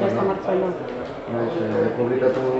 Está marchando. Publikatu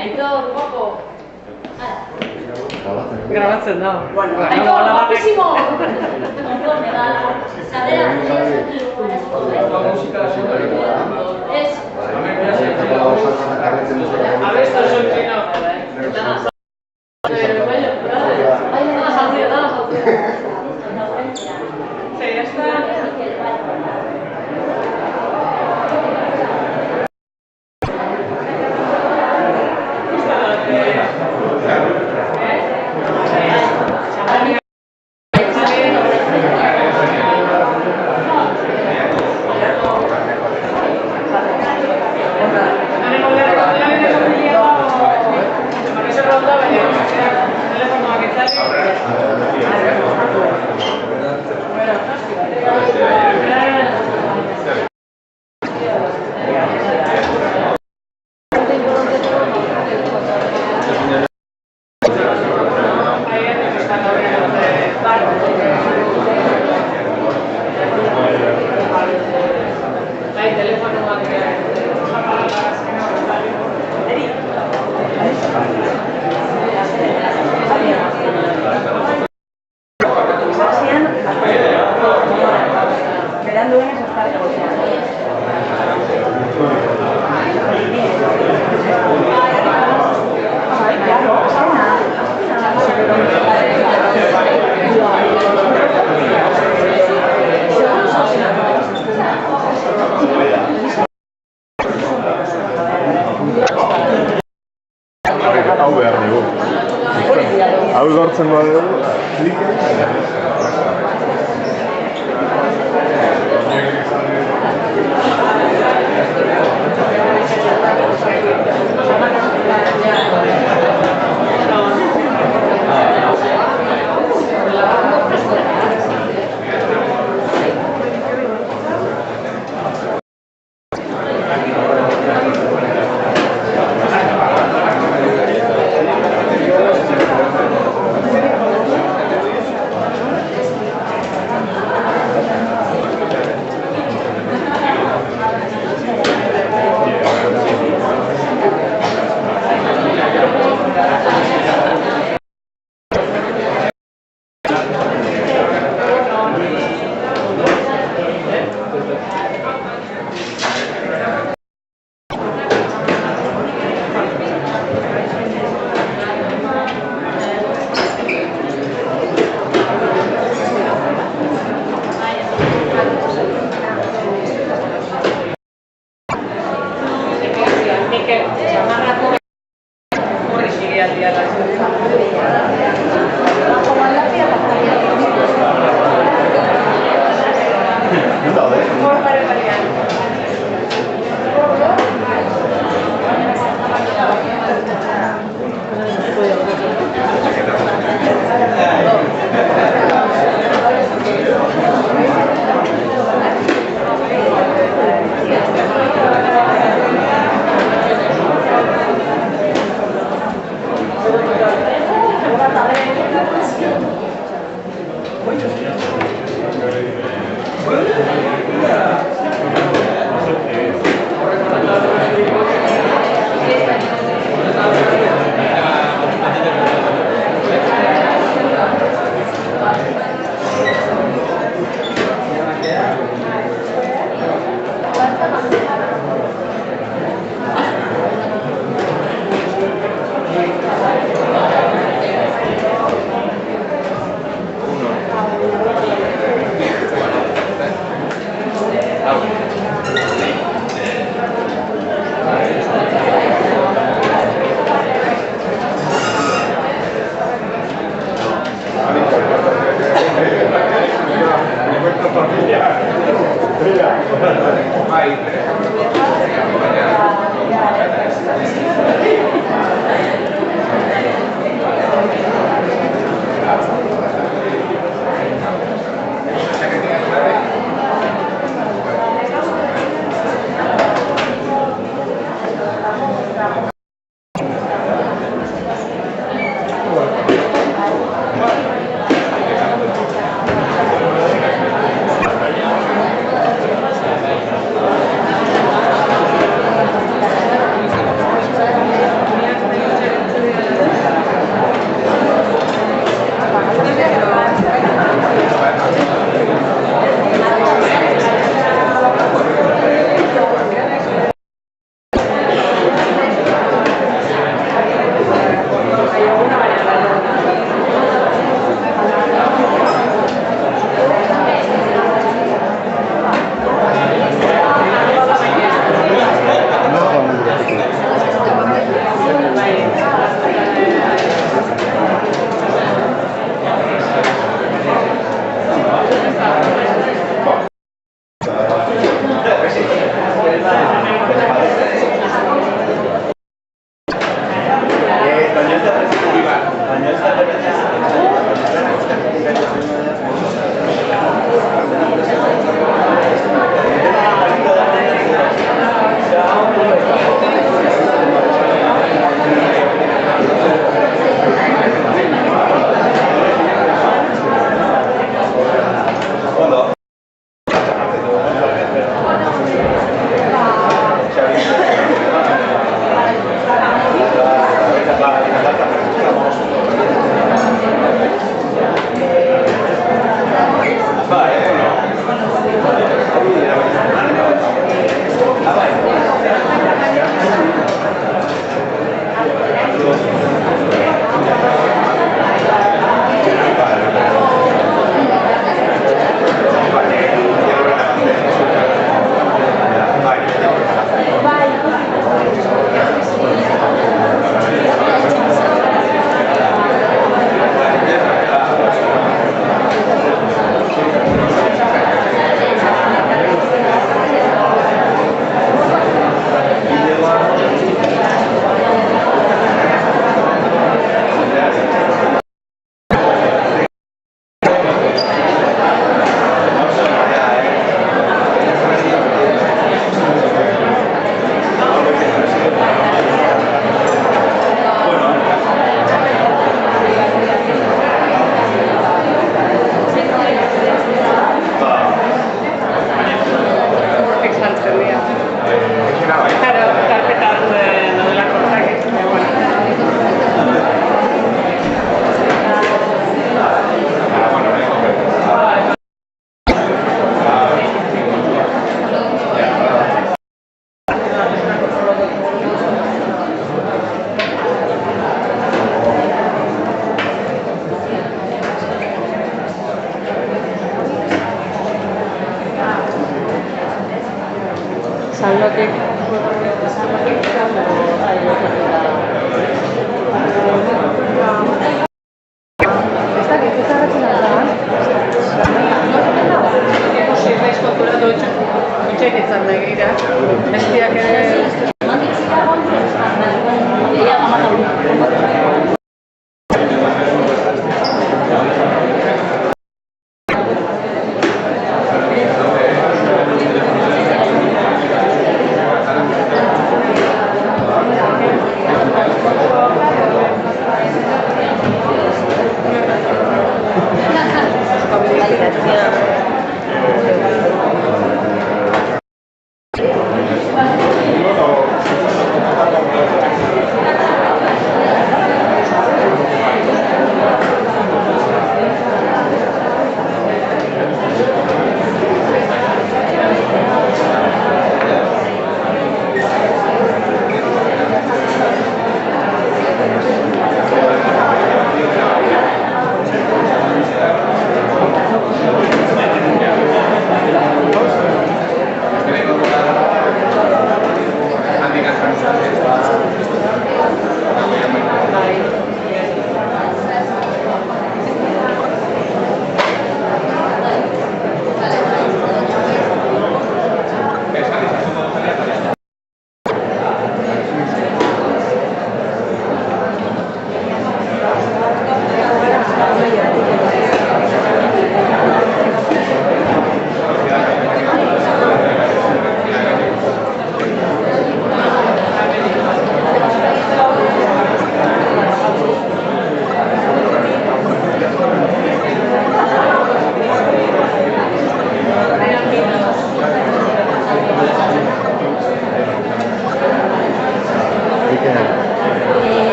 Aitor, guapo. Grabatzen da. Aitor, guapísimo. Konforme da. Sarea. Ez. Abesto sortzino. Hau behar dugu. Hau lortzen badugu, kliken.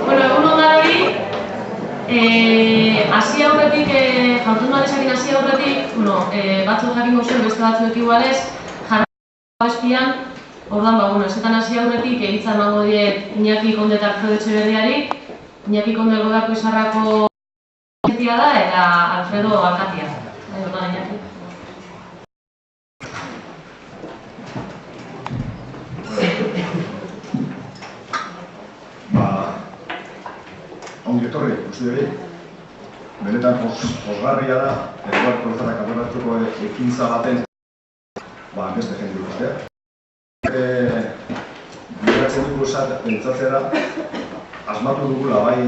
Bueno, egun ondarori, hasi aurretik, jautunmalesakin hasi aurretik, batzuk jakingo zuen beste batzuek igualez, jarrako espian, orduan, esetan hasi aurretik, hitza emango diet Iñaki Konde eta Alfredo Etxeberriari. Iñaki Konde Elgodako Izarrako da eta Alfredo Alkatia. Orduan, Iñaki. Ongi etorri, guztioi. Benetan pozgarria da, Eduardo Elzarak antolatzeko ekintza baten beste jende ikustea. Bideratzen dugu pentsatzera, asmatu dugula bai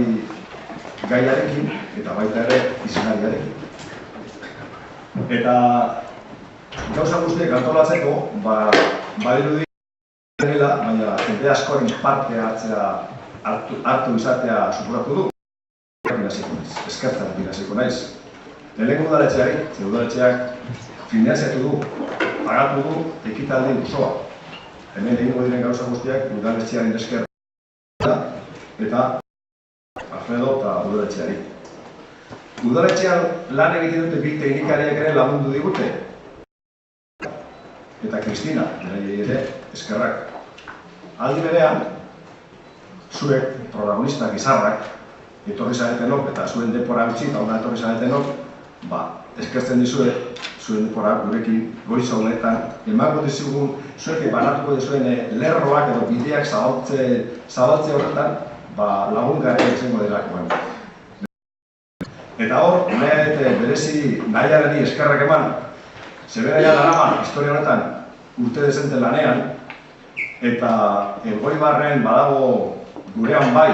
gaiarekin eta baita ere izenariarekin. Eta gauza guztiek antolatzeko, badirudi dela, baina jende askoren parte hartu izatea suporatu du. Eskertzen hasiko naiz. Lehenengo udaletxeari, udaletxeak finanziatu du, pagatu du ekitaldi osoa. Hemen egingo diren gauza guztiak udaletxearen esker eta Alfredo eta udaletxeari. Udaletxean lan egiten dute bi teknikariak ere lagundu digute. Eta Kristina, beraiei ere eskerrak. Aldi berean, zuek protagonistak izarrak, etorri zaretenok eta zuen denbora gutxi eta hona etorri zaretenok, eskertzen dizuet, zuen denbora gurekin goiz honetan, emango dizugun zuek banatuko dizuen lerroak edo bideak zabaltze horretan lagungarri izango delakoan. Eta hor, berezi nahiarari eskerrak eman, zeberaia darama historia honetan urte dezente lanean, eta Elgoibarren badago gurean bai,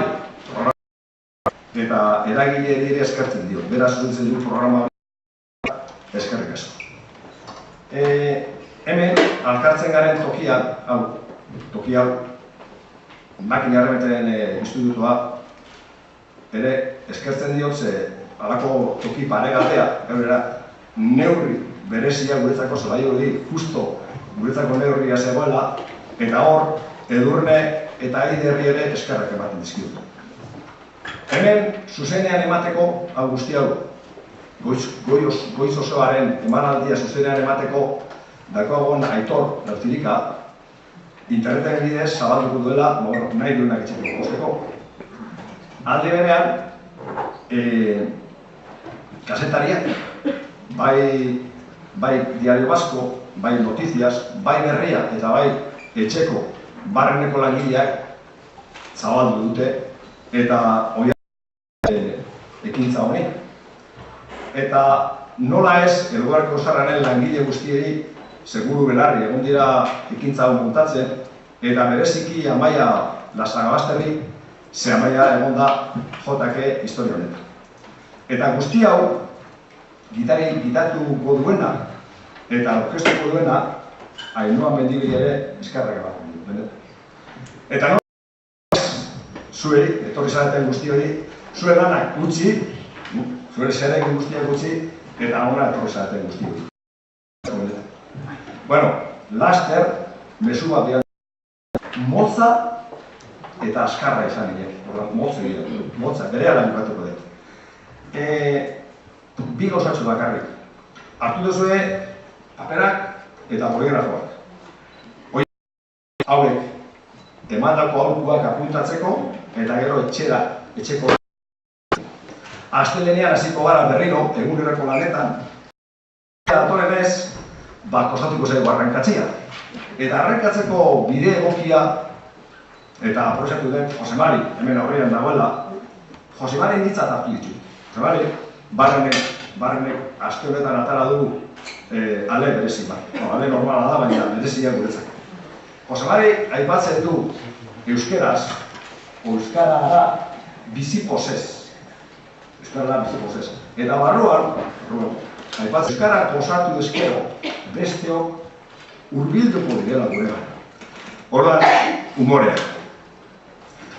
eta eragile ere eskertzen dio. Beraz, zuzentzen du programa eskerrik asko. Hemen, alkartzen garen toki hau, makina erremeten institutua, ere eskertzen diot ze halako toki paregatea, gaurera, neurri berezia guretzako zelai hori, justo guretzako neurria zegoela, eta hor, Edurne eta Aiderri ere eskerrak ematen dizkidut. Hemen, zuzenean emateko, hau guzti hau, goiz osoaren emanaldia zuzenean emateko, dakoagon Aitor Lautirika, interneten bidez zabalduko duela, nahi duenak etxeko ikusteko. Alde berean, kasetariak, bai Diario Vasco, bai Notizias, bai Berria eta bai etxeko barreneko langileak zabaldu dute, eta ekintza honi. Eta nola ez, Elgoibarko Izarraren langile guztiei seguru belarri egon dira ekintza hau muntatzen, eta bereziki Amaia Lasagabasterri, ze Amaia egon da JK historia honetan. Eta guzti hau, gitatuko duena eta aurkeztuko duena, Ainhoa Mendibili ere eskerrak ematen du. Eta zuei, etorri zareten guzti hori, zure lanak gutxi, zure zerekin guztiak gutxi, eta hona etorri zareten guzti hori. Bueno, laster, mezu bat dian, motza eta askarra izan ginen, motza, bere ala bukatuko dut. Bi gauzatxo bakarrik. Hartu duzue paperak eta poligrafoak. Hauek, emandako aholkuak apuntatzeko, eta gero etxeko astelenean hasiko gara berriro, eguneroko lanetan, datorenez, kostatuko zaigu arrankatzea. Eta arrankatzeko bide egokia, eta aprobetxatu den Josemari, hemen aurrean dagoela, Josemari ditzat hartu ditu. Josemari, barrenek aste honetan atara dugu ale berezi bat. Ale normala da, baina berezia guretzako. Josemari aipatzen du euskeraz, euskara da bizi posez. Euskara da bizi posez. Eta barruan, aipatzen euskara posatu ezkero, besteok hurbilduko direla gure gara. Horran, humorea.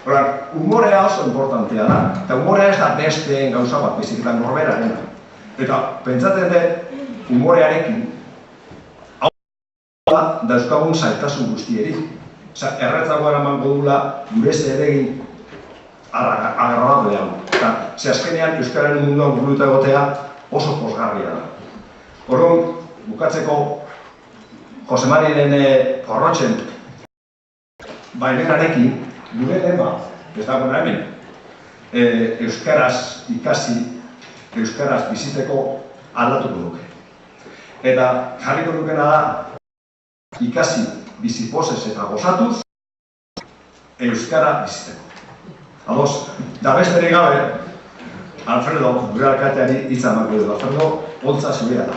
Horran, humorea oso importantea da. Eta humorea ez da besteen gauza bat, bezik eta norberaren. Eta pentsatzen dut, humorearekin, hau da, dauzkagun zailtasun guztieri. Erretzago eraman godula gure zeregin agradable hau. Ze azkenean euskararen munduan guruluta egotea oso pozgarria da. Orduan, bukatzeko Jose Mariren Porrotxen baimenarekin gure lema, ez dagoena hemen, euskaraz ikasi, euskaraz bizitzeko aldatuko duke. Eta jarriko dukena da ikasi bizipozez eta gozatuz euskara bizitzeko. Ados, da besterik gabe, Alfredo, gure alkateari hitza emango dugu. Alfredo, holtza zurea da.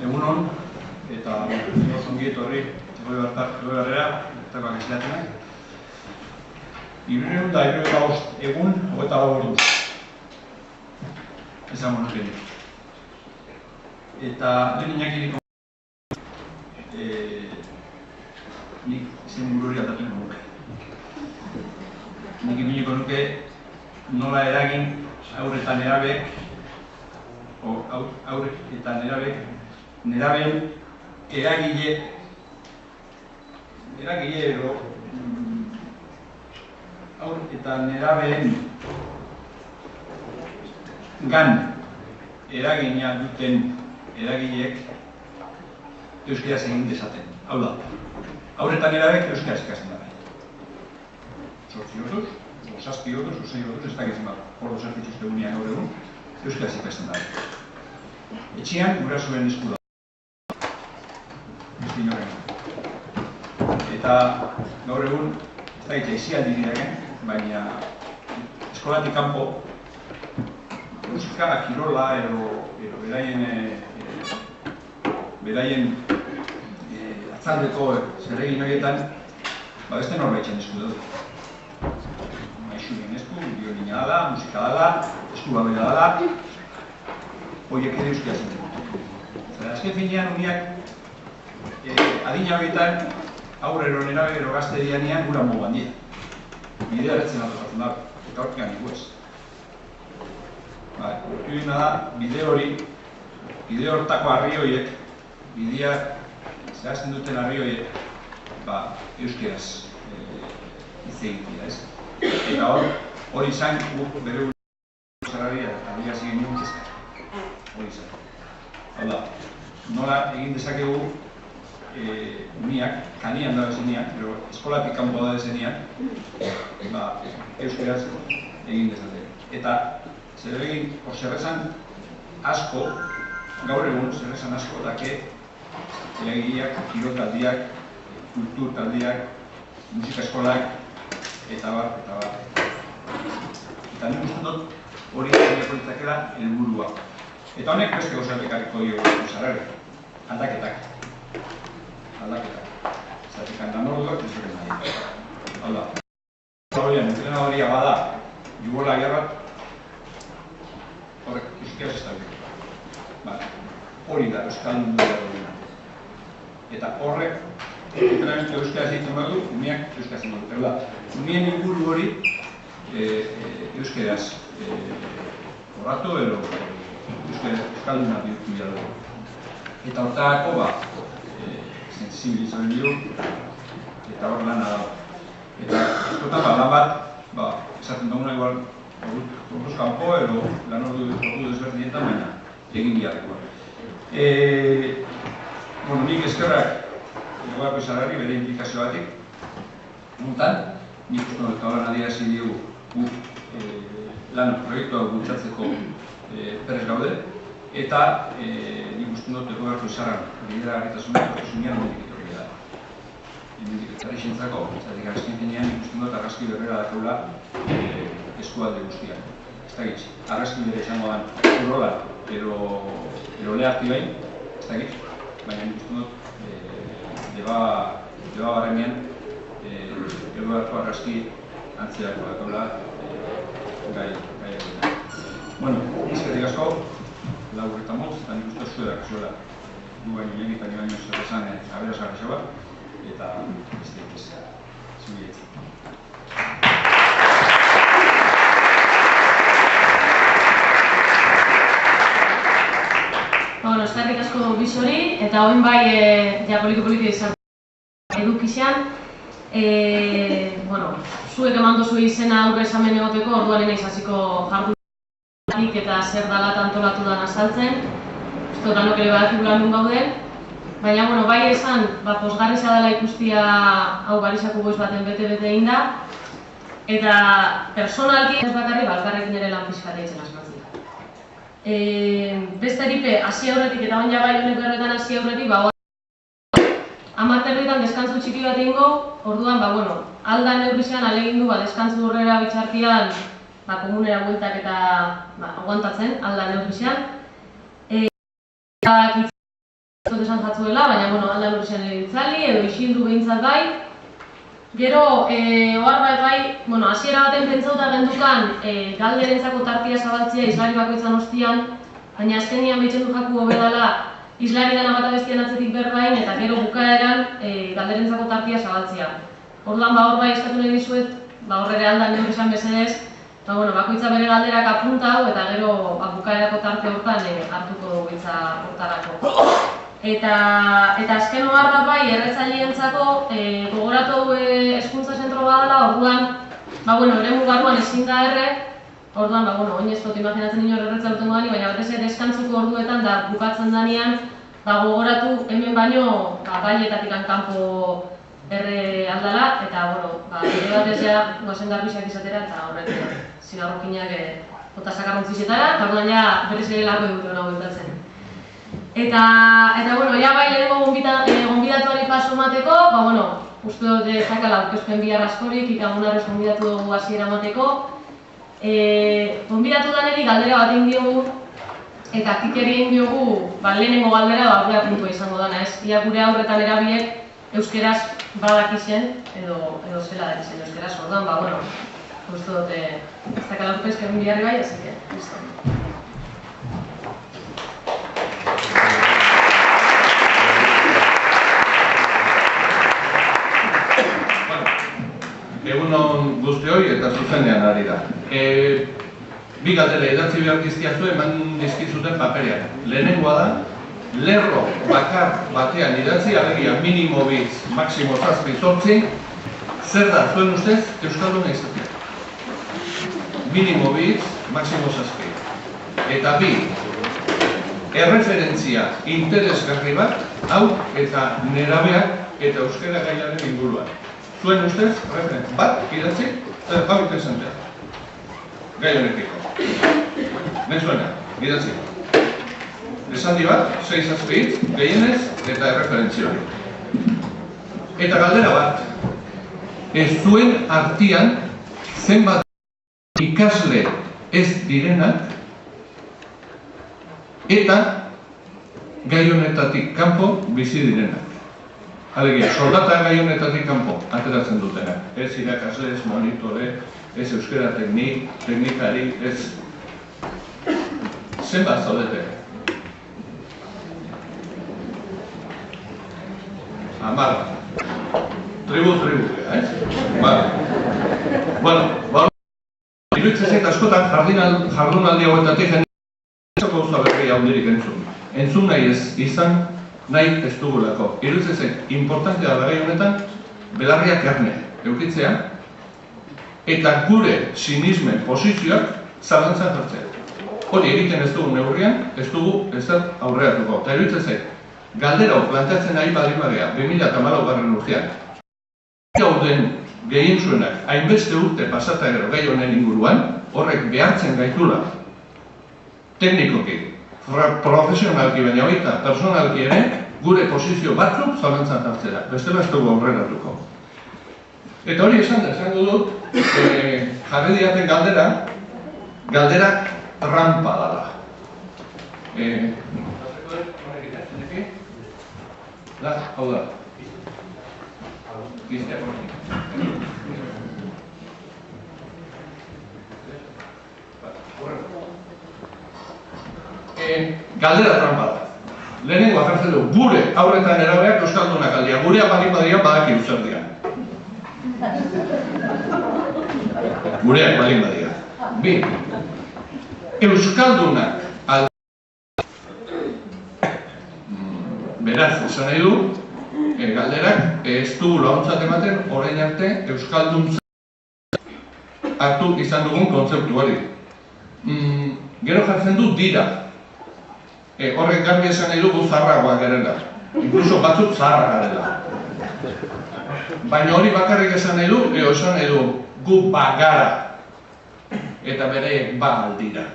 Egunon, eta ongi etorri egoibarrera, bertakoak eslatenak. 375 egun, 24 ordu. Esango nuke. Eta lehen inakiriko nik izen bururi aldatuko nuke. Nik ipiniko nuke nola eragin haur eta nerabek nerabeen eragile edo haur eta nerabeen gan eragina duten eragileek euskaraz egin dezaten. Hau da, haur eta nerabek euskaraz ikasten da. 8 orduz, 7 orduz, 6 orduz, ez dakitzen bat, ordu zertituzte gunean gaur egun, euskaraz ikasten da. Etxean, gurasoen esku da. Ez dinoren. Eta gaur egun, ez dakit aizialdi diraken, baina eskolatik kanpo musika, kirola edo beraien atzaldeko zeregin horietan beste norbaitzen esku dut. Maixurien esku, biolina dala, musika dala, esku babela dala, horiek ere euskaraz zen. Azken finean, uniak adina horietan aurrero nerabe gero gazte dianean gura mogan dira. Bidea erretzen atokatzen da, eta hortkan iguaz. Urtuina da, bide hortako harri horiek, bidea zehazten duten harri horiek, euskaraz hitz egitea, ez? Eta hori izan bere zarraria eta abia zigin nuen kezka. Hori izan. Hau da, nola egin dezakegu uniak, kanian da bezeniak, pero eskolatik kanpo da bezeniak, euskaraz egin dezakegu. Eta zeregin, zerrezan asko, gaur egun zerrezan asko dake elegileak, kirotaldiak, kulturtaldiak, musika eskolak, eta bar, eta bar. Eta nik uste dut hori egiteko ditzakela helburua. Eta honek beste gauzatik harriko dio zarare, aldaketak. Zatik handan orduak ez dut nahi. Hau da. Horrean, entrenadoria bada, jugola gerrat, horrek, euskaraz ez da hori da, euskaldun dira. Eta horrek, entrenamentu euskaraz ditzen badu, umeak euskaraz ditzen badu. Hau da, umeen inguru hori euskaraz horratu edo euskaldunak bihurtu dira dugu. Eta hortako, sensibilizaren dio, eta hor lan da. Eta eskotan lan bat, esaten duguna igual, orduz kanpo edo lan ordu desberdinetan, baina egin biharrekoa. Nik eskerrak Egoako Izarrari bere implikazio batik. Muntan, nik uste dut horren adierazi digu lan proiektua bultzatzeko perez gaude, eta nik uste dut Egoako Izarran bideragarritasuna etorkizunean hondik etorri da. Herri zentzako, zatik arrazkin finean nik uste dut arrazki berrera dakaula eskualde guztiak. Ez da gitz, arrazki bere izango dan urrola edo leharti bain, ez da gitz, baina nik uste dut deba barrenean Egoako arrazki antziako dakaula gai egitea. Bueno, izketik asko, labur eta motz, eta nik uste zuedak zuela du baino lehen eta baino zer esan aberazgarri bat, eta ez da zubietzen. eskerrik asko bizori, eta hoin bai, ja poliki izan edukizan. Zuek eman duzu izena aurre esamen egoteko, orduan eneiz hasiko jardunik eta zer dala antolatu dan azaltzen. Uste danok ere badakigula nun gauden. Baina, bai esan, posgarriza dela ikustia hau Barisako goiz baten bete-bete egin da. Eta personalki ez bakarri, balkarrekin ere lan pixkate itzen asmatzen. Beste eripe, hasi aurretik eta baina bai honek berretan hasi aurretik, 10:30 deskantzu txiki bat egingo, orduan, aldan neurrizean alegindu deskantzu horrela bitxartian komunera bueltak eta aguantatzen, aldan neurrizean. Eta esan jatzuela, baina aldan neurrizean ere ditzali, edo isildu behintzat bai. Gero, ohar bat bai, hasiera baten pentsauta gendukan galderentzako tartia zabaltzea islari bakoitzan ostian, baina azkenian behitzen du jaku hobedala islari dana bata bestian atzetik berbain eta gero bukaeran galderentzako tartia zabaltzea. Orduan, hor bai eskatu nahi dizuet, horrere aldan neurri izan bezedez, bakoitza bere galderak apunta hau eta gero bukaerako tarte hortan hartuko dugu itza hortarako. Eta azken ohar bat bai, erretzaileentzako gogoratu hezkuntza zentro badala, orduan, eremu barruan ezin da erre, orduan, oin ez dut imaginatzen inor erretza urtengo dani, baina batez ere deskantzuko orduetan da bukatzen danean, gogoratu hemen baino baietatik kanpo erre aldala, eta, ere batez ja goazen garbizak izatera, eta horrek zinarrokinak bota sakarrontzizetara, eta orduan ja berriz ere largo dute hona bueltatzen. Eta, ja bai lehenengo gonbidatuari paso emateko, uste dut zakala aurkezpen bihar askorik, ikagunarrez gonbidatu dugu hasiera emateko. Gonbidatu daneri galdera bat egin diogu, eta kikeri egin diogu, lehenengo galdera aurrea puntua izango dana, ez? Ia gure aurretan erabiek euskeraz badakizen, edo zela dakizen euskeraz, orduan, uste dut zakala aurkezpen biharri bai, así que, listo. Egunon guztioi eta zuzenean ari da. Bi galdera idatzi behar dizkiazue eman dizkizuten paperean. Lehenengoa da, lerro bakar batean idatzi, alegia minimo bitz, maximo 7-8, zer da, zuen ustez, euskalduna izatea. Minimo bitz, maximo 7. Eta bi, erreferentzia interesgarri bat, hau eta nerabeak eta euskara gaiaren inguruan. Zuen ustez, bat, idatzi, hau interesantea. Gai honetiko. Mezuena, idatzi. Esaldi bat, 6 azpeitz, gehienez eta erreferentzia hori. Eta galdera bat, ez zuen artian zenbat ikasle ez direnak eta gai honetatik kanpo bizi direnak. Alegia, soldata gai honetatik kanpo ateratzen dutenak. Ez irakasle, ez monitore, ez euskara teknikari, ez... Zenbat zaudete? 10. Tribu, ez? Iruditzen askotan jardunaldi hauetatik jendeak gauza berri handirik entzun. Entzun nahi ez izan, nahi ez dugulako. Iruditzen importantea da gai honetan, belarriak erne eukitzea, eta gure sinismen posizioak zalantzan jartzea. Hori egiten ez dugu neurrian, ez dugu ez da aurreratuko. Eta iruditzen galdera hau planteatzen nahi baldin bagea, 2014 urtean. Gauden gehien zuenak, hainbeste urte pasata gero gai honen inguruan, horrek behartzen gaitula teknikoki, profesionalki baina baita, personalki ere, gure posizio batzuk zalantzan hartzera, bestela ez dugu aurreratuko. Eta hori esango dut, jarri diaten galdera trampa dala. Hau da. Galdera trampa da. Lehenengo agertzen du, gure aurretan erabeak euskaldunak aldia, gurea baldin badira badaki zer dira. Gureak baldin badira. Bi, euskaldunak aldia Beraz, esan nahi du, galderak ez du laguntzat ematen orain arte Euskalduntza hartu izan dugun kontzeptu hori. Gero jartzen du dira. Horrek garbi esan nahi dugu zaharragoak garela. Inkluso batzuk zaharra garela. Baina hori bakarrik esan nahi du, esan nahi du gu bagara. Eta bereiek ba aldira.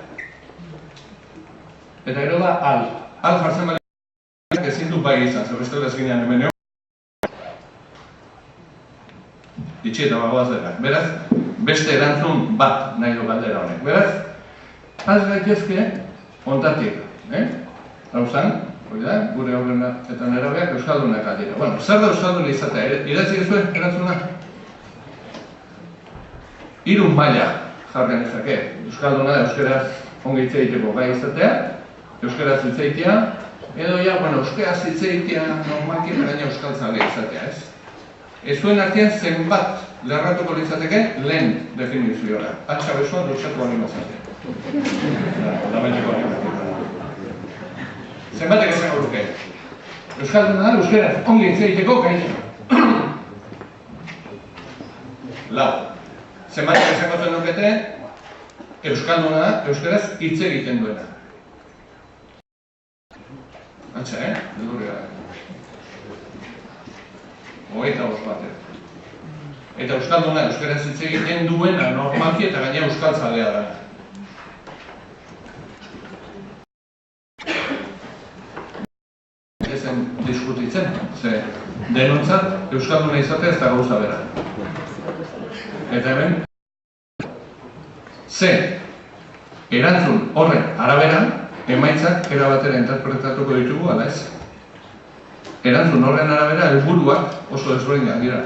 Eta gero da al. Al jartzen bali ezin du bai izan, zer bestela ez ginean hemen itxieta bagoaz denak. Beraz, beste erantzun bat nahi du galdera honek. Beraz, az gaitezke ontatik. Hau zan, hori da, gure aurrena eta nerabeak Euskaldunak aldira. Bueno, zer da Euskaldun izatea? Idatzi gezue, erantzuna? 3 maila jarri nezake. Euskalduna euskaraz ongi hitz egiteko gai izatea, euskaraz hitz egitea, edo ja, euskaraz hitz egitea normalki eta gaina euskaltzale izatea, ez? Ez zuen artean zenbat lerratuko litzateke lehen definizioa. Atxa besoan dutxatu anima zatea. Da baineko anima zatea. Zenbatek esan gaurruke. Euskalduna da, euskaraz ongi hitz egiteko gaina. Lau. Zenbatek esan gaurtzen dukete, Euskalduna da, euskaraz hitz egiten duena. Atxa, Dudurria. 25 batera. Eta Euskalduna euskaraz hitz egiten duena normalki eta gaina euskaltzalea da. Ezen diskutitzen, ze denontzat Euskalduna izatea ez da gauza bera. Eta hemen, ze erantzun horren arabera, emaitzak erabatera interpretatuko ditugu, ala ez? Erantzun horren arabera helburuak oso desberdinak dira.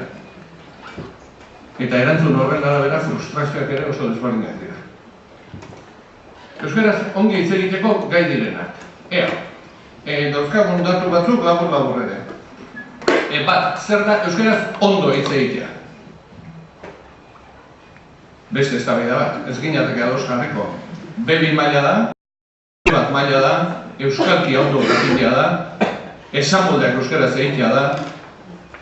Eta erantzun horren arabera frustrazioak ere oso desberdinak dira. Euskaraz ongi hitz egiteko gai direnak. Dauzkagun datu batzuk labur ere. Bat, zer da euskaraz ondo hitz egitea? Beste eztabaida bat, ez ginateke ados jarriko. B2 maila da, B1 maila da, euskalki ondo jakitea da, esamoldeak euskaraz egitea da,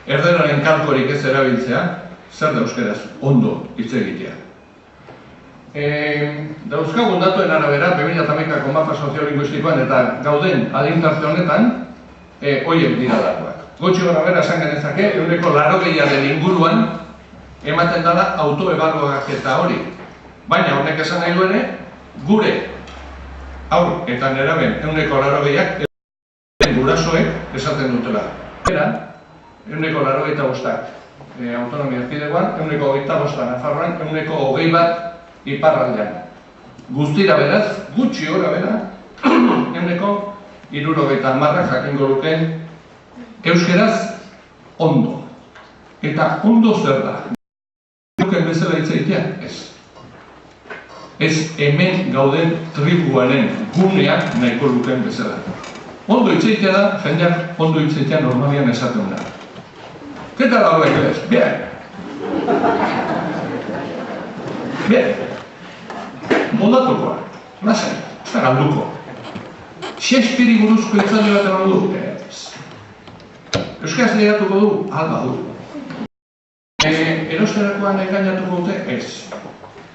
erderaren kalkorik ez erabiltzea, zer da euskaraz ondo hitz egitea. Dauzkagun datuen arabera, 2011ko mapa soziolinguistikoan eta gauden adintarte honetan, horiek dira datuak. Gutxi gora bera esan genezake, 80% inguruan ematen dela autoebaluak eta hori. Baina honek esan nahi duene, gure haur eta neraben 80%ak gurasoek esaten dutela. Era, 85% autonomia erkidegoan, 25% Nafarroan, 21% iparraldean. Guztira beraz, gutxi gora bera, 70% jakingo luke euskeraz ondo. Eta ondo zer da? Joken bezala hitz egitea? Ez. Ez hemen gauden tribuaren guneak nahiko luken bezala. Ondo hitz egitea da, jendeak ondo hitz egitea normalian esaten da. ¿Qué tal habla inglés? Bien. Bien. Moldatukoa. Lasai, ez da galduko. Shakespeare buruzko hitzaldi bat eman du? Ez. Euskaraz lehiatuko du? Alba du. Erosterakoan engainatuko dute? Ez.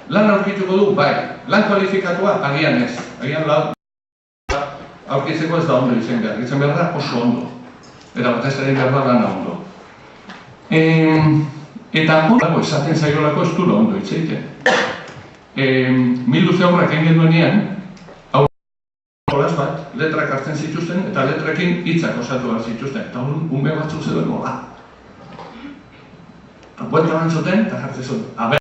Lan aurkituko du? Bai. Lan kualifikatua? Agian ez. Agian lan aurkitzeko ez da ondo izan behar. Izan behar da oso ondo. Eta bat ez ere behar da lana ondo. Eta ondo esaten zaiolako ez dula ondo hitz egiten. Milduze aurrak egin duenean, jolas bat, letrak hartzen zituzten eta letrekin hitzak osatu behar zituzten. Eta ume batzuk zegoen nola. Eta buelta bantzuten eta jartzen zuen, aber.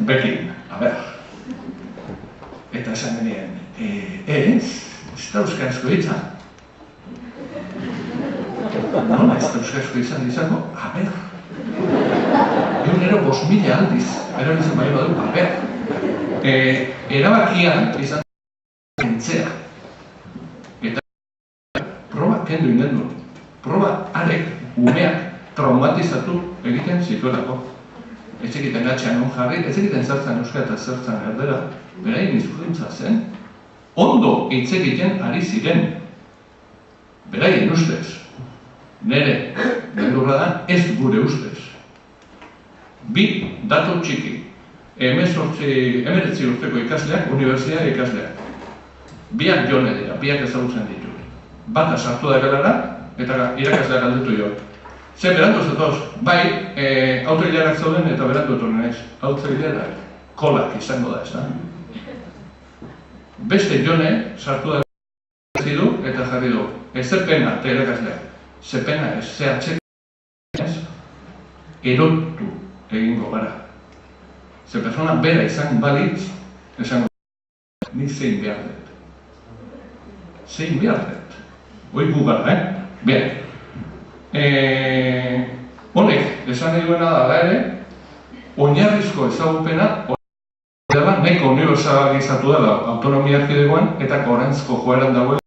Bekin, aber. Eta esan genien, ez da euskarazko hitza. Nola ez da euskarazko izango, aber. Egunero 5.000 aldiz, erabiltzen bai badu, aber. Erabakian izan entzea. Eta proba kendu ingen du. Proba arek umeak traumatizatu egiten zituelako. Ez egiten atxean hon jarri, ez egiten zertzen euskara eta zertzen erdera, beraien hizkuntza zen, ondo hitz egiten ari ziren. beraien ustez, nire beldurra da, ez gure ustez. Bi datu txiki, 19 urteko ikasleak, unibertsitate ikasleak. Biak jone dira, biak ezagutzen ditu. Bata sartu da gelara, eta irakasleak galdetu jo. Ze berandu zatoz, bai, autoilerak zauden eta berandu etorren ez. Autoilerak kolak izango da, ez da? Beste jone sartu da du eta jarri du. Ez pena, eta irakasleak. Ze pena ez, ze atxek ez, erotu egingo gara. Ze persona bera izan balitz, esango ni zein behar dut. Zein behar dut. Hoi gu gara, Bien. Honek, esan nahi duena da ere, oinarrizko ezagupena dela nahiko unibertsalizatu dela autonomia erkidegoan eta gorantzko joeran dagoela.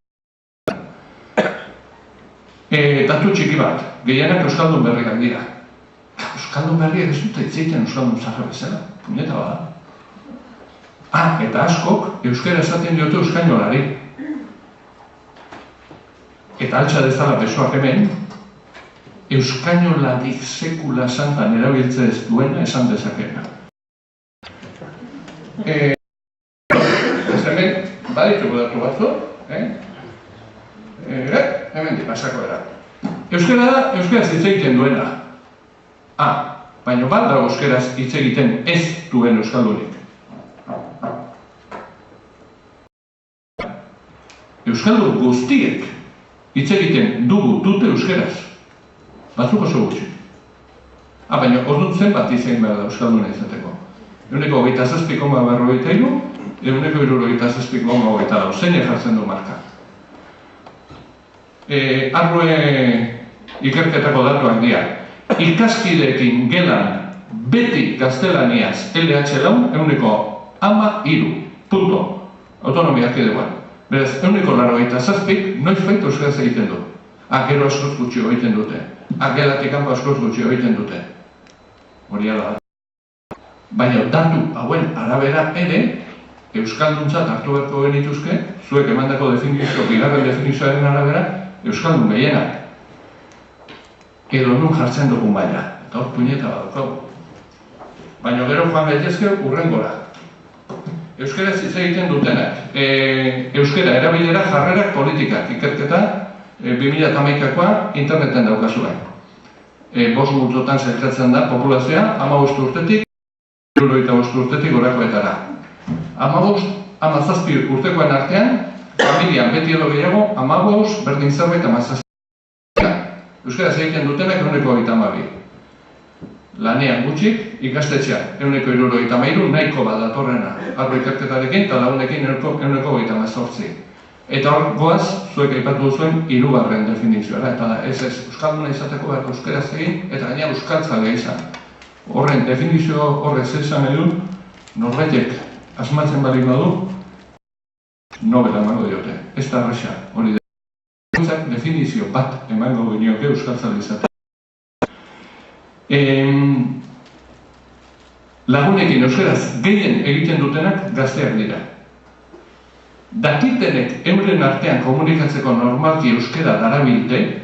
Datu txiki bat, gehienak euskaldun berriak dira. Euskaldun berriak ez dute itzeiten euskaldun zaharra bezala, puñeta bada. Eta askok euskara esaten diote euskainolari. Eta altxa dezala besoak hemen, euskainolarik sekula santan erabiltze ez duena esan dezakena. Ez hemen, badituko datu batzu, hemen di pasako era. Euskara da, euskaraz hitz egiten duena. Baina bat da euskaraz hitz egiten ez duen euskaldunik. Euskaldun guztiek hitz egiten dute euskaraz. Batzuk oso gutxi. Baina orduan zenbat izan behar da euskalduna izateko. 27,43, 167,24, zeinek jartzen du marka. Arrue ikerketako datuak dira. Ikaskideekin gelan beti gaztelaniaz LH4, 1,3, punto. Autonomia erkidegoan. Beraz, 1,87, noiz baita euskaraz egiten du. Gero askoz gutxi egiten dute. Gelatik kanpo askoz gutxi egiten dute. Hori ala da. Baina datu hauen arabera ere, euskalduntzat hartu beharko genituzke, zuek emandako definizio, bigarren definizioaren arabera, euskaldun gehienak. Edo nun jartzen dugun baina. Eta hor puñeta badaukagu. Baina gero joan gaitezke urrengora. Euskaraz hitz egiten dutenak. Euskara erabilera jarrerak politikak ikerketa 2011koa interneten daukazuen. 5 multzotan zelkatzen da populazioa 15 urtetik 75 urtetik gorakoetara. 15-17 urtekoen artean, familian beti edo gehiago, 15 berdin zerbait 17. Euskaraz egiten dutenak 132. Lanean gutxik, ikastetxean 173, nahiko bat datorrena arro ikerketarekin eta lagunekin 128. Eta hor goaz, zuek aipatu duzuen hirugarren definizioa. Eta ez euskalduna izateko behar euskaraz egin eta gaina euskaltzale izan. Horren definizio horrez esan edu, norbaitek asmatzen balik badu, nobela emango diote. Ez da arresa, hori da. Definizio bat emango genioke euskaltzale izatea. Lagunekin euskaraz gehien egiten dutenak gazteak dira. Dakitenek euren artean komunikatzeko normalki euskara darabilte,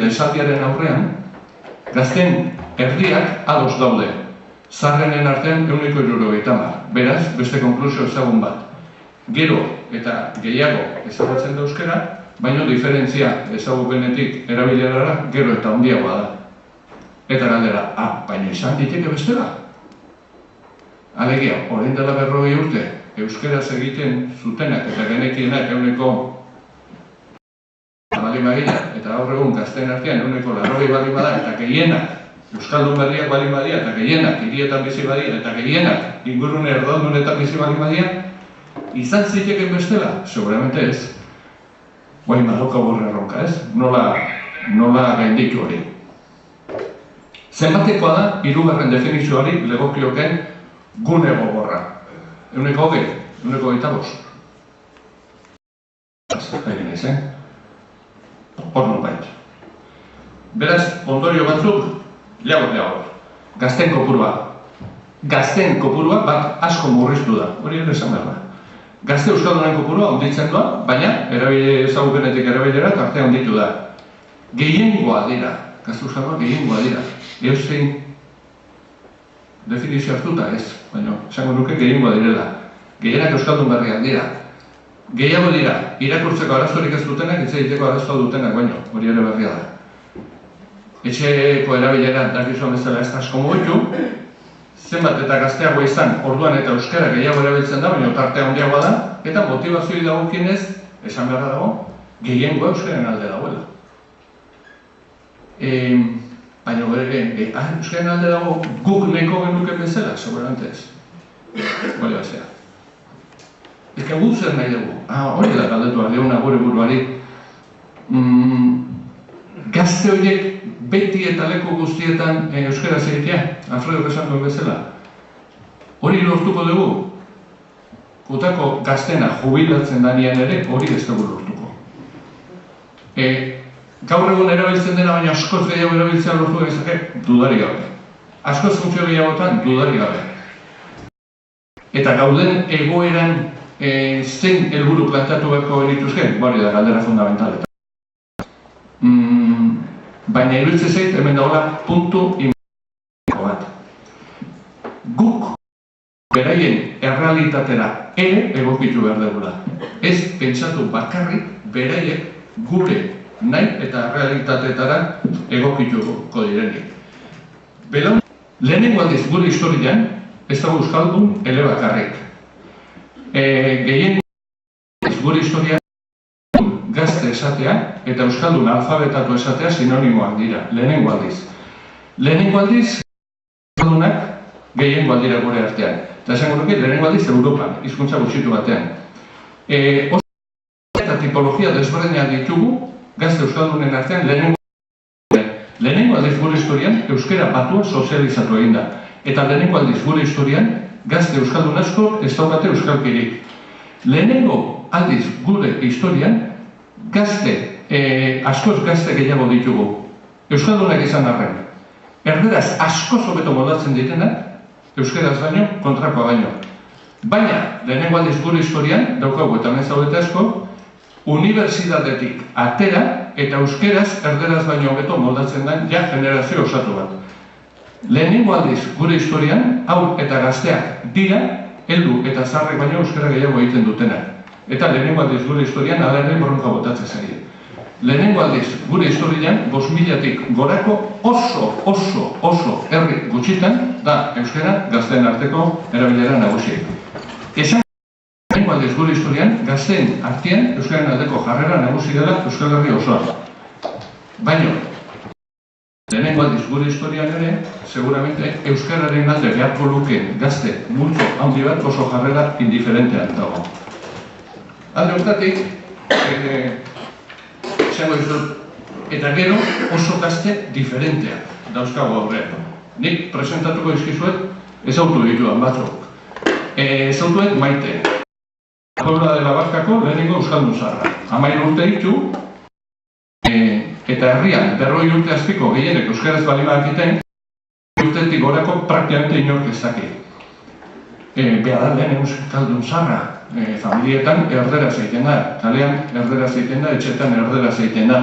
esaldiaren aurrean, gazten erdiak ados daude. Zaharrenen artean 170. Beraz, beste konklusio ezagun bat. Gero eta gehiago ezagutzen da euskara, baina diferentzia ezagupenetik erabilerara gero eta handiagoa da. Eta galdera, baina izan diteke bestela? Alegia, orain dela 40 urte, euskaraz egiten zutenak eta genekienak euneko bali bagina, eta gaur egun gazteen artean euneko 80 bali bada, eta gehienak, euskaldun berriak bali badia, eta gehienak hirietan bizi badia, eta gehienak ingurune erdaldunetan bizi bali badia, izan ziteken bestela? Seguramente ez. Guain badauka borra erronka, ez? Nola gainditu hori. Zenbatekoa da, hirugarren definizioari legokioken gune gogorra. 120, 125. Egin ez, hor nolbait. Beraz, ondorio batzuk, leago. Gazten kopurua bat asko murriztu da, hori ere esan behar da. Gazte euskaldunen kopurua handitzen doa, baina ezagupenetik erabilera tartea handitu da. Gehiengoa dira, gazte euskaldunak gehiengoa dira. Zein definizio hartuta ez, baina esango nuke gehiengoa direla. Gehienak euskaldun berriak dira. Gehiago dira, irakurtzeko arazorik ez dutenak, hitz egiteko arazoa dutenak, baina hori ere berria da. Etxeko erabilera dakizuan bezala ez da asko mugitu, zenbat eta gazteagoa izan orduan eta euskara gehiago erabiltzen da, baina tartea handiagoa da, eta motivazioi dagokienez, esan beharra dago, gehiengoa euskaren alde dagoela. Baina euskaren alde dago guk nahiko genuke bezala, seguramente ez. Hori bazea. Eka guk zer nahi dugu? Hori da galdetu aldeuna gure buruari. Gazte horiek beti eta leku guztietan euskaraz egitea, Alfredo esan duen bezala. Hori lortuko dugu. Gutako gaztena jubilatzen danean ere, hori ez dugu lortuko. Gaur egun erabiltzen dena, baina askoz gehiago erabiltzea lortu gezake, dudari gabe. Askoz funtzio gehiagotan, dudari gabe. Eta gauden egoeran zein helburu planteatu beharko genituzke, hori da galdera fundamentaleta. Baina iruditzen zait, hemen dagoela puntu importanteko bat. Guk beraien errealitatera ere egokitu behar dugula. Ez pentsatu bakarrik beraiek gure nahi eta errealitateetara egokituko direnik. Lehenengo aldiz gure historian ez dago euskaldun elebakarrik. Gehien gure historian gazte esatea eta euskaldun alfabetatu esatea sinonimoak dira, lehenengo aldiz. Lehenengo aldiz, euskaldunak gehiengo aldira gure artean. Eta esango nuke, lehenengo aldiz Europan, hizkuntza gutxitu batean. Eta tipologia desberdinak ditugu, gazte euskaldunen artean lehenengo aldiz gure historian euskara batua sozializatu egin da. Eta lehenengo aldiz gure historian gazte euskaldun asko ez daukate euskalkirik. Lehenengo aldiz gure historian askoz gazte gehiago ditugu. Euskaldunak izan arren. Erderaz askoz hobeto moldatzen ditenak, euskaraz baino, kontrakoa baino. Baina, lehenengo aldiz gure historian, daukagu eta hemen zaudete asko, unibertsitatetik atera eta euskaraz erderaz baino hobeto moldatzen den ja generazio osatu bat. Lehenengo aldiz gure historian, haur eta gazteak dira, heldu eta zaharrek baino euskara gehiago egiten dutenak. Eta lehenengo aldiz gure historian alarren bronka botatzen zaie. Lehenengo aldiz gure historian 5.000-tik gorako oso herri gutxitan da euskara gazteen arteko erabilera nagusi. Esan lehenengo aldiz gure historian gazteen artean euskaren aldeko jarrera nagusi dela Euskal Herri osoa. Baina, lehenengo aldiz gure historian ere, seguramente euskararen alde beharko lukeen gazte multzo handi bat oso jarrera indiferentean dago. Alde hortatik, esango dizut, eta gero oso gazte diferenteak dauzkago aurrean. Nik presentatuko dizkizuet ezautu dituan batzuk. Ezautuet Maite. Puebla de la Barkako lehenengo euskaldun zaharra. 13 urte ditu, eta herrian 40 urte azpiko gehienek euskaraz balima dakiten, urtetik gorako praktikamente inork ez daki. Behar da lehen euskaldun zaharra. Familietan erderaz egiten da, kalean erderaz egiten da, etxetan erderaz egiten da.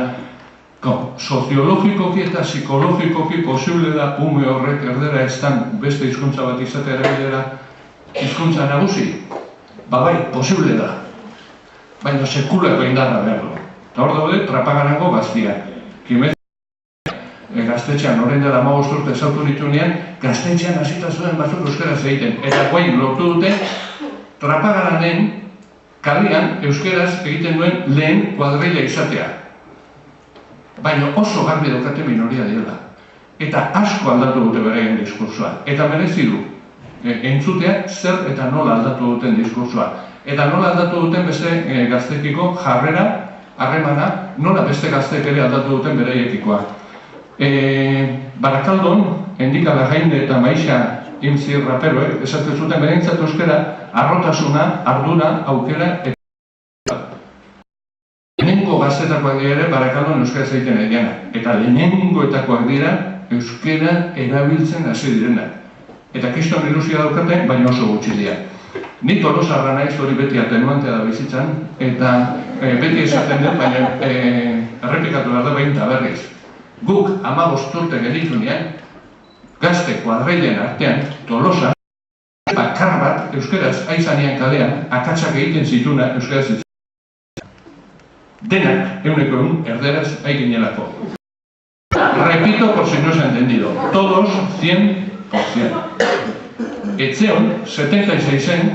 Soziologikoki eta psikologikoki posible da ume horrek erdera eztan beste hizkuntza bat izatea erabilera hizkuntza nagusi? Bai, posible da. Baina sekulako indarra behar du. Eta hor daude, Trapagarango gaztia. Gaztetxean, orain dela 15 urte ezautu nituenean, gaztetxean hasita zuen batzuk euskaraz egiten. Eta guain lortu dute, Trapagaranen kalean euskaraz egiten duen lehen kuadrilla izatea. Baina oso garbi daukate minoria dela. Eta asko aldatu dute beraien diskursoa. Eta merezi du entzutea zer eta nola aldatu duten diskursoa. Eta nola aldatu duten beste gaztekiko jarrera, harremana, nola beste gaztek ere aldatu duten beraiekikoa. Barakaldon, Endika Larrainde eta Maixa Imzi raperoek esaten zuten berentzat euskara arrotasuna, ardura, aukera eta lehenengo gaztetakoak dira ere Barakaldon euskaraz egiten egiana. Eta lehenengoetakoak dira euskara erabiltzen hasi direnak. Eta kriston ilusioa daukaten, baina oso gutxi dira. Ni Tolosarra naiz, hori beti atenuantea da bizitzan, eta beti esaten dut, baina errepikatu behar da behin eta berriz. Guk 15 urte genitunean, gazte kuadrilen artean, Tolosa, bakar bat euskaraz aizanean kalean, akatsak egiten zituna euskaraz zituen. Denak, euneko erderaz aiginelako. Repito por si no se ha entendido, todos 100%. Etzeon, 76en,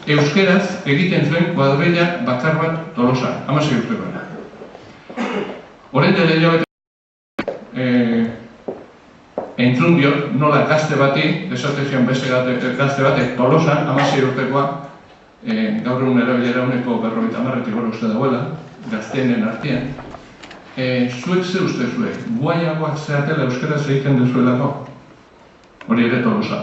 euskeraz egiten zuen kuadrilla bakar bat Tolosa, 16 urtekoena. Horren dela hilabete entzun diot, nola gazte bati, esatezian beste gazte batek Tolosan, 16 urtekoa, gaur egun erabilera uneko 50 gora uste dagoela, gazteenen artean. Zuek ze uste zuek, guaiagoak zeatela euskaraz egiten dezuelako? Hori ere Tolosa.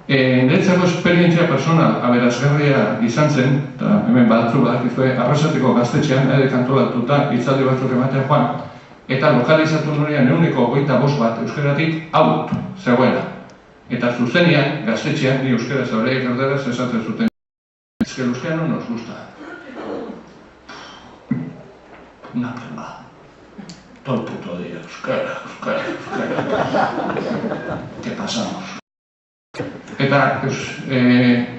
Niretzako esperientzia personal aberasgarria izan zen, eta hemen batzuk badakizue, Arrasateko gaztetxean, ere kantolatuta, hitzaldi batzuk ematen joan, eta lokalizatu norean 25 bat euskaratik out zegoela. Eta zuzenean, gaztetxean, ni euskaraz horreik erderaz esaten zuten. Es que el euskera no nos gusta. Una pena. Todo el puto día, euskara. ¿Qué pasamos? Eta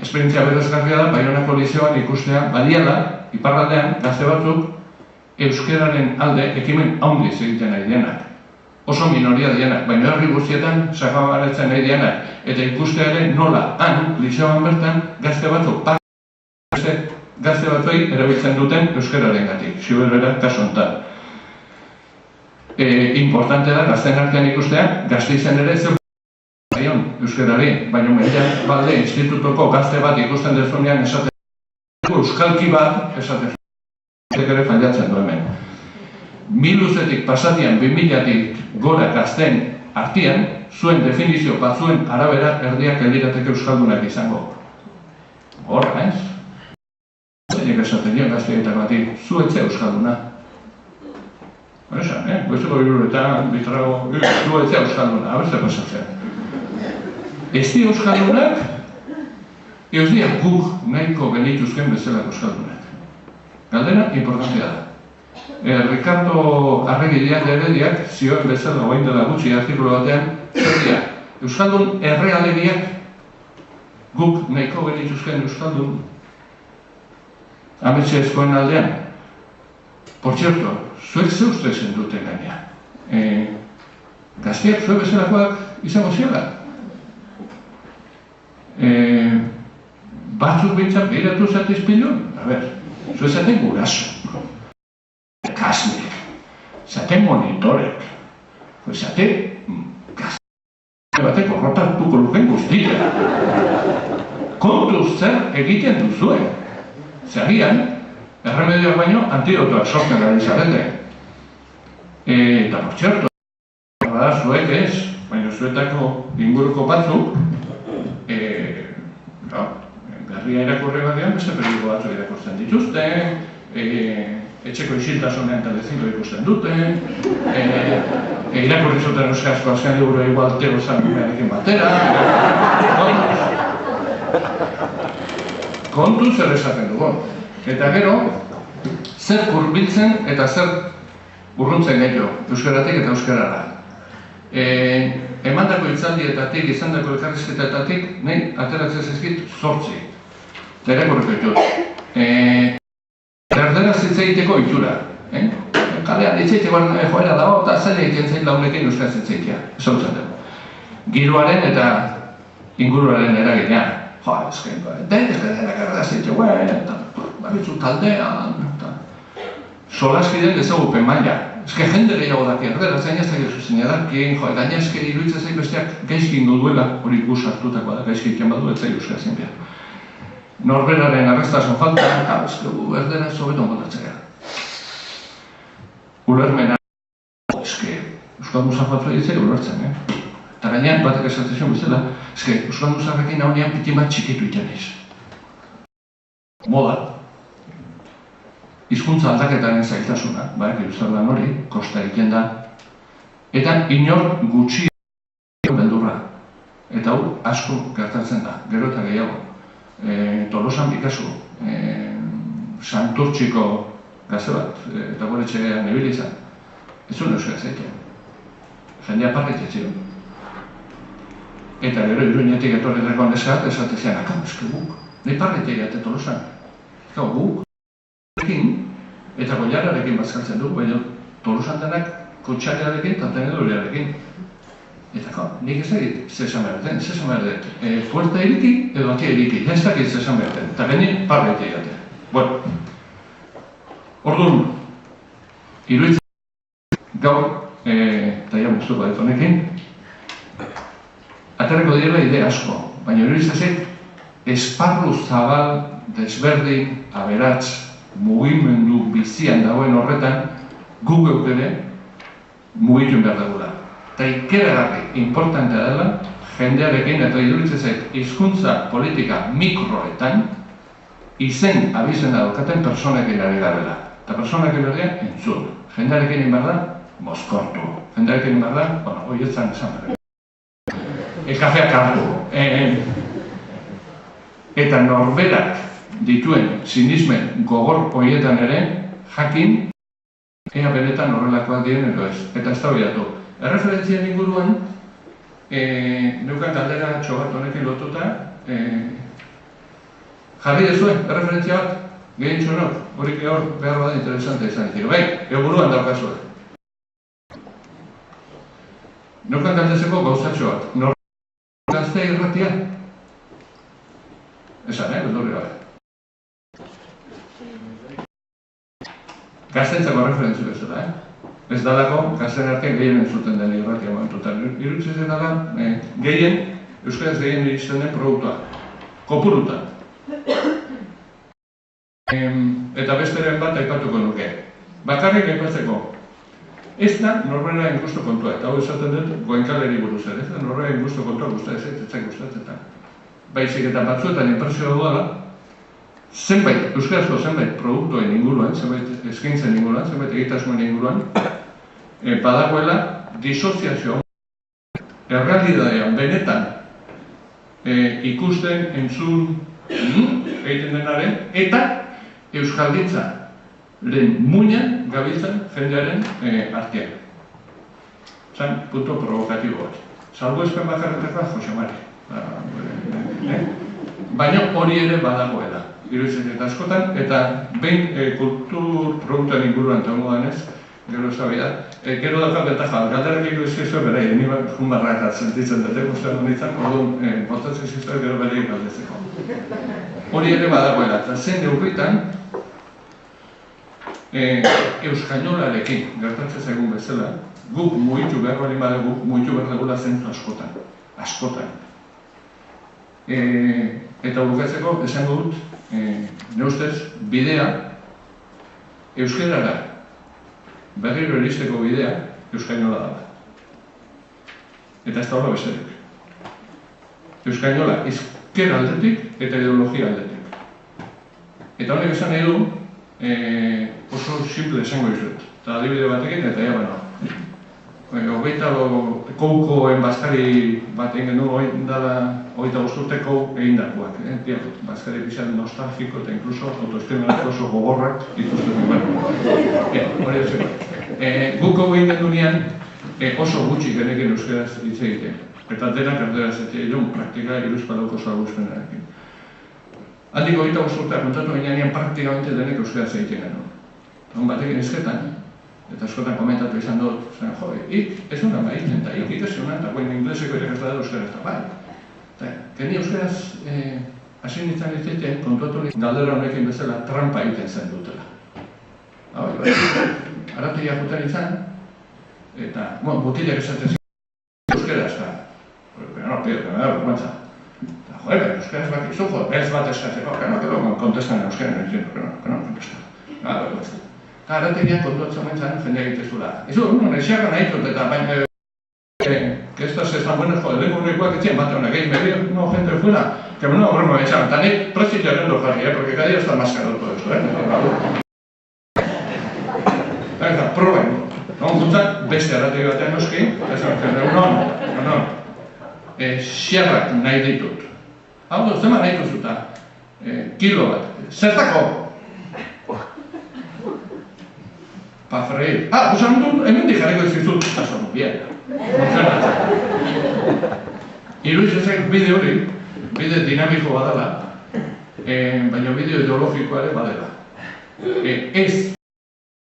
esperientzia berazgarria da, Baionako lizeoan ikustea, badiala, iparraldean, gazte batzuk, euskararen alde ekimen handiz egiten nahi dienak. Oso minoria dienak, baina herri guztietan sakabaratzen nahi dienak. Eta ikustearen nola, han, lizeoan bertan, gazte batzuk, gazte batzuei erabiltzen duten euskararen gatik, ziberbera kasu honetan. Importante da, gazten artean ikustea, gazte izan ere zeu euskarari, baina mentean balde institutoko gazte bat ikusten dezunean esaten euskalki bat esaten ere fallatzen du hemen. 1000 pasatian 2000-tik gora gazten artean, zuen definizio batzuen arabera erdiak elirateke euskaldunak izango. Horra, ez? Zeinek esaten dion gazteetan bati, zu etxe euskalduna. Esan, goizeko biluretan, bitrago, zu etxe euskalduna, abertze pasatzen. Ez di euskaldunak, ez di guk nahiko genituzken bezalako euskaldunak. Galdera importantea da. Ricardo Arregileak Herediak zioen bezala guain dela gutxi artikulu batean, zer euskaldun errealegiak guk nahiko genituzken euskaldun ametxe ezkoen aldean. Por cierto, zuek ze uste zen duten gaina. Gazteak zuek bezalakoak izango ziela. Batzuk bintzak behiratu zatez pilon? A ber, zuek zaten guraso. Kasnik, zaten monitorek, zaten gazte bateko rotatuko luken guztia. Kontuz zer egiten duzuen. Zagian, erremedioak baino antidotoak sortzen gari zarete. Eta por txerto, zuek ez, baina zuetako inguruko batzuk, garria irakurri batean, beste periodiko batzuk irakurtzen dituzte, etxeko isiltasunean Telecinco ikusten dute, irakurri zuten euskarazko azken liburu igual Teo Sangumearekin batera. Kontuz zer esaten dugu. Eta gero, zer hurbiltzen eta zer urruntzen gehiago, euskaratik eta euskarara. Emandako hitzaldietatik, izandako elkarrizketetatik, nahi ateratzen zizkit 8. Eta irakurriko ditut. Erderaz hitz egiteko ohitura. Kalean hitz egiteko joera dago eta zaila egiten zain launekin euskaraz hitz egitea. Esautzen dugu. Giroaren eta inguruaren eragina. Ezken, erderaz hitz egiten, baritzu taldean. Solaskideen ezagupen maila. Ezke jende gehiago daki erderaz, gainaztak zuzen edakin, gainazkeri iruditzen zain besteak gaizkin duela, hori gus hartutakoa da, gaizki iken badu, ez zain euskaraz zein behar. Norberaren arrestazio falta, erderaz hobeton botatzea. Ulermena, euskal musafatu egitzea ulertzen, Eta gainean, batek esatzen bezala, euskal musafekin haunean piti bat txikitu iten ez. Moda. Hizkuntza aldaketaren zailtasuna, euskal hori, kosta egiten da. Eta inor gutxi beldurra. Eta hau asko gertatzen da, gero eta gehiago. Tolosan Picasso, Santurtziko gazte bat, eta gure etxean ibili izan. Ez zuen euskara zaitea. Jendea parretik ziren. Eta gero Iruñetik etorretako neska bat esate zean, eske guk, nahi parretik egate Tolosan. Guk, eta goiararekin bazkaltzen dugu, baina Tolosan denak kotxarearekin eta tenedorearekin. Eta nik ez dakit zesan behar den, puerta iriki edo atia iriki, ez dakit zesan behar den, eta geni parretik egate. Bueno, orduan, iruditzen gaur, eta ja guztuko dut honekin, aterreko direla idea asko, baina iruditzen esparru zabal, desberdin, aberats, mugimendu bizian dagoen horretan, guk geuk ere mugitu behar dugula. Eta ikeragarri importantea dela, jendearekin eta iruditzen zait hizkuntza politika mikroetan izen abizena daukaten personekin ari garela. Eta personekin ari entzun. Jendearekin behar da, mozkortu. Jendearekin behar da, bueno, horietzan esan behar. Kafeak hartu. Eta norberak dituen sinismen gogor horietan ere, jakin, ea benetan horrelakoak diren edo ez. Eta ez da horiatu. Erreferentzien inguruan, neukan galdera txogat honekin lotuta, jarri dezuen, erreferentzia bat, gehien txonok, horik hor behar bada interesante izan dira. Bai, eguruan daukazue. Neukan galdezeko gauzatxo bat, norberak gaztea irratia? Esan, beldurri gabe. Gaztentzako referentzia bezala, Ez dalako, gazten artean gehien entzuten den irratia momentutan. Iruditzen dela, gehien, euskaraz gehien iristen den produktua. Kopuruta. Eta besteren bat aipatuko nuke. Bakarrik aipatzeko. Ez da norberaren gustu kontua, eta hau esaten dut Goenkaleri buruz ere. Ez da norberaren gustu kontua gustatzen gustatzen. Baizik eta batzuetan inpresioa duela, euskarazko zenbait produktuen inguruan, zenbait eskaintzen inguruan, zenbait egitasmoen inguruan, badagoela disoziazioa errealitatean benetan ikusten, entzun, egiten denaren, eta euskalgintzaren muinan gabiltzan jendearen artean. Zan, punto provokatibo bat. Salgo espen bakarretako Jose Mari. Baina hori ere badagoela. Iruditzen eta askotan, eta behin kultur produktuen inguruan taungo denez, gero ez da bida. Gero dakat betaja, galderak egu eskizue bere, ni junbarrak sentitzen dute, guztian honetan, orduan, botatzen zizue gero bere galdetzeko. Hori ere badagoela, eta zen neurritan, euskainolarekin gertatzen zaigun bezala, guk mugitu behar bali badugu, mugitu behar dugula zentzu askotan. Askotan. Eta bukatzeko, esango dut, ne ustez, bidea, euskarara, berriro eristeko bidea, euskainola da. Eta ez da horra bezerik. Euskainola, izker aldetik eta ideologia aldetik. Eta honek esan nahi du, oso simple esango izut. Eta adibide batekin, eta ja, hogeita koukoen bazkari bat egin du, hogeita guzturteko egindakoak. Bazkari bizan nostalgiko eta inkluso autoestimenako oso gogorrak dituzten duen. Hori ez guk egin gendunean oso gutxi genekin euskaraz hitz egiten. Eta denak erderaz egin praktika iruzpadoko salguzpenarekin. Handik hogeita guzturteak kontatu ginean praktikamente denek euskaraz egiten genuen. Hon batekin izketan, eta askotan komentatu izan dut, ez honan behiten, eta ez honan, eta guen ingleseko irakasla da euskaraz da, bai. Geni euskaraz hasi nintzen egiten, kontuatu galdera honekin bezala trampa egiten zen dutela. Aratu jakuten izan, eta, botilak esaten zen euskaraz, eta, vergüenza. Euskaraz bat izu, ez bat eskatzeko, kontestan euskaraz, vergüenza. Eta arategian kontuatzen mentzan jendea egitezula. Ez du, nesiakan nahi dut eta baina que estas están buenas, joder, lengo horrekoak etzien bat honek egin behir, no, gente fuera, que no, horrema betxan, eta nik prezit jaren do jarri, porque cada día está más caro todo esto, Eta, proba ingo. Guntzak, beste arategi batean noski, ez no, xerrak nahi ditut. Hau, zema nahi duzuta, kilo bat. Zertako? Pa freír. Usan dut, hemendik jarriko izizut. Aso, bien. Iruditzen bide hori, bide dinamiko badala, baina bide ideologikoa ere badela. Ez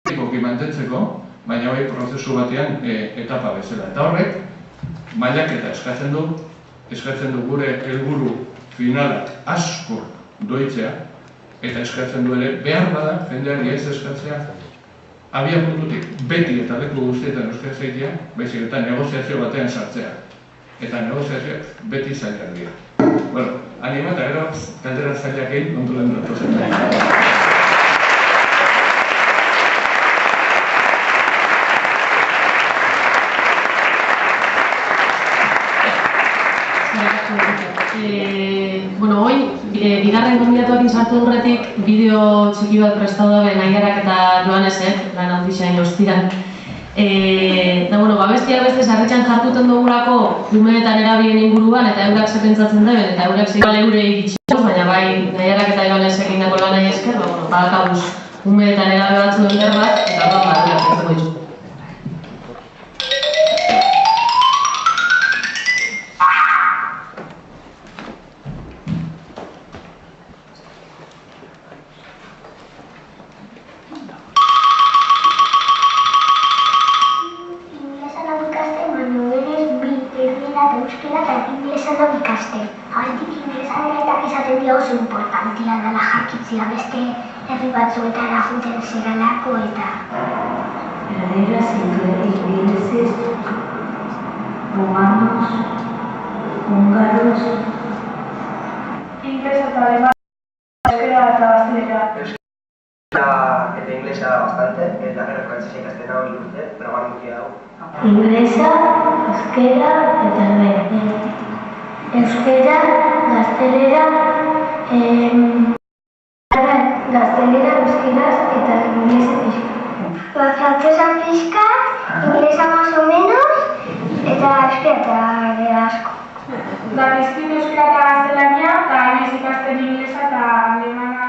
politikoki mantentzeko, baina bai prozesu batean etapa bezala. Eta horrek, mailaketa eskatzen du gure helburu finalak asko doitzea, eta eskatzen du ere behar bada, jendeari ez eskatzea, abia puntutik beti eta leku guztietan euskara zeitea, baizik eta negoziazio batean sartzea. Eta negoziazioak beti zailak dira. Bueno, anima eta gero, kaldera zailak egin, kontulen datozen. Bueno, hoy, bigarren gonbidatuarekin sartu aurretik, bideo txiki bat prestatu dabe Naiarak eta Joanesek, lan handixain ostiran. Bueno, babestiak beste sarritxan jartuten dugulako ume eta nerabien inguruan, eta eurak ze pentsatzen deben, eta eurak zegoen eurei gitxikoz, baina bai Naiarak eta Joanesek indako lanai esker, badakabuz ume eta nerabe batzu den bat, eta eurak pentsako ditu. Beste herri batzuetara joaten zeralako eta verdaderas ingleses, romanos, húngaros, inglesa eta alemana, euskera eta gaztelera. Eta inglesa bastante, eta gero frantzesa ikasten hau urte, programukia hau. inglesa, euskera eta alemana. Euskera, gaztelera, gaztelera, euskeraz eta inglesa pixka. Frantzesa pixkat, inglesa más o menos, eta euskera eta asko. Dakizkit euskera eta gaztelania, eta inoiz ikasten inglesa eta alemana.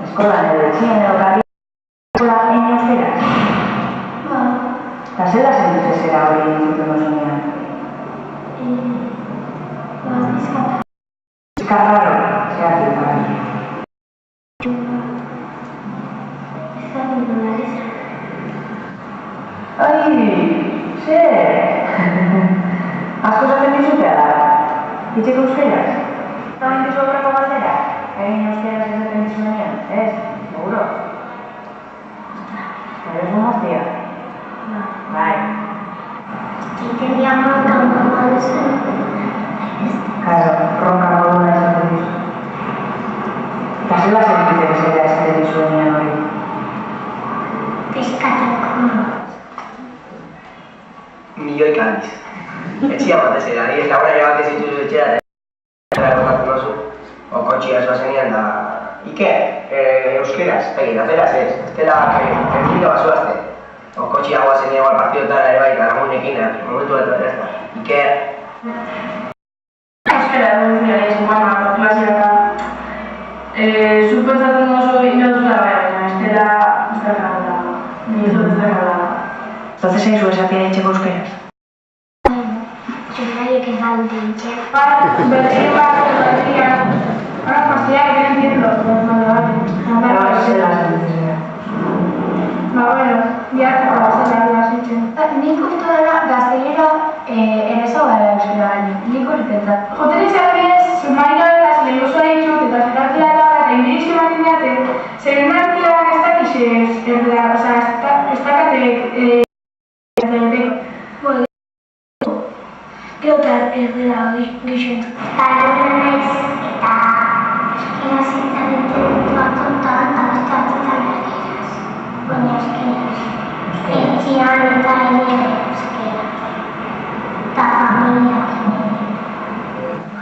Eskolan edo etxien edo gari eskola en euskeraz. Eta zela sentitzen zera hori entzuten dozunean? Bizkarraro, zehatik gari. Ai, zer? Asko zaten dizutea da? Itxeko euskeraz? Zain dizu horreko batera? Egin euskeraz ez zaten dizunean, ez? Seguro? Eres gomaztia? Bai. Itendia mankan goma duzen. Claro, ronka moduna esaten dizu. Eta zela sentitzen zera esaten dizuenean hori? Pizkatako. Milioik aldiz. Etxia batez era, ez laura bat ez dituzu etxea, eta errokatzen dozu. Kotxia ez bazenean da... Ike, euskeraz, da beraz ez. Ez dela, entzilo bazuazte. Kotxia guazen igual partidotara ere bai, eta lagunekin, momentu bat ez da. Ike... Euskera evoluziaren zumana, klasea da. Zupentzatzen oso inoduzela baina, ez dela da. Entonces zaizu esatia itxeko euskeraz? Zunaiek ez badute itxek. Bertxik bat, bertxiak. Ahora pasteak que no entiendo. Pero ez zela sentitzen zera. Bueno, ya acaba de ser la situación. Nik uste dela gaztelera errezago gara euskera baino. Nik hori pentsat. Joten izabez, sumaira eta lehengozoa ditut eta zeratzea eta ingirizki ematen diate, zerrendatzea ez dakizez, ez dakatek gero eta erdera gixen. Eta lehen naiz eta euskera zintzen dut batontan eta beste batzutan erderaz. Baina euskeraz. Etxian eta ere euskeraz. Eta familiak.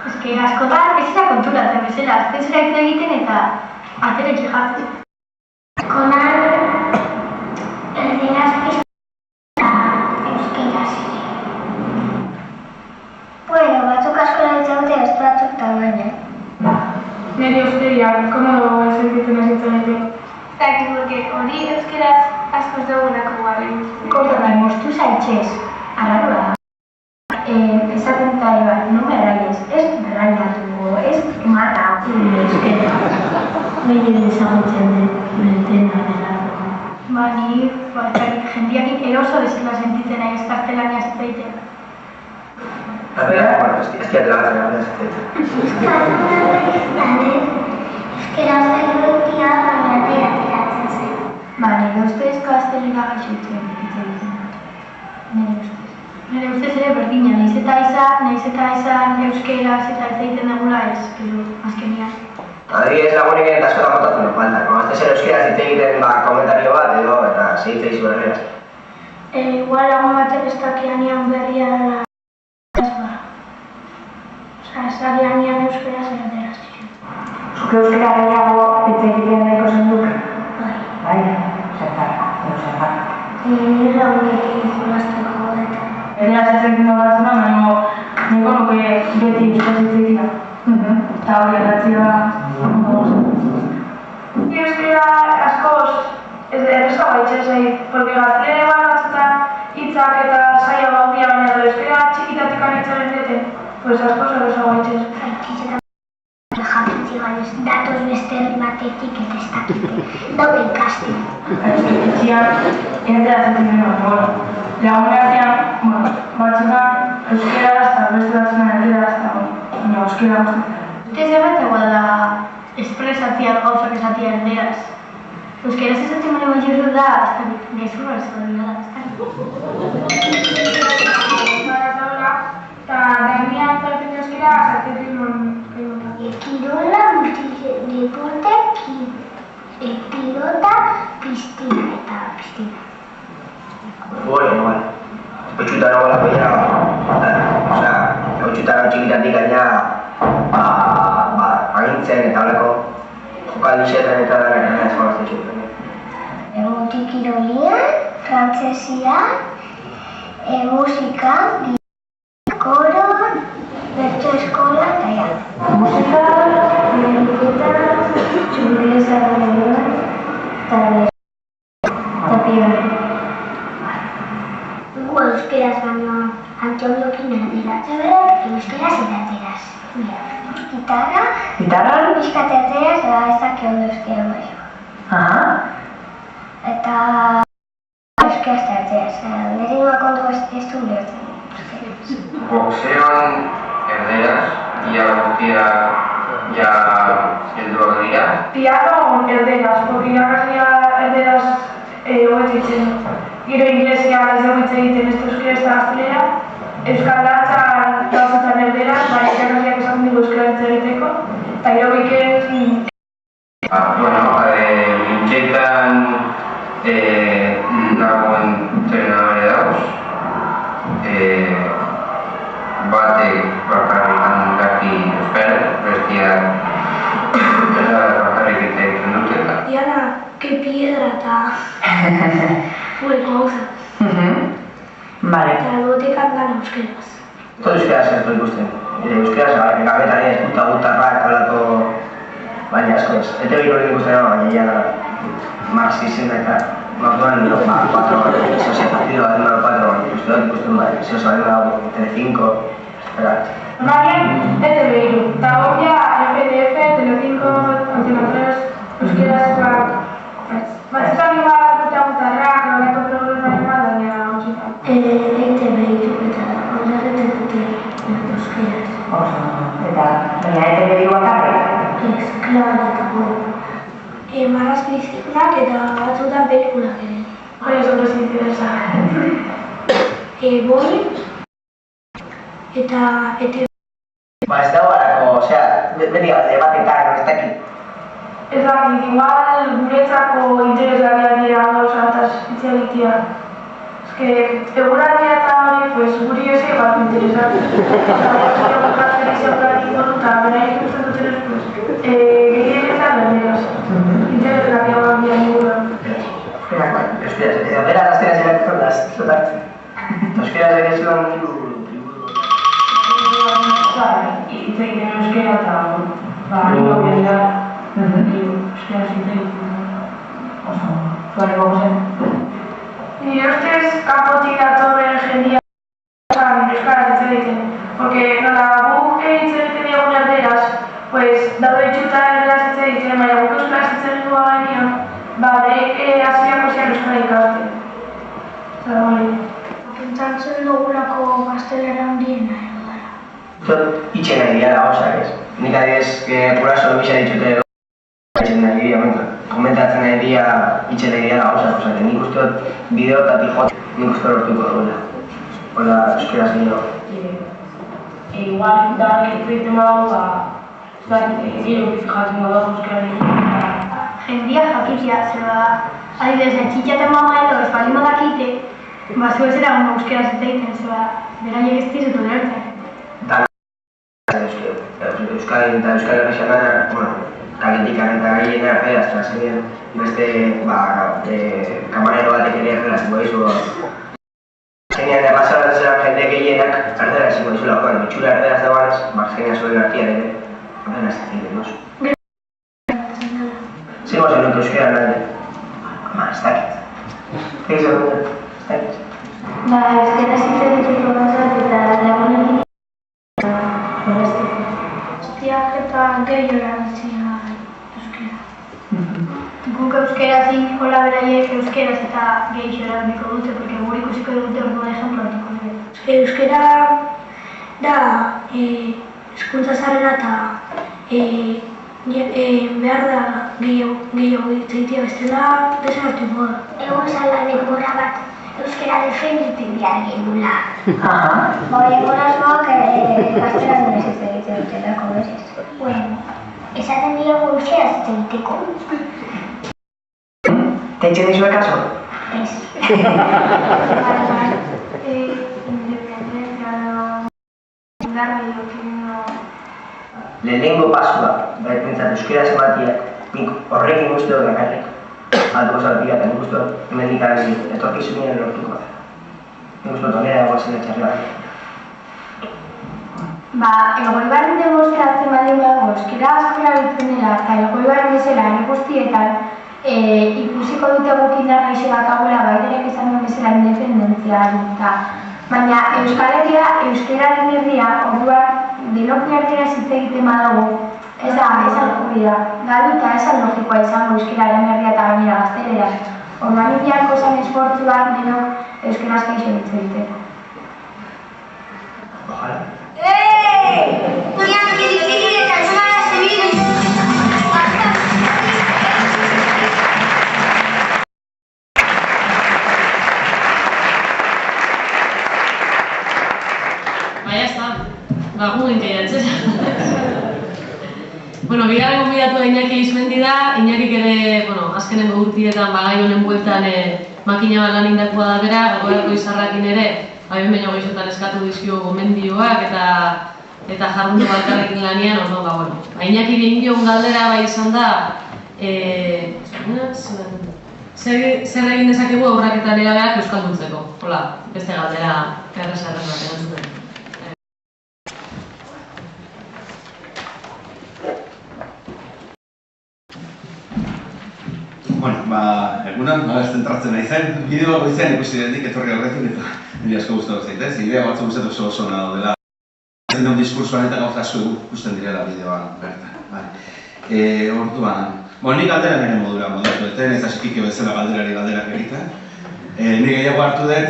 Euskeraz, askotan ez da konturatzen bezala, aztezera hitz egiten eta ateretxe jartzen. Konan erderaz pizka eta euskeraz. Bueno, batzuk askola ditzaute, ez batzuk dira, komodo sentitzen ezitzen egiten. Zaki, porque hori euskeraz askoz dugulako guarren. Kortan, moztu zaitxez, arraroa. Esaten zari bat, no me rayes, ez rayatu, ez mata, euskera. Gehien ezagutzen dena delako. Ba, ni jendiatik eroso bezala sentitzen nahi ez gaztelania zitzaiten. Ez diatela batzen, ez Euskera zerrotia baina ateratzen zen. Ba, nire ustez gaztelera gaixotzen egiten. Nire ustez. Nire ustez ere berdina, nahiz eta izan euskeraz eta ez egiten dugula ez, pero azkenian. Adibidez lagunek eta askotan botatzen dut falta. Gazte zer euskeraz hitz egiten komentario bat edo eta segitze dizu berreraz. Igual lagun batek ez dakianean berria dela ezbara. Osa, ez dakianean euskeraz erderaz ziren. Zuke euskera gehiago hitz egiten daiko zen duke? Bai. Zertar. Nire lagunekin jolasteko eta. Erderaz ez egiten batzuna, baina niko nuke beti euskaz hitz egitea. Eta hori erdatzea euskera askoz erresa gaitxe zait, porque gaztelera igual batzutan hitzak eta saia baudia, baina euskera txikitatik anitzen duten, pues askoz erresa gaitxe. Zaitxitzetan jakintzi gainez, datoz beste herri batetik eta ez dakite. Daude ikasten. Etxian erderaz ez egiten dut, lagun artean, batzutan euskera eta beste batzutan erderaz eta euskera guztetan. Utez erratzegoa da espresatzea gauzak esatia erderaz. Euskeraz esatzen bale baino da, ez da, gezurra ez da dira da, ez da. Eta gainean zartzen euskera, zartetik Kirola, deporte, pilota, pistina eta pistina. Futbol, igual. Petxutan hau ya, osea, petxutan hau txikitatik gaina agintzen eta horreko jokaldizetan eta dara eskolazten txutan. Egutik kirolian, frantzesia, musika, koron, bertso eskola eta ja. Musika, bibliotekan, txurreza garen, eta pione. Gu euskeraz baino antxondokin erderaz. Zeberak euskeraz eta erderaz. Gitarra? Gitarra? Bizkat erderaz eta ez daki ondo euskera baino. Aha. Eta euskeraz eta erderaz. Lehenengoa kontu ez du ulertzen. Boxeoan erderaz, ia guztia ja helduak dira. Piano erderaz, porque irakaslea erderaz hobetzen. Gero inglesia ez dugu hitz egiten ez euskera ez da gaztelera. Euskal dantzan gauzetan erderaz, baina irakasleak esaten dugu euskera hitz egiteko. Eta gero biken... Gintxetan lagun entrenadore dauz. Batek bakarrik daki euskara, bestiak bakarrik hitz egiten dute eta. Diana, que piedra eta... Fueko gauza. Vale. Eta botekan dan euskeraz. Todo euskera zertu ikusten. Euskera gabetari ez gutarrak alako baina asko ez. Ete behir hori ikusten dago, baina ia da marxism eta orduan 4 esos partido de 4 ikusten bai. Esos bai dago Telecinco. Normalian, ete behiru. Eta hori FDF, Telecinco, Antena 3, euskeraz, batzutan igual gutarrak, horreko problema igual, baina hautsitan. Ete behiru eta horretzen dute euskeraz. Eta, baina ete behiru bakarrik? Ez, klar eta goi. Marrazkizinak eta batzutan pelikulak ere. Hori oso ez interesa. Boi eta ete... Ba ez dago harako, osea, beti debatetan, ez dakit. Ez dakit, igual guretzako interesgarriak dira gauzataz hitz egitea. Eguraldia eta hori, pues, guri eze bat interesatzen. Eta bukatzen izaukarik dut eta bera ikusten duten ez, pues, gehien eta berderaz. Interesgarriak bat dira inguruan. Euskera, bera gaztera zelatzen da, zotartzen. Euskera ere zuen liburu. Hitz egiten euskera eta, niko bidean. Euskera zitzen. Oso, zuare gogo zen. Nire ustez, kanpotik datorren jendia euskaraz hitz egiten. Porque nola guk hitz egiten diogun erderaz, pues daude itxuta erderaz hitz egiten, baina guk euskaraz hitz egiten gainean, berek hasiako zian euskara ikasten. Eta hori. Pentsatzen dugulako gaztelera handiena edo dara. Itxen nahi dira da, osak ez. Nik adibidez, guraso bisa ditute itxen nahi dira, komentatzen nahi dira itxen nahi dira da, osak. Nik uste dut bideotatik joan, nik uste lortuko duela. Hola, euskera zinio. Igual da egiten badago, gero jaten badago euskarari. Jendia jakitia, zeba, adibidez, etxitxaten mama edo ez bali badakite, zu ez era euskera ziteiten, zeba, beraiek ez dizut ulertzen. Euskal eta Euskal Herrian, talentikaren eta gehien erderaz, trazenien beste kamarero batek ere erderaz, izu. Zenean errazalatzen jende gehienak erderaz, izu lagoan, itxura erderaz dagoanez, zenean zuen artian ere, erderaz egiten dozu. Zer gozen dut euskera nahi? Ez dakit. Ez dakit. Euskera zitzen dituko batzat eta lagunekin Hostiak eta gehiago erantzia euskera. Guk euskerazik hola beraiek euskeraz eta gehiago erabiko dute, porque gure ikusiko dute orduan ejemplo hartuko dute. Euskera da hezkuntza zarena eta behar da gehiago ditzaitia bestela desagertuko da. Egon zala denbora bat euskera defenditzen behar gehiagula. Egon asmoak gazteraz nolez ez egiten dutelako berez. Bueno, esaten diogu euskaraz ez egiteko. Teitzen dizue kaso? Ez. Lehenengo pasua, behintzat euskaraz ematiak, nik horrekin uste dut bakarrik. Altuko zalpia eta nik uste dut mendikaren etorkizunien lortuko da. Nik uste dut onera egoazen etxarri bat. Elgoibarren demostratzen baldin badago euskara asko erabiltzen dela eta elgoibarren bezala ere guztietan ikusiko dute guk indar gaixe dakagula baiderek esan duen bezala independentzia eta baina Euskal Herria euskararen herria orduan denok biartera hitz egiten badago ez da logikoa galduta ez da logikoa izango euskararen herria eta gainera gaztelera. Orduan biharko zen esfortzuak denok euskaraz gaixe hitz egiteko. Ojalá. Gu integriatzen. Bigarren gonbidatu da Iñaki Ismendi da, Iñakik ere, azkenengo urtietan gai honen bueltan makina bat lan indakoa da bera, Egoerako Izarrakin ere, behin baino goizotan eskatu dizkio gomendioak eta jardundu balkarrekin lanian, Iñaki egin diogun galdera bai izan da, zer egin dezakegu aurrak eta nerabeak euskalduntzeko, beste galdera erresa erantzuten. Egunan, ez zentratzen nahi zen, bideo goizean ikusi denik etorri horretik eta nire asko guztatu zaitez, idea batzu guztatu oso ona daudela. Zen duen diskursoan eta gauza asko ikusten direla bideoan bertan. Orduan, nik galdera nire modura modatu duten, ez asikike bezala galderari galderak egiten. Nik gehiago hartu dut,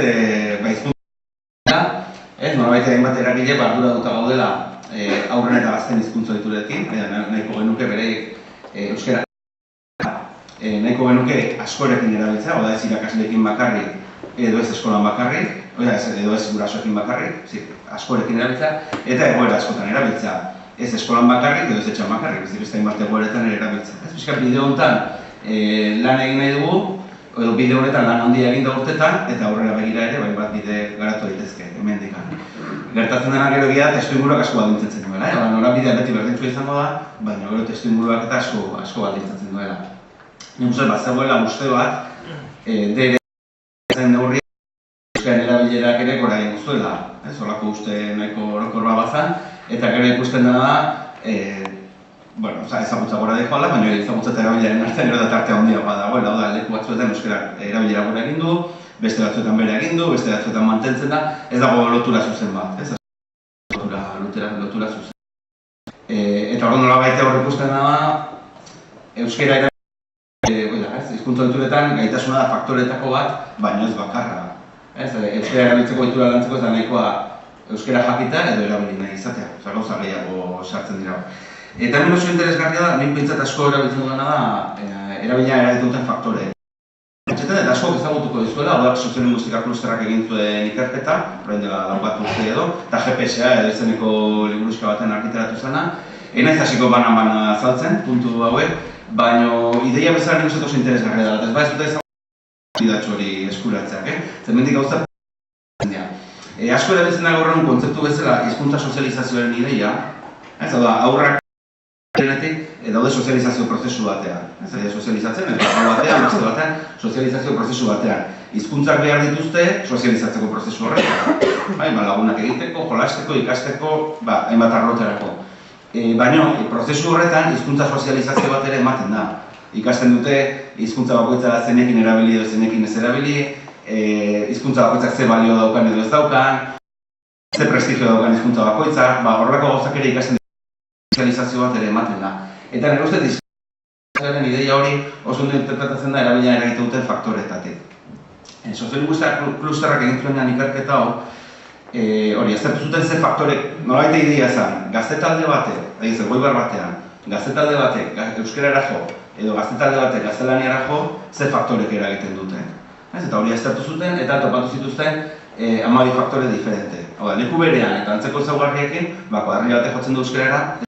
hizkuntza norabait egin bat eragile ardura duta gaudela aurren eta gazten hizkuntza diturekin, nahiko genuke bereik euskera nahiko genuke askorekin erabiltzea, oda ez irakasleekin bakarrik edo ez eskolan bakarrik, edo ez gurasoekin bakarrik, askorekin erabiltzea, eta egoera askotan erabiltzea. Ez eskolan bakarrik edo ez etxan bakarrik, ez beste hainbat egoeretan erabiltzea. Ez pixka bideo honetan lan egin nahi dugu, edo bideo honetan lan handia egin da urtetan, eta aurrera begira ere, bat bide garatu daitezke, hemendikan. Gertatzen dena gero egia testuinguruak asko baldintzatzen duela, norabidea beti berdintsua izango da, baina gero testuinguruak eta asko baldintzatzen duela. Nik uste bat zegoela uste bat, dere zen neurriak euskaren erabilerak ere gora egin guztuela. Horako uste nahiko orokor bat bazan, eta gero ikusten dena da ezagutza gora dekoala, baina ezagutza eta erabileraren artean gero da tartea handia badagoela, hau da, leku batzuetan euskara erabilera gora egin du, beste batzuetan bere egin du, beste batzuetan mantentzen da, ez dago lotura zuzen bat, ez? Lotura zuzen. Eta hori nola baita hor ikusten da, euskara hizkuntza ohituretan gaitasuna da faktoretako bat, baina ez bakarra. Euskara erabiltzeko ohitura lantzeko ez da nahikoa euskara jakita edo erabili nahi izatea, gauza gehiago sartzen dira. Eta hemen oso interesgarria da, nik behintzat asko erabiltzen duguna da, erabilia eragiten faktore. Eta asko ezagutuko dizuela, hau da soziolinguistika klusterrak egin zuen ikerketa, orain dela 4 urte edo, eta GPS-a edo izeneko liburuxka baten argitaratu zena. Naiz hasiko banan azaltzen, puntu hauek, baina ideia bezala nik uste oso interesgarria da, eta ez dute ezagutu hori eskuratzeak, zemendik gauza asko erabiltzen dago horren kontzeptu bezala hizkuntza sozializazioaren ideia, hau da, aurrak daude sozializazio prozesu batean. Sozializatzen, eta batean, beste batean, sozializazio prozesu batean. Hizkuntzak behar dituzte sozializatzeko prozesu horretan. Lagunak egiteko, jolasteko, ikasteko, hainbat arloterako. Baina, prozesu horretan hizkuntza sozializazio bat ere ematen da. Ikasten dute hizkuntza bakoitza zeinekin erabili edo zeinekin ez erabili, hizkuntza bakoitzak ze balio daukan edo ez daukan, ze prestigio daukan hizkuntza bakoitzak, horrelako gauzak ere ikasten sozializazio bat ere ematen da. Eta nire ustez sozializazioaren ideia hori oso ondo interpretatzen da erabilera eragiten duten faktoretatik. Soziolinguistika klusterrak egin zuenean ikerketa hori, aztertu zuten ze faktorek, nolabait ideia zen, gaztetalde batek, goibar batean, gaztetalde batek euskerara jo, edo gaztetalde batek gaztelaniara jo, ze faktorek eragiten duten. Eta hori aztertu zuten eta topatu zituzten 12 faktore diferente. Leku berean eta antzeko ezaugarriekin, kuadrilla batek jotzen du euskerara,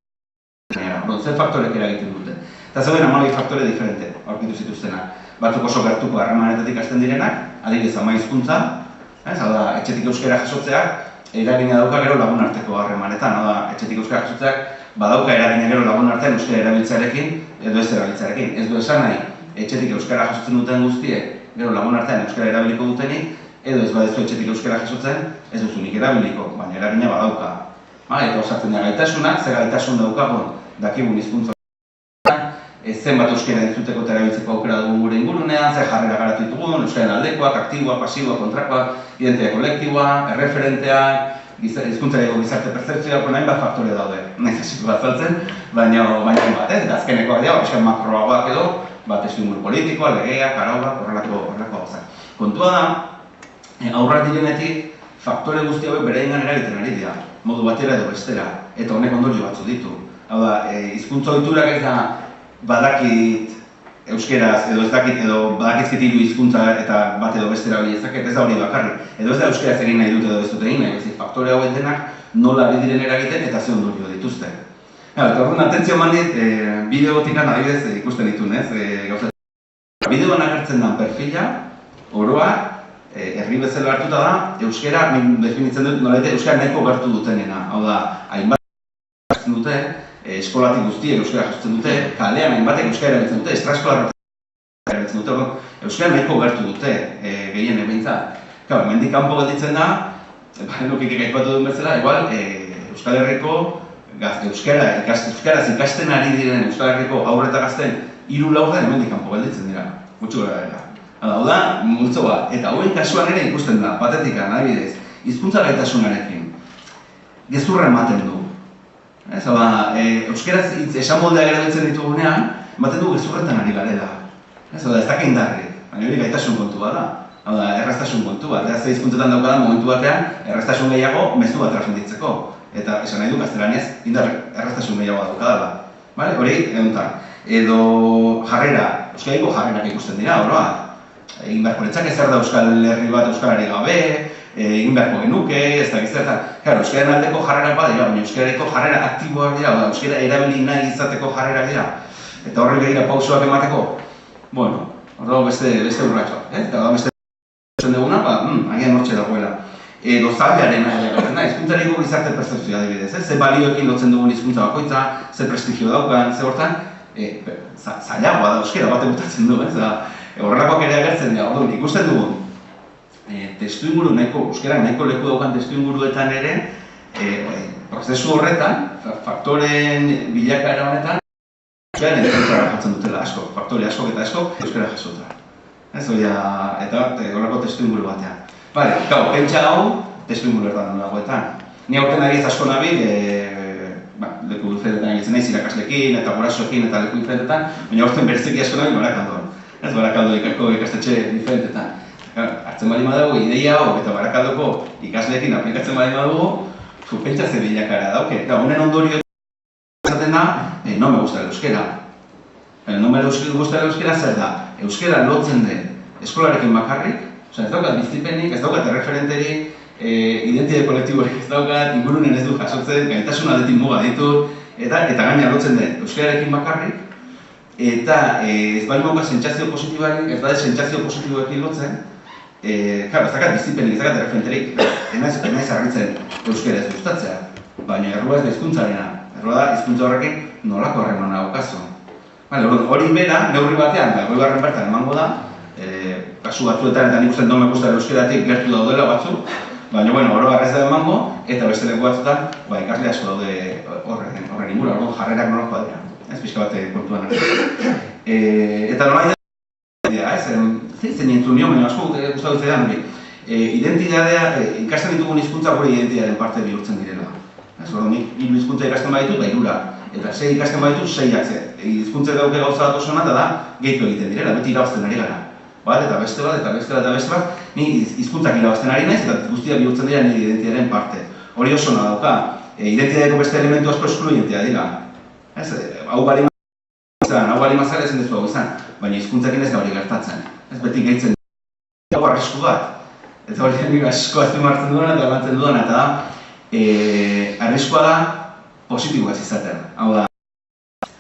ze faktorek eragiten dute. Eta zeuden 12 faktore diferente aurkitu zituztenak. Batzuk oso gertuko harremanetatik hasten direnak, adibidez ama hizkuntza, hau da, etxetik euskara jasotzeak eragina dauka gero lagun arteko harremanetan, hau da, etxetik euskara jasotzeak badauka eragina gero lagun artean euskara erabiltzarekin edo ez erabiltzarekin. Ez du esan nahi, etxetik euskara jasotzen duten guztiek gero lagun artean euskara erabiliko dutenik, edo ez badezu etxetik euskara jasotzen, ez duzunik erabiliko, baina eragina badauka. Eta osatzen da gaitasunak, ze gaitasun daukagun dakibun hizkuntza zenbat euskara entzuteko eta erabiltzeko aukera dugun gure ingurunean, ze jarrera garatu ditugun, euskaren aldekoak, aktiboak, pasiboak, kontrakoak, identitatea kolektiboa, erreferenteak, hizkuntzareko gizarte pertzepzioak, hainbat faktore daude. Naiz hasiko azaltzen, baina bat, eta azkenekoak dira, pixkat makroagoak edo, testuinguru politikoa, legeak, arauak, horrelako gauzak. Kontua da, aurrak direnetik, faktore guzti hauek bereiengan eragiten ari dira, modu batera edo bestera, eta honek ondorio batzu ditu. Hau da, hizkuntza ohiturak ez da badakit euskeraz edo ez dakit edo badakizkit hiru hizkuntza eta bat edo bestera hori ezaket, ez da hori bakarrik. Edo ez da euskeraz egin nahi dut edo ez dut egin nahi, faktore hauek denak nola ari diren eragiten eta ze ondorio dituzte. Eta orduan atentzio eman dit, bideotikan adibidez ikusten ditun, bideoan agertzen den perfila, oroa, herri bezala hartuta da, euskera, definitzen dut, nolabait euskara nahiko gertu dutenena. Hau da, hainbat hartzen dute, eskolatik guztiek euskara jasotzen dute, kalean hainbatek euskara erabiltzen dute, estraeskola erabiltzen dute, euskara nahiko gertu dute, gehien behintzat. Hemendik kanpo gelditzen da, nukik aipatu duen bezala, igual, Euskal Herriko euskaraz ikasten ari diren Euskal Herriko haur eta gazten 3/4 hemendik kanpo gelditzen dira, gutxi gorabehera. Hau da, multzo bat, eta hauen kasuan ere ikusten da, patetikan, adibidez, hizkuntza gaitasunarekin, gezurra ematen du. Hau da, euskeraz esamoldea erabiltzen ditugunean, ematen du gezurretan ari garela. Hau da, ez daka indarrik, baina hori gaitasun kontu bat da. Hau da, erraztasun kontu bat, ze hizkuntzetan daukadan momentu batean, erraztasun gehiago mezu bat transmititzeko. Eta esan nahi du gaztelaniaz, erraztasun gehiago daukadala. Hori, egontan. Edo jarrera, euskaliko jarrerak ikusten dira, oroa. Egin beharko netzak ezer da Euskal Herri bat euskarari gabe, egin beharko genuke, ez da giztetan. Euskaren aldeko jarrerak badira, baina euskareko jarrera aktiboak dira, euskara erabili nahi izateko jarrerak dira. Eta horrek begira pausoak emateko, bueno, hor beste urratxoa. Eta beste duguna, agian hortxe dagoela. Edo zailearen nahi, hizkuntzareko gizarte percepzioa adibidez, ze balioekin lotzen dugun hizkuntza bakoitza, ze prestigio daukan, ze hortan, zailagoa da euskara bat egutatzen du, horrelakoak ere agertzen dira, orduan ikusten dugun testuinguru nahiko, euskara nahiko leku daukan testuinguruetan ere, prozesu horretan, faktoren bilakaera honetan, euskararen kontrara jartzen dutela asko, faktore asko eta asko euskara jasota. Ez hori da, eta horreko testuinguru batean. Bale, gau, pentsa hau testuinguru erdan dagoetan. Ni aurten ari ez asko nabil, leku diferentetan egitzen naiz irakaslekin eta gurasoekin eta leku diferentetan, baina aurten bereziki asko nabil Barakaldon. Ez Barakaldo ikastetxe diferentetan. Hartzen bali badago ideia hau eta Barakaldoko ikasleekin aplikatzen bali badugu, pentsa ze bilakara dauke. Eta honen ondorio esaten da, no me gusta el euskera. No me gusta el euskera zer da? Euskera lotzen den eskolarekin bakarrik, ez daukat bizipenik, ez daukat erreferenterik, identitate kolektiborik ez daukat, ingurunen ez du jasotzen, gaitasun aldetik muga ditut, eta gaina lotzen den euskararekin bakarrik, eta ez bali mauka sentsazio positibarik, ez bade sentsazio positiboekin lotzen, ez daukat bizipenik, ez daukat erreferenterik, ez naiz harritzen euskara ez gustatzea, baina errua ez da hizkuntzarena, errua da hizkuntza horrekin nolako harremana daukazu. Hori bera, neurri batean, goigarren bertan emango da, kasu batzuetan eta nik uste no me gusta euskeratik gertu daudela batzuk, baina oro ez da emango, eta beste leku batzuetan ikasle asko daude horren ingura, jarrerak nolakoa dira, ez pixka bat kontuan hartu. Eta nola zein entzun nion, baina asko gustatu zidan hori. Identitatea, ikasten ditugun hizkuntza gure identitatearen parte bihurtzen direla. Nik 3 hizkuntza ikasten baditut, 3. Eta 6 ikasten baditut, 6ak zer. Hizkuntza dauke gauza bat oso da gehitu egiten direla, beti irabazten ari gara. Eta beste bat, eta beste bat, eta beste bat, ni hizkuntzak irabazten ari naiz, eta guztia bihurtzen dira nire identitatearen parte. Hori oso nahi dauka, identitateako beste elementu asko eskluentea dira. Hau bali mazara ezin dezu hau izan, baina hizkuntzakin ez da hori gertatzen. Ez beti gehitzen dira, hau arrisku bat. Eta hori nik asko azpimarratzen duena eta lantzen duena, eta da, arriskua da positiboa ez izaten. Hau da,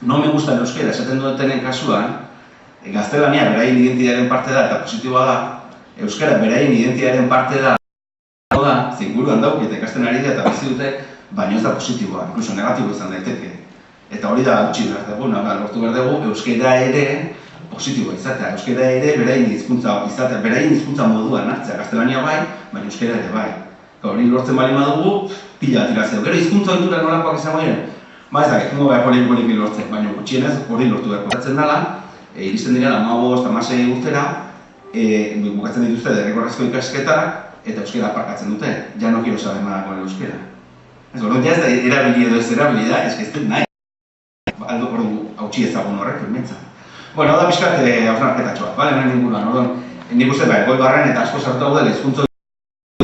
no me gusta el euskera esaten dutenen kasuan, gaztelania beraien identitatearen parte da eta positiboa da, euskara beraien identitatearen parte da, zinguruan dauk eta ikasten ari da eta bizi dute, baina ez da positiboa, inkluso negatibo izan daiteke. Eta hori da gutxi behar dugu, lortu behar dugu, euskara ere positiboa izatea, euskara ere beraien hizkuntza izatea, beraien hizkuntza moduan hartzea, gaztelania bai, baina euskara ere bai. Hori lortzen bali badugu, pila bat irazio. Gero hizkuntza ohitura nolakoak izango diren? Ez da, ekingo behar poliki lortzen, baina gutxienez hori lortu behar kotatzen dela, iristen direla 15-16 urtera, bukatzen dituzte derrigorrezko ikasketak, eta euskera aparkatzen dute. Ja no quiero saber nada con el euskera. Orduan, ja ez da erabili edo ez erabili da, ez ez nahi. Aldo hautsi ezagun horrek, firmentza. Bueno, hau da pixkat hausnarketatxoa, nahi inguruan. Orduan, nik uste goi barren eta asko sartu hau dela hizkuntza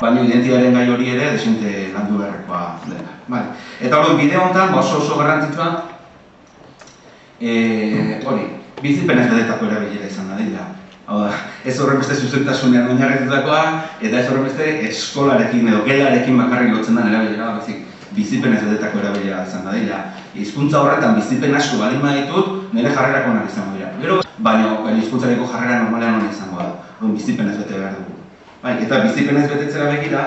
baina identitatearen gai hori ere desente landu beharrekoa dela. Eta orduan, bideo honetan, oso garrantzitsua, hori, bizipenez betetako erabilera izan da dira. Hau da, ez horrenbeste zuzentasunean oinarritutakoa, eta ez horrenbeste eskolarekin edo gelarekin bakarrik lotzen den erabilera, baizik bizipenez betetako erabilera izan da dira. Hizkuntza horretan bizipen asko baldin baditut, nire jarrerak onak izango dira. Baina hizkuntzareko jarrera normalean onak izango da, bizipenez bete behar dugu. Eta bizipenez betetzera begira,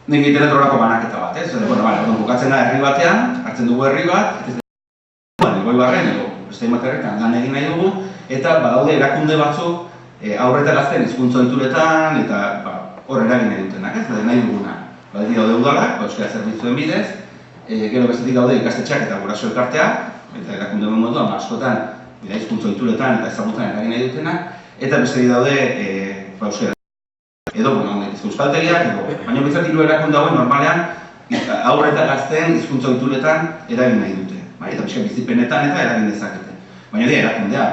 nik egiten dut horrako banaketa bat, ez? Bukatzen da herri batean, hartzen dugu herri bat, goi barren, beste imaterretan lan egin nahi dugu, eta badaude erakunde batzuk aurreta gazten hizkuntza ohituretan eta hor eragin nahi dutenak, ez? Nahi duguna. Badetik daude udalak, euskara zerbitzuen bidez, gero bestetik daude ikastetxeak eta guraso elkarteak, eta erakunde moduan askotan hizkuntza ohituretan eta ezagutzen eragin nahi dutenak, eta bestetik daude euskara. Edo, euskaltegiak, baina bitzat hiru erakunde hauen normalean aurreta gazten hizkuntza ohituretan eragin nahi dute. Eta pixka bizipenetan eta eragin dezakete. Baina dira erakundeak.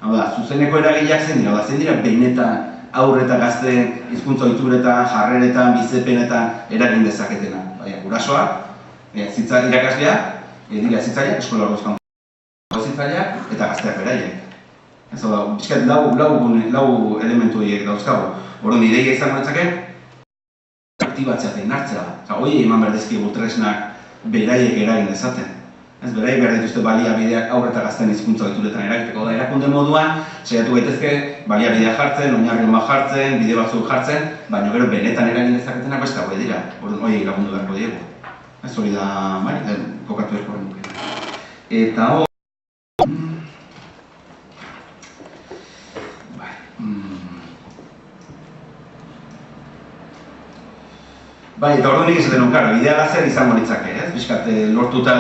Hau da, zuzeneko eragileak zen dira, zen dira behinetan aurreta gazten hizkuntza ohituretan, jarreretan, bizipenetan eragin dezaketena. Gurasoak, irakasleak, dira zitzaileak, eskola orduzkan zitzaileak eta gazteak beraiek. Ez da, pixkat lau elementu horiek dauzkago. Orduan, ideia izango ditzake, aktibatzea eta inartzea. Hoi eman behar dizkigu tresnak beraiek eragin dezaten. Ez beraiek behar dituzte baliabideak aurreta gazten hizkuntza ohituretan eragiteko da. Erakunde moduan, saiatu gaitezke baliabideak jartzen, oinarri bat jartzen, bide batzuk jartzen, baina gero benetan eragin dezaketenak beste hauek dira. Orduan, hori lagundu beharko diegu. Ez hori da, kokatu erko genuke. Eta hori... Bai, eta orduan nik esaten nukara, ideala zer izango litzake, ez? Bizkat, lortuta,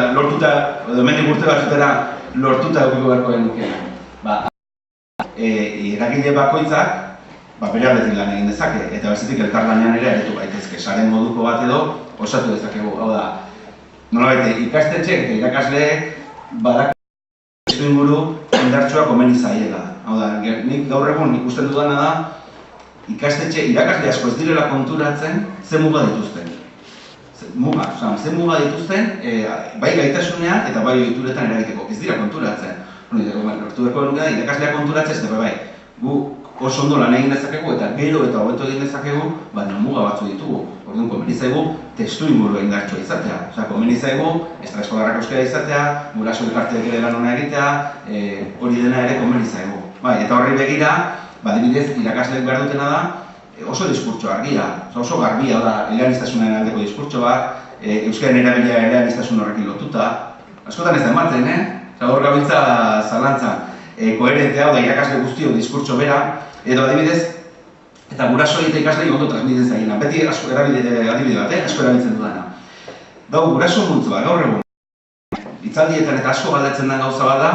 edo hemendik urte batzutera lortuta eukiko beharko genuke. Eragile bakoitzak, bere aldetik lan egin dezake, eta bestetik elkarlanean ere aritu gaitezke, saren moduko bat edo osatu dezakegu. Hau da, nolabait, ikastetxeek eta irakasleek badak testuinguru indartsua komeni zaiela. Hau da, nik gaur egun ikusten dudana da, irakasle asko ez direla konturatzen ze muga dituzten. Ze muga dituzten, bai gaitasunean eta bai ohituretan eragiteko. Ez dira konturatzen. Lortu beharko genuke da, irakasleak konturatzen ez bai. Gu oso ondo lan egin dezakegu eta gero eta hobeto egin dezakegu, baina muga batzu ditugu. Orduan, komeni zaigu testuinguru indartsua izatea. Komeni zaigu estraeskolarrak euskara izatea, guraso elkarteek ere lan ona egitea, hori dena ere komeni zaigu. Eta horri begira, adibidez, irakasleek behar dutena da oso diskurtso argia, oso garbia da eleaniztasunaren aldeko diskurtso bat, euskaren erabilia eleaniztasun horrekin lotuta. Askotan ez da ematen, hor gabiltza zalantzan, koherentea da irakasle guztio diskurtso bera, edo adibidez, eta guraso eta ikaslei ondo transmiten zaigena. Beti adibide bat, asko erabiltzen dudana. Dago, guraso multzoa, gaur egun, hitzaldietan eta asko galdetzen den gauza bat da,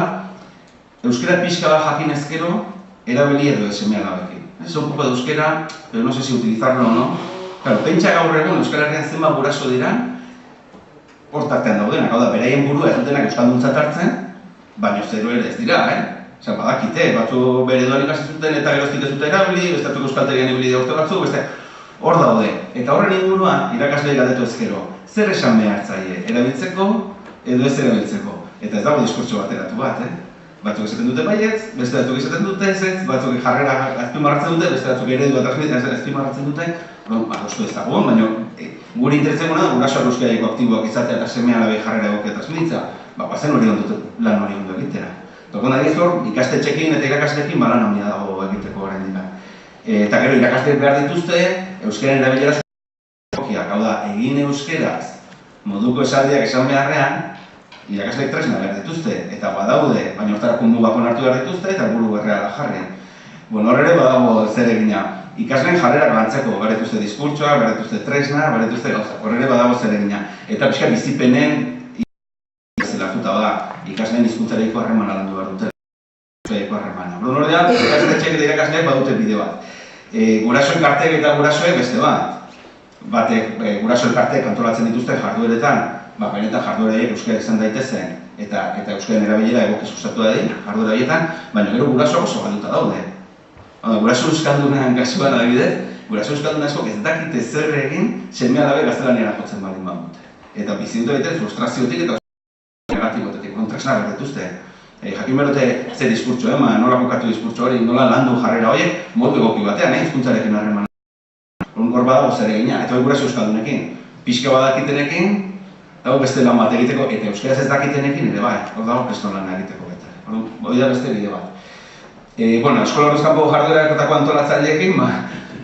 euskara pixka bat jakin ezkero, erabili edo seme-alabekin. Es un poco de euskera, pero no sé si utilizarlo o no. Claro, pentsa gaur egun Euskal Herrian zenbat guraso dira, hor tartean daudenak, hau da, beraien burua ez dutenak euskalduntzat hartzen, baina zero ere ez dira, badakite, batzu bere doan ikasi zuten eta geroztik ez dute erabili, beste batzuk euskaltegian ibili urte batzu, beste hor daude. Eta horren inguruan, irakasleei galdetu ezkero, zer esan behar zaie, erabiltzeko edo ez erabiltzeko. Eta ez dago diskurtso bateratu bat, Batzuk esaten dute baietz, beste batzuk esaten dute ezetz, batzuk jarrera azpimarratzen dute, beste batzuk eredua azpimarratzen dute. Oso ez dagoen, baina gure intereseguna da gurasoak euskaraiko aktiboak izatea eta seme-alabei jarrera egokia transmititza. Bazen hori lan hori ondo egitera. Tokon da hor, ikastetxekin eta irakasleekin lan handia dago egiteko orain dira. Eta gero irakasleek behar dituzte, euskararen erabilera egokiak, hau da, egin euskeraz moduko esaldiak esan beharrean, irakasleek tresna behar dituzte, eta badaude, baina hortarako mugak onartu behar dituzte, eta helburu berreala jarri. Hor ere badago zer egina. Ikasleen jarrerak lantzeko, behar dituzte diskurtsoa, behar dituzte tresna, behar dituzte gauzak. Hor ere badago zer egina. Eta pixka bizipenen zelatuta da, ikasleen hizkuntzareiko harremana landu behar dute. Ordean, ikastetxeek eta irakasleek badute bide bat. Guraso elkarteek eta gurasoek beste bat. Batek guraso elkarteek antolatzen dituzte jardueretan, benetan jarduera horiek euskara izan daitezen eta euskaren erabilera egoki sustatu dadin jarduera horietan, baina gero gurasoak oso galduta daude. Guraso euskaldunean kasuan adibidez, guraso euskaldun askok ez dakite zer egin seme-alabe gaztelaniara jotzen baldin badute. Eta bizi dute daite frustraziotik eta negatibotetik, tresna behar dituzte. Jakin behar dute zer diskurtso eman, nola kokatu diskurtso hori, nola landu jarrera horiek, modu egoki batean, hizkuntzarekin harreman. Hor badago zer egina, eta guraso euskaldunekin. Pixka badakitenekin, dago beste lan bat egiteko, eta euskaraz ez dakitenekin ere bai, hor dago presto lan egiteko bete. Hori da beste bide bat. Eskola horrezkanpo jarduerakotako antolatzaileekin,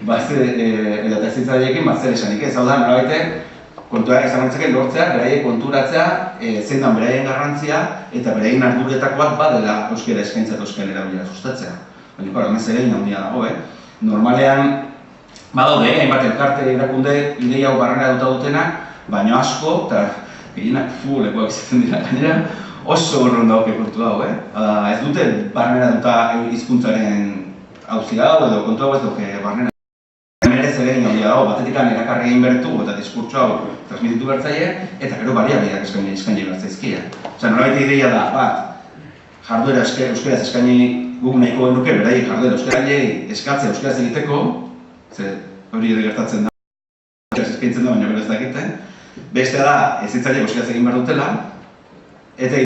eta ezitzaileekin, zer esanik ez. Hau da, norabaite, kontua esan hortzeken lortzea, beraiek konturatzea, zein dan beraien garrantzia, eta beraien arduretakoak badela euskara eskaintza eta euskara erabilera sustatzea. Baina, hemen zer egin handia dago, Normalean, badaude, hainbat elkarte erakunde ideia hau barrera dutenak, baina asko, eta gehienak lekuak izaten dira gainera, oso horren dauke kontu hau, Ez dute barnera duta hizkuntzaren hauzia hau edo kontu hau ez duke barnera. Hemen ere zer egin handia dago, batetik erakarri egin bertu eta diskurtso hau transmititu bertzaile, eta gero baliabideak eskaini bertzaizkia. Nolabait ideia da, jarduera euskaraz eskaini guk nahiko genuke, beraiek jarduera euskaraileei eskatzea euskaraz egiteko, hori ere gertatzen da, euskaraz eskaintzen da, baina gero ez dakiten. Bestea da, ezitzaile euskaraz egin behar dutela, eta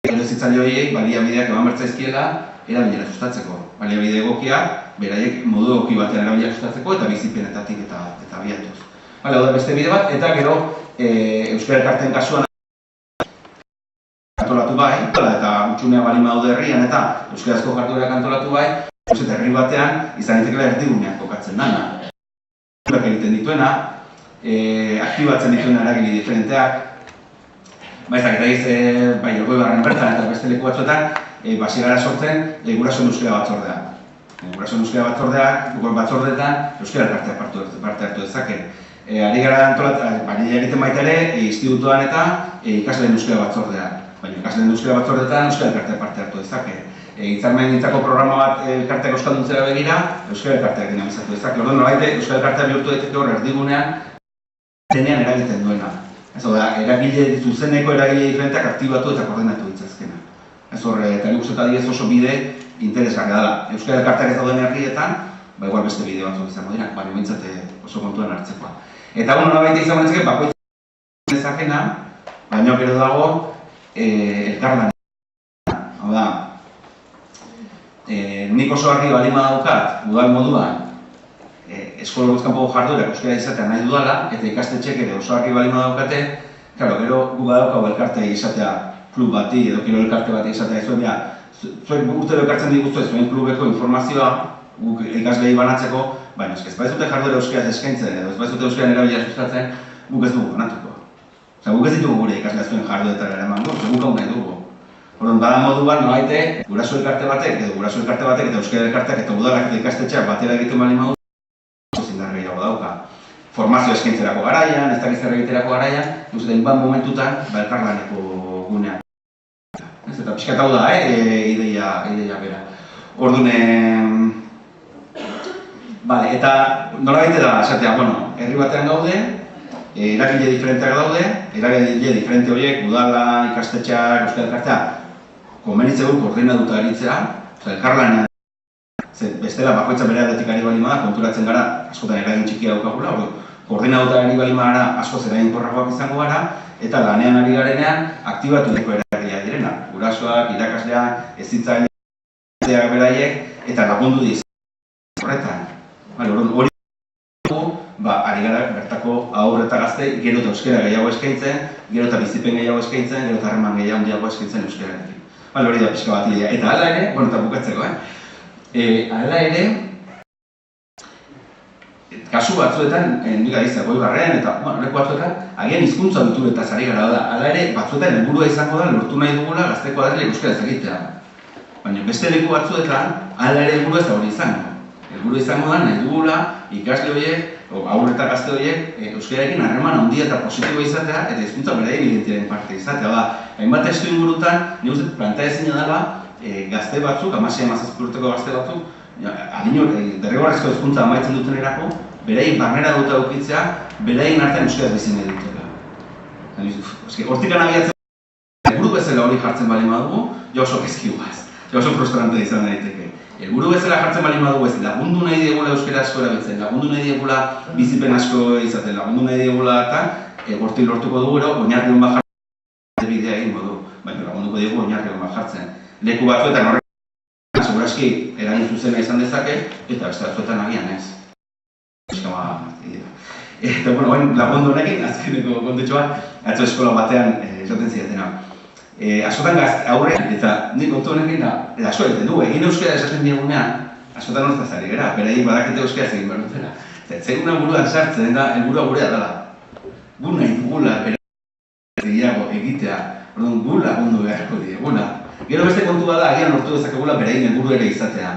ezitzaile horiei baliabideak eman bertzaizkiela erabilera sustatzeko. Baliabide egokiak, beraiek modu egoki batean erabilera sustatzeko eta bizipenetatik eta abiatuz. Hau da beste bide bat, eta gero euskara elkarteen kasuan antolatu bai, eta utxunea balin badaude herrian eta euskarazko jarduerak antolatu bai, eta herri batean izan daitekeela erdigunean kokatzen dana. Egiten dituena, aktibatzen dituena eragile diferenteak, eta Elgoi barren bertan eta beste leku batzuetan, gara sortzen gurasoen euskara batzordea. Gurasoen euskara batzordeak, batzordeetan euskara parte hartu dezake. ari gara antolatzen, baina egiten baita ere, institutuan eta ikasleen euskara batzordean. Baina ikasleen euskara batzordeetan euskara elkarteak parte hartu dezake. Hitzarmengintzako programa bat elkarteak euskalduntzera begira, euskara elkarteak dinamizatu dezake. Orduan nolabait euskara elkarteak bihurtu daiteke hor erdigunean zenean eragiten duena. Ez da, eragile zuzeneko eragile diferenteak aktibatu eta koordinatu ditzazkena. Ez hor, eta nik uste adibidez oso bide interesgarria dela. Euskara elkarteak ez dauden herrietan, igual beste bide batzuk izango dira, baina bintzat oso kontuan hartzekoa. Eta nolabait izango nintzake, bakoitzak dezakena, baina gero dago elkarlan. Hau da, nik oso argi baldin badaukat, udal moduan, eskola guzkanpoko jarduerak euskara izatea nahi dudala, eta ikastetxek ere oso argi baldin badaukate, gero gu badaukagu elkartea izatea klub bati edo kilo elkarte bati izatea izuen, zuen urtero ekartzen diguztu zuen klubeko informazioa, guk ikaslei banatzeko, baina ez baizute jarduera euskaraz eskaintzen edo ez baizute euskaran erabilia sustatzen, guk ez dugu banatuko. Guk ez ditugu gure ikaslea zuen jarduetara eramango, guk hau nahi dugu. Orduan, bada moduan, noaite, guraso elkarte batek eta euskara elkarteak eta udalak eta ikastetxeak batera egiten bali madu, zindar gehiago dauka. Formazio eskaintzerako garaian, ez dakiz egiterako garaian, duzuten bat momentutan, elkarlaneko gunean. Eta pixkat hau da, ideia bera. Orduan, eta nola baite da, esatea, herri batean gaude, eragile diferenteak daude, eragile diferente horiek, udala, ikastetxeak, euskara elkartea, konbenitzegu koordinatuta aritzea, elkarlanean, bestela bakoitza bere aldetik ari bali bada, konturatzen gara, askotan eragin txikia daukagula, koordinatuta ari bali bada askoz eraginkorragoak izango gara, eta lanean ari garenean aktibatu deko eragileak direna. Gurasoak, irakasleak, hezitzaileak beraiek, eta lagundu diz. Horretan, hori ari gara bertako haur eta gazte, gero eta euskara gehiago eskaintzen, gero eta bizipen gehiago eskaintzen, gero eta harreman gehiago handiago eskaintzen euskararekin. Hori da pixka bat idea. Eta hala ere, eta bukatzeko, hala ere, kasu batzuetan, nik adiz, Elgoibarren eta leku batzuetan, agian hizkuntza duturetaz ari gara da. Hala ere, batzuetan helburua izango da, lortu nahi dugula gazteko adarle euskaraz egitea. Baina beste leku batzuetan, hala ere helburua ez da hori izango. Helburua izango da, nahi dugula ikasle horiek, haur eta gazte horiek, euskararekin harreman handia eta positiboa izatea eta hizkuntza beraien identitatearen parte izatea. Hainbat testu ingurutan, nik uste planteazina dela, gazte batzuk, 16-17 urteko gazte batzuk, derrigorrezko hizkuntza amaitzen dutenerako, beraien barnera dute aukitzea, beraien artean euskaraz bizi nahi dutela. Hortikan abiatzen, helburu bezala hori jartzen bali badugu, ja oso kezkiguaz, ja oso frustrante izan daiteke. Helburu bezala jartzen bali badugu ez, lagundu nahi diegula euskara asko erabiltzen, lagundu nahi diegula bizipen asko izaten, lagundu nahi diegula eta hortik lortuko dugu ero, oinarri hon bat jartzen bidea egingo du, baina lagunduko diegu oinarri hon bat jartzen. Leku batzuetan horrek segurazki eragin zuzena izan dezake, eta beste batzuetan agian ez. Eta lagundu honekin, azkeneko kontetxoa, atzo eskola batean esaten zidatena. Askotan aurrean, eta nik kontu honekin da, asko egiten du, egin euskara esaten diegunean, askotan hortaz ari gara, beraiek badakete euskaraz egin behar dutela. Zeguna buruan sartzen da, helburua gurea dela. Gu nahi dugula gehiago egitea, orduan gu lagundu beharko diegula. Gero beste kontua da, agian lortu dezakegula beraien helburu ere izatea.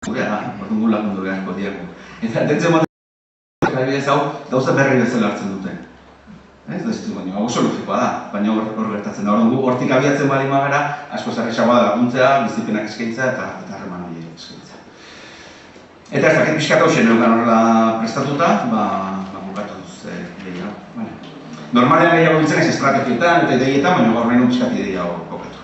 Gurea da, orduan gu lagundu beharko diegu. Eta entzen moten adibidez hau, gauza berri bezala hartzen dute. Ez da zitu baina, oso logikoa da, baina hor gertatzen da. Hortik abiatzen bali magara, asko zarrexagoa da laguntzea, bizipenak eskaintza eta harreman hori eskaintza. Eta ez dakit pixkat hau zen neukan horrela prestatuta, bukatu duz ideia. Normalean gehiago ditzen ez estrategietan eta ideietan, baina gaur nahi pixkat ideia hor kokatu.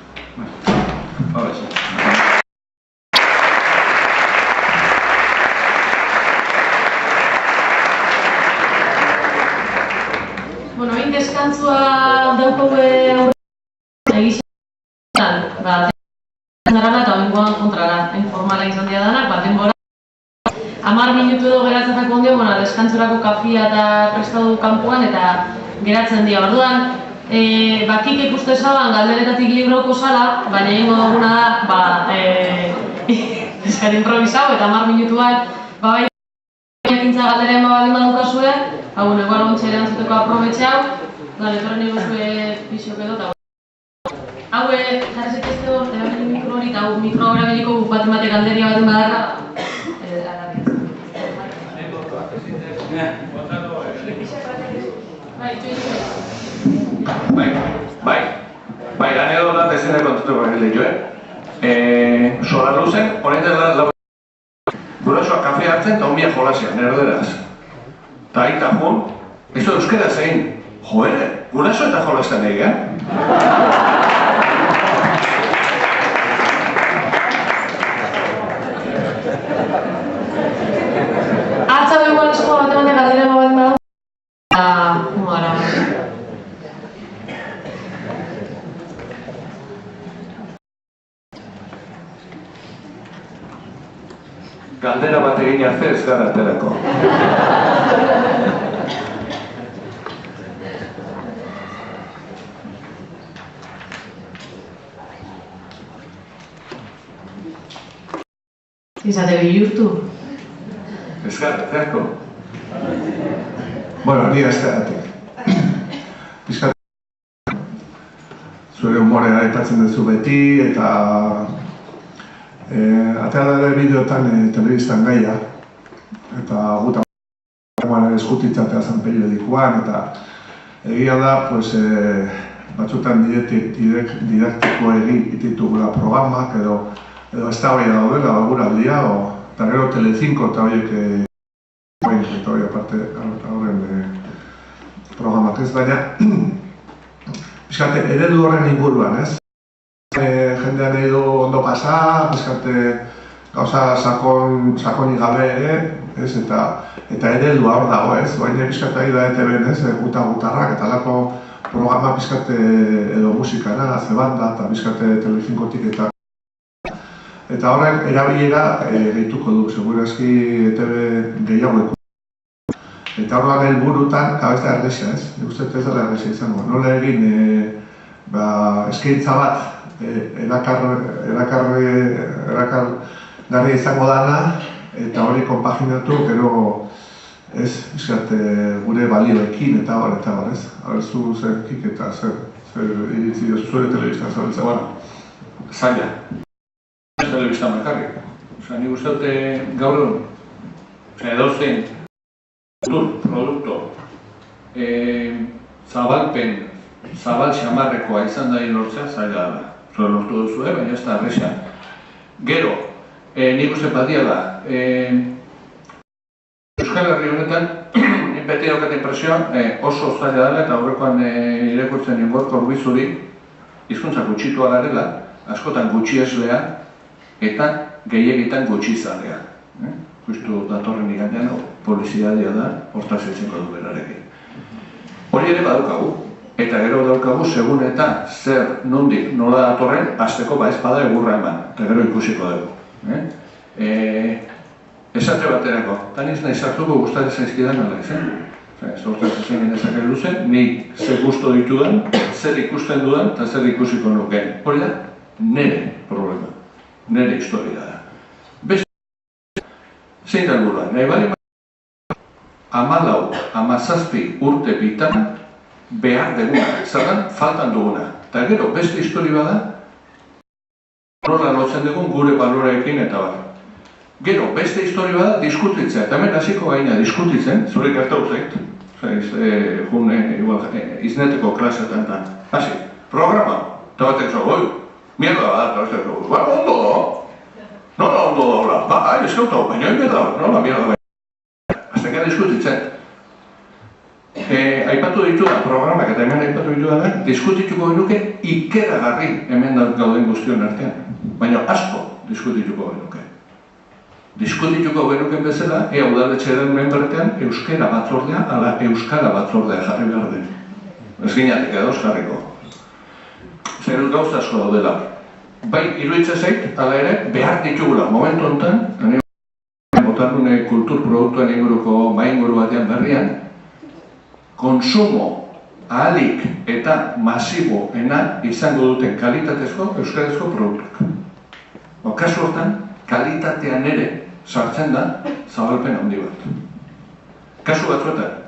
Deskantzua daukagu egizan, denarala eta oingoan kontrara, informala izan dira danak, denbora 10 minutu edo geratzen jako ondio, deskantzurako kafia eta prestatu kanpoan eta geratzen dira. Orduan, bakik ikuste esaban galderetatik libroko sala, baina egingo duguna da, eskari improvisau eta 10 minutuan, bai, ekintza galderen baldin badukazue, egual ontsa erantzuteko aprobetxeau, etorren egozue pixok edo eta haue, jarrezek ez dugu, erabili mikro hori eta mikro erabiliko guk bat ematek galderia baten badarra Bai, anekdota ezin da kontatuko lehio, Sola luzen, horrein dela gurasoak kafe hartzen eta onbia jolasean, erderaz. Eta aita jun, ez da euskera zein, joere, guraso eta jolasean egin, Atza dugu eskola bat ematen galdera bat badu. Gara. Galdera bat egin arte ez gara aterako. Izate bihurtu. Ez gara aterako. Bueno, ni ez garatik. Piskat zure humorea aipatzen duzu beti, eta atea da ere bideotan telebistan gaia, eta guta eskutitzatea zen periodikoan, eta egia da, pues, batzutan didaktiko ditugula programak, edo eztabaida daudela, guraldia, eta gero Telecinco eta horiek eta hori aparte horren programak ez, baina pixkate, eredu horren inguruan, ez? Jendean nahi du ondo pasa, pixkate gauza sakonik gabe ere, ez? Eta eredua hor dago, ez? Baina pixkate ari da ETV-en, ez? Gutarrak eta alako programa pixkate edo musikara, zebanda eta pixkate Telecincotik eta horrek erabilera gehituko du, segurazki ETV gehiago. Eta horrean helburutan, ez da erresa, ez? Nik uste ez dela erresa izango. Nola egin eskaintza bat erakargarria izango dana, eta hori konpaginatu, gero gure balioekin eta hor, ez? Zu zerkik eta zer iritzi zure telebistan zabiltza. Zaila. Ez telebistan bakarrik. Nik uste dute gaur egun, edozein produkto, zabal xamarrekoa izan da lortzea zaila da. Zure lortu duzu, baina ez da erresa. Gero, nik uste badia da, Euskal Herri honetan, beti daukat impresioa, oso zaila dela eta aurrekoan irakurtzen ningor korbizuri, hizkuntza gutxitua garela, askotan gutxieslea eta gehiegitan gutxizalea. Justu datorren igandean, poliziadia da, hortaz etxeko du berarekin. Hori ere badaukagu, eta gero daukagu segun eta zer nondik nola datorren, azteko ez bada egurra eman, eta gero ikusiko dugu. Esate baterako, eta niz nahi sartuko gustare zaizkidan ala izan. Ez hortaz ezin genezake luzen, nik zer gusto ditudan, zer ikusten dudan, eta zer ikusiko nukeen. Hori da, nire problema, nire historia da. Zein da helburua, nahi bali 14 urte bitan behar duguna, zertan faltan duguna. Eta gero, beste historia da, nola lotzen dugun gure baloreekin eta bar. Gero, beste historia da, diskutitzea, eta hemen hasiko gaina diskutitzen, zure gertau zait, izneteko klasetan eta hasi, programa, eta batek zo, mierda bat, eta batek zo, ondo da, nola ondo da hola, eskauta, baina egin da, nola mierda baina. Azteka diskutitzen. Aipatu ditudan programak eta hemen aipatu ditudanak, diskutituko genuke ikeragarri hemen gauden guztion artean. Baina asko diskutituko genuke. Diskutituko genuken bezala, udaletxearen menbertean euskara batzordea ala euskara batzordea jarri behar den. Ez ginatik edo jarriko. Zer gauza asko daudela. Bai, iruditzen zait, ala ere, behar ditugula momentu honetan, botarrune kulturproduktuen inguruko inguru batean berrian, konsumo ahalik eta masiboena izango duten kalitatezko euskarazko produktuak. Kasu hortan, kalitatean ere sartzen da zabalpen handi bat. Kasu batzuetan,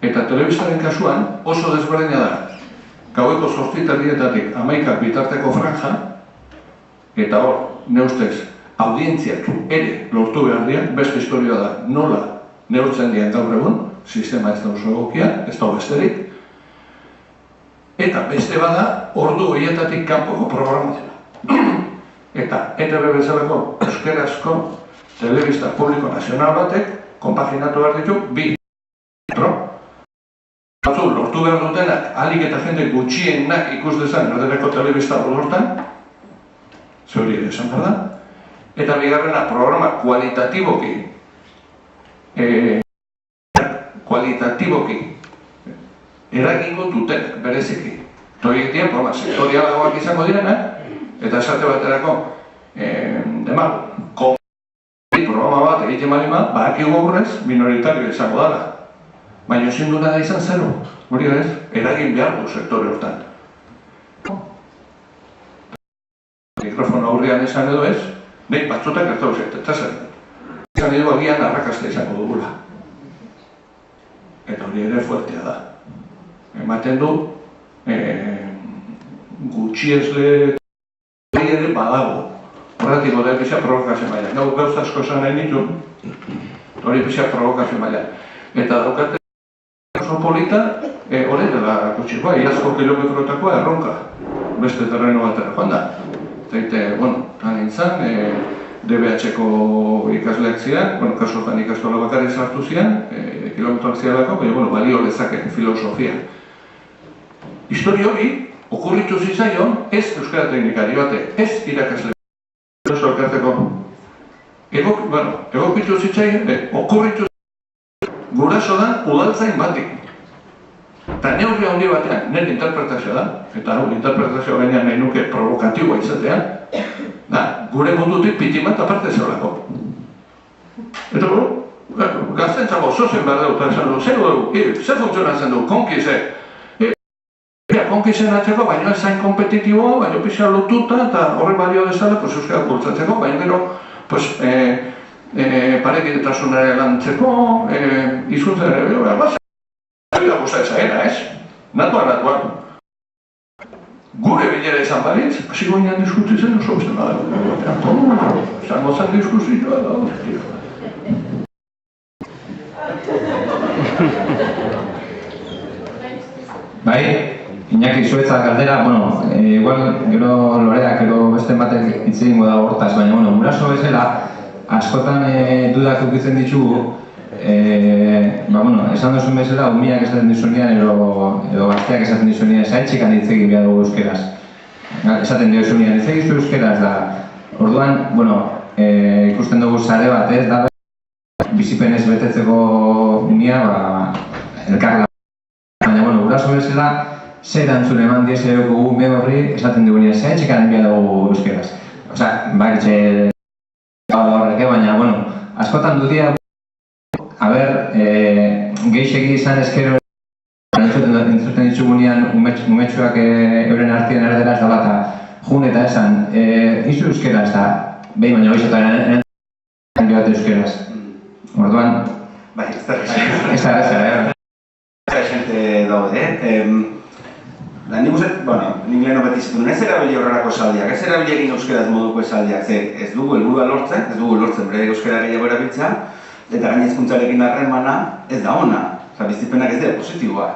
eta telebistaren kasuan oso desberdina da, gaueko 8:00 11:00 bitarteko franja, eta hor, ne ustez, audientziak ere lortu behar dira, beste historia da nola neurtzen dian gaur egun, sistema ez da oso egokia, ez da besterik. Eta beste bada, ordu horietatik kanpoko programazioa. Eta ETV bezalako euskarazko telebista publiko nazional batek konpaginatu behar ditu bi metro. Batzu lortu behar dutenak, alik eta jende gutxienak ikus dezan erdereko telebista hortan, ze hori ere esan behar da. Eta bigarrena programa kualitatiboki eragingo dutenak, bereziki. Horiek dira programa sektorialagoak izango direnak, eta esate baterako, programa bat egiten bali bat, badakigu aurrez, minoritario izango dara. Baina ezin duena da izan zero, hori ez, eragin behar du sektore hortan. Mikrofono aurrean esan edo ez, behin batzutak ez dauz eta zer. Izan edo agian arrakasta izango dugula. Eta hori ere fuertea da. Ematen du, gutxiesle ere badago. Horretik hori pixka provokazio maila. Gau gauza asko esan nahi nitu, hori pixka provokazio maila. Eta daukate oso polita, hori dela kutxikoa, iazko kilometrotakoa erronka. Beste terreno batera joan da. Eta, han nintzen, DBH-ko ikasleak ziren, kasu hortan ikastola bakarrik sartu ziren, kilometroak zialako, baina balio lezaken filosofia. Histori hori, okurritu zitzaion, ez euskara teknikari bate, ez irakasle. Oso elkarteko. Egokitu zitzaion, okurritu guraso da udaltzain batik. Eta neurri handi batean, nire interpretazioa da, eta interpretazioa gainean nahi nuke provokatiboa izatean, gure mundutik piti bat aparte zeolako. Eta gaztentzako zozen behar dut, esan du, zer funtzionatzen du, konkize. Konkizen atzeko, baina ez zain kompetitiboa, baina pixar lotuta eta horre balio dezala euskara bultzatzeko, baina gero parekidetasunare lantzeko, izuntzen ere, da gusta ezaera, ez? Natua. Gure bilera izan balitz, hasi goinean diskutitzen oso beste bada. Zango zan diskuzioa da, Bai, Iñaki zuetzak galdera, igual gero Loreak gero beste batek hitz egingo da hortaz, baina guraso bezala askotan dudak ukitzen ditugu, esan duzun bezala, umiak esaten dizunean edo gazteak esaten dizunean, zaintxikan hitz egin behar dugu euskeraz. Esaten dizunean, hitz egizu euskeraz da. Orduan, ikusten dugu sare bat ez, da bizipenez betetzeko umia, elkarla. Baina, guraso bezala, zer antzun eman diezeko ume horri esaten dugunean, zaintxikan egin behar dugu euskeraz. Osea, bakitxe horreke, baina, askotan dutia geixegi izan ezkero entzuten ditugunean umetxuak euren artien erderaz da bat jun eta esan izu euskeraz da behin baina hoizotan bat euskeraz. Orduan bai, ez da gente daude. Nik uste, nik leheno beti zituen, ez erabili horrelako esaldiak, ez erabili egin euskeraz moduko esaldiak, ez dugu helburua lortzen, bere euskara gehiago erabiltzea, eta gaina hizkuntzarekin harremana ez da ona, bizipenak ez dira positiboa.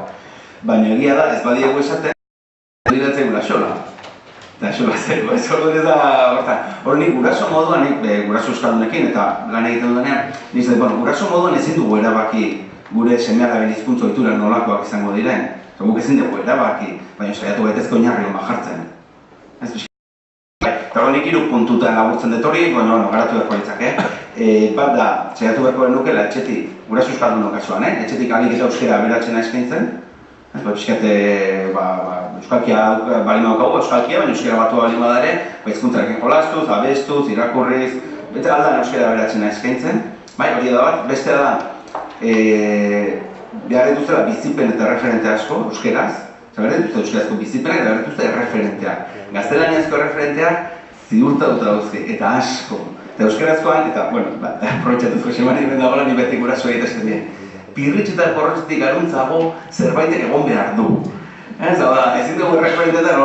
Baina egia da, ez badiago esaten, diratzen gula xola. Eta xola zego, ez hori da, hori nik guraso moduan, guraso euskaldunekin eta lan egiten dudanean, guraso moduan ezin dugu erabaki gure seme-alaben hizkuntza ohitura nolakoak izango diren. Guk ezin dugu erabaki, baina saiatu gaitezko oinarri hon jartzen. Eta nik hiru puntutan laburtzen dut hori, garatu beharko ditzake. Bat da, saiatu beharko denukela etxetik, guraso euskaldunok kasuan, etxetik alik eta euskara aberatzena eskaintzen. Pixkate, euskalkia balima daukagu, euskalkia, baina euskara batua balima da ere, hizkuntzarekin jolastuz, abestuz, irakurriz, bete aldan euskara aberatzena eskaintzen. Hori da bat, bestea da, behar dituzela bizipen eta referente asko, euskeraz. Behar dituzela euskarazko bizipenak eta behar dituzela erreferenteak. Gaztelaniazko erreferenteak ziurtatuta dauzke, eta asko. Eta euskarazkoan, eta, aprobetxatuzko semani ben dagoela ni beti gurasoa egitezen dien. Pirritx eta porrotxetik garuntzago zerbaitek egon behar du. Ezin dugu erreferenteetan,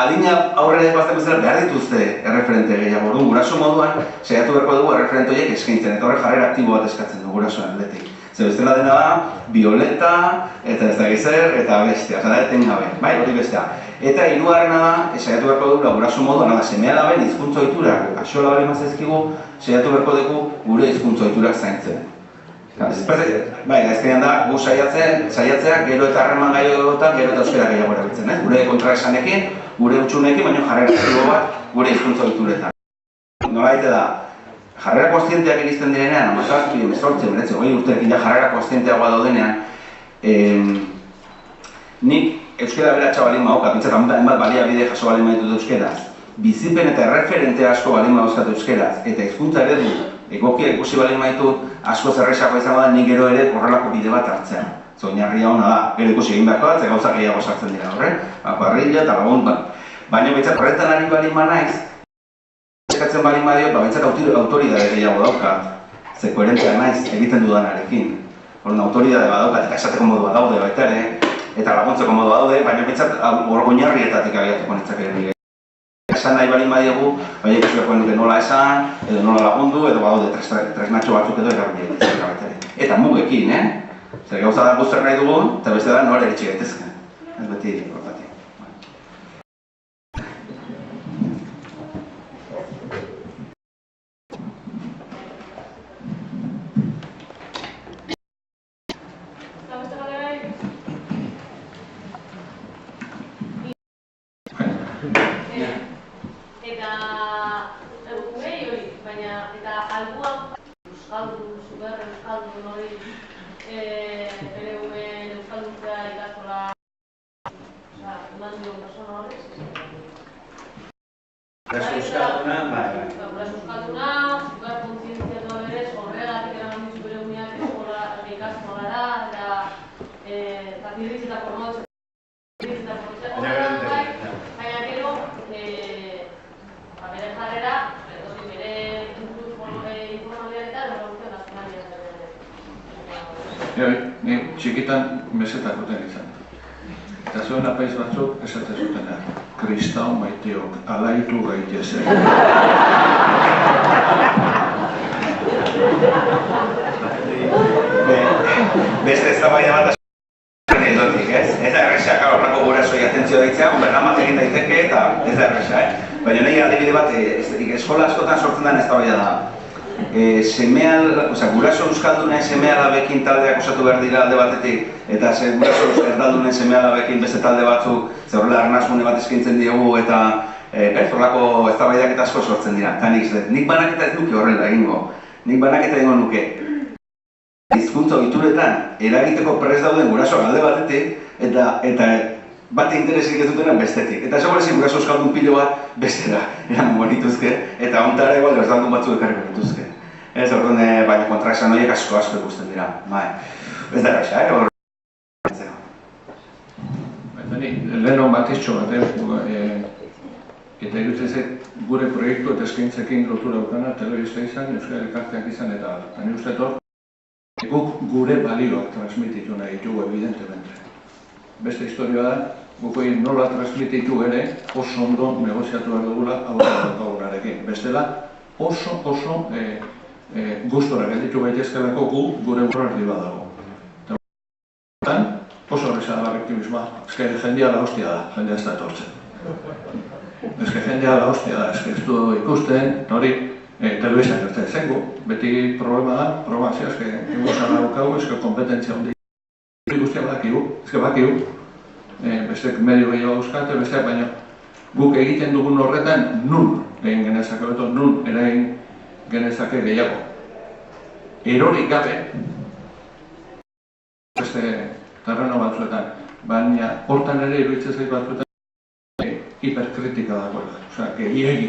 adina aurrera epazteko zera behar dituzte erreferente gehiago. Orduan, guraso moduan, saiatu beharko dugu erreferente horiek eskaintzen, eta horre jarrera aktibo bat eskatzen du gurasoan aldetik. Ze bestela dena da, bioleta, eta ez dakiz zer, eta bestea, eta da etengabe, bai, hori bestea. Eta hirugarrena da, saiatu beharko dugu guraso moduan, seme-alaben hizkuntza ohiturak, axola bali mazizkigu, saiatu beharko dugu gure hizkuntza ohiturak zaintzen. Bai, gaizkenean da, gu saiatzeak gero eta harreman gaiotan, gero eta euskara gehiago erabiltzen, gure kontraesanekin, gure hutsunekin, baina jarrera aktibo bat gure hizkuntza ohituretan. Nola da, jarrera kontzienteak iristen direnean, 17, 18, 20 urterekin ja jarrera kontzienteagoa daudenean, nik euskara beratxa balin maoka, pintzat hainbat baliabide jaso balin maitut euskaraz, bizipen eta erreferente asko balin mauzkat euskaraz, eta hizkuntza eredu egokia ikusi balin maitut, asko zerrexako izango da nik gero ere horrelako bide bat hartzen. Oinarria ona da, gero ikusi egin beharko bat, gauza gehiago sartzen dira horre, parrilla eta lagun bat. Baina behintzat horretan ari balin naiz, eskatzen balin badiot, behintzat autoridade gehiago daukat, ze koherentzia naiz egiten dudanarekin. Horren autoridade badaukat, eta esateko modua daude baita ere, eta laguntzeko modua daude, baina behintzat oinarrietatik abiatuko nitzake nire. Esan nahi balin badiegu, baina ikuskako nuke nola esan, edo nola lagundu, edo badaude tresnatxo batzuk edo erabili baita ere. Eta mugekin, Zer gauza da guztar nahi dugun, eta beste da nola eritxe gaitezke. Ez beti hortatik. Eta egumei hori, baina eta albuak euskaldun, super euskaldun hori bere gumen euskalduntzea ikastola eman dio persona horrez. Guraso euskalduna, bai. Guraso euskalduna, super kontzientziatua berez, horregatik eraman ditu bere gumeak eskola ikastolara, eta bidritz eta formatzen. Baina gero, bere jarrera, bere informaliaretan, horregatik nazionaliatzen. Ni txikitan mesetak duten izan. Eta zuen apaiz batzuk esaten zutena, kristau maiteok, alaitu gaitezen. Beste ez da baina bat asko edotik, ez? Ez da errexak horrako gurasoi atentzio daitzea, bernamat egin daiteke eta ez da errexa, Baina nahi adibide bat, eskola askotan sortzen den ez da baina da. Guraso euskaldunen seme-alabekin taldeak osatu behar dira alde batetik, eta guraso erdaldunen seme-alabekin beste talde batzuk, ze horrela arnazgune bat eskaintzen diogu eta horrelako eztabaidak eta asko sortzen dira. Eta nik banaketa ez nuke horrela egingo. Nik banaketa egingo nuke. Hizkuntza ohituretan eragiteko prest dauden gurasoak alde batetik, eta bate interesik ez dutena bestetik. Eta segurezi guraso euskaldun pilo bat bestera eramango nituzke, eta ontara igual euskaldun batzuk ekarriko nituzke. Ez orduan, baina kontraesan horiek asko ikusten dira. Ez da erraxa, Eta leheno matiztxo bat, eta irutzen gure proiektu eta eskaintzekin lotura dukana, telebista izan, euskal elkarteak izan eta ni uste etor, guk gure balioak transmititu nahi ditugu, evidentemente. Beste historia da, guk egin nola transmititu ere oso ondo negoziatu behar dugula aurrenarekin. Bestela, oso gustora gelditu gaitezkelako gu gure urrarri bat dago. Eta oso horreza da rektibismoa, eske jendea la hostia da, jendea ez da etortzen. Eske jendea la hostia da, eske ez du ikusten, hori telebista gertzen zengu, beti problema da, programazioa, eske ingozan daukagu, eske kompetentzia hundi. Guztia bakigu, bestek medio gehiago euskate, besteak baina guk egiten dugun horretan nun egin genezake beto, nun eragin genezake gehiago. Erorik gabe, beste terreno batzuetan, baina hortan ere iruditzen zait batzuetan hiperkritika dagoela, gehiegi,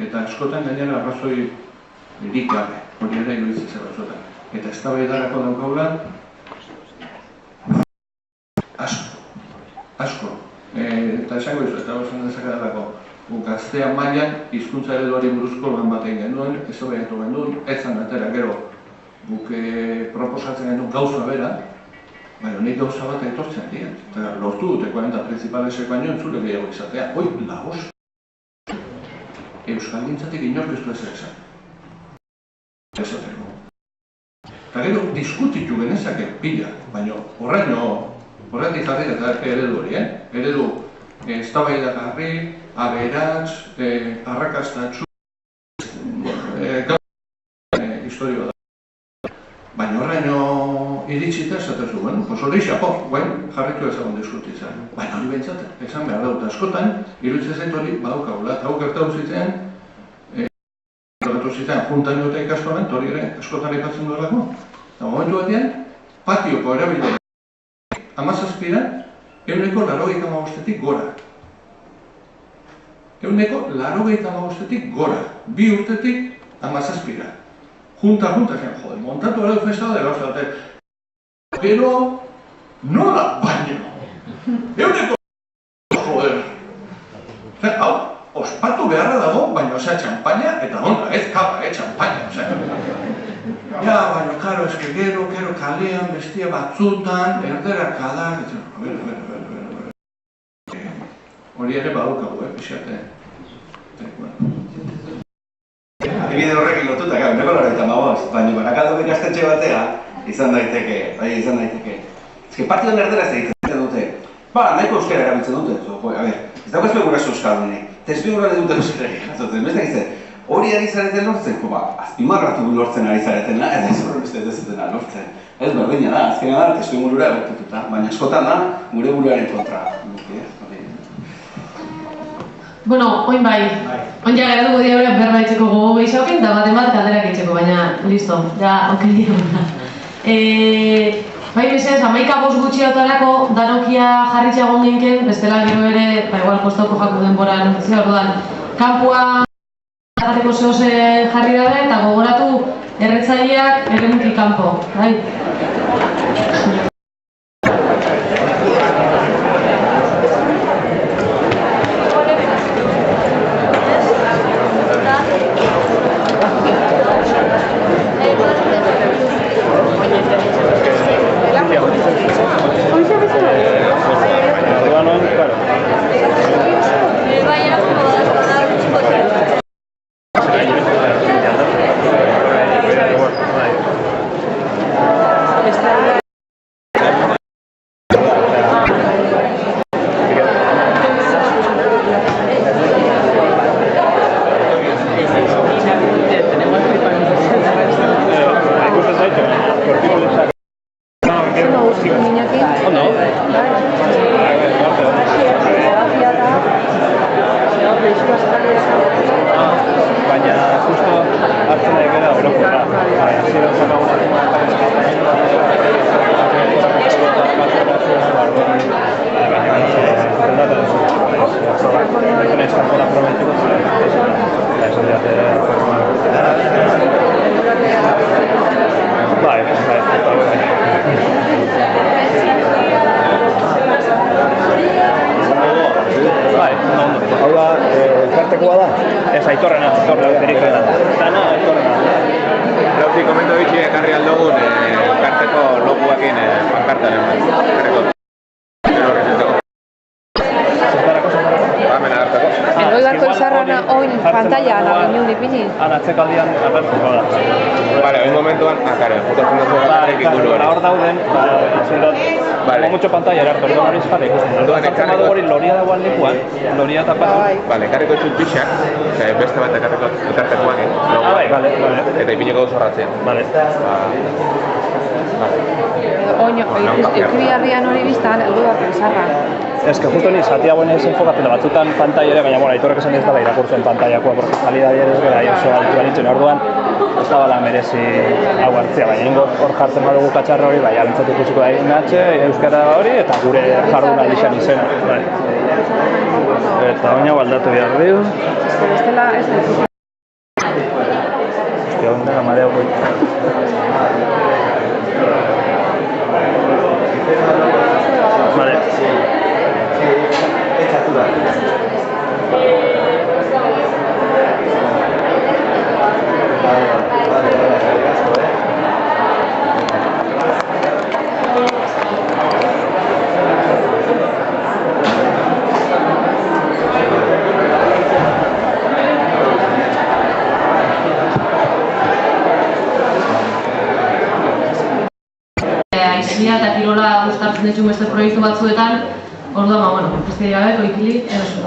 eta askotan gainera arrazoi irik gabe, hori ere iruditzen zait batzuetan. Eta eztabaidarako daukagula, asko. Eta esango izu, eta osan dezakedalako, gaztea mailan hizkuntza ereduari buruzko lan bat egin genuen, eztabaidatu genuen, ez zan atera gero guk proposatzen genuen gauza bera, baina nik gauza bat etortzen dira. Eta lortu dute 40 principalesek baino entzule gehiago izatea. Lagos! Euskaldintzatik inork ez du ezer esan. Esateko. Eta gero, diskutitu genezake pila, baina horretik jarri eta eredu hori, eredu eztabaidagarri, aberats, arrakastatsu, historio da. Baina horreino iritsita esatezu, hori xapor, jarritu ezagun diskutitzen. Baina hori behintzat, esan behar dut askotan, iruditzen zait hori badaukagula. Eta hau gertatu zitzen, juntan dute ikastolen, hori ere askotan aipatzen duelako. Eta momentu batean, patioko erabilera 17 185-tik gora. 185-tik gora. 2 urtetik 17. Junta, zen, jode, montatu ere festa da gauza dute. Pero, nola baino? Joder. Hau, ospatu beharra dago, baina txampaina eta onda, ez kaba, txampaina. Ja, baina, karo, gero kalean, bestia batzutan, erderak kadak, hori ere badukagu, pixate. Adibide horrekin lotuta, gara, neko loreta magoz, baina Barakaldoko ikastetxe batea izan daiteke. Ez partidon erderaz egiten dute. Nahiko euskara erabiltzen dute. Ez dago ezbego guraso euskaldunik. Eta ezbego gura dute euskara egiten. Ez da hori ari zareten lortzen, azpimarratu lortzen ari zaretena, ez da izan beste ez dezutena lortzen. Ez berdina da, azkena da, testu ingurura egotetuta, baina askotan da, gure buruaren kontra. Bueno, oin bai. Oin ja geratuko dira horiak berbaitzeko gogo gehiagokin, eta bat kalderak itxeko, baina, listo, ja, okei dira. Bai, bezez, 11 gutxi autarako, danokia jarritxa egon ginken, bestela gero ere, igual, postauko jaku denbora notizia orduan, kampua jarrateko zehose jarri dabe, eta gogoratu erretzaileak eremuki kanpo, bai? Atzekaldian agertuko da. Vale, un momentuan, claro, jokatzen duzu garekin guru hori. Hor dauden, como mucho pantalla hartu, hori jarri ikusten. Orduan jartzen badu hori loria dagoen lekuan, loria tapatu. Vale, ekarriko ditut pixak, beste bat ekartekoak, vale. Eta ipiniko duzu horratzen. Vale. Oño, eukibiarrian hori biztan, heldu bat bizarra. Ez que justo ni zatia buena ez enfokatzen da batzutan pantalla ere, baina aitorrek esan ez dela irakurtzen pantaillakoa, porque kalidadea ez gara oso altua nintzen, orduan ez da bala merezi hau hartzea, baina ingo hor jartzen badugu katxarra hori, bai, alintzat ikusiko da inatxe, euskara hori, eta gure jarduna izan izena. Eta oina baldatu behar diu. Bestela ez da. Hostia, onda gamadea Vale. uztartzen ditu beste proiektu batzuetan, orduan, bueno, beste gabe, koikili, erosu.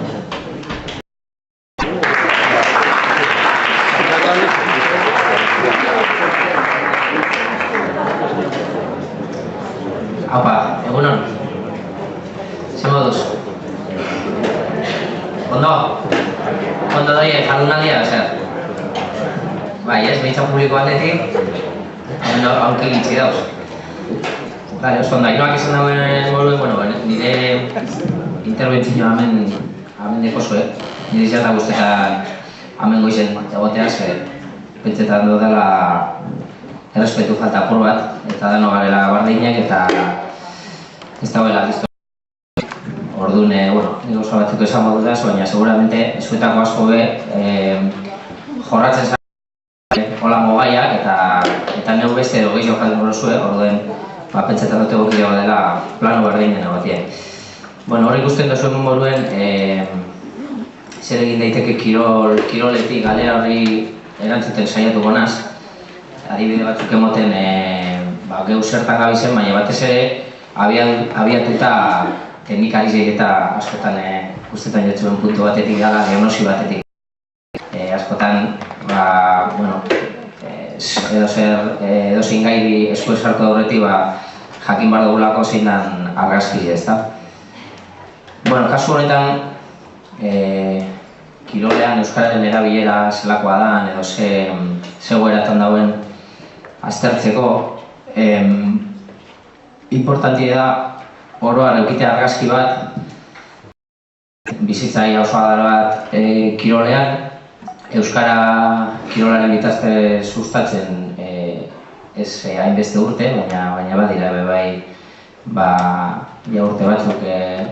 Apa, egunon. Zer moduz? Ondo doi jardunaldia, zer? Bai, ez, behitza publiko aldetik, aunque gitzi dauz. Bai, oso ondo, inoak izan dauen moduen, bueno, nire interbentzioa hemen dekozu, nire izan da guztetan hemen goizen egoteaz, pentsetan dela errespetu falta apur bat, eta dano garela bardinak eta ez dagoela listo. Orduan, bueno, nire oso batzuk esan modudaz, baina seguramente zuetako asko jorratzen zara holango gaiak eta neu beste edo gehiago jaldun horrezue, orduan pentsetan dute gokidea dela plano berdinen egotie. Bueno, hori ikusten duzuen moruen, zer egin daiteke kiroletik galera hori erantzuten saiatuko naz. Adibide batzuk emoten geu zertan gabizen, baina batez ere abiatuta teknikarizik eta askotan guztetan jatzuen puntu batetik dala, diagnosi batetik. Askotan, edozein gairi esku esartu aurretik jakin behar dugulako zein dan argazki, ezta? Bueno, kasu honetan, kirolean euskararen erabilera zelakoa da, edo ze goeratan dauen aztertzeko, importantia da oroar eukitea argazki bat, bizitzaia oso adar bat kirolean, euskara kirolaren bitazte sustatzen ez hainbeste urte, baina badira bai urte batzuk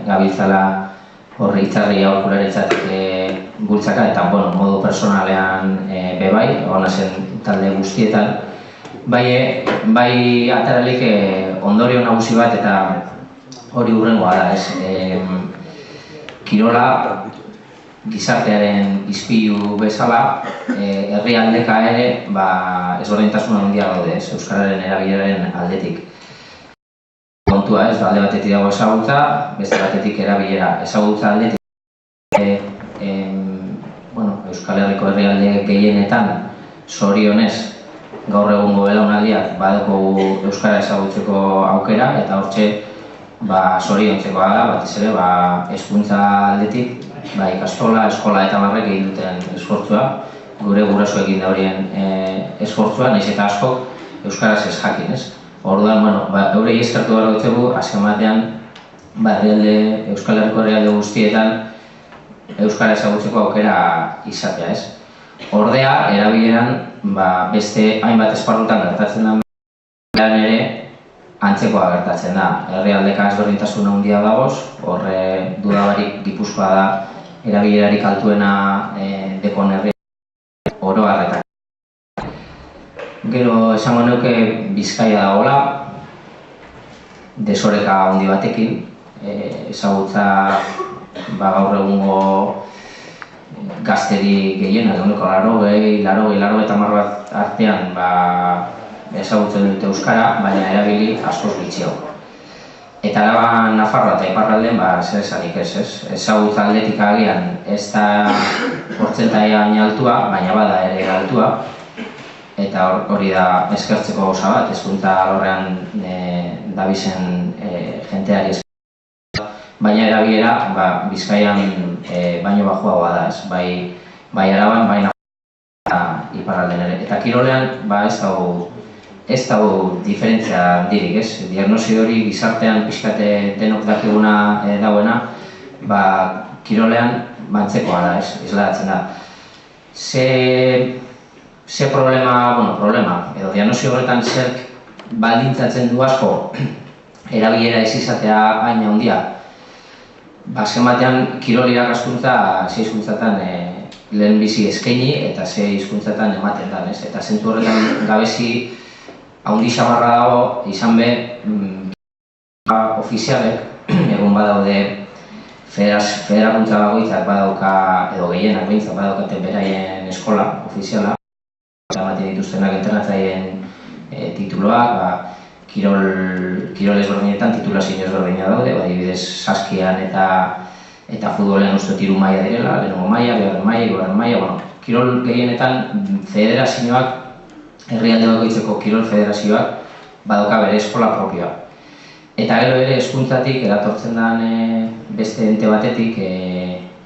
gabiltzala horre hitzarri aurkularetzat bultzaka eta modu personalean bai, hona zen talde guztietan. Bai ataralik ondorio nagusi bat eta hori hurrengoa da, kirola gizartearen izpilu bezala, herrialdeka ere ezberdintasuna handia gaude, euskararen erabileraren aldetik. Kontua ez, alde batetik dago ezagutza, beste batetik erabilera. Ezagutza aldetik Euskal Herriko herrialde gehienetan zorionez gaur egungo belaunaldiak badugu euskara ezagutzeko aukera eta hortxe zoriontzekoa da, batez ere hezkuntza aldetik ikastola, eskola eta barrek egin duten esfortzua, gure gurasoekin da horien esfortzua, nahiz eta askok euskaraz ez jakin, ez? Orduan, eurei eskertu behar dutzegu, azken batean, Euskal Herriko herrialde guztietan euskara ezagutzeko aukera izatea, ez? Ordea, erabileran, beste hainbat esparrutan gertatzen da ere antzekoa gertatzen da. Herrialdeka ezberdintasun handia dagoz, horre dudabarik Gipuzkoa da erabilerarik altuena dekon herria oro harretak. Gero esango neuke Bizkaia dagoela, desoreka handi batekin, ezagutza gaur egungo gazteri gehiena, eguneko 80 bat artean ezagutzen dute euskara, baina erabili askoz gutxiago. Eta Araban, Nafarroa eta iparraldean zer esanik ez, ezagutza aldetik agian ez da portzentaia altua, baina bada ere altua, eta hori da eskertzeko gauza bat, hezkuntza alorrean dabizen jenteari eskertzeko. Baina erabilera Bizkaian baino bajuagoa da, bai Araban, bai Nafarroan eta iparraldean ere. Eta kirolean ez dago diferentzia handirik, ez? Diagnosi hori gizartean pixkate denok dakiguna dagoena, kirolean bantzekoa da, ez? Isladatzen da. Ze problema, edo diagnosi horretan zerk baldintzatzen du asko erabilera ez izatea hain handia. Azken batean, kirol irakaskuntza ze hizkuntzatan lehen bizi eskaini eta ze hizkuntzatan ematen da, ez? Eta zentu horretan gabezi haundi xamarra dago, izan be, ofizialek, egun badaude federakuntza bagoitzak badauka, edo gehienak behintzak badaukaten beraien eskola ofiziala, ematen dituztenak entrenatzaien tituloak, kirol ezberdinetan titulazio ezberdinak daude, adibidez Saskian eta futbolean uste hiru maila direla, lehenengo maila, bigarren maila, hirugarren maila, bueno, kirol gehienetan federazioak, herrialde bakoitzeko kirol federazioak badoka bere eskola propioa. Eta gero ere hezkuntzatik eratortzen den beste ente batetik,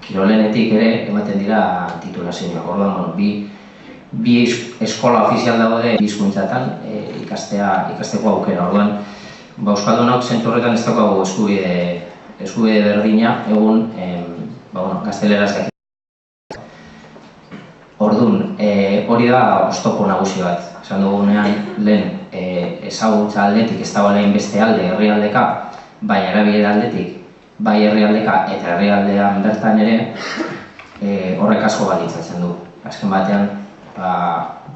kirolenetik ere ematen dira titulazioak. Orduan, bi eskola ofizial daude bi hizkuntzatan ikasteko aukera. Orduan, euskaldunok zentzu horretan ez daukagu eskubide berdina egun gazteleraz dakit. Orduan, hori da oztopo nagusi bat. Esan dugunean lehen ezagutza aldetik ez dago lehen beste alde herrialdeka, bai erabilera aldetik, bai herrialdeka eta herrialdean bertan ere horrek asko balitzatzen du. Azken batean,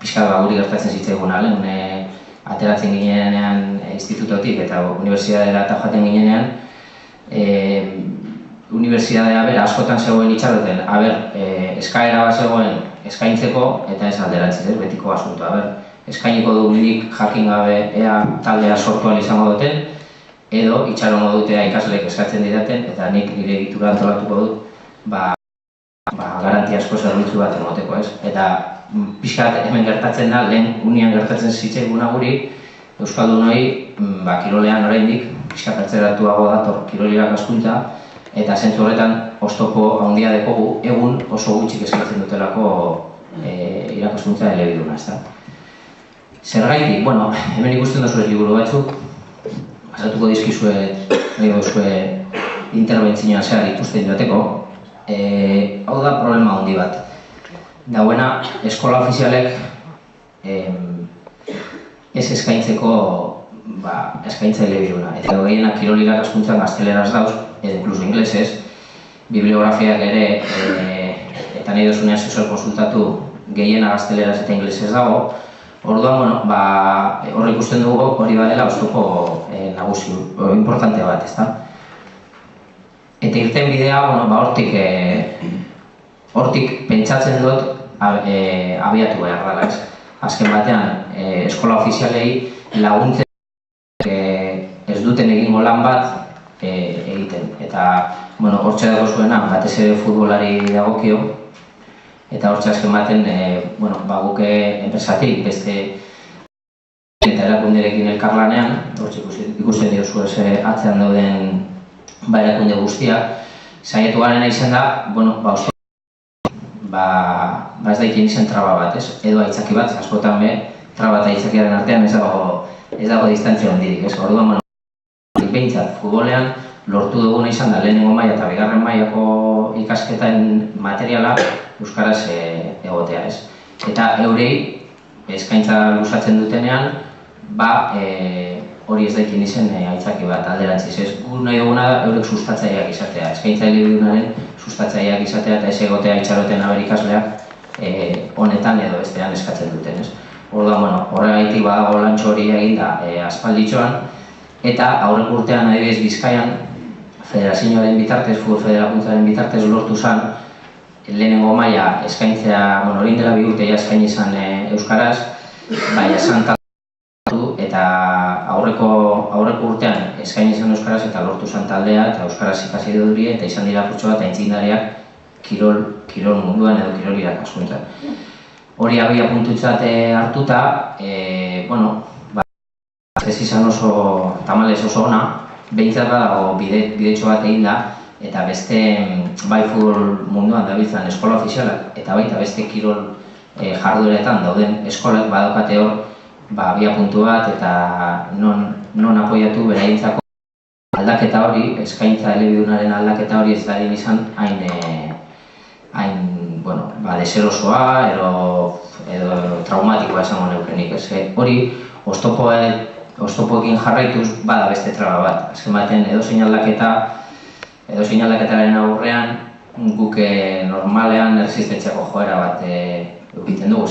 pixka bat guri gertatzen zitzaiguna lehen, ateratzen ginenean institutotik eta unibertsitatera eta joaten ginenean, unibertsitatea bera askotan zegoen itxaroten, eskaera bat zegoen eskaintzeko eta ez alderantziz, betiko asuntoa. Eskainiko dugunik jakin gabe ea taldea sortu ahal izango duten, edo itxarongo dutea ikasleek eskatzen didaten, eta nik nire egitura antolatuko dut garantia asko zerbitzu bat emoteko, ez? Eta pixkat hemen gertatzen da, lehen unian gertatzen zitzaiguna guri, euskaldunoi kirolean oraindik pixkat atzeratuago dator kirol irakaskuntza, eta zentzu horretan oztopo handia dekogu egun oso gutxik eskatzen dutelako irakaskuntza elebiduna, ezta? Zergaitik, hemen ikusten duzue liburu batzuk, pasatuko dizkizue interbentzioan zehar ikusten joateko, hau da problema handi bat. Dauena, eskola ofizialek ez eskaintzeko eskaintza elebiduna. Eta gehienak kirol irakaskuntzan gazteleraz dauz, edo inkluso inglesez, bibliografiak ere, eta nahi duzunean zuzor konsultatu gehiena gazteleraz eta inglesez dago. Orduan, hor ikusten dugu hori badela oztopo nagusi, importante bat, ezta? Eta irten bidea, hortik pentsatzen dut abiatu behar dela, ez? Azken batean, eskola ofizialei laguntzen ez duten egingo lan bat egiten. Eta, hortxe dago zuena, batez ere futbolari dagokio, eta hortxe azken baten, guke enpresatik, beste eta erakunderekin elkarlanean, hortxe ikusten diozu atzean dauden erakunde guztiak, saiatu garena izan da, ez daikin izan traba bat, ez? Edo aitzaki bat, askotan traba eta aitzakiaren artean ez dago distantzia handirik, ez? Orduan, behintzat, futbolean lortu duguna izan da lehenengo maila eta bigarren mailako ikasketen materiala euskaraz egotea, ez? Eta eurei eskaintza luzatzen dutenean, hori ez daikin izen aitzaki bat alderantziz, ez? Gu nahi duguna da eurek sustatzaileak izatea, eskaintza elebidunaren sustatzaileak izatea eta ez egotea itxaroten aber ikasleak honetan edo bestean eskatzen duten, ez? Orduan, horregaitik badago lantxo hori eginda aspalditxoan, eta aurreko urtean adibidez Bizkaian, federazioaren bitartez, futbol federakuntzaren bitartez lortu zen lehenengo maila eskaintzea, hori dela 2 urte eskaini izan euskaraz, baina santalatu eta aurreko urtean eskaini izan euskaraz eta lortu zen taldea eta euskaraz ikasi duri eta izan dira putxo bat aintzindariak kirol munduan edo kirol irakaskuntzan. Hori abia puntutzat hartuta, ez izan oso tamalez oso ona, behintzat badago bidetxo bat egin da, eta beste bai futbol munduan dabiltzan eskola ofizialak eta baita beste kirol jardueretan dauden eskolak badokate hor abia puntu bat eta non apoiatu beraientzako aldaketa hori, eskaintza elebidunaren aldaketa hori ez dadin izan hain deserosoa edo traumatikoa esango neukenik. Hori oztopoekin jarraituz bada beste traba bat. Azken batean edozein aldaketaren aurrean guk normalean erresistentziako joera bat egiten dugu,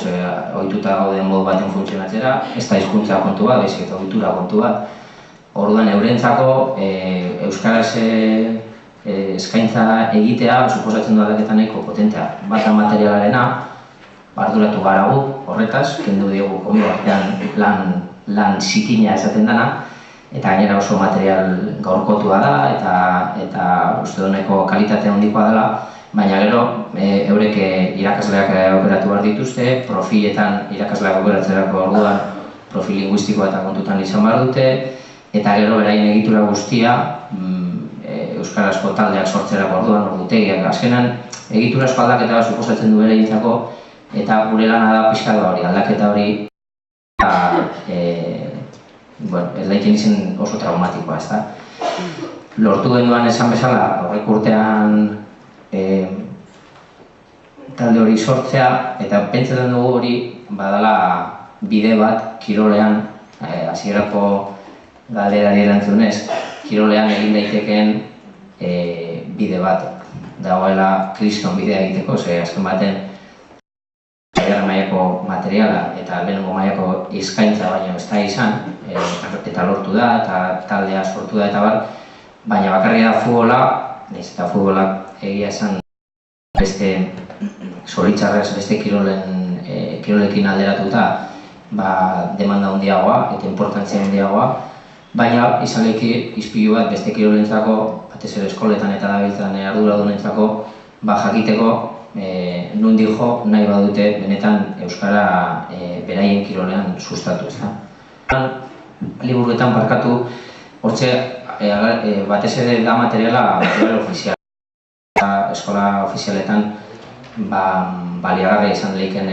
ohituta gauden modu baten funtzionatzera, ez da hizkuntza kontu bat, baizik eta ohitura kontu bat. Orduan eurentzako euskaraz eskaintza egitea suposatzen du aldaketa nahiko potentea. Bata materialarena, arduratu gara gu horretaz, kendu diogu komigo artean lan zikina esaten dana, eta gainera oso material gaurkotua da eta uste doneko kalitate handikoa dela, baina gero eurek irakasleak aukeratu behar dituzte, profiletan irakasleak aukeratzerako orduan profil linguistikoa eta kontutan izan behar dute, eta gero beraien egitura guztia euskarazko taldeak sortzerako orduan ordutegiak. Azkenan egiturazko aldaketa bat suposatzen du beraientzako, eta gure lana da pixka hori, aldaketa hori ez daiken izan oso traumatikoa, ez da. Lortu genduan esan bezala, horrek urtean talde hori sortzea, eta pentsatzen dugu hori badala bide bat kirolean, hasierako galderari erantzunez, kirolean egin daitekeen bide bat dagoela kriston bidea egiteko, azken baten bigarren mailako materiala eta lehenengo mailako eskaintza baino ez da izan, eta lortu da, eta taldea sortu da eta bar, baina bakarri da futbola, eta futbolak egia esan beste zoritxarrez, beste kirolekin alderatuta demanda handiagoa eta importantzia handiagoa, baina izan leki izpilu bat beste kirolentzako, batez ere eskoletan eta dabiltzan arduradunentzako jakiteko nondik jo nahi badute benetan euskara beraien kirolean sustatu, ezta. Liburuetan barkatu, hortxe batez ere da materiala ofiziala. Eskola ofizialetan baliagarria izan leiken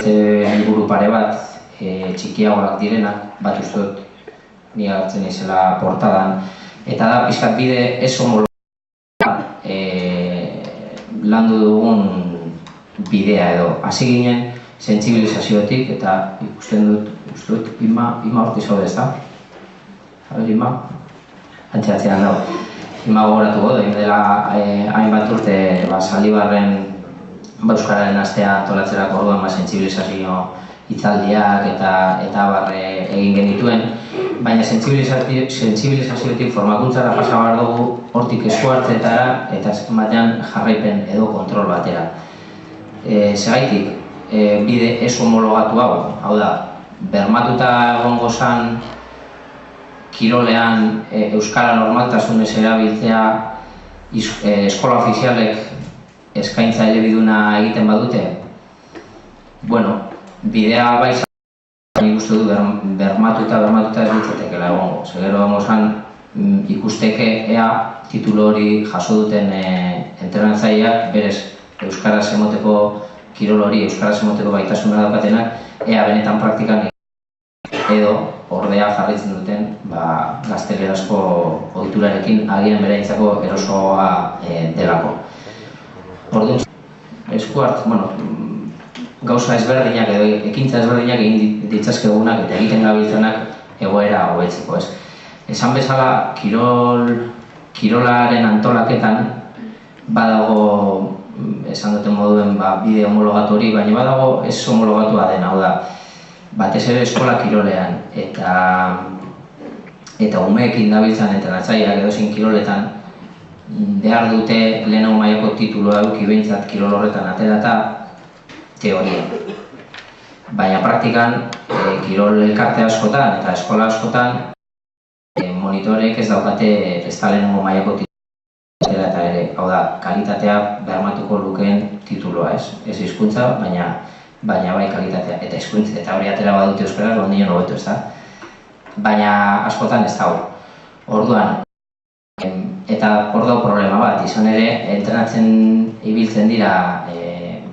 liburu pare bat txikiagoak direnak, bat uste dut ni agertzen izela portadan, eta da pixkat bide ez homologa landu dugun bidea edo. Hasi ginen sentsibilizazioetik eta ikusten dut Ima horti zaude, ez da? Habe, Ima? Antxeatzean dago. Ima gogoratuko dut, dela hainbat urte Zaldibarren euskararen astea antolatzerako orduan sentsibilizazio hitzaldiak eta barre egin genituen, baina sentsibilizazioetik formakuntzara pasa behar dugu hortik esku hartzetara eta azken batean jarraipen edo kontrol batera. Segaitik, bide ez homologatu hau da, bermatuta egongo zan kirolean euskara normaltasunez erabiltzea eskola ofizialek eskaintza elebiduna egiten badute? Bueno, bidea bai nik uste du bermatuta ez ditzatekela egongo. Segero egongo zan ikusteke ea titulu hori jaso duten entrenatzaileak berez euskaraz emoteko kirol hori, euskaraz emoteko baitasuna daukatenak ea benetan praktikan edo ordea jarraitzen duten gaztelerazko ohiturarekin agian beraientzako erosoa delako. Orduan, esku hartzen, gauza ezberdinak edo ekintza ezberdinak egin ditzazkegunak eta egiten gabiltzanak egoera hobetzeko, ez. Esan bezala, kirolaren antolaketan badago, esan duten moduen bide homologatu hori, baina badago ez homologatua den, hau da, batez ere eskola kirolean eta umeekin dabiltzan entrenatzaileak edozein kiroletan behar dute lehenengo mailako titulua eduki behintzat kirol horretan aterata teoria. Baina praktikan kirol elkarte askotan eta eskola askotan monitorek ez daukate ez da lehenengo mailako titulua eta ere, hau da, kalitatea bermatuko lukeen titulua, ez? Ez hizkuntza, baina bai kalitatea eta hizkuntza eta hori atera badute euskaraz, ondino hobeto, ez da? Baina askotan ez dago. Orduan, eta hor dago problema bat, izan ere, entrenatzen ibiltzen dira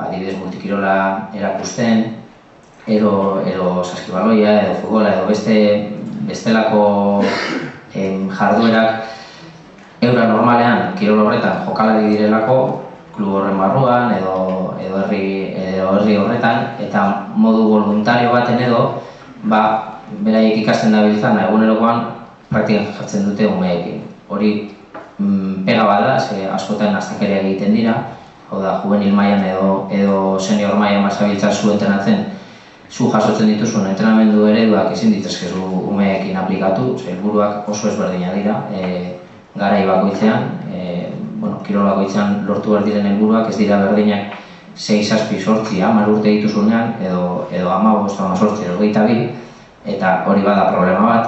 adibidez multikirola erakusten, ero saskibaloia, edo futbola, edo bestelako jarduerak eura normalean kirol horretan jokalari direlako, klub horren barruan edo herri horretan, eta modu voluntario baten edo, beraiek ikasten dabiltzan egunerokoan praktikan jartzen dute umeekin. Hori pega bada, askotan astakeria egiten dira, hau da, juvenil mailan edo senior mailan zabiltza zu entrenatzen, zu jasotzen dituzun entrenamendu ereduak ezin ditzazkezu umeekin aplikatu, helburuak oso ezberdinak dira, garai bakoitzean, kirol bakoitzean lortu behar diren helburuak ez dira berdinak 6-8 10 urte dituzunean, edo 15-18 edo 22, eta hori bada problema bat.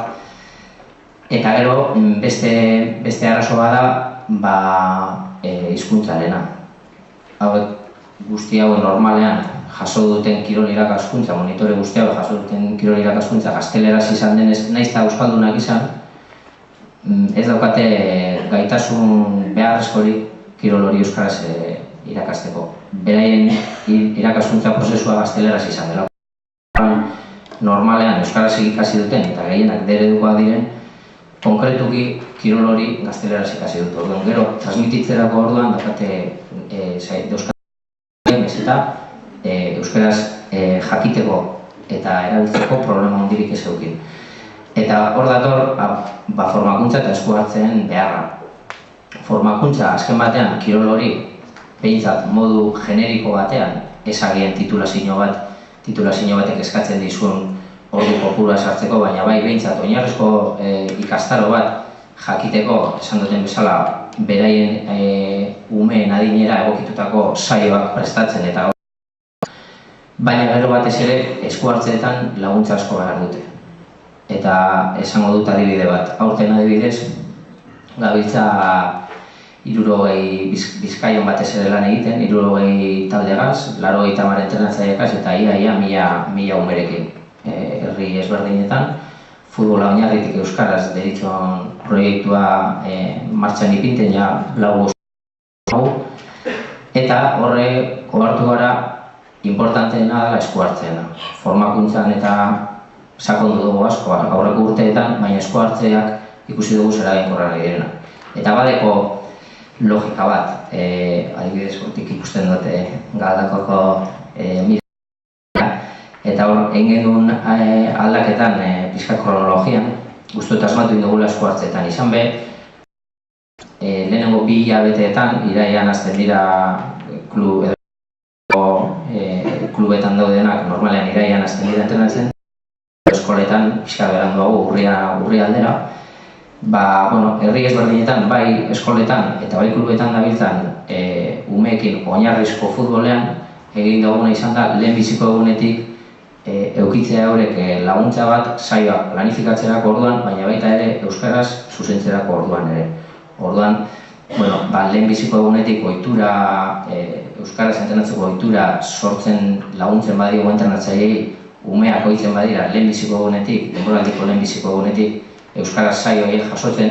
Eta gero, beste arrazo bada, hizkuntzarena. Hauek guzti hauen normalean jaso duten kirol irakaskuntza, monitore guzti hauek jaso duten kirol irakaskuntza gazteleraz izan denez, nahiz eta euskaldunak izan, ez daukate gaitasun beharrezkorik kirol hori euskaraz irakasteko. Beraien irakaskuntza prozesua gazteleraz izan dela. Normalean euskaraz ikasi duten eta gehienak D-eredukoak diren, konkretuki kirol hori gazteleraz ikasi dut. Orduan, gero, transmititzerako orduan daukate euskaraz jakiteko eta erabiltzeko problema handirik ez eukin. Eta hor dator, formakuntza eta esku hartzen beharra. Formakuntza, azken batean, kirol hori behintzat modu generiko batean ezagien titulazio batek eskatzen dizun ordu kopurua sartzeko, baina bai behintzat oinarrizko ikastaro bat jakiteko, esan duten bezala, beraien umeen adinera egokitutako saioak prestatzen eta baina gero batez ere esku hartzeetan laguntza asko behar dute. Eta esango dut adibide bat. Aurten adibidez, gabiltza 60 Bizkaion batez ere lan egiten, 60 taldegaz, 80 entrenatzaileekaz eta ia 1000 umerekin. Herri ezberdinetan, futbola oinarritik euskaraz deritxon proiektua martxan ipinten ja 4 eta horre ohartu gara importanteena dela esku hartzeena. Formakuntzan eta sakondu dugu asko aurreko urteetan, baina esku hartzeak ikusi dugu zeraginkorra nahi direna. Eta badeko logika bat, adibidez hortik ikusten dute Galdakaoko eta hor, egin duen aldaketan pixka kronologian, guztu asmatu indugula esku hartzeetan izan be, lehenengo 2 hilabeteetan, irailean hasten dira klubetan daudenak, normalean irailean hasten dira entrenatzen, eskoletan, pixka beranduago urri aldera, herri ezberdinetan, bai eskoletan eta bai klubetan dabiltzan umeekin oinarrizko futbolean egin duguna izan da, lehenbiziko egunetik eukitzea eurek laguntza bat saioak planifikatzerako orduan, baina baita ere euskaraz zuzentzerako orduan ere. Orduan, lehenbiziko egunetik ohitura, euskaraz entrenatzeko ohitura sortzen laguntzen badiogu entrenatzaileei, umeak ohitzen badira lehenbiziko egunetik, denboraldiko lehenbiziko egunetik euskaraz saio horiek jasotzen,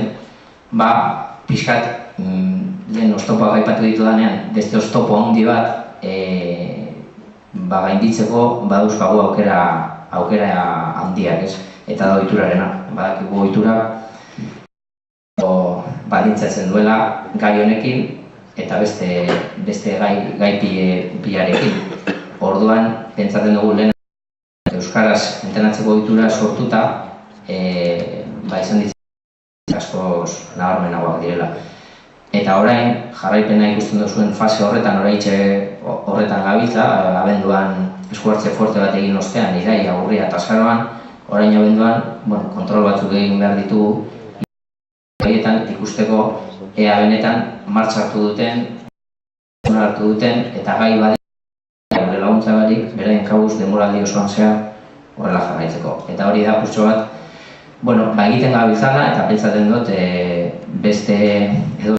pixkat lehen oztopoak aipatu ditudanean, beste oztopo handi bat gainditzeko baduzkagu aukera handiak, ez? Eta da ohiturarena. Badakigu ohitura baldintzatzen duela gai honekin eta beste gai pilarekin. Orduan, pentsatzen dugu lehen euskaraz entrenatzeko ohitura sortuta izan ditzen askoz nabarmenagoak direla. Eta orain, jarraipena ikusten duzuen fase horretan, horretan gabiltza, abenduan esku hartze fuerte bat egin ostean, iraila, urria eta azaroan, orain abenduan, kontrol batzuk egin behar ditugu, ikusteko ea benetan martxa hartu duten, eta gai badik, gure laguntza badik, beraien kabuz denboraldi osoan zehar horrela jarraitzeko. Eta hori da kurtso bat, egiten gabiltzana eta pentsatzen dut beste edo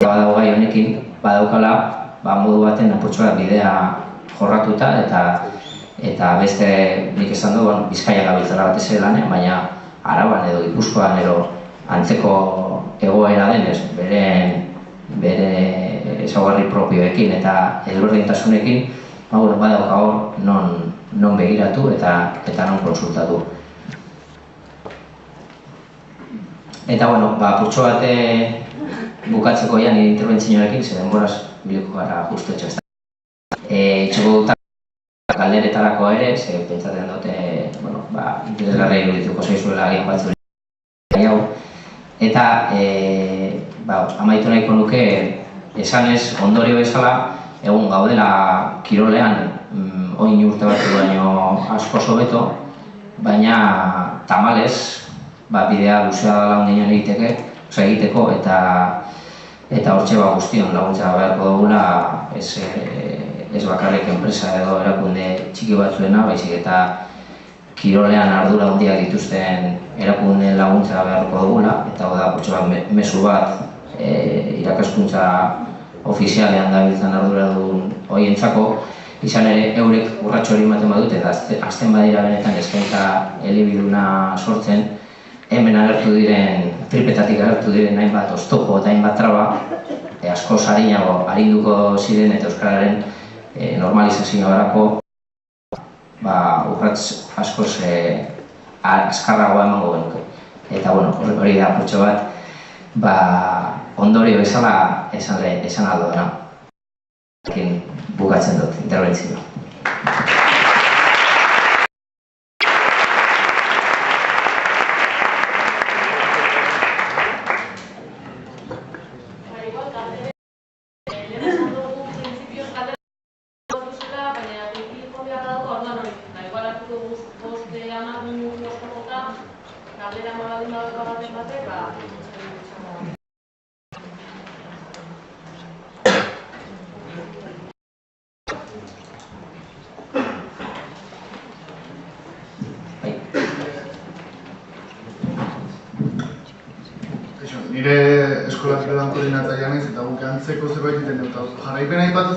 badago gai honekin, badaukala modu baten apurtxoa bidea jorratuta eta beste nik esan du Bizkaia gabiltzara batez ere lanean, baina Araban edo Gipuzkoan edo antzeko egoera denez, bere ezaugarri propioekin eta ezberdintasunekin, badauka hor non begiratu eta non konsultatu. Eta, apurtxo bat bukatzeko ja nire interbentzioarekin, zer denboraz biliko gara justu etxo ez da. Itxoko dutak galderetarako ere, zer pentsatzen dute, interesgarri irudituko zaizuela agian batzu hau. Eta, amaitu nahiko nuke, esanez, ondorio bezala, egun gaudela kirolean, oin urte batzu baino asko hobeto, baina tamalez, bidea luzea dela ondinen egiteko eta hortxe guztion laguntza beharko dugula ez bakarrik enpresa edo erakunde txiki batzuena, baizik eta kirolean ardura handiak dituzten erakundeen laguntza beharko dugula, eta hau da, potxe bat, mezu bat irakaskuntza ofizialean dabiltzan arduradun horientzako, izan ere eurek urratxo hori ematen badute eta azten badira benetan eskaintza elebiduna sortzen, hemen agertu diren, tripetatik agertu diren hainbat oztopo eta hainbat traba, asko sarinago arinduko ziren eta euskararen normalizaziorako urratz askoz azkarragoa emango genuke. Eta hori da potxe bat, ondorio bezala esan aldo dena. Bukatzen dut, interbentzioa. Nire eskola kirolan koordinatzailean ez eta guk antzeko zerbait egiten dut. Jarraipena aipatu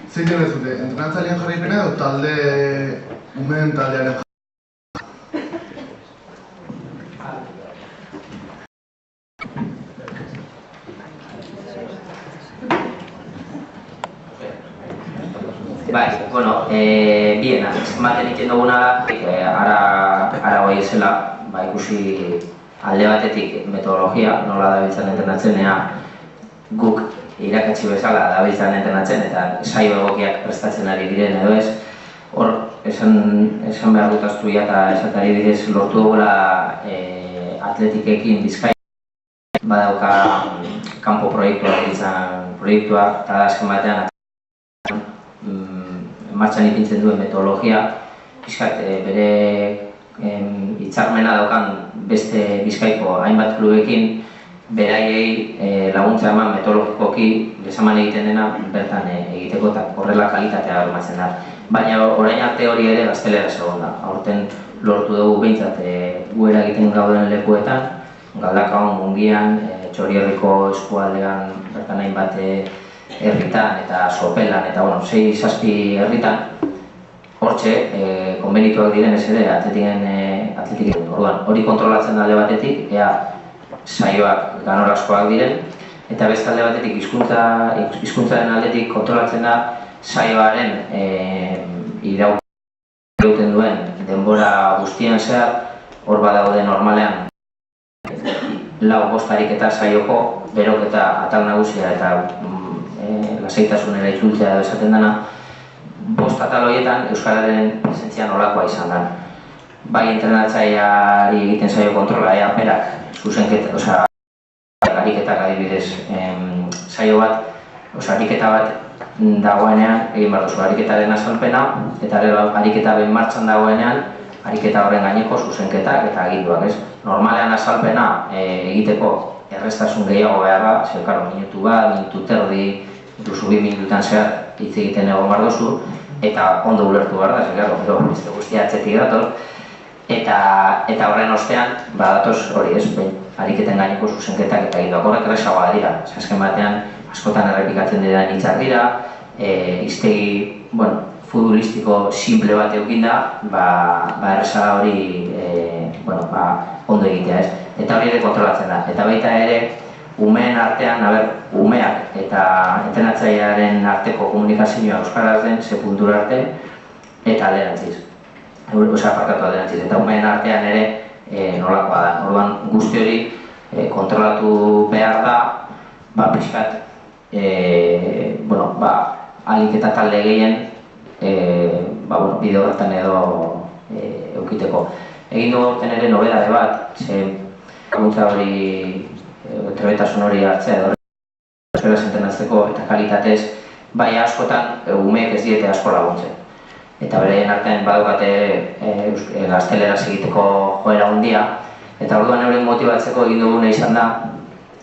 zein den ez dute, entrenatzailean jarraipena edo talde umeen taldearen biena, ematen egiten duguna da, ara hoi ezela, ikusi alde batetik metodologia, nola dabiltzan entrenatzen, guk irakatsi bezala dabiltzan entrenatzen eta saio egokiak prestatzen ari diren edo ez. Hor, esan behar dut astuia eta esatari bidez lortu dugula atletikekin Bizkaia badauka kanpo proiektua ditzen proiektua, eta da azken batean martxan ipintzen duen metodologia, bere hitzarmena daukan beste Bizkaiko hainbat klubekin beraiei laguntza eman metodologikoki esaman egiten dena bertan egiteko eta horrela kalitatea bermatzen da. Baina orain arte hori ere gaztelera egon da. Aurten lortu dugu behintzat guera egiten gauden lekuetan, Galdakaon, Mungian, Txorierriko eskualdean bertan hainbat herritan eta Sopelan eta 6-7 herritan hortxe, konbenituak diren ez ere atletiken. Hori kontrolatzen da alde batetik, ea saioak ganorazkoak diren, eta beste alde batetik hizkuntzaren aldetik kontrolatzen da saioaren irauten duen denbora guztian zehar, hor badaude normalean 4-5 ariketa saioko, beroketa atal nagusia eta lasaitasunera itzultzea edo esaten dena, 5 atal horietan euskararen esentzia nolakoa izan da. Bai entrenatzaileari egiten zaio kontrola, berak zuzenketa, ariketak adibidez saio bat, ariketa bat dagoenean egin behar duzu ariketaren azalpena, eta ariketa ben martxan dagoenean, ariketa horren gaineko zuzenketak eta aginduak, ez? Normalean azalpena egiteko errestasun gehiago behar da, minutu bat, minutu terdi, duzu 2 minututan zehar hitz egiten egon behar duzu, eta ondo ulertu behar da, beste guztia atzetik dator, eta horren ostean, datoz hori ez, ariketen gaineko zuzenketak eta aginduak horrek errezagoa dira. Azken batean, askotan errepikatzen dira hitzak dira, hiztegi futbolistiko simple bat eukin da, erreza hori ondo egitea ez. Eta hori ere kontrolatzen da. Eta baita ere, umeen artean, umeak eta entrenatzailearen arteko komunikazioa euskaraz den, ze puntura arte, eta alderantziz. Eta umeen artean ere nolakoa da. Orduan guzti hori kontrolatu behar da, pixkat, alik eta talde gehien bide horretan edo eukiteko. Egin dugu orten ere nobedade bat, laguntza hori, trebetasun hori hartzea edo euskaraz entrenatzeko eta kalitatez, bai askotan umeek ez diete asko laguntzen. Eta bereien artean badukate gazteleraz egiteko joera handia, eta orduan euren motibatzeko egin duguna izan da,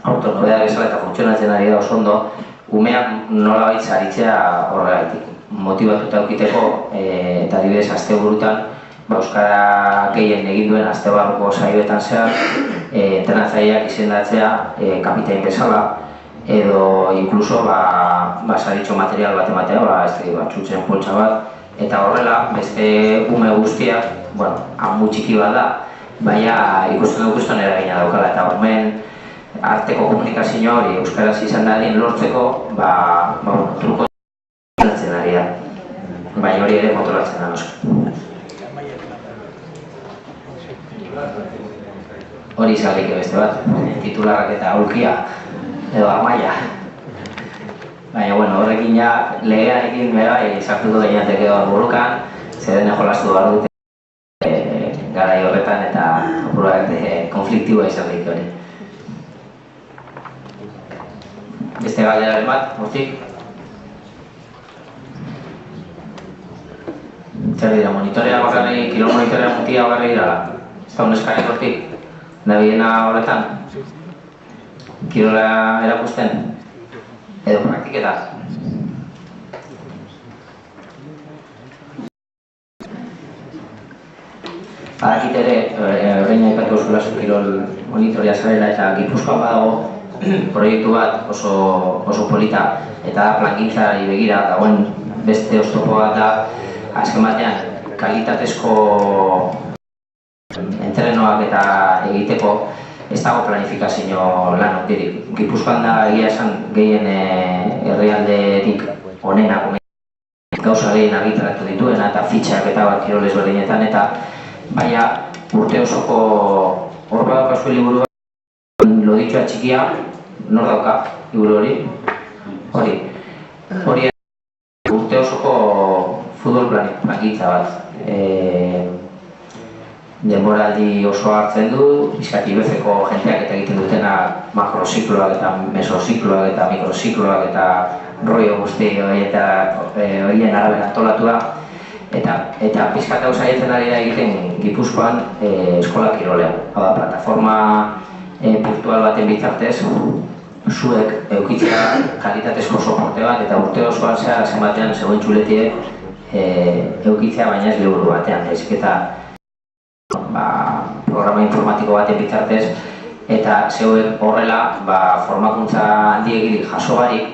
autonobeda bezala eta funtzionatzen ari da oso ondo, umeak nola baitz aritzea horregaitik. Motibatuta eukiteko eta adibidez asteburutan euskara gehien egin duen astebarruko saioetan zehar entrenatzaileak izendatzea kapitain bezala edo inkluso saritxo material bat ematea, txutzen poltsa bat, eta horrela beste ume guztiak, hamu txiki bat da, baina ikusten dut eragina daukala, eta hormen arteko komunikazio hori euskaraz izan dadin lortzeko, truko motoratzen ari da. Baina hori ere motoratzen da noski. Hori izaleke beste bat, titularrak eta aulkia edo amaia. Baina horrekin ja legearekin sartuko gainateke burukan, zeden jolastu behar dute garai horretan eta apurat konfliktiboa izaleke hori. Beste galderaren bat, hortik? Zer dira, monitorea bakarri, kilo monitorea mutia bakarri dira? Ez da uneskarek hortik? Nabiena horretan? Kirola erakusten? Edo praktiketa? Badakit ere, horrein aipatu euskulazu kirol monitorea zarela eta Gipuzkoan badago proiektu bat oso polita eta da plangintzari begira dagoen beste oztopo bat da azken batean kalitatezko entrenoak eta egiteko ez dago planifikazio lan ondirik. Gipuzkoan da egia esan gehien herrialdetik onenak gauza gehien argitaratu dituena eta fitxak eta bat kirol ezberdinetan eta baina urte osoko hor badaukazu liburu loditxoa txikia nor dauka liburu hori? Hori urte osoko futbol plangintza bat. Denboraldi oso hartzen du, bizkat IBF-ko jenteak eta egiten dutena makrozikloak eta mesozikloak eta mikrozikloak eta rollo guzti horien arabera antolatu da. Eta bizkat hau saietzen ari da egiten Gipuzkoan eskola kirolean. Hau da, plataforma virtual baten bitartez, zuek eukitzea kalitatezko soporte bat eta urte osoan zehar azken batean zegoen txuletiek eukitzea baina ez liburu batean. Eta programa informatiko baten bitartez eta zeuek horrela formakuntza handiegirik jaso barik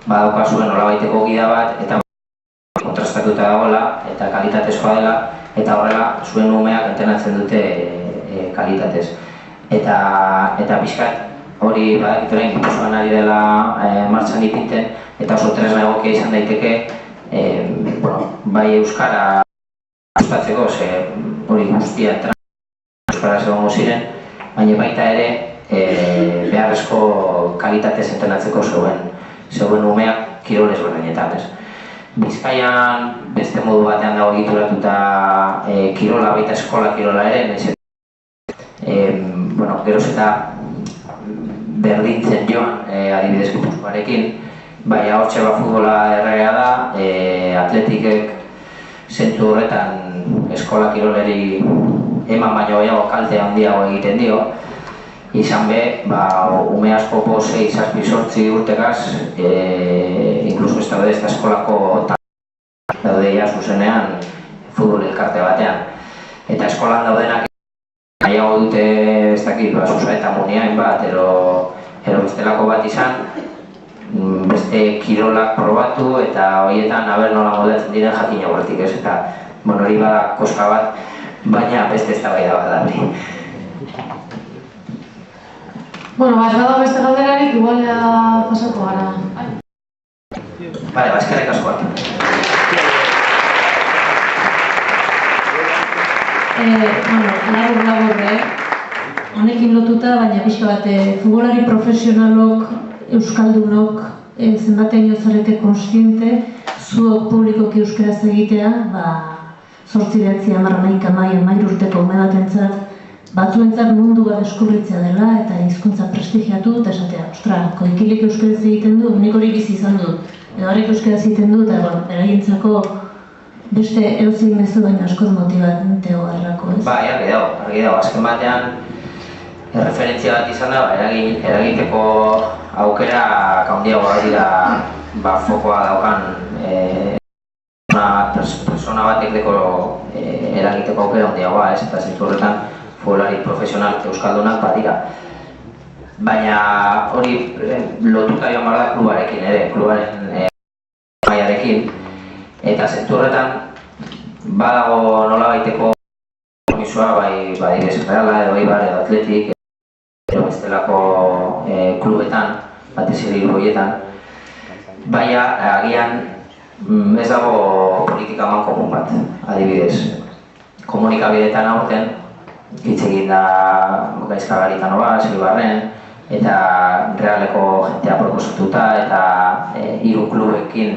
badaukazuen nolabaiteko gida bat eta kontrastatuta dagoela eta kalitatezkoa dela eta horrela zuen umeak entrenatzen dute kalitatez. Eta pixkat hori badakitorein Gipuzkoan ari dela martxan ipinten eta oso tresna egokia izan daiteke bai euskara gustatzeko, hori guztia euskaraz egongo ziren, baina baita ere beharrezko kalitatez entrenatzeko zeuen umeak kirol ezberdinetan. Bizkaian beste modu batean dago egituratuta kirola, baita eskola kirola ere, geroz eta berdintzen joan adibidez Gipuzkoarekin, baina hortxe futbola erregea da, atletikek zentzu horretan eskola kiroleri eman baino gehiago kalte handiago egiten dio, izan be, ume asko 6, 7, 8 urtegaz, inkluso ez daude ez da eskolako daude ja zuzenean futbol elkarte batean. Eta eskolan daudenak nahiago dute ez dakit, Susa eta Muniain bat, ero bestelako bat izan, beste kirolak probatu eta horietan nola moldatzen diren jakin aurretik ez, eta hori bada koska bat, baina beste eztabaida bat da hori. Ez bada beste galderarik, igualea pasako gara. Eskerrik asko. Labur, honekin lotuta, baina pixka bat, futbolari profesionalok, euskaldunok, zenbatean zarete konstiente, zuok publikoki euskaraz egitea, 8-10 urteko ume batentzat, batzuentzat mundu bat deskubritzea dela eta hizkuntza prestigiatu eta esatea, koikilik euskaraz egiten du, nik hori bizi izan dut, edo harrik euskaraz egiten du, eta beraientzako beste euzik mezu baina askoz motibateo errako, ez? Argi dago, azken batean referentzia bat izan da, eragiteko aukera handiagoa dira fokoa daukan persona batek deko eragiteko aukera handiagoa, ez? Eta zentzu horretan futbolari profesional euskaldunak badira. Baina hori lotuta joan behar da klubarekin ere, klubaren mailarekin. Eta zentzu horretan badago nolabaiteko komisoa, bai Adibidez Reala, edo Eibar, edo Atletik, edo bestelako klubetan, batez ere hiruetan. Baina agian ez dago politika amankomun bat, adibidez. Komunikabideetan aurten, hitz egin da Gaizka Garitanoa, Eibarren, eta Realeko jentea proposatuta, eta hiru klubekin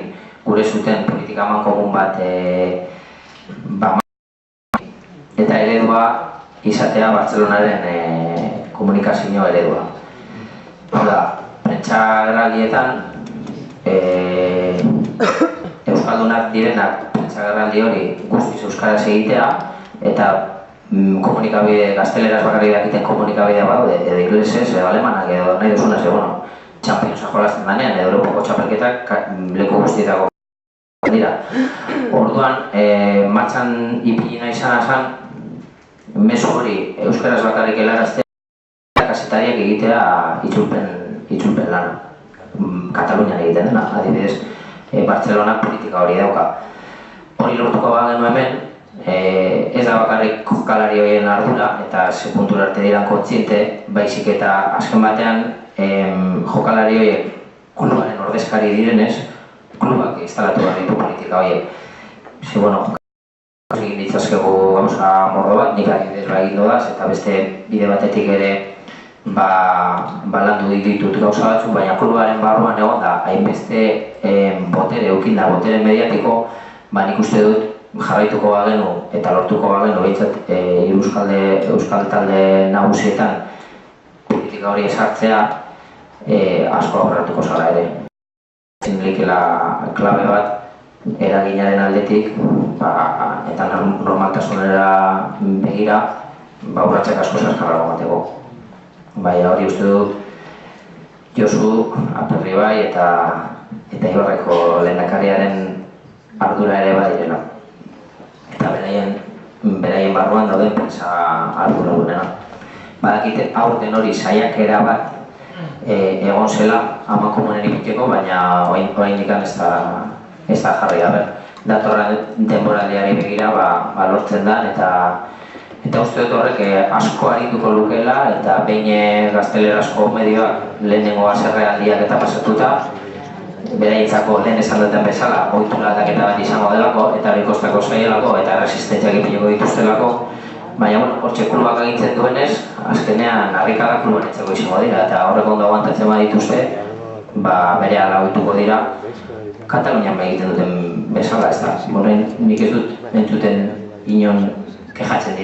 gure zuten politika amankomun bat eta eredua izatea Bartzelonaren komunikazio eredua. Hau da, prentsa agerraldietan euskaldunak direnak prentsa agerraldi hori guztiz euskaraz egitea eta komunikabide, gazteleraz bakarrik dakiten komunikabidea badaude, edo inglesez, edo alemanak, edo nahi duzunaz, Championsa jolazten danean, edo Europako txapelketak leku guztietako dira. Orduan, martxan ipini nahi izan, mezu hori euskaraz bakarrik helaraztea kazetariak egitea itzulpen lana. Katalunian egiten dena, adibidez, Bartzelonak politika hori dauka. Hori lortuko bagenu hemen, ez da bakarrik jokalari horien ardura eta ze puntura arte diran kontziente, baizik eta azken batean jokalari horiek klubaren ordezkari direnez, klubak instalatu behar ditu politika horiek. Ze, egin ditzazkegu gauza mordo bat, nik adibidez egin dodaz, eta beste bide batetik ere landu ditut gauza batzuk, baina klubaren barruan egon da, hainbeste botere eukinda, botere mediatiko, nik uste dut jarraituko bagenu eta lortuko bagenu behintzat euskal talde nagusietan politika hori esartzea asko aurratuko zara ere. Zinlikela klabe bat eraginaren aldetik eta normaltasunera begira urratsak asko zaskarrago bateko. Baina hori uste dut Josu, Aperribai eta Ibarreko lehendakariaren ardura ere badirela. Eta beraien barruan dauden prentsa ardura duena. Badakite aurten hori saiakera bat egon zela amankomunen ikuteko, baina oraindik ez da jarri gabe. Datorren denboraldiari begira lortzen da eta uste dut horrek asko arituko lukeela eta behin gaztelerazko medioak lehenengo haserrealdiak eta pasatuta beraientzako lehen esan duten bezala ohitura aldaketa bat izango delako eta hori kostako zaielako eta resistentziak ipiniko dituztelako. Baina hortxe klubak agintzen duenez, azkenean harrikada kluban etzeko izango dira eta horrek ondo aguantatzen badituzte bere ala ohituko dira Katalunian egiten duten bezala, ez da. Nik ez dut entzuten inon kejatzen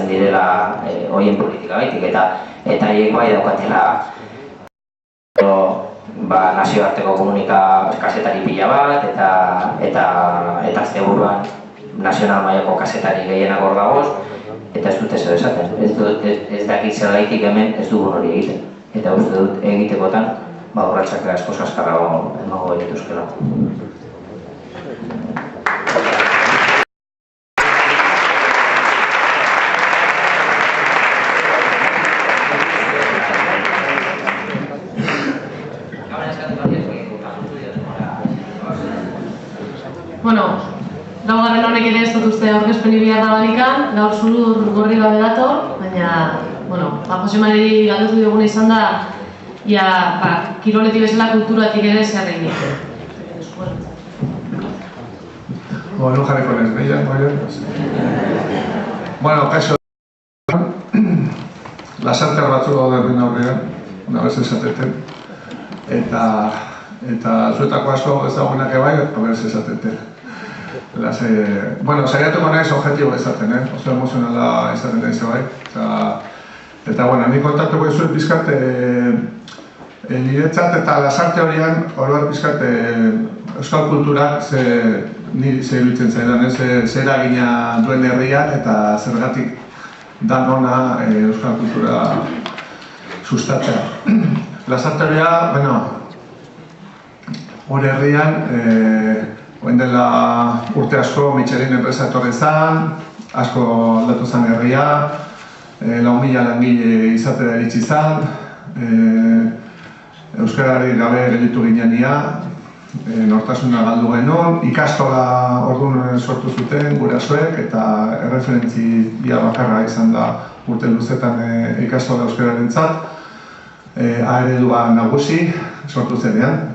direla horien politika gaitik eta haiek bai daukatela nazioarteko kazetari pila bat eta asteburuan nazional mailako kazetari gehienak hor dagoz eta ez dute zer esaten. Ez dakit zergaitik hemen ez dugun hori egiten. Eta uste dut egitekotan urratsak asko zaskarrago emango dituzkela. Laugarren honek ere ez dut uste aurkezpeni behar da balikan, gaur Zulur gorri gabe dator, baina, Jose Mari galdetu diguna izan da, kiroletik bezala kulturatik ere zer egin. No jarriko nez, behia, kaixo, lasartear batzuk daude bina horrean, una vez esateten, eta zuetako asko ez dagoenak ebai, una vez esateten. Saiatuko naiz objektibo izaten, oso emozionala izaten naiz bai. Eta, nik kontatuko izuen pizkat niretzat eta lasarte horian oroar pizkat euskal kulturak ze iruditzen zaidan, zer eragina duen herrian eta zergatik dan ona euskal kultura sustatzea. Lasarte horia, hor herrian Oen dela urte asko Michelin enpresa etorri zan, asko aldatu zan herria, 4.000 langile izatera iritsi zan, euskarari gabe gelditu ginenia, nortasuna galdu genuen, ikastola orduan sortu zuten gurasoek eta erreferentzia bakarra izan da urte luzetan ikastola euskararentzat. A eredua nagusi sortu zenean,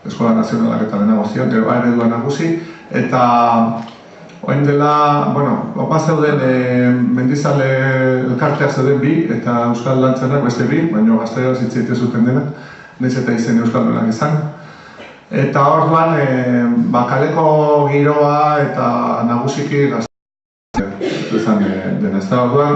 Eskola Nazionalak eta lehenago zion, gero A eredua nagusi, eta oen dela, opa zeuden mendizale elkarteak zeuden bi, eta euskal lantzenak beste bi, baina gazteraz hitz egiten zuten denak, nahiz eta izen euskaldunak izan. Eta orduan, kaleko giroa eta nagusiki gazteak izan dena. Ez da orduan,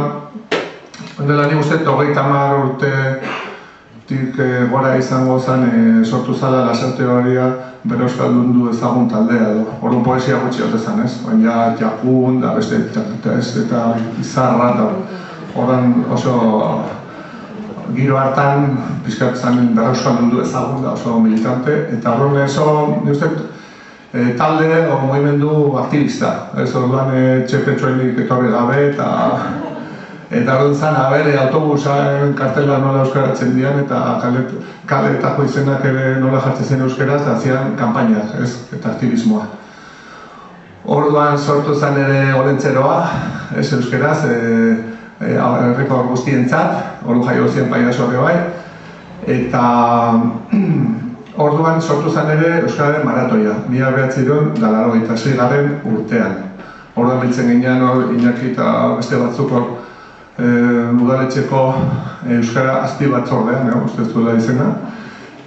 dela nik uste 30 urtetik gora izango zen sortu zala lasarte horia bere euskaldundu ezagun taldea edo. Orduan poesia gutxi ote zen, ez? Baina jakun, da beste eta izarra, eta orduan oso giro hartan pizkat zen bere euskaldundu ezagun da oso militante, eta orduan oso, nik uste, talde o mugimendu aktivista. Ez orduan txepetxoenik etorri gabe eta orduan zen, autobusan kartela nola euskaratzen dian eta kaleetako izenak ere nola jartzen zen euskaraz eta zian kampainak, eta aktivismoa. Orduan sortu zen ere olentzeroa, ez euskaraz, herriko guztientzat, ordu jaio zien paidaso hori bai, eta orduan sortu zen ere euskararen maratoia, 1986 urtean. Orduan biltzen ginean Iñaki eta beste batzuk udaletxeko euskara azpi batzordean, uste ez duela izena.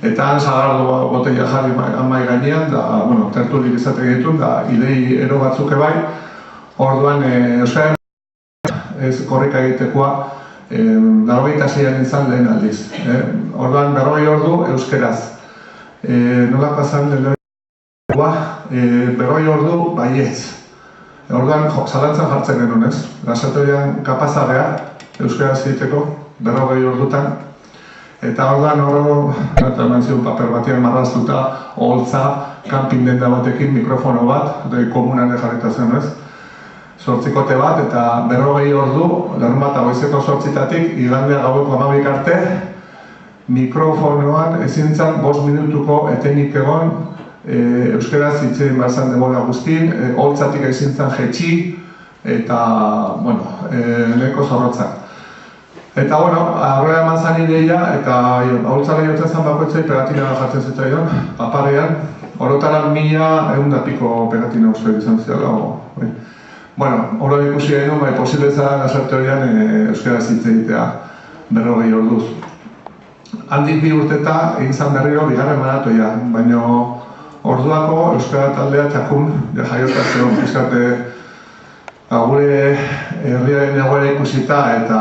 Eta han sagardo botella jarri amai gainean, da, tertulik izate egitun, da, idei ero batzuk ebai. Orduan euskara ez korrika egitekoa 96an izan lehen aldiz. Orduan 40 ordu euskeraz. Nola pasan dela 40 ordu baietz. Orduan zalantzan jartzen genuen, ez? Lasatorian kapazagea euskaraz egiteko 40 ordutan. Eta orduan eta eman zion paper batean marraztuta, oholtza, kanpin denda batekin mikrofono bat, komunan jarrita zen, ez? 8 bat eta 40 ordu, larunbat goizeko 8tatik, igandea gaueko 12 arte, mikrofonoan ezin zen 5 minutuko etenik egon, euskaraz hitz egin behar zen denbora guztin, holtzatik ezin zen jetxi, eta, nahiko zorrotzak. Eta, aurrera eman zen ideia, eta holtzara jotzen zen bakoitzai pegatina jartzen zitzaion, paparean, orotaran 1100 piko pegatina uste izan zidala. Horren ikusi genuen, posible zara lasarte horian euskaraz hitz egitea 40 orduz. Handik 2 urteta egin zen berriro bigarren maratoia, baina orduako euskara taldea txakun jaiotatzen pizkate gure herriaren egoera ikusita eta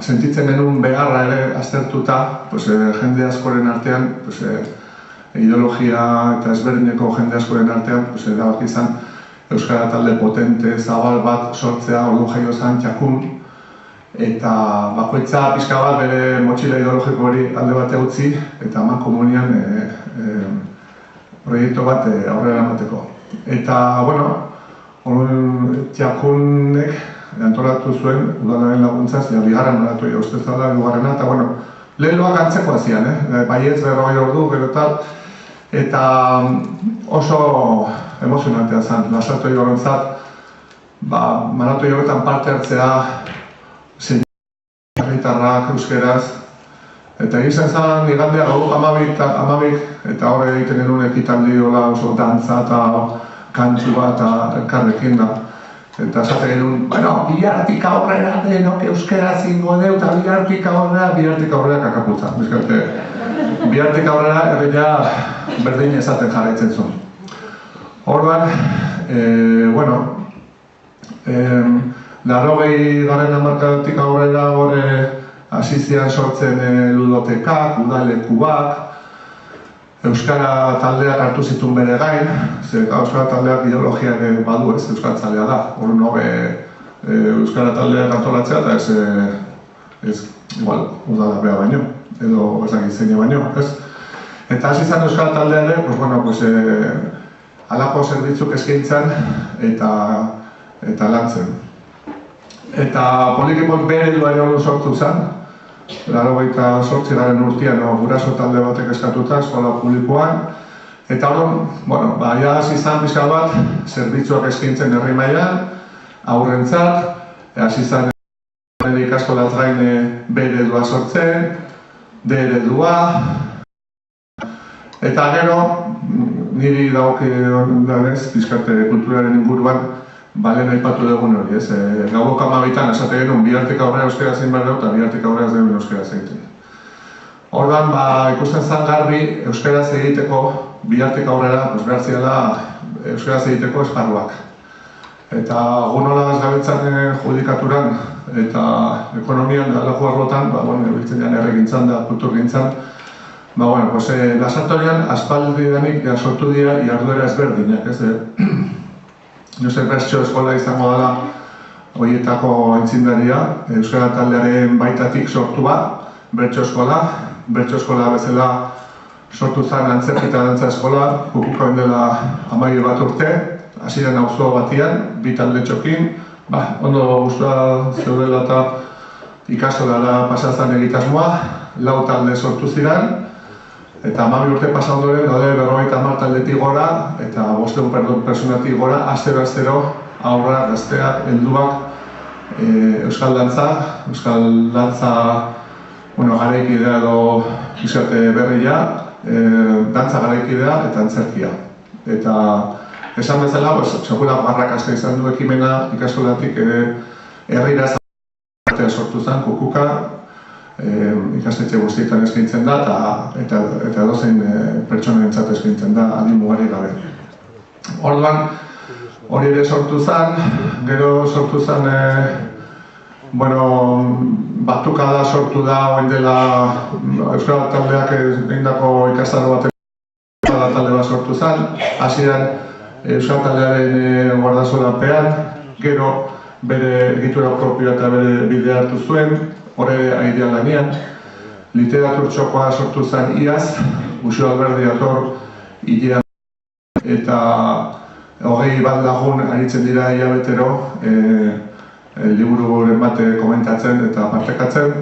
sentitzen genuen beharra ere aztertuta, jende askoren artean, ideologia eta ezberdineko jende askoren artean, erabaki izan euskara talde potente, zabal bat sortzea, orduan jaio zen txakun, eta bakoitza pixka bat bere motxila ideologiko hori alde bate utzi eta eman komunian proiektu bat aurrera emateko. Eta, txakunek antolatu zuen udalaren laguntzaz, bigarren maratoia ustez da bigarrena, eta lehenloak antzekoa zian, baietz 40 ordu, gero tal, eta oso emozionantea zen, lasartoi horrentzat, maratoi horretan parte hartzea, herritarrak euskeraz, eta egiten zen igandea gau 12 eta horre egiten genuen ekitaldi oso dantza eta kantzu bat elkarrekin da. Eta esate genuen, bihartik aurrera denok euskaraz ingo deu eta bihartik aurrera kakaputza. Bihartik aurrera erreia berdin esaten jarraitzen zuen. Orduan, 80. hamarkadatik aurrera hasi ziren sortzen ludotekak, udaleku bat, euskara taldeak hartu zituen bere gain, euskara taldeak ideologia ere badu ez, euskaltzalea da. Orduan euskara taldeak antolatzea eta ez udalabea baino, edo ezagik zeine baino, ez? Eta hasi zen euskara taldea ere, halako zerbitzuk eskaintzan eta lantzen. Eta poliki-poliki bere eredua ere sortu zen, 88. urtean guraso talde batek eskatuta eskola publikoan. Eta hori, ja hasi izan pixka bat, zerbitzuak eskaintzen herri mailan, haurrentzat, hasi izan ikaskolaz gain B eredua sortzen, D eredua. Eta gero, niri dagokionez, pixkate kulturaren inguruan, balen aipatu dugun hori, ez? Gauko 12 esate genuen, bihartik aurrera euskera zein behar dugu, eta bihartik aurrera ez duen euskera zeiten. Ordan, ikusten zan garbi, euskaraz egiteko, bihartik aurrera, behar ziala euskaraz egiteko esparruak. Eta gunola ez gabetzan judikaturan eta ekonomian da lagu arlotan, biltzen dian erregintzan da kulturgintzan, Lasartorian aspaldi denik sortu dira jarduera ezberdinak, ez? Bertso eskola izango dela horietako aitzindaria, euskara taldearen baitatik sortu bat, bertso eskola bezala sortu zen antzerki eta dantza eskola, kukukoen dela 11 urte, hasieran auzo batian, bi talde txokin, ondo gustua zeudela eta ikastolara pasazan egitasmoa, 4 talde sortu ziren, eta 12 urte pasa ondoren, daude 50 taldetik gora, eta 500 personatik gora, astero aurra, gazteak, helduak, euskal dantza, garaikidea edo izate berria, dantza garaikidea eta antzerkia. Eta esan bezala, sekula arrakasta izan du ekimena ikastolatik herrira zatea sortu zen, kukuka, ikastetxe guztietan eskaintzen da eta edozein pertsonarentzat eskaintzen da adin mugari gabe. Orduan, hori ere sortu zen, gero sortu zen, batukada sortu da orain dela euskara taldeak egindako ikastaro batek talde bat sortu zen, hasieran euskara taldearen guardazolapean, gero bere egitura propioa eta bere bidea hartu zuen, horre aidean lanean, literatur txokoa sortu zen iaz, Uxo Alberdi ator hilean, eta 20 lagun aritzen dira hilabetero libururen bate komentatzen eta partekatzen.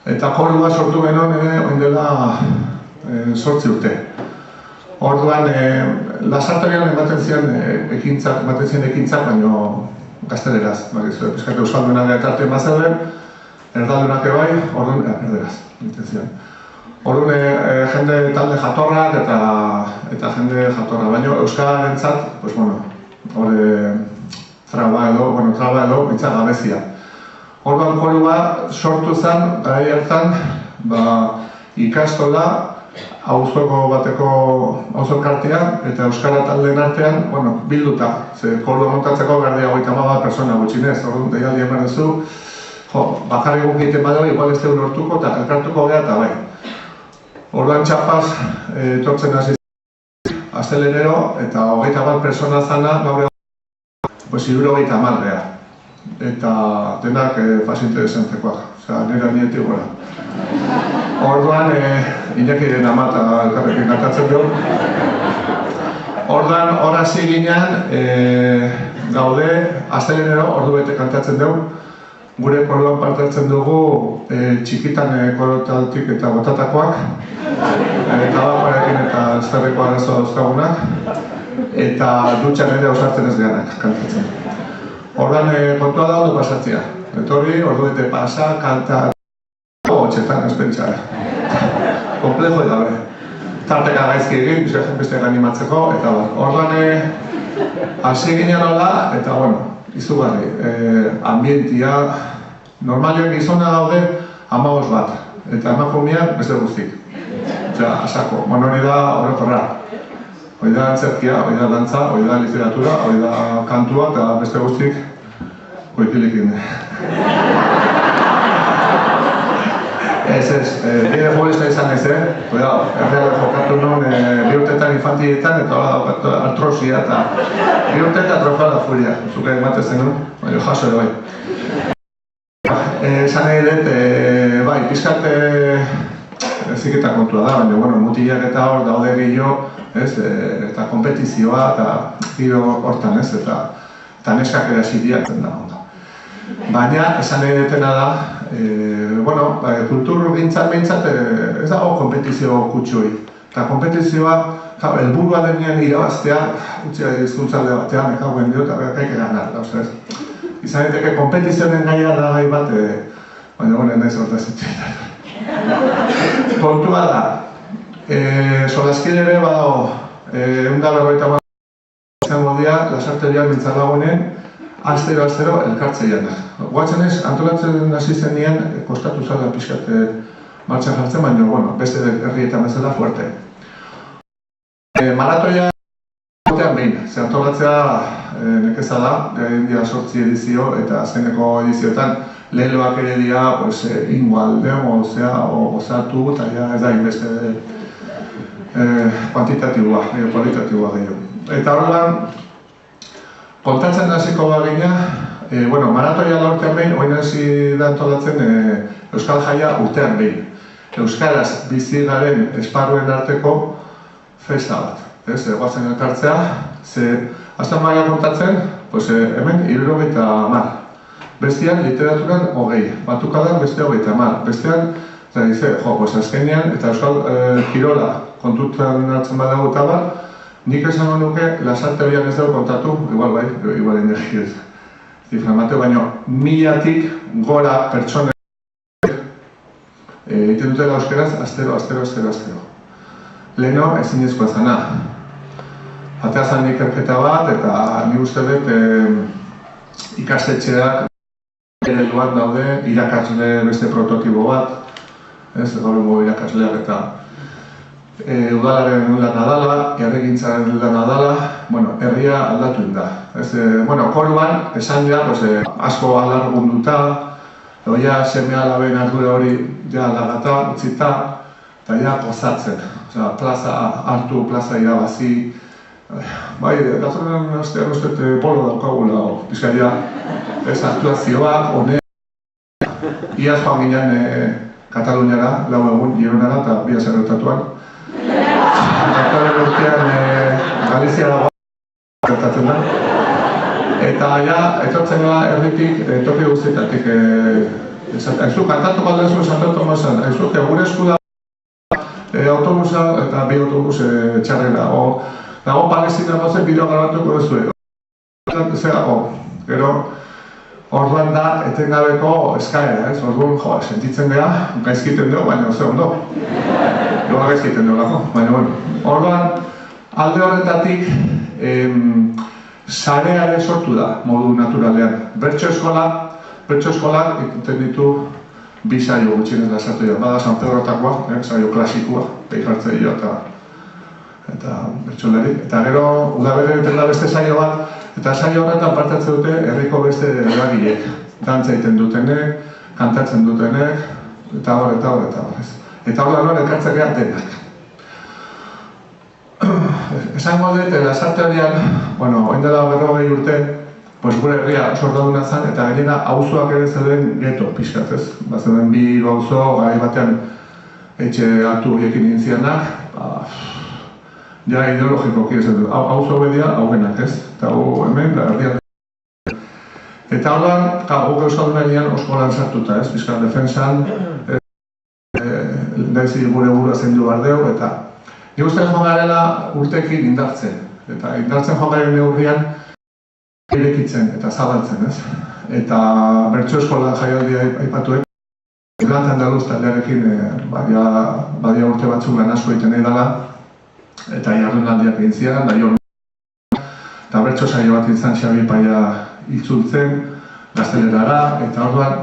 Eta jorua sortu genuen orain dela 8 urte. Orduan, Lasartorian ematen ziren ekintzak, baino gazteleraz, pizkate euskaldunak elkarte emazeuden, erdaldunak ebai, orduan, erderaz, egiten. Orduan, jende talde jatorrak eta jende jatorra, baina euskararentzat, hori traba edo, bintzak gabezia. Orduan, jorua sortu zen, garai hartan, ikastola, auzoko bateko auzolkartean eta euskara taldeen artean, bilduta. Kolua montatzeko behar dira 30 persona gutxinez, orduan deialdi eman duzu, bakarrik guk egiten badago, igual ez dugu lortuko eta elkartuko geha eta bai. Orduan txapaz etortzen hasi astelenero eta 21 persona zana gaur egun 70 geha. Eta denak fase interesantekoak, nera nietik gora. Orduan, Iñakiren ama eta elkarrekin kantatzen dugu. Orduan, hor hasi ginean, gaude, astelenero, ordu bete kantatzen dugu. Gure koroan parte hartzen dugu txikitan korotaltik eta botatakoak, tabakoarekin eta ezterreko arazoa dauzkagunak, eta dutxan ere ausartzen ez gehanak kantatzen. Orduan, kontua da ondo pasatzea. Etorri, ordu bete pasa, kanta, txetan espentsa. Komplejo eta bere. Tarteka gaizki egin, beste animatzeko, eta orduan hasi ginen hola, eta izugarri. Ambientia, normalioen gizona daude 15 bat, eta emakumeak beste guztik. Asako, hori da orokorra. Hori da antzerkia, hori da dantza, hori da literatura, hori da kantua, eta beste guztik koipilikin. Ez, bide jolesta izan ez, erreal jokatu non bi urtetan infantietan eta artrosia eta bi urte eta trofea da furia, zuke ematen zen, baina jaso ere bai. Esan nahi dut, bai, pizkat eziketa kontua da, baina, bueno, mutilak eta hor daude gehiago, eta kompetizioa, eta giro hortan, eta neskak ere zidiak da. Baina, esan nahi detena da, bueno, kultur gintzat behintzat ez dago kompetizio kutsui. Eta kompetizioa, helburua denean irabaztea, utzi hizkuntzalde batean, ekauen dio, eta behar ganar, da, ustez. Izan daiteke kompetizioaren gaia da gai bat, baina, bueno, nahiz hortaz itxetan. Kontua da, solaskide ere badago, 150 izango dira, lasarterian mintzalagoenen, astero elkartzeian. Guatzen ez, antolatzen hasi zenean, kostatu zala pixkat martxan jartzen, baina, bueno, beste herrietan bezala fuerte. Maratoia batean behin, ze antolatzea nekeza da, dira 8 edizio, eta azkeneko edizioetan leheloak ere dira, ingualde, gozatu, eta ez da inbeste kuantitatiboa, kualitatiboa gehiago. Eta horrean, kontatzen hasiko bagina, maratoia lortean behin, oin hasi da antolatzen Euskal Jaia urtean behin. Euskaraz bizi garen esparruen arteko festa bat. Guazen elkartzea, azten maia kontatzen, hemen 70. Bestean literaturan 20, batukadan beste 20. Bestean, azkenean, eta Euskal Kirola kontutan hartzen badago eta bar, nik esango nuke Lasartegian ez dugu kontatu, igual bai, igual energi ez diframate, baina 1000-tik gora pertsone egiten dutela euskeraz, astero. Leheno ezinezkoa zana. Atea zan ikerketa bat, eta ni uste dut ikastetxeak ereduak daude, irakasle beste prototipo bat, gaur egungo irakasleak eta udalaren lana dala, herrigintzaren lana dala, herria aldatu da. Koruan, esan dira, asko alargunduta, oia seme-alaben ardura hori lagata, utzita, eta ja gozatzen. Plaza hartu, plaza irabazi. Bai, datorren astean uste polo daukagula, pizkaria, ez aktuazioak, honek. Iaz joan ginen Kataluniara, lau egun, Gironara eta Bia Zerretatuan. Datorren urtean Galizia dagoa gertatzen da. Eta ja, etortzen da erditik, toki guztietatik. Aizu, kantatu baldezu Santo Tomasan, aizu, gure esku da autobusa eta bi autobus txarrera. Dago Palestina bazen bideo garatuko duzu. Zerago, gero, orduan da etengabeko eskaera, ez? Orduan, sentitzen gara, gaizkiten dugu, baina ze ondo. Loa gaizkiten dugu lako, baina bueno. Orduan, alde horretatik, sarea ere sortu da, modu naturalean. Bertso eskolak ikusten ditu bi saio gutxienez lasatu dira. Bada San Pedrotakoa, saio klasikoa, behikartze dira eta bertsolari. Eta gero, udabere egiten da beste saio bat, eta saio horretan partatzen dute herriko beste eragilek. Dantza egiten dutenek, kantatzen dutenek, eta hor. Eta hor elkartzen gara denak. Esango dut, Lasarte horian, oin dela 40 urte, gure herria sordaduna zen, eta gainera auzoak ere zeuden geto pixkat, ez? Bazeuden bi auzo, gai batean etxe hartu horiekin intzianak, ja ideologikoki ez dut, auzo bedia haugenak, ez? Eta hemen, herrian. Eta horren, guk euskaldunarian osko lan sartuta, ez? Pixkat defensan, daizi gure burua zendu bardeu, eta nik uste joan garela urtekin indartzen. Eta indartzen joan garen neurrian irekitzen eta zabaltzen, ez? Eta bertso eskola jaialdia aipatuek, Blanca Andaluz taldearekin badia urte batzuk lan asko egiten nahi dela, eta jardunaldiak egin ziren, da jon eta bertso saio bat izan Xabi Paia itzultzen, gaztelerara, eta orduan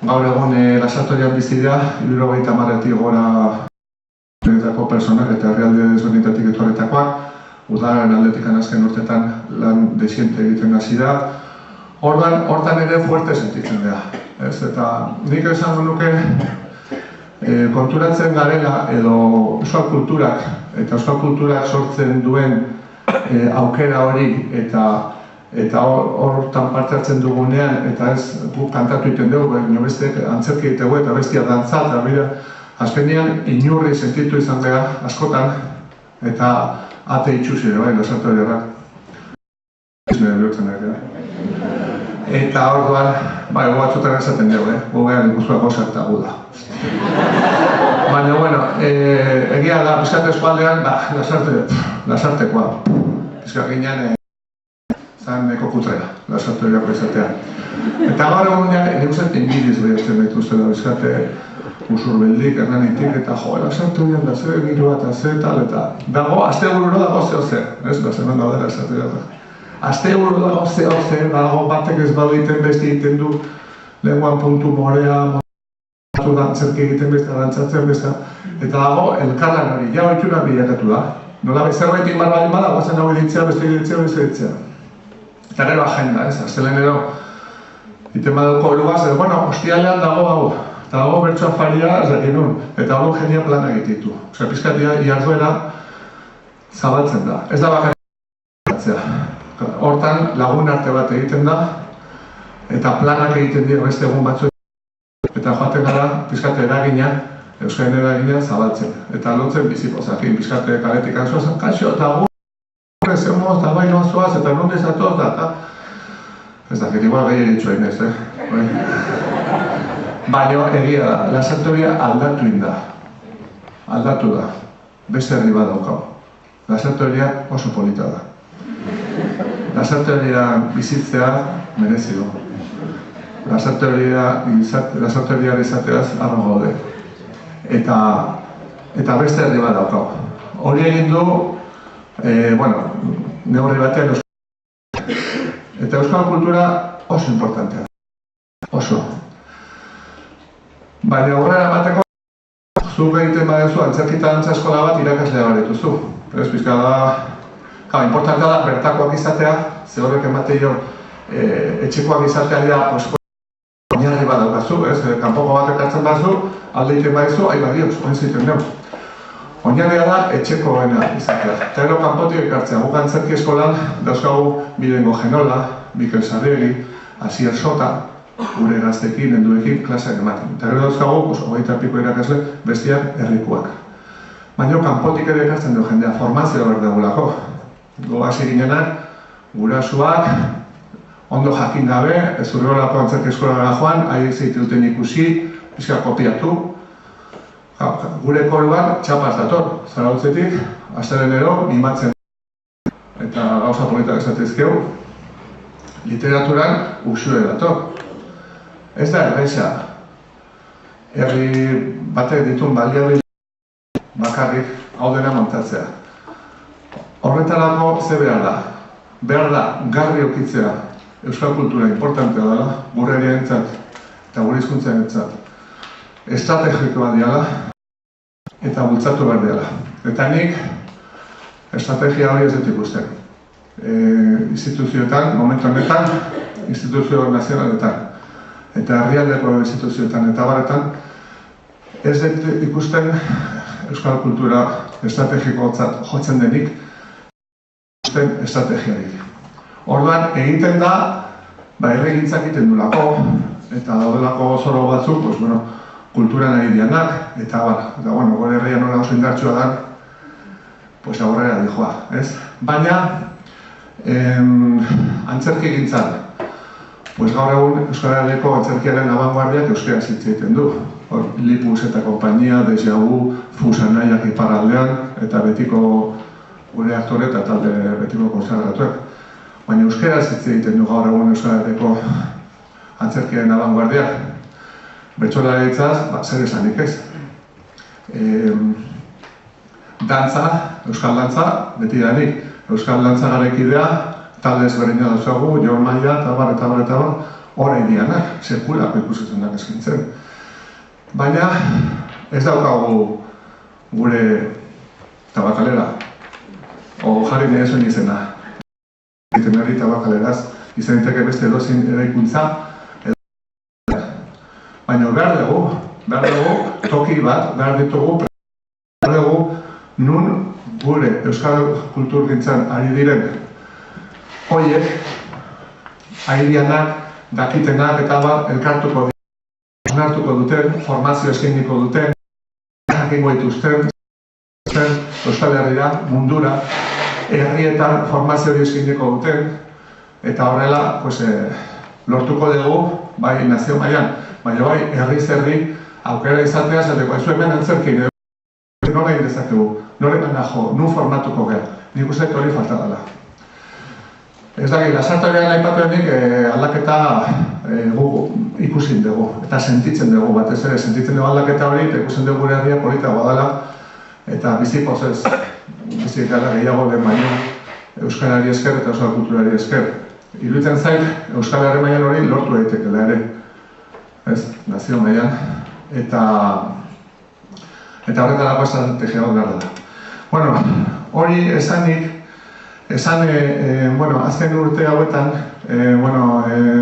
gaur egun Lasartegian bizi dira, 70-tik gora personak eta herrialde desberdinetatik etorretakoak, udalaren aldetikan azken urtetan lan desiente egiten hasi da. Hortan ere fuerte sentitzen dira. Eta nik esango nuke konturatzen garela edo euskal kulturak sortzen duen aukera hori eta hortan parte hartzen dugunean eta ez guk kantatu egiten dugu, bestek antzerki egitegu eta bestia dantza eta Azkenean, inurri sentitu izan gara askotan, eta ate itxusi ere, bai, lasartu ere bat. Eta orduan, bai, batzutan esaten dugu, gogean Gipuzkoako sartagu da. Baina, bueno, egia da, pizkat eskualdean, lasartekoa. Pizkat ginean, zan neko kutrera, lasartu egako izatean. Eta gaur egun nik uste inbidiz behatzen behituztela, pizkate usurbeldik, ernanitik, eta jo, lasartu egin da ze, giroa eta ze, tal, eta dago, aste bururo dago zeo zer, ez, hemen daudela lasartu egin. Aste bururo dago zeo zer, dago batek ez badu egiten beste egiten du, lenguan puntu morea, dantzerki egiten beste, dantzatzen beste, eta dago elkarlan hori, ja oitxuna bilakatu da. Nola zerbait inbar bali bada, guazen hau editzea, beste editzea. Eta gero agenda, ez, astelenero iten baduko erugaz, bueno, hostialean dago hau, eta dago bertso afaria, ez dakit nun, eta hau genia plana egititu. Osea, pizkatia iarduera zabaltzen da. Ez da bakarrik hortan lagun arte bat egiten da, eta planak egiten dira beste egun batzu, eta joaten gara pizkate eragina, euskaren eragina zabaltzen. Eta lotzen bizipozakin, pizkate kaletik anzuazan, kaixo, eta gu, zemoz, eta bai noazuaz, eta non dezatoz da, eta ez dakit, igual gehi eritxua inez, Baina egia da, lasartoria aldatu inda. Aldatu da. Beste herri bat daukau. Lasartoria oso polita da. Lasartoria bizitzea merezi du. Lasartoria izateaz arro gaude. Eta beste herri bat daukau. Hori egin du, neurri batean eta euskal kultura oso importantea. Oso. Baina aurrera bateko, zuk egiten badezu, antzerkita dantza eskola bat irakaslea baretuzu. Ez, pizka da, importantea da, bertakoak izatea, ze horrek emateio etxekoak izatea dira, oinarri bat daukazu, kanpoko bat ekartzen bazu, alde egiten badezu, dioz, oin ziten neu. Oinarria da, etxekoena izatea. Eta ero kanpotik ekartzea, guk antzerki eskolan dauzkagu Milengo Genola, Mikel Sarregi, Asier Sota, gure gaztekin, enduekin, klaseak ematen. Eta gero dauzkagu, 20 irakasle, bestiak herrikuak. Baina kanpotik ere ekartzen du jendea, formazioa behar dugulako. Hasi ginenak, gurasuak, ondo jakin gabe, ez urrolako antzerki eskolara joan, haiek zeituten ikusi, pizka kopiatu. Gure koruan txapaz dator, Zarautzetik, astelenero, mimatzen. Eta gauza politak esatezkeu, literaturan usue dator. Ez da erraixa, herri batek ditun baliabide bakarrik hau dena montatzea. Horretarako ze behar da? Behar da, garbi okitzea euskal kultura importantea dela, gure herriarentzat eta gure hizkuntzaren estrategikoa diala eta bultzatu behar diala. Eta nik estrategia hori ez dut ikusten. Instituzioetan, momentu honetan, instituzio nazionaletan eta herrialdeko instituzioetan eta baretan ez dut ikusten euskal kultura estrategikotzat jotzen denik ikusten estrategiarik. Orduan egiten da, herrigintzak egiten dulako eta daudelako zoro batzuk, kulturan ari dianak eta gore herria nola oso indartsua da, aurrera dijoa, ez? Baina, antzerki gintzan, gaur egun Euskal Herriko antzerkiaren abanguardiak euskaraz hitz egiten du. Lipus eta kompainia, Deja Vu, Fusanaiak iparraldean, eta betiko gure aktore eta talde betiko konsagratuak. Baina euskaraz hitz egiten du gaur egun Euskal Herriko antzerkiaren abanguardiak. Bertsolaritzaz, zer esanik ez. Dantza, euskal dantza, beti danik. Euskal dantza garaikidea, talde ezberdina dauzagu, Jon Maia, eta bar, horrein dianak, sekulako ikusetzen dak eskintzen. Baina, ez daukagu gure tabakaleraz, jarri nahi zuen izena. Egiten herri tabakaleraz, izan diteke beste edozin eraikuntza, baina behar dugu, toki bat, behar ditugu, behar dugu, nun gure euskal kulturgintzan ari diren horiek, airianak, dakitenak eta elkartuko duten, formazio eskainiko duten, jakingo dituzten, Euskal Herrira, mundura, herrietan formazio hori eskineko duten, eta horrela lortuko dugu, bai nazio mailan, baina bai herriz herri aukera izatea, zateko, ez hemen antzerkin, nola egin dezakegu, noregan najo, nun formatuko gara, nik uste hori falta dela. Ez da, lasartorean aipatu denik aldaketa ikusin dugu, eta sentitzen dugu, batez ere, sentitzen dugu aldaketa hori, eta ikusten dugu gure herria politagoa dela, eta bizi pozez, bizi gara gehiago den baino, Euskarari esker eta Euskal Kulturari esker. Iruditzen zait, Euskal Herri mailan hori lortu daitekela ere, ez, nazio mailan, eta horretarako estrategia hori behar dela. Bueno, hori esanik, azken urte hauetan,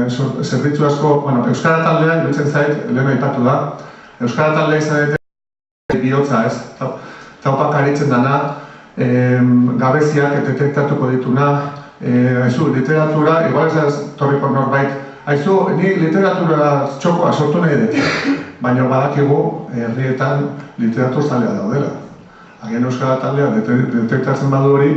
zerbitzu asko, Euskara taldean, iruditzen zait, lehen aipatu da, Euskara taldea izan bihotza, ez, taupak aritzen dana, gabeziak detektatuko dituna, literatura, igual ez torriko norbait, ni literatura txokoa sortu nahi dut, baina badakigu herrietan literatur zalea daudela. Agian Euskara taldea detektatzen badu hori,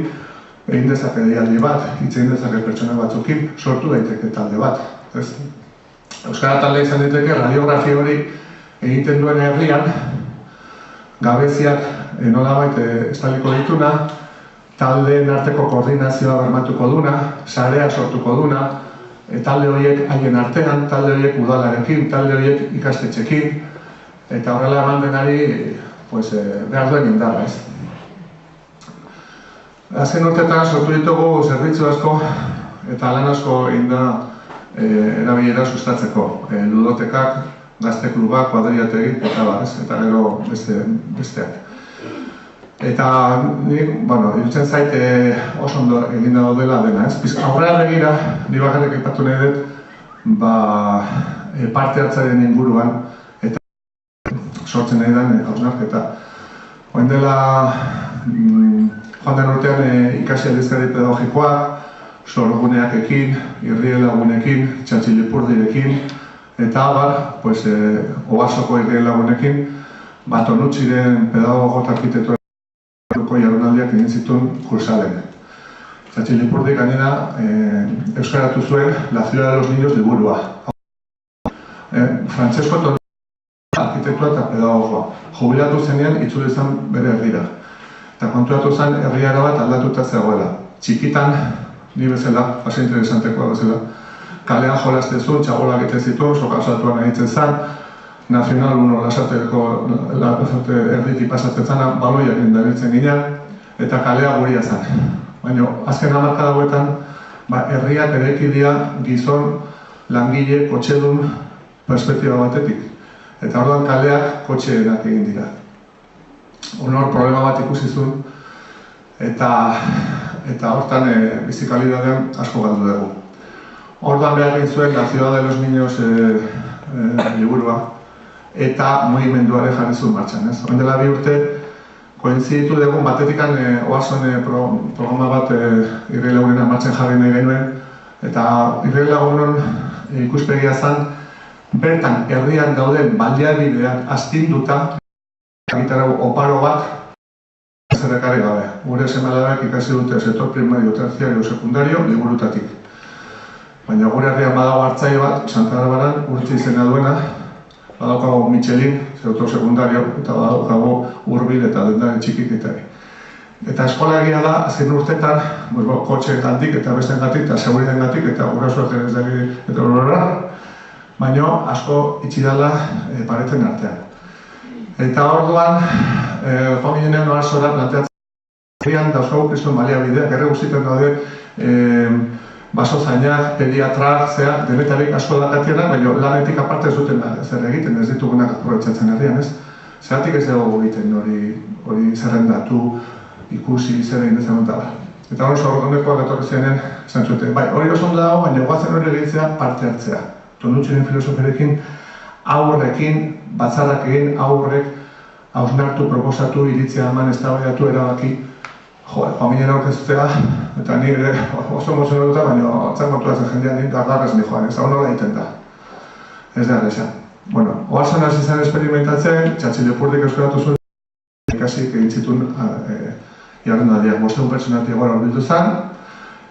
egin dezake deialdi bat, hitz egin dezake pertsona batzukin, sortu daiteke talde bat. Euskara taldea izan daiteke radiografia hori egiten duen herrian, gabeziak nolabait estaliko dituna, taldeen arteko koordinazioa bermatuko duna, sarea sortuko duna, talde horiek haien artean, talde horiek udalarekin, talde horiek ikastetxekin, eta horrela eman denari behar duen indarra, ez. Azken urteetan sortu ditugu zerbitzu asko eta lan asko inda erabilera sustatzeko. Ludotekak, gazte klubak, kuadriategik, eta gero besteak. Eta irutzen zait oso ondo egin daudela dena, ez? Aurrera begira, ni bakarrik aipatu nahi dut, parte hartzaren inguruan, eta sortzen nahi den hausnarketa. Oen dela, joan den urtean ikasi aldizkari pedagogikoak, sorguneak ekin, irrie lagunekin, txantxilipurdirekin, eta abar, ogasoko irrie lagunekin, Tonutxiren pedagogo eta arkitektura jardunaldiak egin zituen kursalen. Txantxilipurdik gainera euskaratu zuen La Ciudad de los Niños liburua. Francesco Tonutxi arkitektua eta pedagogoa. Jubilatu zenean itzuli zen bere herrira. Eta kontuatu zen herriara bat aldatuta zegoela. Txikitan, ni bezala, oso interesantekoa bezala, kalean jolaztezun, txagolak egiten zituen, sokasatuan egitzen zen, Nazional 1 lasarte erditik pasatzen zen, baloiak indabiltzen ginen, eta kalea guria zen. Baina, azken hamarkada hauetan, herriak eraiki dira gizon, langile, kotxedun perspektiba batetik. Eta orduan kaleak kotxeenak egin dira. Honor problema bat ikusi zuen, eta hortan bizikalidadean asko galdu dugu. Orduan behar egin zuen La Ciudad de los Niños liburua, eta mugimenduare jarri zuen martxan. Horren dela 2 urte, kointziditu dugun batetikan oason programa bat irri lagunena martxan jarri nahi genuen, eta irri lagunon ikuspegia zen, bertan herrian dauden baliabideak astinduta, gitarra oparo bat, zerrekarri gabe. Gure seme-alabak ikasi dute sektor primario, terciario, sekundario, liburutatik. Baina gure herrian badago hartzaile bat, Santa Barbaran, urtzi izena duena, badaukago Michelin, sektor sekundario, eta badaukago Urbil eta dendaren txikiketari. Eta eskola egia da, azken urtetan, kotxe gantik eta besten gatik, eta seguriten gatik, eta gurasoak ez daki, eta horrela, baina asko itxidala pareten artean. Eta orduan, joan ginean oarzora planteatzen herrian dauzkagu kristuen baliabideak, erre guztietan daude basozainak, pediatrak, denetarik asko dakatiena, baina lanetik aparte ez duten zer egiten, ez ditugunak aprobetxatzen herrian, ez? Zeratik ez dugu egiten hori zerrendatu, ikusi, zer egin dezen dut da. Eta hori zorronekoak etorri zenen, esan zuten, bai, hori oso ondo dago, baina guazen hori egitzea parte hartzea. Tonutxiren filosoferekin, aurrekin, batzarrak egin, aurrek, hausnartu, proposatu, iritzia eman, eztabaidatu, erabaki, familien aurkeztea, eta nire oso emozionatuta, baina atzak motuatzen jendean nire gargarrez nijoan, ez da honola egiten da. Ez da erresa. Bueno, oarzan hasi zen experimentatzen, Txantxilipurdik euskaratu zuen ikasik egin zituen jardunaldiak. 500 pertsonatik gora hurbildu zen,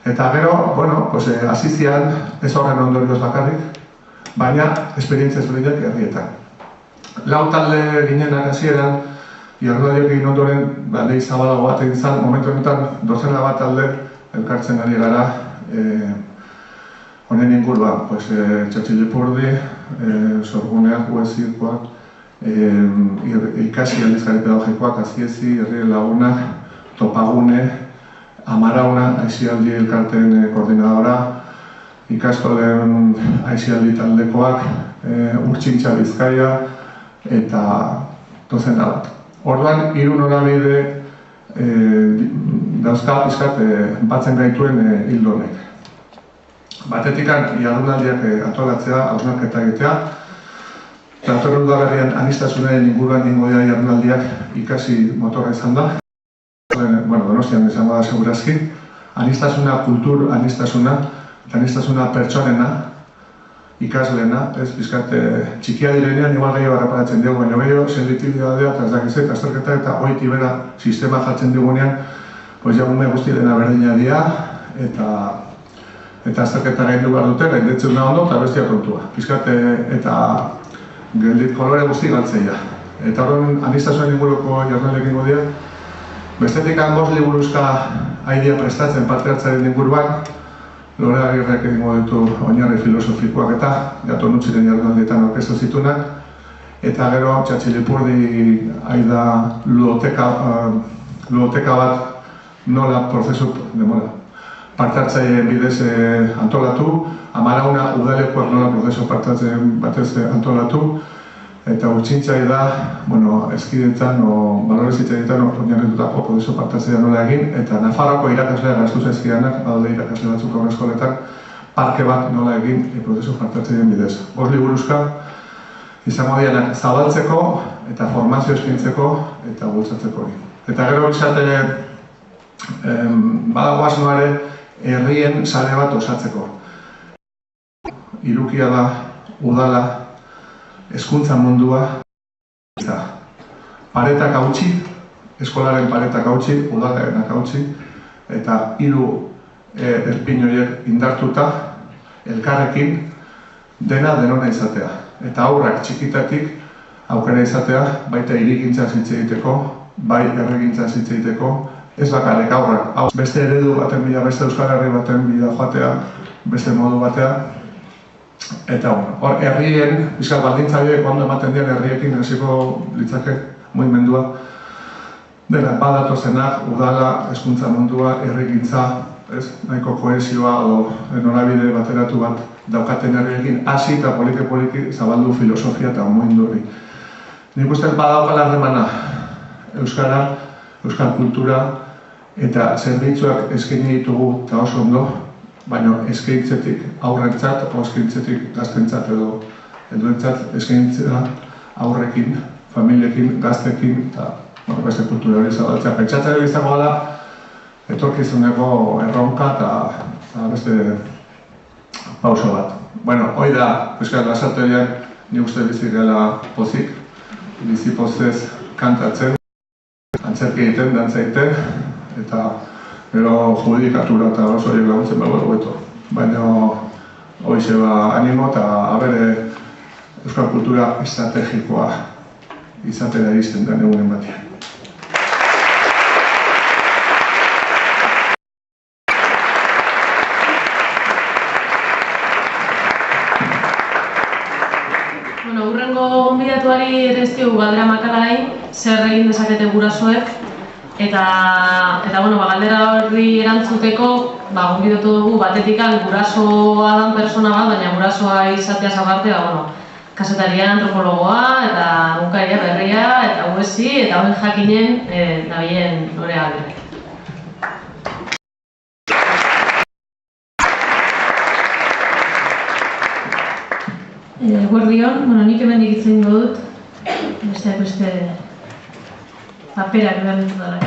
eta gero, bueno, hasi zian ez horren ondorioz bakarrik, baina esperientzia ezberdinak herrietan. 4 talde ginen hasieran, jardunaldiak egin ondoren, lehi zabalago bat egin zen, momentu honetan dozena bat talde elkartzen ari gara honen inguruan, Txotxilipurdi, sorguneak, uezirkoak, ikasi aldizkari pedagogikoak, aziezi, herri lagunak, topagune, amarauna, aizialdi elkarteen koordinadora, ikastolen aizialdi taldekoak, urtsintxa Bizkaia, eta dozena bat. Orduan, 3 norabide dauzka pizkat batzen gaituen hildo honek. Batetikan jardunaldiak antolatzea, hausnarketa egitea. Datorren udaberrian aniztasunaren inguruan egingo dira jardunaldiak ikasi motorra izan da. Donostian izango da segurazki. Aniztasuna, kultur aniztasuna, eta aniztasuna pertsonena, ikasleena, pizkat txikia direnean igual gehiago erreparatzen dugu, baina gehiago sensitibidadea eta ez dakizet, azterketa eta goiti bera sistema jartzen dugunean, jagume guzti dena berdina dira, eta azterketa gaindu behar dute, gaindetzen da ondo eta bestia kontua. Pizkat eta geldit kolore guzti galtzeia. Eta horren aniztasuen inguruko jardunaldiak egingo dira. Bestetik 5 liburuzka aidea prestatzen parte hartzaren inguruan, Lore Agirrek egingo ditu oinarri filosofikoak eta Gato Nutziren jardunaldietan aurkeztu zituenak. Eta gero Txotxilipurdi aida ludoteka bat nola prozesu parte hartzaileen bidez antolatu, Amarauna udalekuak nola prozesu parte hartzaileen batez antolatu, eta urtsintxai da, ezkidetan o balorez hitzaietan oinarritutako prozesu parte hartzailea nola egin, eta Nafarroako irakasleak gaztu zaizkidanak, badaude irakasle batzuk aurreskoletan, parke bat nola egin prozesu parte hartzaileen bidez. 5 liburuzka izango dianak zabaltzeko eta formazio eskintzeko eta bultzatzeko hori. Eta gero izate badago asmoare herrien sare bat osatzeko. Hirukia da, udala, hezkuntza mundua, eta paretak hautsi, eskolaren paretak hautsi, udalenak hautsi, eta 3 erpin horiek indartuta, elkarrekin, dena denona izatea. Eta aurrak txikitatik aukera izatea, baita hirigintza hitz egiteko, bai herrigintza hitz egiteko, ez bakarrik aurrak. Beste eredu baten bila, beste Euskal Herri baten bila joatea, beste modu batea. Eta hor herrien, bizkal baldintzaileek ondo ematen dian herriekin hasiko litzake mugimendua. Dena badatozenak, udala, hezkuntza mundua, herrigintza, nahiko kohesioa edo norabide bateratu bat daukaten herriekin hasi eta poliki zabaldu filosofia eta mugimendu hori. Nik uste badaukala harremana euskara, euskal kultura eta zerbitzuak eskaini ditugu eta oso ondo, baina eskaintzetik aurrentzat, eskaintzetik gaztentzat edo helduentzat eskaintzea aurrekin, familiekin, gaztekin eta beste kultura hori zabaltzea. Pentsatzea izango da etorkizuneko erronka eta beste pauso bat. Hoi da, Euskal Lasarterian, ni uste bizi gela pozik, bizi pozez kantatzen, antzerki egiten, dantza egiten, eta gero judikatura eta oso horiek laguntzen behar gueto. Baina hoize animo eta abere euskal kultura estrategikoa izatera iristen den egunen batean. Hurrengo gonbidatuari ere ez diogu galdera makala egin, zer egin dezakete gurasoek, eta galdera horri erantzuteko gonbidatu dugu batetikan gurasoa dan persona bat, baina gurasoa izatea zabartea, kasetaria, antropologoa, eta egunkaria berria, eta uesi, eta horren jakinen nabien Lore Agirrek. Guardion, nik hemen digitzen dut, beste paperak behar ditu dara.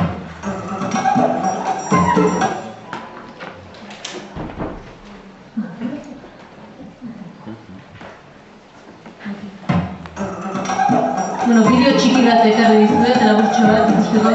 Bideo txiki bat ekarri dizuet, laburtxo bat ikusteko.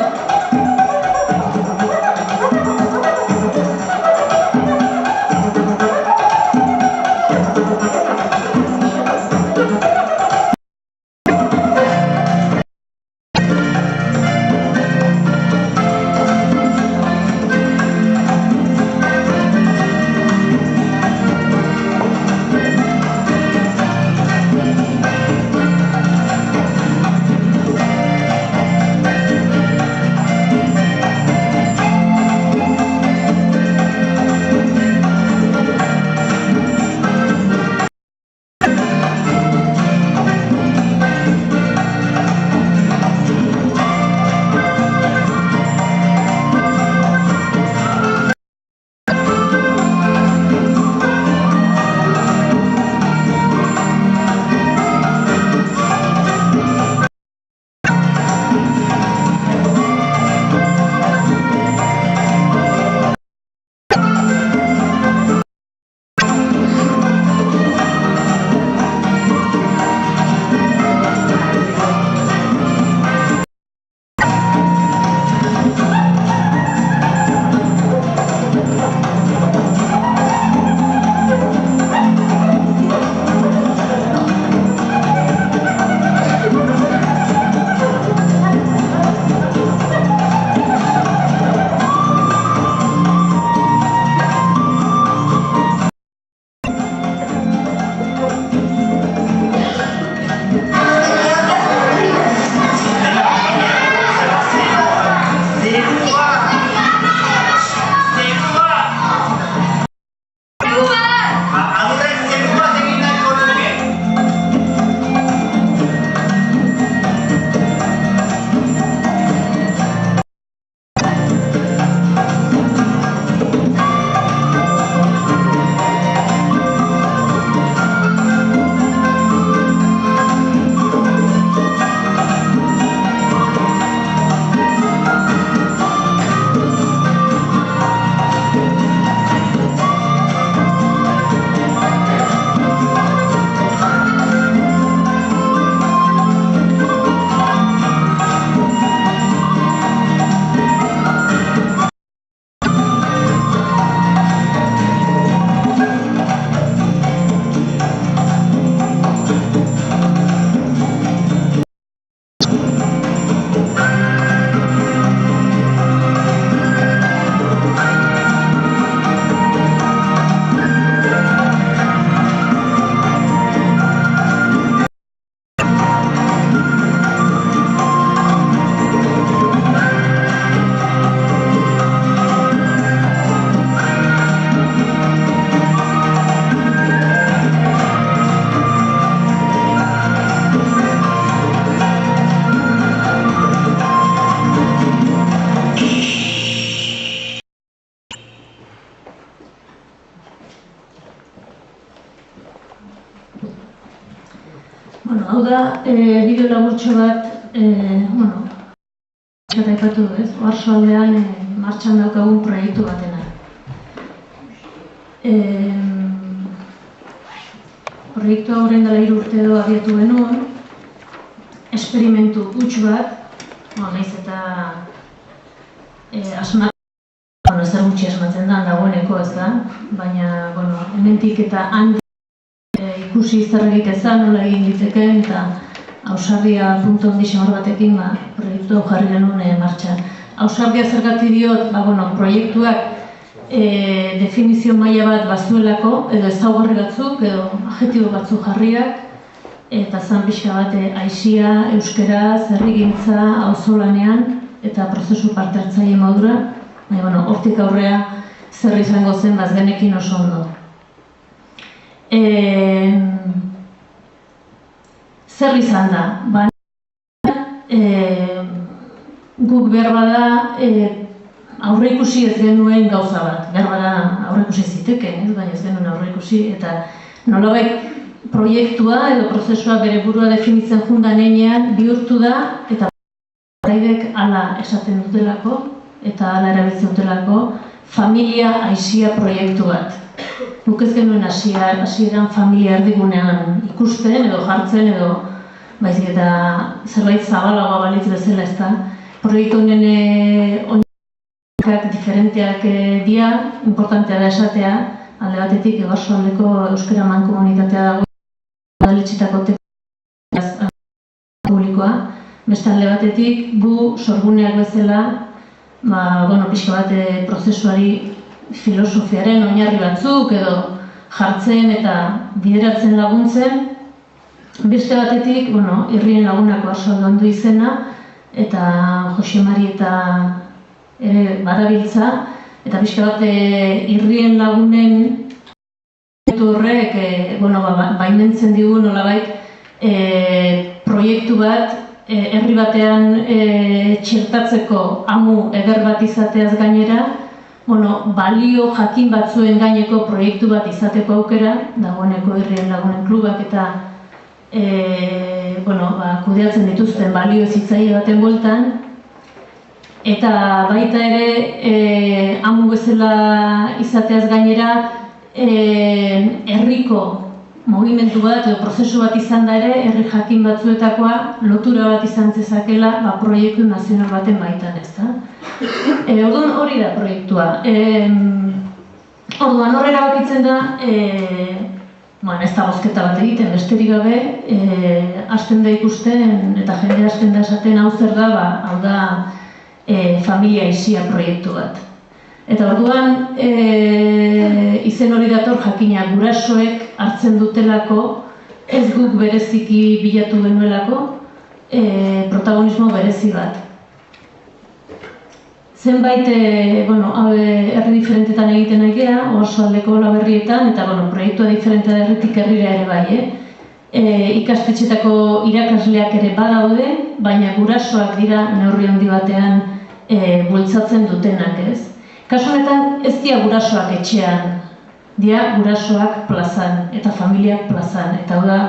Hau da, bideo laburtxo bat, eta aipatu du, Oarsoaldean martxan daukagun proiektu batena. Proiektu horren dela 3 urte edo abiatu genuen, esperimentu huts bat, nahiz eta zer gutxi asmatzen da, dagoeneko ez da, baina hementik eta handik ikusi zer egitezan, nola egin ditekeen, eta ausardia puntu handi xamar batekin proiektu hau jarri genuen martxan. Ausardia zergatik diot, proiektuak definizio maila bat bazuelako, edo ezaugarri batzuk, edo adjektibo batzuk jarriak, eta zan pixka bat aisia, euskera, zerrigintza, auzolanean, eta prozesu parte hartzaile modura, baina hortik aurrea zer izango zen bazgenekin oso ondo. Zer izan da? Guk berbada aurreikusi ez genuen gauza bat. Berbada aurreikusi ziteken, baina ez genuen aurreikusi, eta nolabait proiektua edo prozesua bere burua definitzen jundan heinean bihurtu da, eta Raidek hala esaten dutelako, eta hala erabiltzen dutelako, familia aisia proiektu bat. Guk ez genuen hasieran familia erdigunean ikusten edo jartzen edo baizik eta zerbait zabalagoa balitz bezala ez da. proiektu honen oinarriak diferenteak dira, importantea da esatea, alde batetik Ebasoaldeko euskara mankomunitatea dago, udaletxetako publikoa, beste alde batetik gu sorguneak bezala, pixka bat prozesuari filosofiaren oinarri batzuk edo jartzen eta bideratzen laguntzen, beste batetik, Irrien Lagunako Arsoalduan du izena, eta Jose Mari eta ere badabiltza, eta pixka bat Irrien Lagunen horrek baimentzen digu nolabait proiektu bat herri batean txertatzeko amu eder bat izateaz gainera, balio jakin batzuen gaineko proiektu bat izateko aukera, dagoeneko Irrien Lagunen klubak eta kudeatzen dituzten balio ezitzaile baten bueltan, eta baita ere amu bezala izateaz gainera herriko mugimendu bat edo prozesu bat izan da ere herri jakin batzuetakoa lotura bat izan zezakela proiektu nazional baten baitan, ezta? Orduan hori da proiektua. Orduan hor erabakitzen da, ez da bozketa bat egiten, besterik gabe, hasten da ikusten eta jende hasten da esaten hau zer da, hau da familia isia proiektu bat. Eta orduan izen hori dator jakina gurasoek hartzen dutelako, ez guk bereziki bilatu genuelako, protagonismo berezi bat. Zenbait herri diferentetan egiten nahi gera, Oarsoaldeko Olaberrietan, eta proiektua diferentea da herritik herrira ere bai. Ikastetxetako irakasleak ere badaude, baina gurasoak dira neurri handi batean bultzatzen dutenak, ez? Kasu honetan ez dira gurasoak etxean, dira gurasoak plazan eta familiak plazan, eta hau da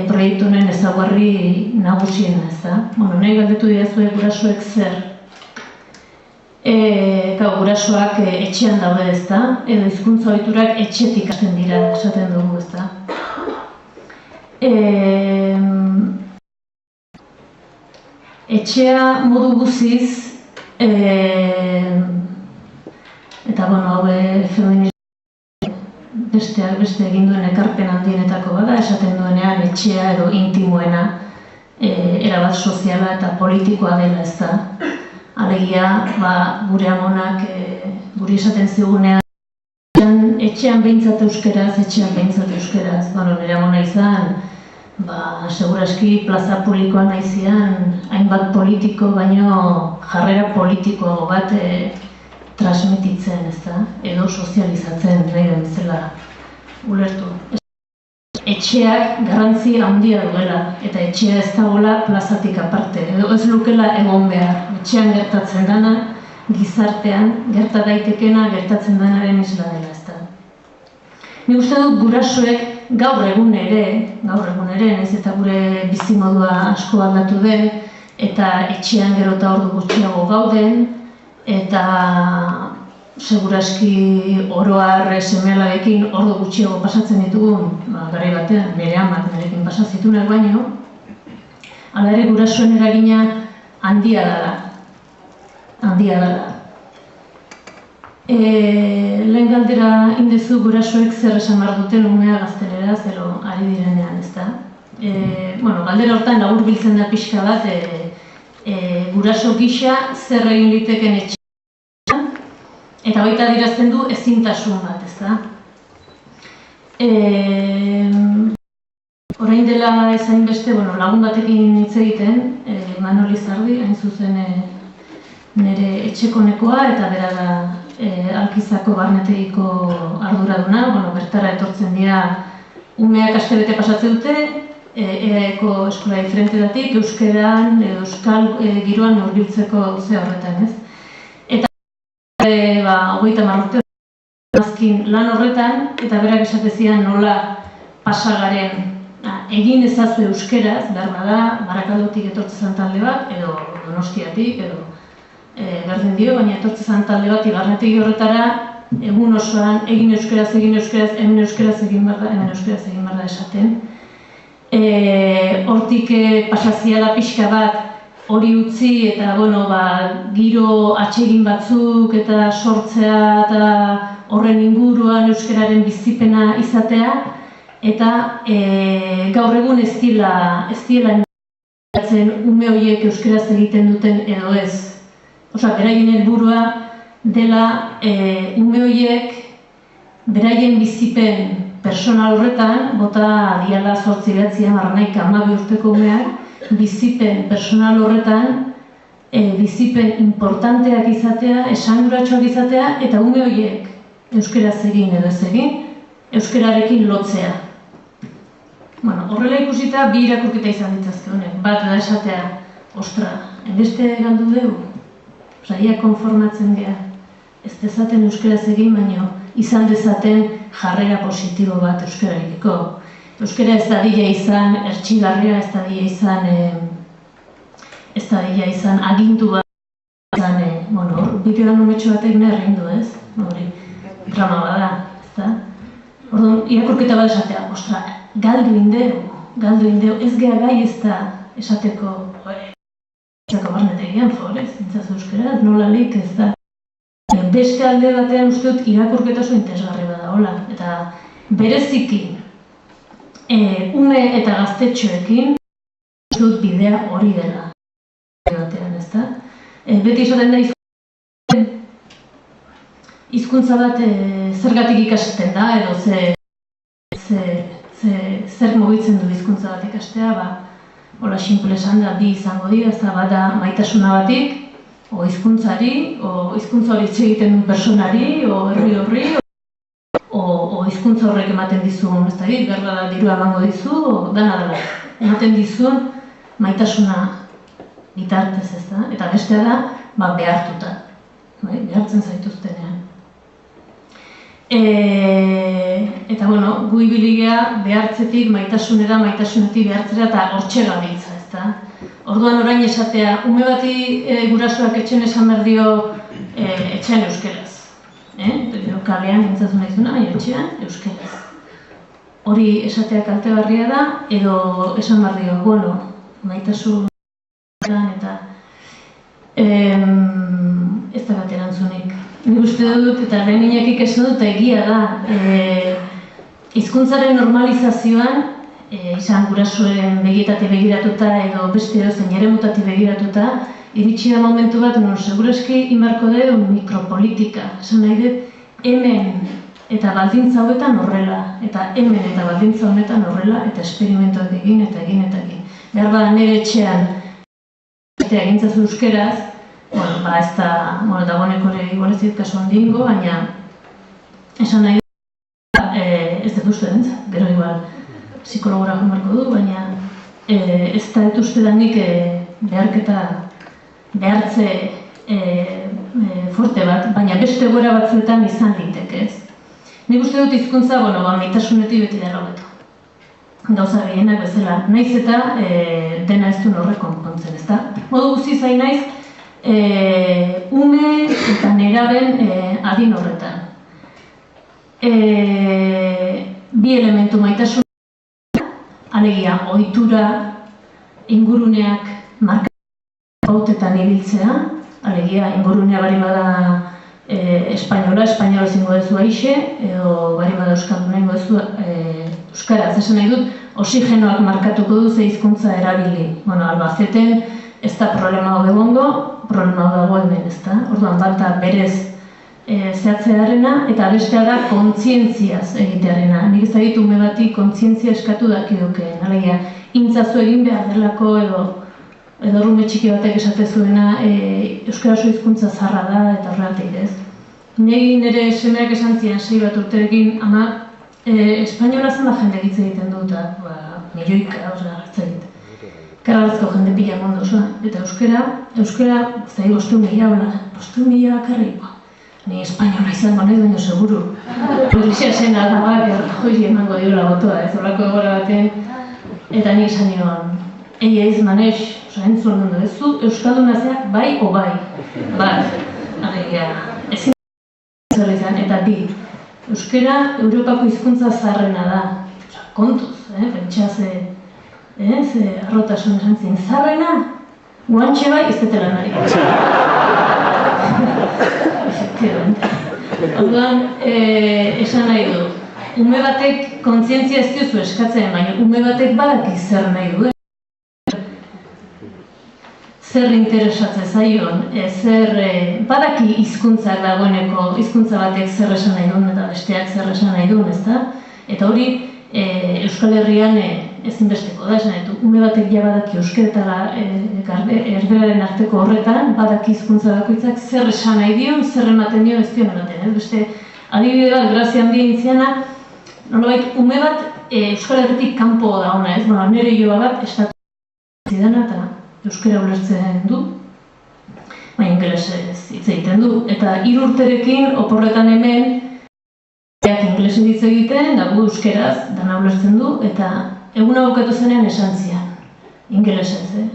proiektu honen ezaugarri nagusiena, ez da? Nahi galdetu didazue gurasoek zer? Gurasoak etxean daude, ez da? Edo hizkuntza ohiturak etxetik hasten dira, esaten dugu, ez da? Etxea modu guziz, eta hau feminismo besteak beste egin duen ekarpen handienetako bada, esaten duenean etxea edo intimoena erabat soziala eta politikoa dela, ez da? Alegia, gure amonak, guri esaten zigunean, etxean behintzat euskeraz, nire amona izan, seguraski plaza publikoan nahizian, hainbat politiko, baino jarrera politiko bat transmititzen, ez da? Edo sozializatzen, nahi da bezala ulertu. Etxeak garrantzi handia duela, eta etxea ez dagoela plazatik aparte, edo ez lukela egon behar. Etxean gertatzen dana, gizartean, gerta daitekena, gertatzen denaren isla dela, ez da. Nik uste dut gurasoek gaur egun ere, nahiz eta gure bizimodua asko aldatu den, eta etxean gero eta ordu gutxiago gauden, eta seguraski oroar seme-alabekin ordu gutxiago pasatzen ditugun, garai batean, nire amak nirekin pasatzitunak baino, hala ere gurasoen eragina handia dela. Lehen galdera indezu gurasoek zer esan behar duten umea gaztelera, zero ari direnean, ez da? Galdera hortan labur biltzen da pixka bat, guraso gisa zer egin liteken etxe, eta baita adierazten du ezintasun bat, ez da? Orain dela ezain beste, lagun batekin hitz egiten, Manol Izardi, hain zuzen nire etxekonekoa, eta bera da Alkizako barnetegiko arduraduna, bertara etortzen dira umeak astebete pasatzen dute, EAeko eskola diferentetatik, euskeran, euskal giroan hurbiltzeko ze horretan, ez? Eta 30 urte azkin lan horretan, eta berak esatezian nola pasagaren egin ezazu euskeraz, behar bada, Barakaldotik etortzezan talde bat, edo Donostiatik, edo berdin dio, baina etortzezan talde bat igarnetegi horretara, egun osoan egin euskeraz, hemen euskeraz egin behar da esaten. Hortik pasaziala pixka bat hori utzi eta giro atsegin batzuk eta sortzea eta horren inguruan euskararen bizipena izatea eta gaur egun ez dira ume horiek euskaraz egiten duten edo ez. Beraien helburua dela ume horiek beraien bizipen personal horretan, bota diala 8 idatzian, 12 urteko umeak, bizipen personal horretan, bizipen importanteak izatea, esanguratsuak izatea, eta ume horiek euskaraz egin edo ez egin, euskararekin lotzea. Horrela ikusita, bi irakurketa izan ditzazke honek. Bat da esatea, ostra, beste galdu dugu? Ia konformatzen geha. Ez dezaten euskaraz egin, baino izan dezaten jarrera positibo bat euskararekiko. Euskara ez dadila izan ertxigarria, ez dadila izan agindu bat, bideoan umetxo batek nerrein du, ez? Drama bada, ez da? Orduan, irakurketa bat esatea, ostra, galdu indeu, ez geha gai ez da esateko, barnetegian, ez zintzazu euskara, nolalik ez da. Beste alde batean uste dut irakurketa oso interesgarri bada, hola, eta bereziki ume eta gaztetxoekin uste dut bidea hori dela. Beti esaten da hizkuntza bat zergatik ikasten da, edo zer mugitzen du hizkuntza bat ikastea, hola sinple esan da, bi izango dira, ez da bada maitasuna batik, o hizkuntzari, o hizkuntza hori hitz egiten duen personari, o herri horri, o hizkuntza horrek ematen dizun, ez da dit, berra dirua emango dizu, o dana dela, ematen dizun maitasuna bitartez, ez da, eta bestea da, behartuta, behartzen zaituztenean. Eta, gu ibiligea behartzetik maitasunera, maitasunetik behartzera eta hortxe gabiltza, ez da. Orduan orain esatea, ume bati gurasoak etxen esan behar dio etxean euskeraz. Kalean nintzatu nahi zuna, baina etxean euskeraz. Hori esatea kaltegarria da, edo esan behar dio, maitasun eta ez da bat erantzunik. Nik uste dut, eta lehen inakik esan dut, egia da. Hizkuntzaren normalizazioan, izan gurasoen begietatik begiratuta edo beste edozein eremutatik begiratuta, iritsi da momentu bat, segurazki inbarko dugu mikropolitika. Esan nahi dut, hemen eta baldintza hauetan horrela, eta hemen eta baldintza honetan horrela, eta esperimentoak egin eta egin eta egin. Behar bada nire etxean, egintzazu euskeraz, ez da, dagoeneko igual ez dit kasu handingo, baina esan nahi ez dut uste dentza, gero igual psikologora jomarko du, baina ez da dut uste danik behartze forte bat, baina beste gora batzuetan izan liteke ez. Nik uste dut hizkuntza, maitasunetik beti dela hobeto. Gauza gehienak bezala, naiz eta dena ez du horrek konpontzen, ez da? Modu guzti zain naiz, ume eta neraben adin horretan. Bi elementu maitasun, alegia, ohitura, inguruneak markautetan ibiltzea, alegia, ingurunea bari bada espainola ezingo dezu aixe, edo bari bada euskalduna ingo dezu euskaraz, esan nahi dut, oxigenoak markatuko du ze hizkuntza erabili. Albaceten ez da problema hau egongo, problema hau dago hemen, ez da? Orduan balta berez zehatzearena eta bestea da kontzientziaz egitearena. Nik ez da ditu ume bati kontzientzia eskatu dakidukeen. Alegia, intzazu egin behar delako edo rume txiki batek esate zuena euskaraso hizkuntza zaharra da eta horregatik ez. Nire semeak esan zian 6 bat urterekin, ama espainola zen da jende hitz egiten dut, milioika, hartza egiten. Karabazko jende pila mondo osoa, eta euskara, zai 5.000 akarri. Ni espainola izango nahi baino seguru. Polizia zena da, joi emango diola botoa, ez horako egora baten. Eta nik esan nion, eiz manez, entzun dugu ez zu, euskalduna zeak bai o bai. Bat, ezin zer izan, eta bi. Euskara Europako hizkuntza zaharrena da. Kontuz, pentsa ze arrotasun esan zin, zaharrena? Guantxe bai, ez dutela nahi. Efectivamente. Orduan, esan nahi du, ume batek kontzientzia ez diozu eskatzen, baina ume batek badaki zer nahi du. Zer interesatzen zaion, badaki hizkuntzak dagoeneko, hizkuntza batek zer esan nahi duen eta besteak zer esan nahi duen, ezta? Eta hori Euskal Herrian ezinbesteko da, esan nahi du. Ume batek ja badaki euskara eta erberaren arteko horretan, badaki hizkuntza bakoitzak zer esan nahi dion, zer ematen dion ez dion ematen. Beste, adibide bat, grazia handia intziana, nolabait, ume bat Euskal Herritik kanpo da ona, ez? Nire joa bat, estatu zidana eta euskara ulertzen du, baina ingelesez hitz egiten du. Eta 3 urterekin, oporretan hemen, ingelesez hitz egiten, dago euskeraz, dana ulertzen du, eta eguna bukatu zenean esan zian, ingelesez,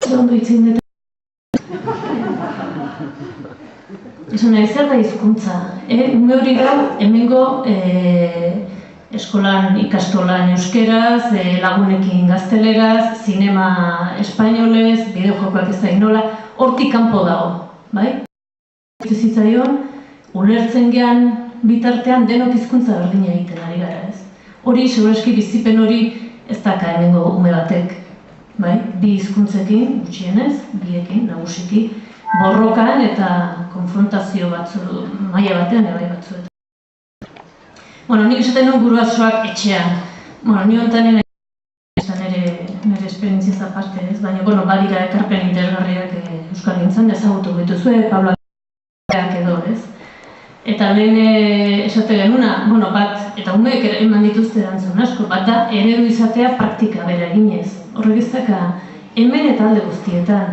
Zer ondo hitz egin dut. Esan nahi, zer da hizkuntza? Ume hori gau, hemengo eskolan, ikastolan euskeraz, lagunekin gazteleraz, zinema espainolez, bideojokoak ez da inola, hortik kanpo dago, bai? Zitzaion, ulertzen gean bitartean denok hizkuntza berdina egiten ari gara, ez? Hori, segurazki bizipen hori ez daka hemengo ume batek, bai? 2 hizkuntzekin, gutxienez, 2ekin, nagusiki, borrokan eta konfrontazio batzu, maila batean ere batzuetan. Nik esaten nuen gurasoak etxean. Ni honetan nire esperientziaz aparte, ez? Baina, badira ekarpen interesgarriak euskalgintzan, ezagutu dituzue, Pablo edo, ez? Eta lehen esate genuna, bat, eta umeek eman dituzte erantzun asko, bat da, eredu izatea praktika bera eginez. Horrek ez daka, hemen eta alde guztietan,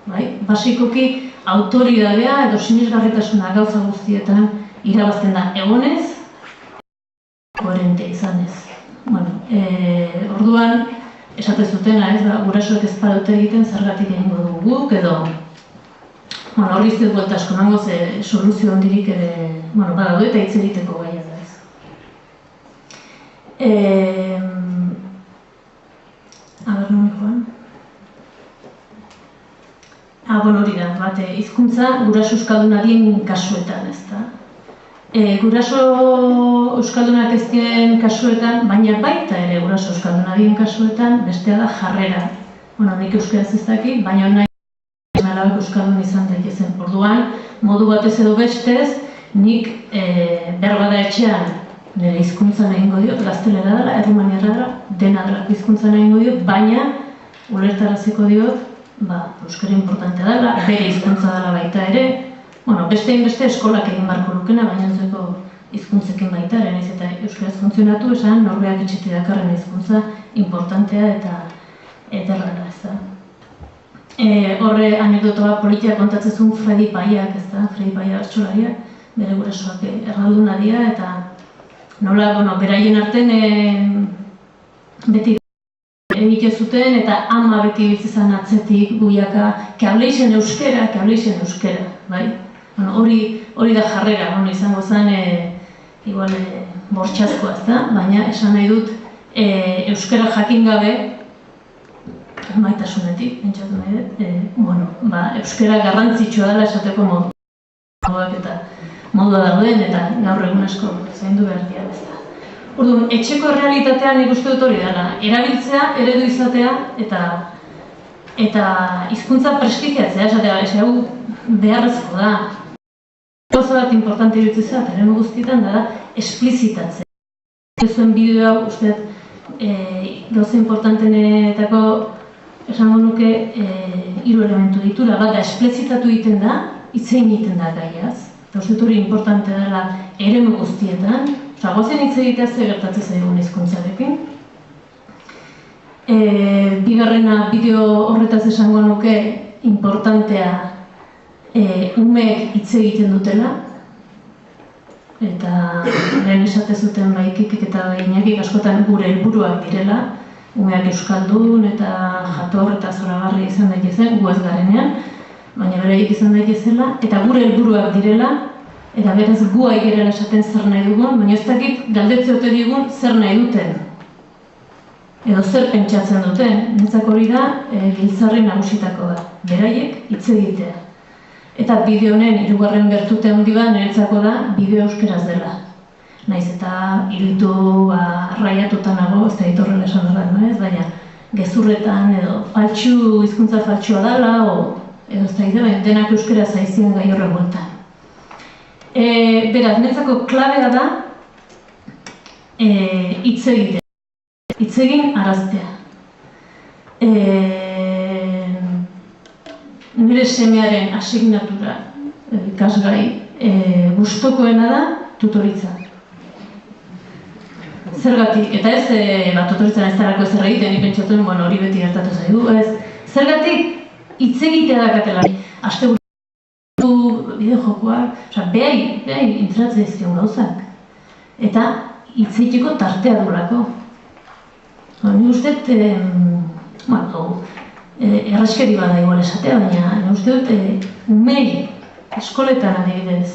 bai? Basikoki, autoridadea edo sinesgarritasuna gauza guztietan irabazten da egonez, koherente izanez. Orduan, esate zutena, ez da, gurasoek ez badute egiten zergatik egingo dugu guk, edo horri ez dut buelta asko nango, ze soluzio hondirik ere, badaude eta hitz egiteko gaia da, ez. Nuen joan? Hori da, hizkuntza guraso euskalduna dien kasuetan, ez da. Guraso euskaldunak ez dien kasuetan, baina baita ere guraso euskalduna dien kasuetan, bestea da jarrera. Nik euskaraz ez dakit, baina nahi alabek euskaldun izan daitezen. Orduan, modu batez edo bestez, nik berbada etxean nire hizkuntzan egingo diot, gaztelera dela, errumaniarra dela, dena dela hizkuntzan egingo diot, baina ulertaraziko diot, euskara importantea dela, bere hizkuntza dela baita ere, bestein beste eskolak egin barko lukena, baina zueko hizkuntzekin baita ere, nahiz eta euskaraz funtzionatu, esan norbeak etxetik dakarren hizkuntza importantea eta errara, ez da. Horre anekdoto bat politia kontatzen zuen Fredi Paiak, ez da, Fredi Paia bertsolariak, bere gurasoak erralduna dira, eta nola, beraien artean beti egite zuten, eta ama beti bizizan atzetik guiaka, keableixen euskera, bai? Hori da jarrera, izango zen, igual, bortxazkoa, ez da? Baina, esan nahi dut, euskara jakin gabe, maitasunetik, pentsatu nahi dut, euskara garrantzitsua dela esateko moduak eta modua dauden, eta gaur egun asko zaindu behar dira, ez da. Orduan, etxeko realitatean nik uste dut hori dela, erabiltzea, eredu izatea, eta hizkuntza prestigiatzea, esatea, beharrezko da. Gauza bat importante iruditzen zait, eremu guztietan da, esplizitatzea. Zuen bideo hau, uste, gauza importantenetako, esango nuke, 3 elementu ditura, bat da, esplizitatu egiten da, hitzein egiten da gaiaz. Eta uste hori importante dela eremu guztietan, gozen hitz egitea ze gertatzen zaigun hizkuntzarekin. Bigarrena, bideo horretaz esango nuke, importantea, umeek hitz egiten dutela, eta lehen esate zuten Ikikek eta Inakik askotan gure helburuak direla, umeak euskaldun eta jator eta zoragarri izan daitezen, gu ez garenean, baina beraiek izan daitezela, eta gure helburuak direla, eta beraz gu aigerela esaten zer nahi dugun, baina ez dakit galdetze ote digun zer nahi duten. edo zer pentsatzen duten. Niretzako hori da giltzarri nagusitako da, beraiek hitz egitea. Eta bideo honen hirugarren bertute handi bat niretzako da bideo euskeraz dela. Naiz eta iruditu arraiatuta nago, ez da horrela esan horren, ez? Baina gezurretan edo hizkuntza faltsua dela, edo ez da denak euskeraz aizien gai horren bueltan. Beraz, niretzako klabea da hitz egitea. Hitz egin araztea. Nire semearen asignatura ikasgai gustokoena da tutoritza. Zergatik, eta ez tutoritzan ez darako ezer egiten, nik pentsatuen hori beti gertatu zaigu, ez. Zergatik hitz egitea dakatela. Asteburu bideojokoak, behai intzeratzen izkion gauzak. Eta hitz egiteko tartea durako. Ni uste erraskeri bada igual esatea, baina ni uste dut umei eskoletan adibidez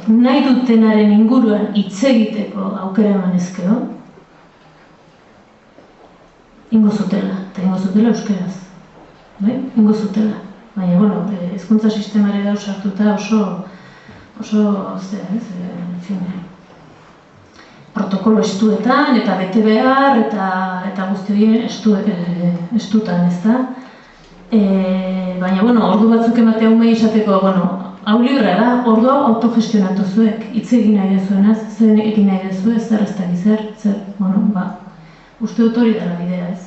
nahi dutenaren inguruan hitz egiteko aukera eman ezkero ingo zutela, eta ingo zutela euskeraz. Ingo zutela. Baina, hezkuntza sistemare da sartuta oso protokolo estuetan eta bete behar eta guzti horien estutan, ez da. Baina, ordu batzuk ematea umei esateko, hau libre da, ordua autogestionatu zuek, hitz egin nahi dezuenaz, zer egin nahi dezuez, zer ez da zer, uste dut hori dela bidea, ez.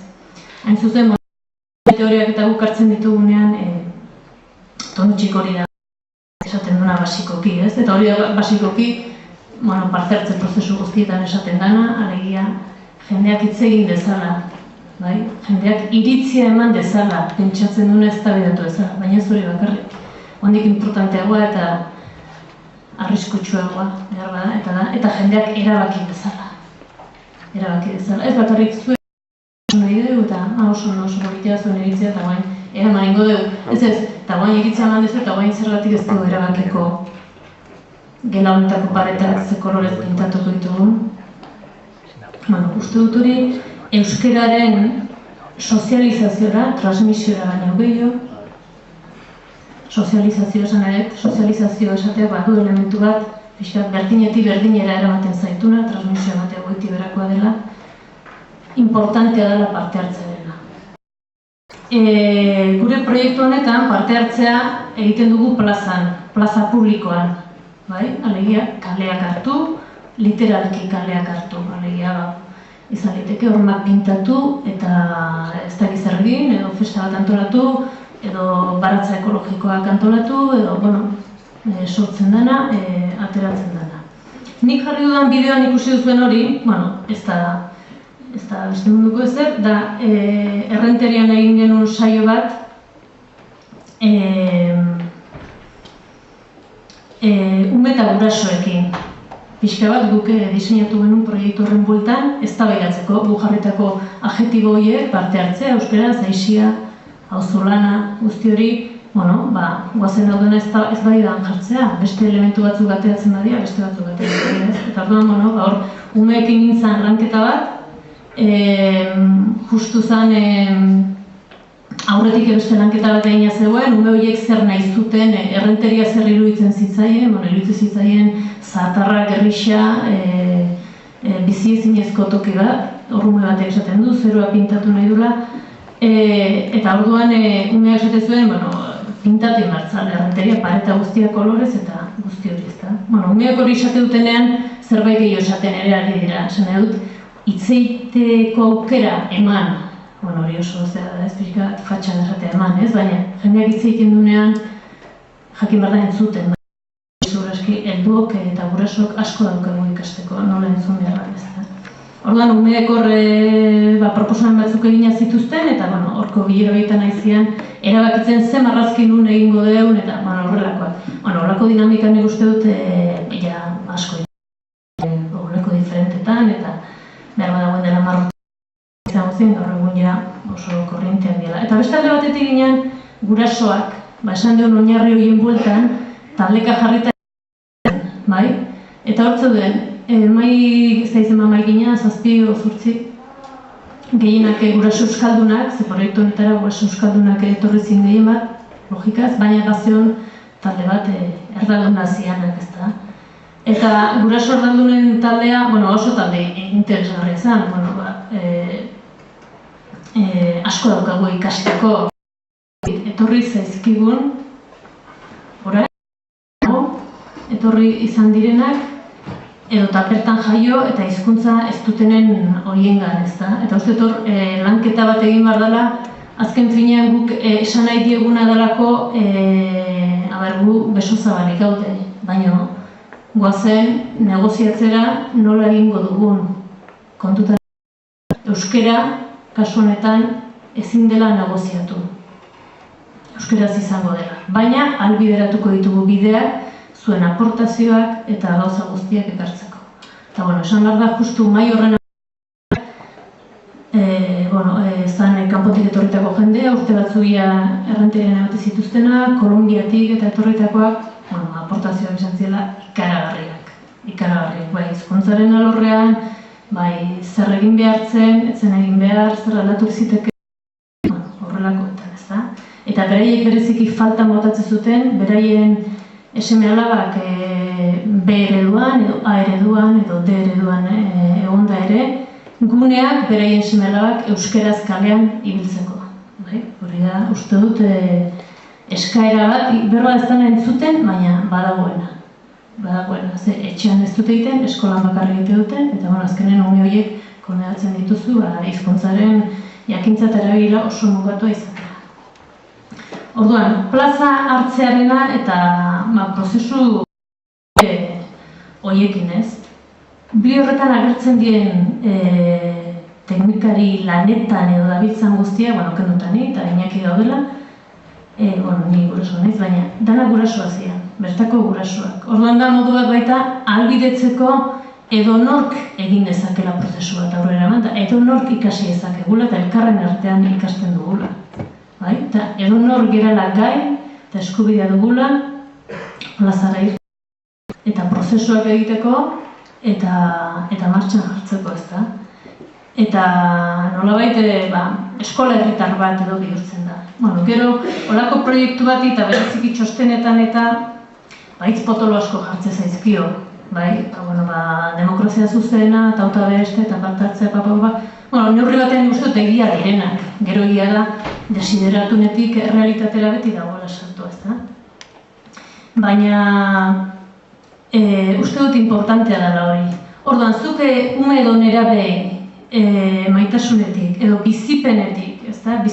Hain zuzen, teoriak eta guk hartzen ditugunean, tonutxik hori da, esaten duna basikoki, ez? Eta hori da basikoki, parte hartze prozesu guztietan esaten dana, alegia, jendeak hitz egin dezala, jendeak iritzia eman dezala, pentsatzen duna eztabaidatu dezala, baina ez hori bakarrik. Hondik importanteagoa eta arriskutsuagoa, behar bada, eta jendeak erabaki dezala. Erabaki dezala. Ez bakarrik zuen nahi dugu eta oso egitea zuen iritzia eta guain eraman ingo dugu. Ez, eta guain iritzia eman dezu eta guain zergatik ez dugu erabakiko gela honetako paretak ze kolorez pintatuko ditugun. Uste dut hori euskeraren sozializaziora, transmisiora baino gehiago, sozializazio esan edet, sozializazio esatea badu elementu bat, berdinetik berdinera eramaten zaituna, transmisio ematea goiti berakoa dela, importantea dela parte hartzearena. Gure proiektu honetan parte hartzea egiten dugu plazan, plaza publikoan, alegia kaleak hartu, literalki kaleak hartu, alegia izan liteke hormak pintatu eta ez da gizergin, edo festa bat antolatu, edo baratza ekologikoak antolatu, edo, sortzen dana, ateratzen dana. Nik jarri dudan bideoan ikusi duzuen hori, ez da beste munduko ezer, da Errenterian egin genuen saio bat, ume eta gurasoekin. Pixka bat guk diseinatu genuen proiektu horren bueltan, eztabaidatzeko, gu jarritako adjektibo horiek parte hartzea, euskaraz, aisia, auzolana, guzti hori, guazen daudena ez badidan jartzea, beste elementu batzuk gateatzen badia, beste batzuk gateatzen badia. Eta orduan, hor, umeekin nintzen lanketa bat, justu zen aurretik beste lanketa bat egina zegoen, ume horiek zer nahi zuten, Errenteria zer iruditzen zitzaien, iruditzen zitzaien zaharra, gerrisa, bizi ezinezko toki bat, hor ume batek esaten du, zerua pintatu nahi dula, eta orduan umeak esaten zuen, pintatu imartzal, Errenteria pareta guztia kolorez eta guzti hori ez da. Umeak hori esate dutenean zerbait gehiago esaten ere ari dira, esan dut, hitzeiteko aukera eman, hori oso ez pixka fatxan esatea eman, ez? Baina jendeak hitzeiten duenean jakin behar da entzuten. Seguraski helduok eta gurasok asko daukagu ikasteko, nola entzun behar ez da. Orduan, umeek hor proposamen batzuk egina zituzten, eta horko bilera behitan aizian erabakitzen ze marrazki nun egingo deun, eta horrelakoak. Horrelako dinamikan nik uste dut asko horrelako diferentetan, eta behar badagoen dela marrotik izango zen, gaur egun oso korrientean dela. Eta beste alde batetik ginen gurasoak, esan deun oinarri horien bueltan, taldeka jarrita bai? Eta hor zeuden, mai zaizen mamai ginen, 7 o 8, gehienak guraso euskaldunak, ze proiektu honetara guraso euskaldunak etorri ziren gehien bat, logikaz, baina bazion talde bat erdalduna zianak, ezta. Eta guraso erdaldunen taldea, oso talde interesgarria zen, asko daukagu ikasteko. Etorri zaizkigun, orain, etorri izan direnak, edo tapertan jaio eta hizkuntza ez dutenen horiengan, ezta? Eta uste hor lanketa bat egin behar dela, azken finean guk esan nahi dieguna delako, gu beso zabalik gaude, baina goazen negoziatzera nola egingo dugun kontutan. Euskera, kasu honetan, ezin dela negoziatu. Euskeraz izango dela. Baina, albideratuko ditugu bideak, zuen aportazioak eta gauza guztiak ekartzeko. Eta, esan behar da, justu mai horren zan kanpotik etorritako jendea, urte batzuia errenterian emate zituztena, Kolonbiatik eta etorritakoak, aportazioak izan ziela ikaragarriak. Ikaragarriak, bai, hizkuntzaren alorrean, bai, zer egin behar zen, etzen egin behar, zer aldatu ziteke, horrelakoetan, ezta? Eta beraiek bereziki falta botatzen zuten, beraien seme-alabak B ereduan, edo A ereduan, edo D ereduan egonda ere, guneak beraien seme-alabak euskeraz kalean ibiltzeko. Hori da, uste dut eskaera bat, berroa ez dena entzuten, baina badagoena. Ze etxean ez dute egiten, eskolan bakarrik egite duten, eta azkenen ume horiek koneatzen dituzu, hizkuntzaren jakintza eta erabila oso mugatua izatea. Orduan, plaza hartzearena eta prozesu horiekin ez. Bi horretan agertzen diren teknikari lanetan edo dabiltzan guztia, kendutani eta Iñaki daudela, ni gurasoa naiz, baina dana gurasoa zian, bertako gurasoak. Orduan da modu bat baita ahalbidetzeko edonork egin dezakela prozesu bat aurrera eman, eta edonork ikasi dezakegula eta elkarren artean ikasten dugula. Eta edonor gerala gai eta eskubidea dugula plazara irten eta prozesuak egiteko eta martxan jartzeko, ezta? Eta nolabait eskola herritar bat edo bihurtzen da. Gero, holako proiektu bat eta bereziki txostenetan eta hitz potolo asko jartze zaizkio. Demokrazia zuzena, eta auta beste, eta partartzea, neurri batean uste dut egia direnak. Gero egia da, desideratunetik realitatera beti dagoela sartu, ezta? Baina, uste dut importantea dela hori. Orduan, zuke ume edo nerabe maitasunetik, edo bizipenetik, ezta?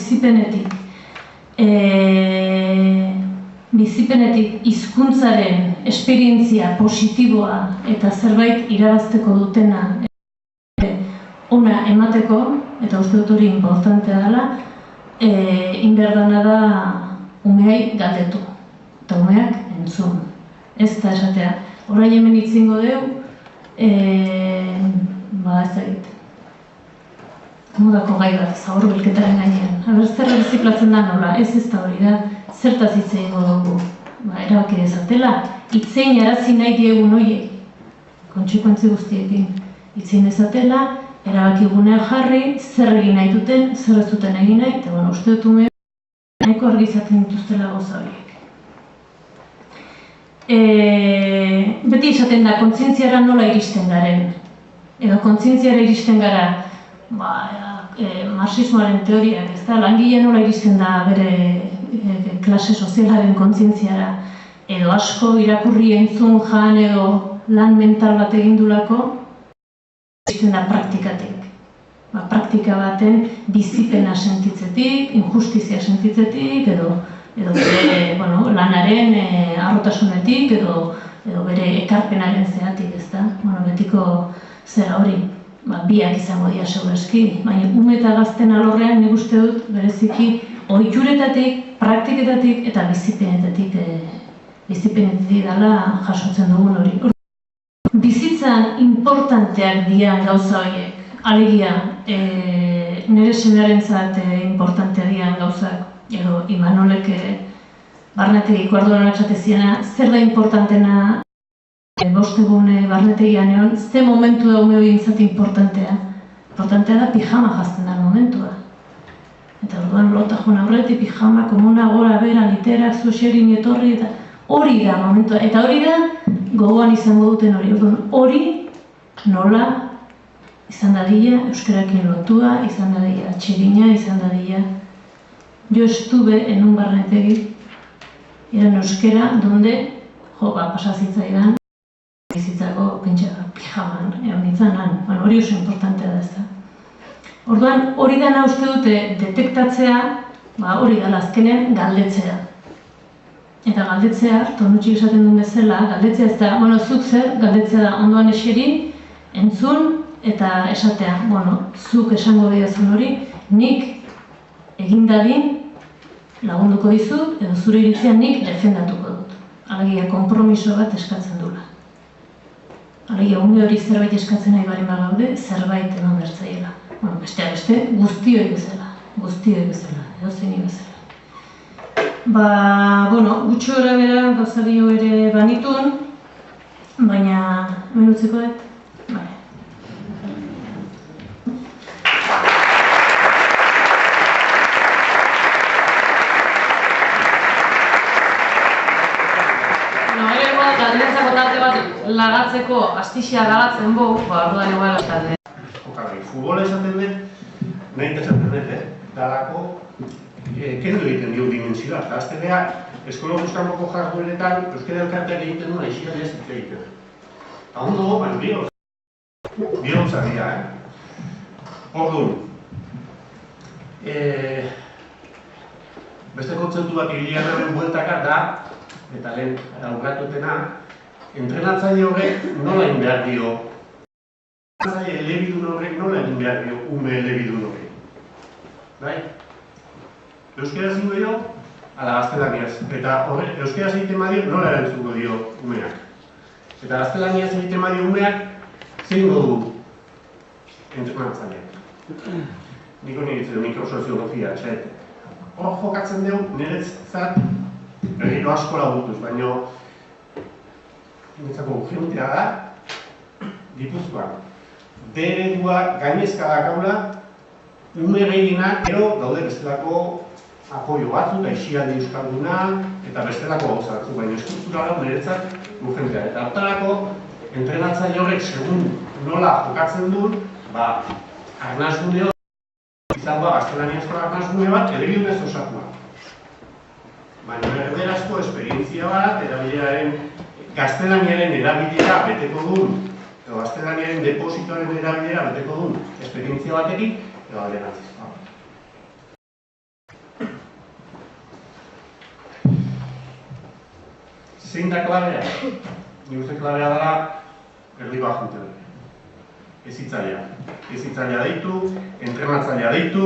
Bizipenetik hizkuntzaren esperientzia positiboa eta zerbait irabazteko dutena ona emateko, eta uste dut hori importantea dela, inberdana da umeai galdetu, eta umeak entzun. Ez da esatea, orain hemen itzingo dugu, ez da egite. Modako gai bat, zaur bilketaren gainean. Aber, zer reziplatzen da nola, ez da hori da, zertaz hitzein dugu. Erabaki dezatela, hitzein arazi nahi diegun horiek, kontsekuentzi guztiekin. Hitzein dezatela, erabaki gunean jarri, zer egin nahi duten, zer ez duten egin nahi, eta uste dut ume nahiko argi izaten dituztela goza horiek. Beti esaten da, kontzientziara nola iristen garen. Edo kontzientziara iristen gara, marxismoaren teoriak, ez da, langile nola iristen da bere klase sozialaren kontzientziara, edo asko irakurri entzun jan edo lan mental bat egindulako, iristen da praktikatik. Praktika baten bizipena sentitzetik, injustizia sentitzetik, edo bere lanaren harrotasunetik, edo bere ekarpenaren zeatik, ez da? Betiko zera hori, biak izango dira segurazki, baina ume eta gazten alorrean nik uste dut bereziki ohituretatik, praktiketatik eta bizipenetatik dela jasotzen dugun hori. Bizitzan importanteak dira gauza horiek, alegia nire semearentzat importantea dira gauzak, edo Imanolek barnetegiko arduanak esateziena, zer da importantena bostegun barnetegian egon, ze momentu da ume hori intzat importantea. Importantea da pijama jazten da momentua. Eta orduan lota joan aurretik, pijama, komuna, gora, bera, literak, zuxerin, etorri, eta hori da momentua. Eta hori da gogoan izango duten hori. Orduan hori nola izan dadila euskararekin lotua, izan dadila atsegina, izan dadila. Yo estuve en un barnetegi, era en euskera, donde pasa zitzaidan bizitzako pijaman, egon nintzen han. Hori oso importantea da ez da. Orduan, hori dena uste dute detektatzea, hori da azkenean galdetzea. Eta galdetzea, Tonutxik esaten duen bezala, galdetzea ez da, zuk zer, galdetzea da ondoan eseri, entzun eta esatea, zuk esango diazun hori, nik egin dadin lagunduko dizut, edo zure iritzia nik defendatuko dut. Alegia, konpromiso bat eskatzen dula. Alegia, ume hori zerbait eskatzen nahi bari magaude, zerbait eman bertzaiela. Besteak beste, guztioi bezala, edo zeini bezala. Gutxo gara bera gauzario ere banitun, baina hemen utziko dut. Galderentzako tarte bat lagatzeko, astixia lagatzen bau, orduan igual estate. Futbola esaten dut, nahi esaten dut, dalako kendu egiten dio dimensioa. Eta aztenea, eskola guztanboko jardueretan, euskara elkarteak egiten duen aixia ez dut egiten. Eta ondo, bi gauza dira, Orduan, beste kontzeptu bat ilianaren bueltaka da, eta lehen aurratutena, entrenatzaile horrek nola egin behar dio, entrenatzaile elebidun horrek nola egin behar dio ume elebidun horrek. Bai? Euskara zingo dio, ala gaztelaniaz. Eta euskara egiten badio nola erantzuko dio umeak. Eta gaztelaniaz egiten badio umeak, zingo du entrenatzaileak. Niko niretzeko mikrosoziologia, txaete. Hor jokatzen dugu, niretzat, berriro asko lagutuz, baina niretzako urgentea da, Gipuzkoan. Eredua gainezka dakaula, ume gehienak, gero daude bestelako apoio batzu, eta isialdi euskalduna, eta bestelako gauza batzu, baina estruktura hau niretzat urgentea. Eta hortarako, entrenatzaile horrek segun nola jokatzen duen, arnazgune hori, izan gaztelaniazko arnazgune bat, elebidunez osatua. Baina erderazko esperientzia bat, gaztelaniaren erabilera beteko duen, edo gaztelaniaren depositoaren erabilera beteko duen esperientzia batekin, edo alderantziz. Zein da klabea? Nik uste klabea dela erdikoa juntzen. Ezitzailea. Ezitzailea deitu, entrenatzailea deitu,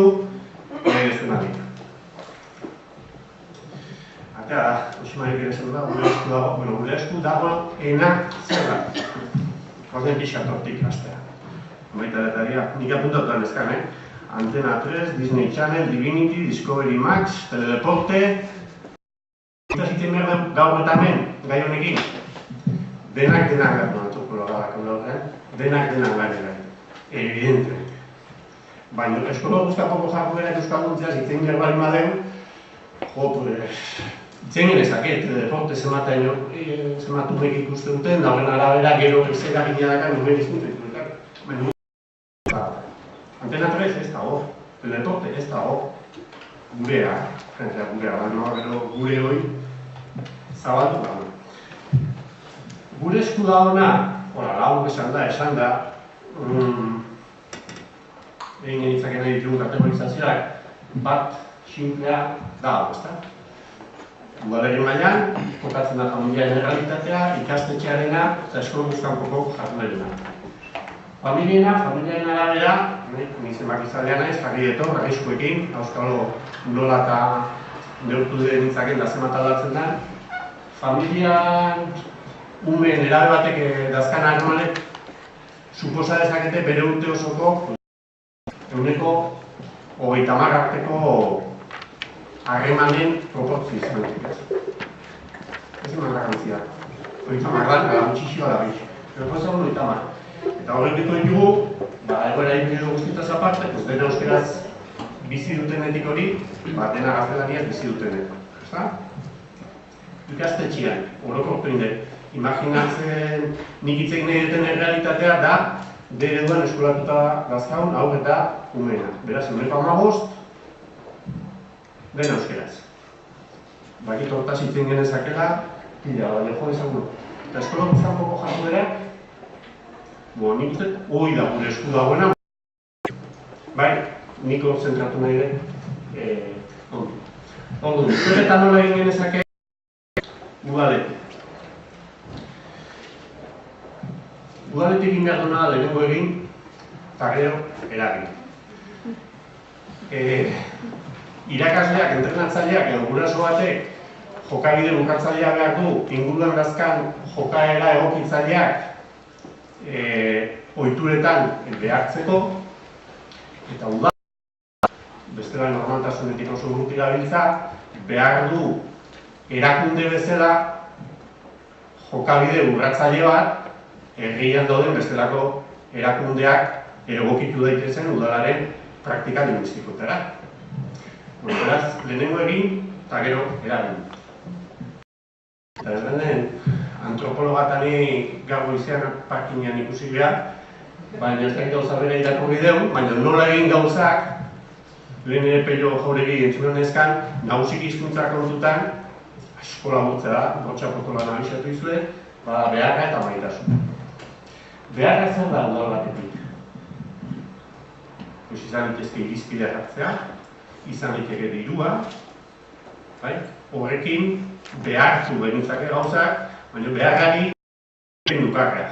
ez dena deitu. Atea da, Osimarik ere zen da, gure esku dagoena zer da. Horten pixka tortik hastea. Baita detaria, nik apuntatuan ezkan, Antena 3, Disney Channel, Divinity, Discovery Max, Teledeporte. Eta zitzen behar gaur eta hemen, gai honekin. Denak garen antropologak horretan, denak garen. Evidentemente. Baina eskola guztapoko jarduerak euskalduntzea zitzen gerbali madeu, itzen genezaket, deporte zematu mek ikusten duten, da horren arabera gero ezera gina dakan numen izkuntzen. Antena 3 ez dago, Teledeporte ez dago, gurea, gero gure hori zabaldu gana. Gure esku da hona, lagun esan da, egin genitzak nahi ditugun kategorizazioak, bat simplea dago, ezta? Udalerri mailan, kokatzen da familiaren errealitatea, ikastetxearena eta eskola guztankoko jarduerena. Familiaren arabera, nizen bakizalea naiz, jarri detor, arriskuekin, auskalo nola eta neurtu den nintzaken da zemat aldatzen da. Familian, umeen erabe batek dazkan harremanek, suposa dezakete bere urte osoko eguneko 30 arteko harremanen proportzio izan. Ez eman garrantzia. 30 ala gutxixioa da bizi. Proportzio 30. Eta horrekiko ditugu egoera hibrido guztietaz aparte, dena euskeraz bizi dutenetik hori, dena gaztelaniaz bizi dutenetik. Ikastetxean, orokortu inde, imaginatzen nik hitz egin nahi duten errealitatea da D-ereduan eskolatuta gaztaun, hau eta umena. Beraz, 15 dena euskeraz. Bakit hortaz hitzen genezakela, baina jo dezagun. Eta eskola guztan poko jarduera, nik uste, hoi da gure esku dagoena. Bai, nik hor zentratu nahi den, ondo. Eta nola egin genezake, udaletik. Udaletik egin behar duena lehenengo egin, eta gero eragin. Irakasleak, entrenatzaileak edo guraso batek jokabide bukatzailea behar du, inguruan dazkan jokaera egokitzaileak ohituretan behartzeko, eta udaletik, bestela normaltasunetik oso urruti gabiltza, behar du erakunde bezala jokabide urratzaile bat herrian dauden bestelako erakundeak egokitu daitezen udalaren praktika lingüistikotara. Beraz, lehenengo egin eta gero eragin. Eta ez denen, antropologatani gaur goizean parkinean ikusi behar, baina ez dakit gauza bera irakurri dugu, baina nola egin gauzak, lehen ere Pello Jauregi entzunen ezkan, nagusik hizkuntza kontutan, eskola gutza da, gotxa potola nabixatu izue, beharra eta maitasun. Beharra zer da udal batetik. Izan litezke irizpidea jartzea, izan liteke dirua, horrekin behartu behintzake gauzak, baina beharrari dukarra.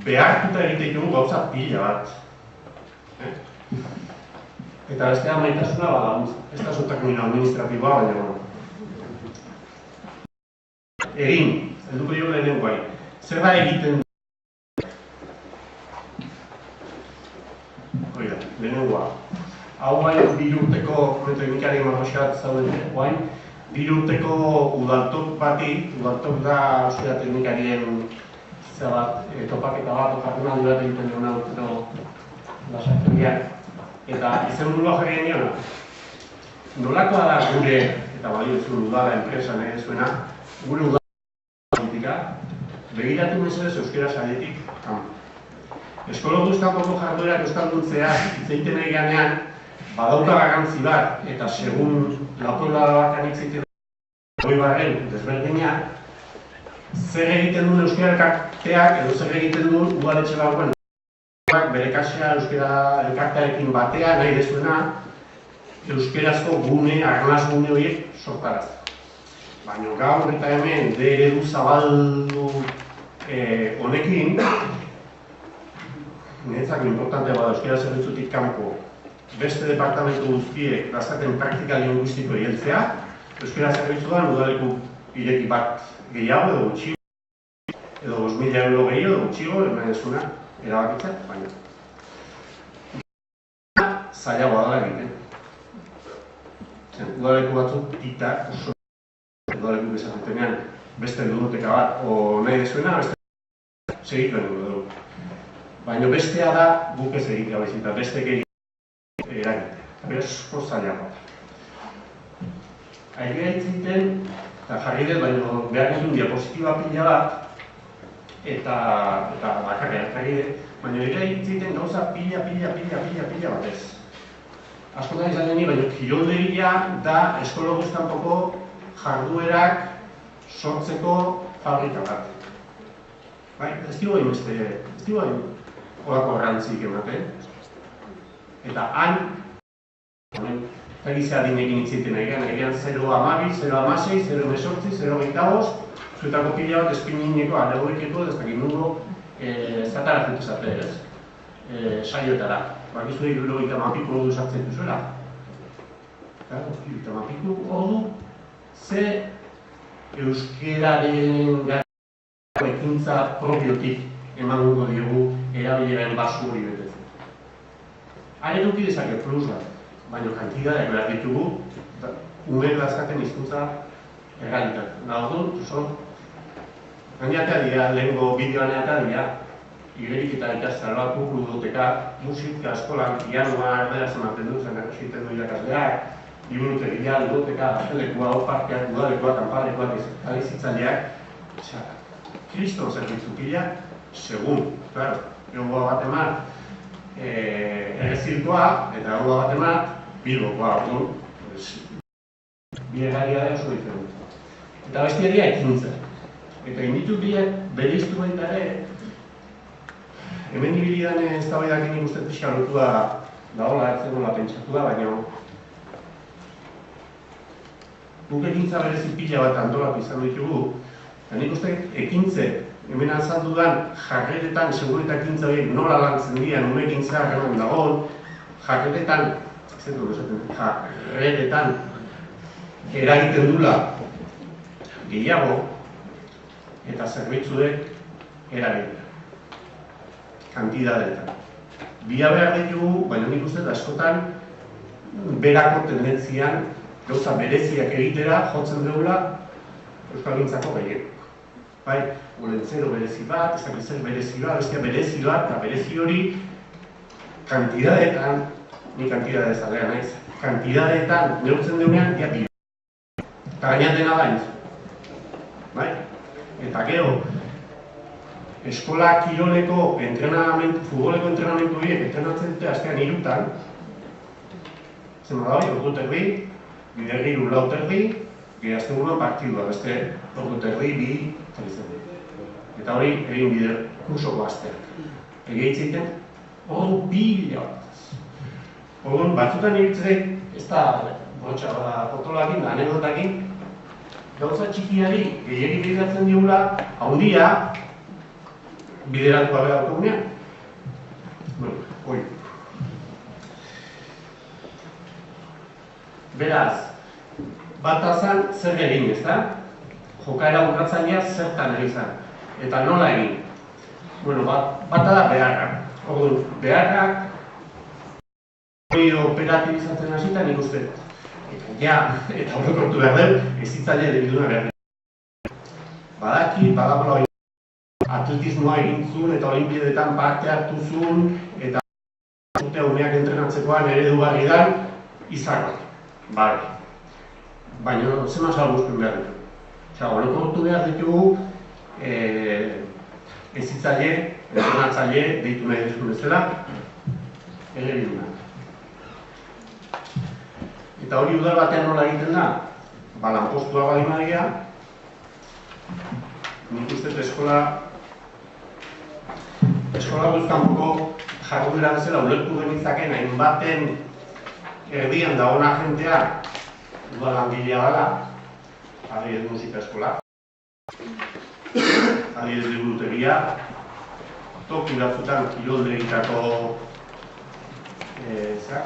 Behartuta egiten dugu gauza pila bat. Eta bestea maitasuna badaguntza. Ez da termino administratiboa, baina egin, helduko jo lehenengo gai. Zer da egiten du? Hori da, lehenengoa. Hau bain, 2 urteko, teknikari marroxat zauden, bain, 2 urteko udaltok bati, udaltok da osia teknikarien topaketa bat, jardunaldi bat egiten duena urtero lasakerian. Eta izen burua jarri geniona, nolakoa da gure, eta balio zuen udala enpresa nahi zuena, gure udala politika, begiratu mesedez euskera sailetik kanpo. Eskola guztan poko jarduerak euskalduntzea, hitzeiten nahi ganean, badauka garrantzi bat, eta segun lapola bakan hitzeiten hori barren desberdinak, zer egiten duen euskara elkarteak, edo zer egiten duen udaletxe bakoen bere kasea euskara elkartearekin batea nahi dezuena, euskerazko gune, arnaz gune horiek sortaraz. Baina gaur eta hemen D-eredu zabaldu honekin, niretzako importantea bada euskara zerbitzutik kanpo beste departamentu guztiek dauzkaten praktika linguistiko heltzea, euskara zerbitzuan udaleku ireki bat gehiago edo gutxiago, edo 5.000 euro gehiago edo gutxiago, nahi dezuna erabakitzat, baina zailagoa dela egiten. Udaleku batzuk titak oso udaleku bezatetenean beste ludoteka bat, o nahi dezuena, beste segitu dugu. Baina bestea da guk ez egitea bezita, beste egitea eragitea. Besko zailagoa. Aigea hitziten, eta jarri dut, baina behar duzun diapositiba pila bat, eta bakarrean jarri dut, baina aigea hitziten gauza pila batez. Askotan izan deni, baina kiroldegia da eskola guztan poko jarduerak sortzeko fabrika bat. Ez digu hain beste, ez digu hain horako garrantzik ematen. Eta han, egizea dinekin itzieten egean 0,12, 0,16, 0,18, 0,28, zuetako pila bat espingineko alegorikeko, ez dakit nugo zatara jutezate ez, saioetara. Bakizu egin 70 ordu sartzen duzuela. Eta 70 ordu, ze euskeraren ekintza propiotik emango diogu erabileren basu hori betetzen. Hare duki dezake plus bat, baina kantidadeak behar ditugu, umek dazkaten hizkuntza errealitate. Gaur du, gainatea dira, lehenko bideoan eta dira, igerik eta ikastaroa, ludoteka, musika, eskolan, pianoa, erderaz ematen du, zenak egiten du irakasleak, liburutegia, ludoteka, gaztelekua, parkeak, udalekua, kanpalekoak, alizitzaileak, kriston zerbitzu pila, segun, claro, egoa bat eman Errezilkoa eta egoa bat eman Bilbokoa, biegaria da oso diferente. Eta bestiaria ekintza. Eta inditu biak bereiztu baita ere, hemen ibilidan eztabaidak nik uste pixka lotua dagoela, ez zegoela pentsatua, baina guk ekintza berezi pila bat antolatu izan ditugu, eta nik uste ekintzek hemen azaldudan jarreretan, segun eta ekintza horiek nola lantzen dian, ume ekintza harreman dagoen, jarreretan eragiten dula gehiago eta zerbitzuek eragiten. Kantidadeetan. Bia behar ditugu, baina nik uste askotan berako tendentzian gauza bereziak egitera jotzen dugula euskalgintzako gehiago. Bai, olentzero berezi bat, ez dakiz berezi bat, bestia berezi bat, eta berezi hori kantidadeetan, ni kantidade zalea naiz, kantidadeetan neurtzen duenean, ja bi. Eta gainean dena da bai? Eta gero, eskola kiroleko entrenamentu, futboleko entrenamentu horiek entrenatzen dute astean 3 zen da hori, ordu terdi, biderri lau terdi, gehazten guruan partidua, beste ordu terdi, 2, eta hori egin bider kursoko asteak. Egeitziten, ordu bila bataz. Orduan, batzutan ibiltzek, ez da brotxa fotolakin, anekdotakin, gauza txikiari gehiagin bideratzen diogula, handia bideratu gabe autogunean. Beraz, batazan zer egin, ez da? Jokaera bukatzailea zertan egin. Eta nola egin? Bueno, bata da beharrak. Orduan, beharrak hori operatibizatzen hasitan nik uste. Eta horrekortu behar dugu, ezitzaile debiduna behar dugu. Badaki, badagoela atletismoa egin zuen eta olimpiadetan parte hartu zuen eta urte umeak entrenatzekoan eredugarri da izarra. Baina zema salbuzten behar dugu. Horrekortu behar ditugu ezitzaile, entrenatzaile, deitu nahi duzun bezala, erebiduna. Eta hori udal batean nola egiten da? Lanpostua bali madia, nik uste eskola guzkanpoko jardunera bezala ulertu genitzaken hainbaten erdian dagoen agentea udal langilea dela, adibidez musika eskola, adibidez liburutegia, toki batzutan kiroldegitako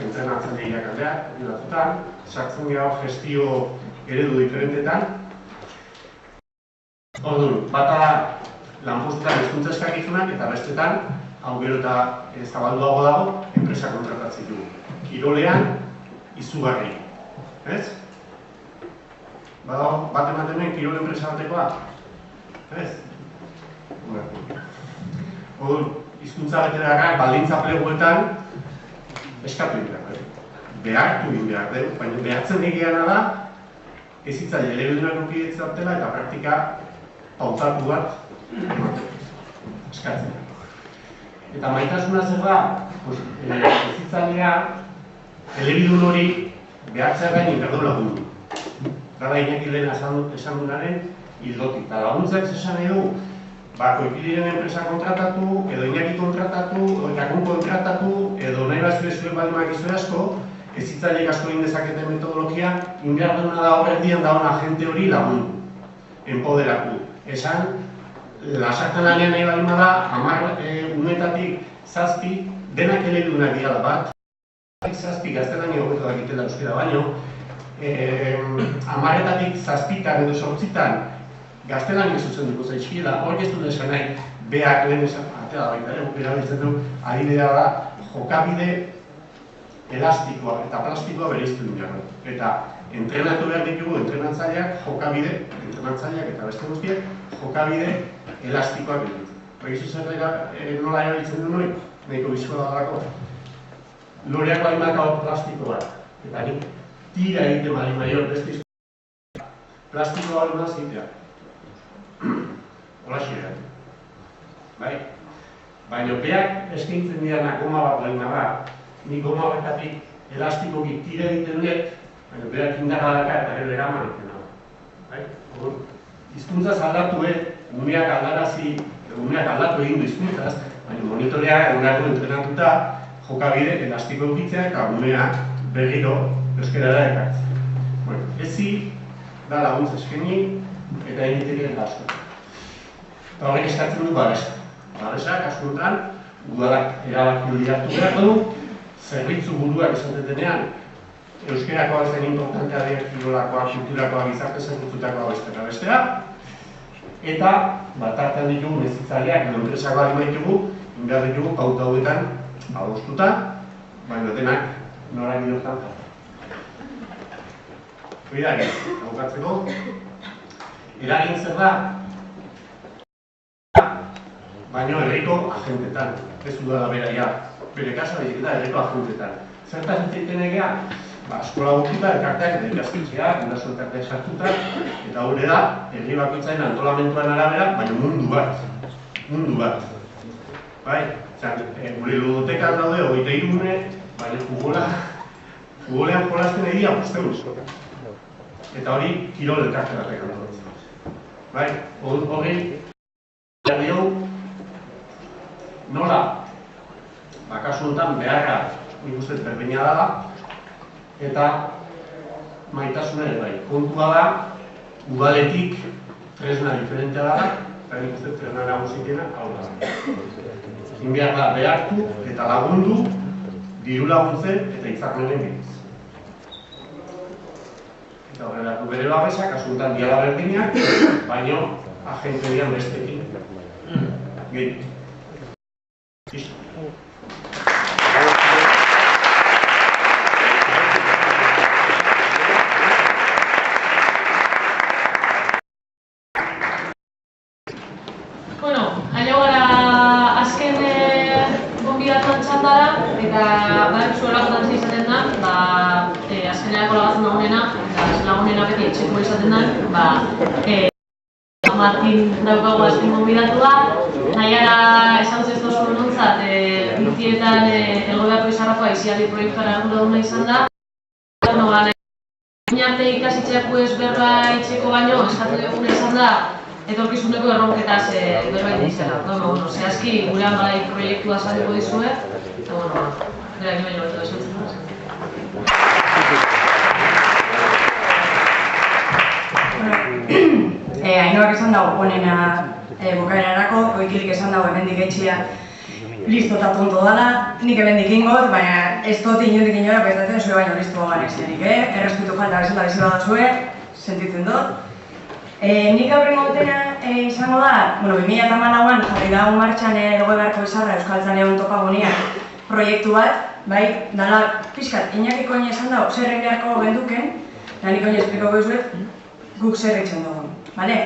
entrenatzen irakasleak, batzutan, sartzen gara gestio eredu diferentetan. Orduan, bata lanpostutan hizkuntza eskakizunak eta bestetan, hau gero eta zabalduago dago, enpresa kontratatzen dugu. Kirolean, izugarri. Ez? Bat ematen kirol enpresa batekoa? Ez? Orduan, hizkuntza beterakak baldintza pleguetan eskatu egin behar dugu. Behartu egin behar dugu, baina behartzen egiana da ezitzaile elebidunak ukidetzatela eta praktika pautzatu bat eskatzen. Eta maitasuna zer da, ezitzailea elebidun hori behartzea gainin behar du lagundu. Gara Iñaki lehen esan dunaren hildotik. Eta laguntzak esan nahi du, koipidiren enpresa kontratatu, edo Iñaki kontratatu, edo Jakun kontratatu, edo nahi bazue zuen balimak izue asko, ezitzailek asko egin dezaketen metodologia, inbehar duna da horretian dagoen agente hori lagundu, enpoderatu. Esan, lasartan aldean nahi balima da, 10 unetatik 7 denak elebidunak dira da bat. 7 gaztelania hobeto dakitela euskera baino, 10etatik 7 edo 8 gaztelania zuzenduko zaizkiela, horrek ez dut esan nahi, beak lehen esan, atea da baita, erabiltzen du, adibidea da, jokabide elastikoa eta plastikoa bereizten dira. Eta entrenatu behar ditugu entrenatzaileak, jokabideak eta beste guztiak, jokabide elastikoak bereizten. Egizu zer nola erabiltzen du noi, nahiko bizkoa dalako. Loreak bali makao plastiko bat, eta nik tira egiten bali maio beste plastiko bali mazitea. Hola xera. Bai? Baina beak eskaintzen diana goma bat bali maga, nik goma batatik elastikoki tira egiten dut, baina beak indarra daka eta gero eraman egiten dago. Bai? Hizkuntzaz aldatu umeak aldarazi, umeak aldatu egin du hizkuntzaz, baina monitoreak egunarko entrenatuta jokabide elastiko eukitzea eta umea berriro euskerara ekartzea. Bueno, ezi da laguntza eskaini eta egiterik asko. Eta horrek eskatzen du babesa. Babesa, kasu honetan, udalak erabaki hori hartu beharko du, zerbitzu buruak esaten denean, euskerakoa bezain importantea dira kirolakoa, kulturakoa, gizarte zerbitzutakoa bestea, eta batartean ditugu mezitzaileak edo enpresak bali maitugu, inbehar ditugu pauta hauetan adostuta, baina denak nora gidotan jarra. Hori haukatzeko, eragin zer da, baina herriko agentetan, ez udala beraia, bere kasa bezik eta herriko agentetan. Zertaz entzaiten egea, eskola guztita, elkarteak eta ikastetxeak, guraso elkarteak sartuta, eta hori da, herri bakoitzaren antolamentuan arabera, baina mundu bat. Bai? Gure ludotekan daude, 23 une, baina futbolean jolasten egia bosteun. Eta hori, kirol elkarte batek antolatzen. Bai? Hori, nola, kasu honetan beharra nik uste berbeina dela, eta maitasuna ere bai. Kontua da, udaletik tresna diferentea dela, eta nik uste tresna nagusitena hau da. Ezin behar da behartu eta lagundu, diru laguntzen eta hitzarmenen bidez. Eta horrelako bere babesa, kasu honetan diala berdinak, baino agente dian bestekin. Gehi. Bueno, haino gara azken gonbidatuan txandara, eta badakizu holakotan zer izaten da, azkenerako lagatzen dagoenena, eta lagunena beti etxeko izaten da, Martin daukagu azken gonbidatua, nahiara esantzez dozu nontzat, Bizietan Elgoibarko Izarrakoa izialdi proiektuara arduraduna izan da. Arte ikasitxeako ez berba itxeko baino, eskatu duguna izan da, etorkizuneko erronketaz berbait izela. Zehazki, gurean balai proiektua salduko dizue, eta bera egin baino beto esatzen da. Ainoak esan dago honena bukaerarako, oikilik esan dago hemendik etxia listo eta tonto dala, nik hemendik ingot, baina ez dut inondik inora prestatzen zue baino listo ganezenik, errespetu falta bezala bezala da zue, sentitzen dut. Nik aurrengo dutena izango da, 2014an jarri dago martxan Elgoibarko Izarra Euskaltzaleon topaguniak proiektu bat, bai, dala pixkat, Iñaki koine esan dago, zer egin beharko genduken, eta nik koine esplikoko dizuet, guk zer egiten dugun, bale?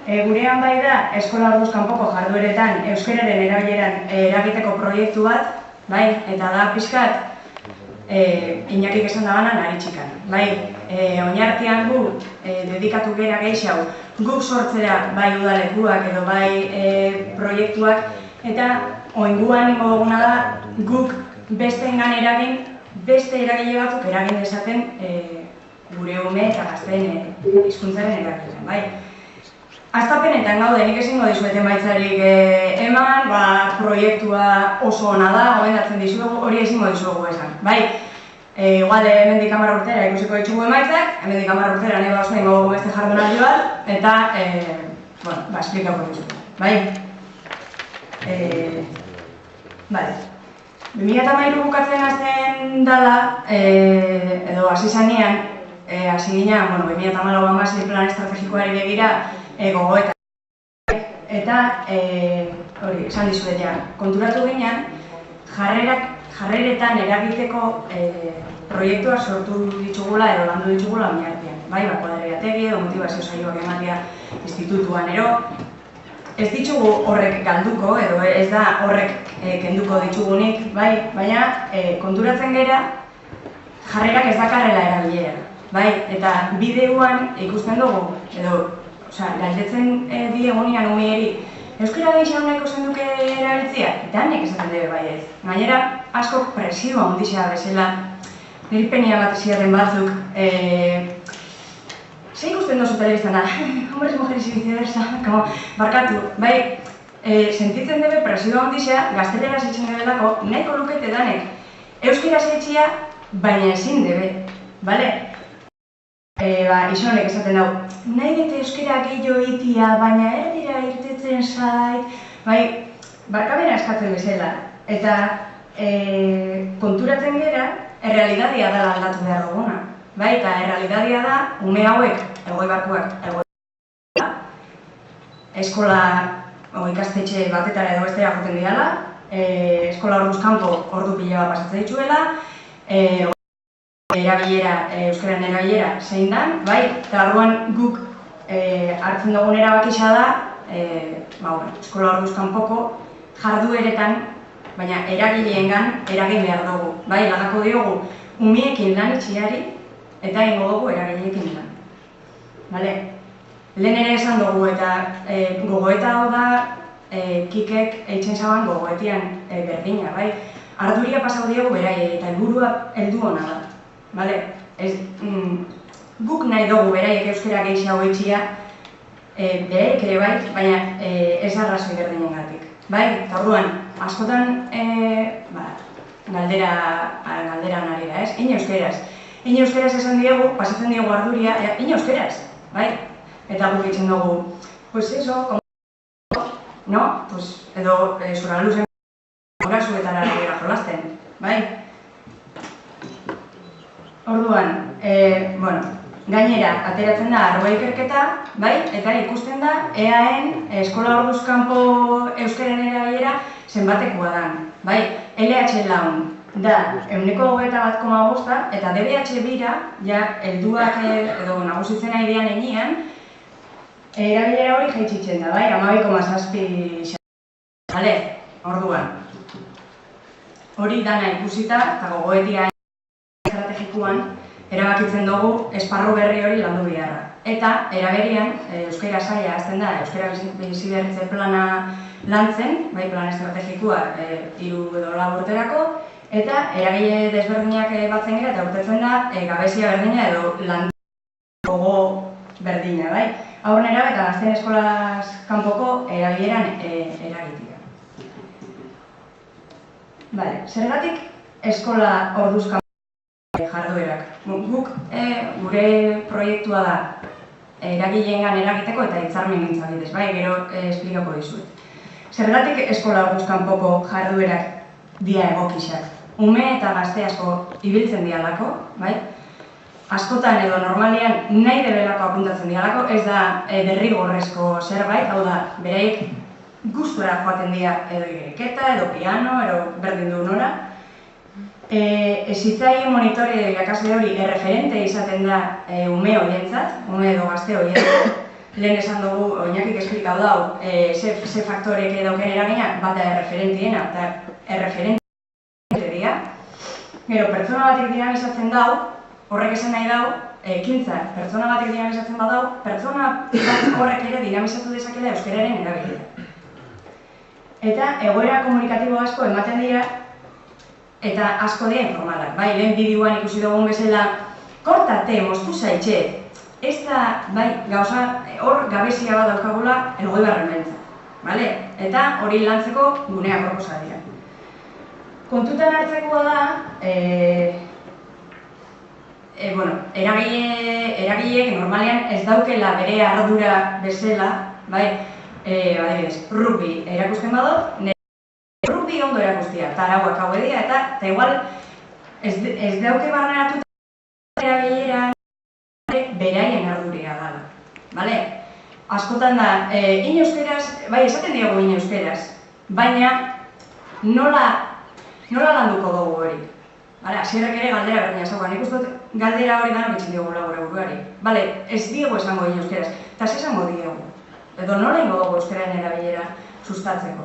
Gurean bai da, eskola orduz kanpoko jardueretan euskararen erabileran eragiteko proiektu bat, bai, eta da pixkat Iñakik esan dabanan ari txikan. Bai, oinartean gu dedikatu gera gehiago guk sortzera bai udalekuak edo bai proiektuak, eta oinguan ingo duguna da guk besteengan eragin, beste eragile batzuk eragin dezaten gure ume eta gazteen hizkuntzaren eragilean, bai. Aztapenetan gaude, nik ezingo dizuet emaitzarik eman, proiektua oso ona da, gomendatzen dizuegu, hori ezingo dizuegu esan, bai? Igual, hemendik 10 urtera ikusiko ditugu emaitzak, hemendik 10 urtera nahi bauzua ingo dugu beste jardunaldi bat, eta, esplikauko dizugu, bai? Bale. 2013 bukatzen hasten dala, edo hasi zanean, hasi ginean, 2014 plan estrategikoari begira, gogoeta. Eta, hori, esan dizuet ja, konturatu ginean, jarreretan eragiteko proiektuak sortu ditugula edo landu ditugula oinartean. Bai, kuadriategi edo motivazio saioak ematea institutuan ero. ez ditugu horrek galduko, edo ez da horrek kenduko ditugunik, bai, baina konturatzen gera jarrerak ez dakarrela erabilera, bai, eta bideoan ikusten dugu, edo, galdetzen diegunean umieri, euskara gehiago nahiko zenduke erabiltzia, eta hanek esaten debe bai ez. Gainera, asko presioa ondixea bezala, niri penia bat ziaten batzuk, ze ikusten dozu telebiztana, hombres, mujeres y viceversa, barkatu, bai, sentitzen debe presioa ondixea, gaztelera zitzen debelako, nahiko lukete danek, euskara zeitzia, baina ezin debe, bale? Isonek esaten dau, nahi dute euskara gehiago itia, baina erdira irtetzen zait, bai, barkamena eskatzen bezala. Eta konturatzen gera, errealitatea da aldatu behar duguna. Bai, eta errealitatea da, ume hauek, egoi barkuak, eskola ikastetxe batetara edo bestera joten diala, eskola orduz kanpo ordu pila bat pasatzen dituela, euskaren erabilera zein dan, bai, eta orduan guk hartzen dugun erabakisa da, eskola orduz kanpoko jardueretan, baina eragileengan eragin behar dugu. Bai, lagako diogu, umiekin lan itxiari, eta ingo dugu eragileekin lan. Bale? Lehen ere esan dugu, eta gogoeta hau da, Kikek eitzen zaban gogoetian berdina, bai? Arduria pasau diogu beraiei, eta helburua heldu hona da. Bale, guk nahi dugu beraiek euskara gehiago itxia, beraiek ere bai, baina ez arrazoi berdinengatik. Bai, eta orduan, askotan galderan ari da, ez? Ine euskeraz. Ine euskeraz esan diegu, pasatzen diegu arduria, ine euskeraz, bai? Eta guk itzen dugu, pues eso, no? Pues, edo zura luzen gurasoetara gara jolasten, bai? Orduan, gainera, ateratzen da arroa ikerketa, bai, eta ikusten da EAen eskola orduz kanpo euskaren erabilera zenbatekoa dan, bai, LH laun da 121,5 eta DBH bira, ja, helduak edo nagusitzen ari dian enean, erabilera hori jaitxitzen da, bai, 12,7. Bale, orduan. Hori dana ikusita, eta gogoetia estrategikoan erabakitzen dugu esparru berri hori landu biharra. Eta, eraberian, euskara saia azten da, euskara biziberritze plana lantzen, bai, plan estrategikoa 3 edo 4 urterako, eta eragile desberdinak batzen gara, eta urtetzen da, gabezia berdina edo landu gogo berdina, bai. Aurrera eta gazten eskolaz kanpoko erabileran eragitika. Bale, zergatik eskola orduz kanpoko jarduerak. Guk gure proiektua da eragileengan eragiteko eta hitzarmen gintza bidez, bai, gero esplikako dizuet. Zergatik eskola orduz kanpoko jarduerak dia egokixak. Ume eta gazte asko ibiltzen dialako, bai? Askotan edo normalian nahi debelako apuntatzen dialako, ez da derrigorrezko zerbait, hau da, beraiek gustura joaten dira edo igeriketa, edo piano, edo berdin du nora. Ezitzaien monitore edo irakasle hori erreferente izaten da ume horientzat, ume edo gazte horientzat. Lehen esan dugu, oinakik esplikau dau, ze faktorek dauken eragina, bat da erreferentiena, eta erreferente dira. Gero, pertsona batek dinamizatzen dau, horrek esan nahi dau, ekintza, pertsona batek dinamizatzen badau, pertsona horrek ere dinamizatu dezakela euskararen erabilera. Eta egoera komunikatibo asko ematen dira, eta asko dira informalak. Bai, lehen bideoan ikusi dugun bezala, kortate, moztu zaitxe, ez da, bai, gauza, hor gabezia bat daukagula elgoibarren bentza. Bale? Eta hori lantzeko gunea proposa dira. Kontutan hartzekoa da, eragileek normalean ez daukela bere ardura bezala, bai, adibidez, rugby erakusten badot, rugby ondo erakustia, eta arauak hau edia, eta igual ez dauke barneratuta eragilera beraien arduria dala, bale? Askotan da, in euskeraz, bai, esaten diogu in euskeraz, baina nola landuko dugu hori? Hasierrak ere galdera berdina zauan, nik uste galdera hori dano bitxin diogu gure buruari. Bale, ez diegu esango in euskeraz, eta ez esango diegu. Edo nola ingo dugu euskararen erabilera sustatzeko?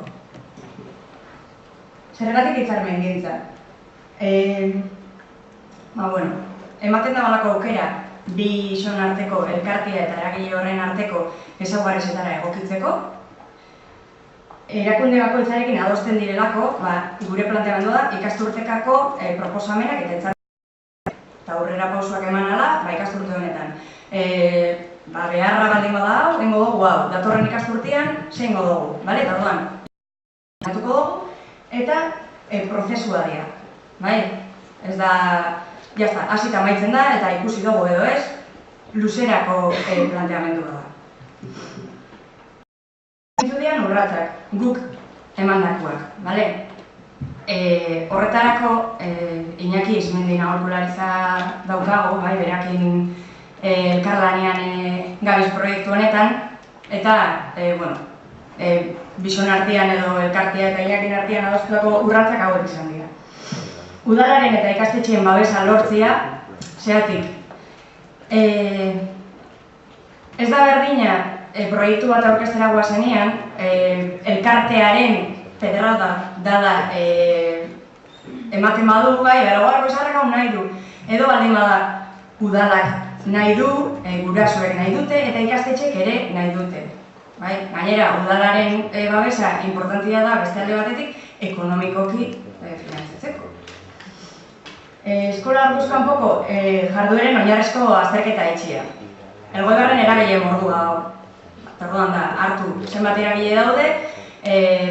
Zergatik hitzarmen gintza? Ematen da balako aukera bi gizon arteko elkartea eta eragile horren arteko ezaugarrietara egokitzeko. Erakunde bakoitzarekin adosten direlako, gure planteamendu da ikasturtekako proposamenak eta hitzarmenak eta aurrera pausoak eman ahala ikasturte honetan. Beharra baldin bada hau, egingo dugu hau, datorren ikasturtean, zein go dugu, eta orduan, hartuko dugu, eta prozesua dira, ez da, jazta, hasita amaitzen da, eta ikusi dugu edo ez, luzerako planteamendua da. Zitudian urratzak, guk emandakoak, horretarako Iñaki Ismendi aholkulariza daukago, berakin elkarlanean gabiz proiektu honetan, eta, bizon artean edo elkartea eta Iñakin artean adostutako urratzak hauek izan dira. Udalaren eta ikastetxeen babesa lortzea, zehatik. Ez da berdina proiektu bat aurkeztera guazenean, elkartearen pedrada dada ematen badu, beragoarko izarrak hau nahi du. Edo baldin bada udalak nahi du, gurasoek nahi dute eta ikastetxek ere nahi dute. Gainera, udalaren babesa importantia da beste alde batetik ekonomikoki finantzatzeko. Eskola Arduzkanpoko jardueren oinarrizko azterketa itxia. Elgoibarren eragile mordua hau. Orduan da, hartu zenbat eragile daude,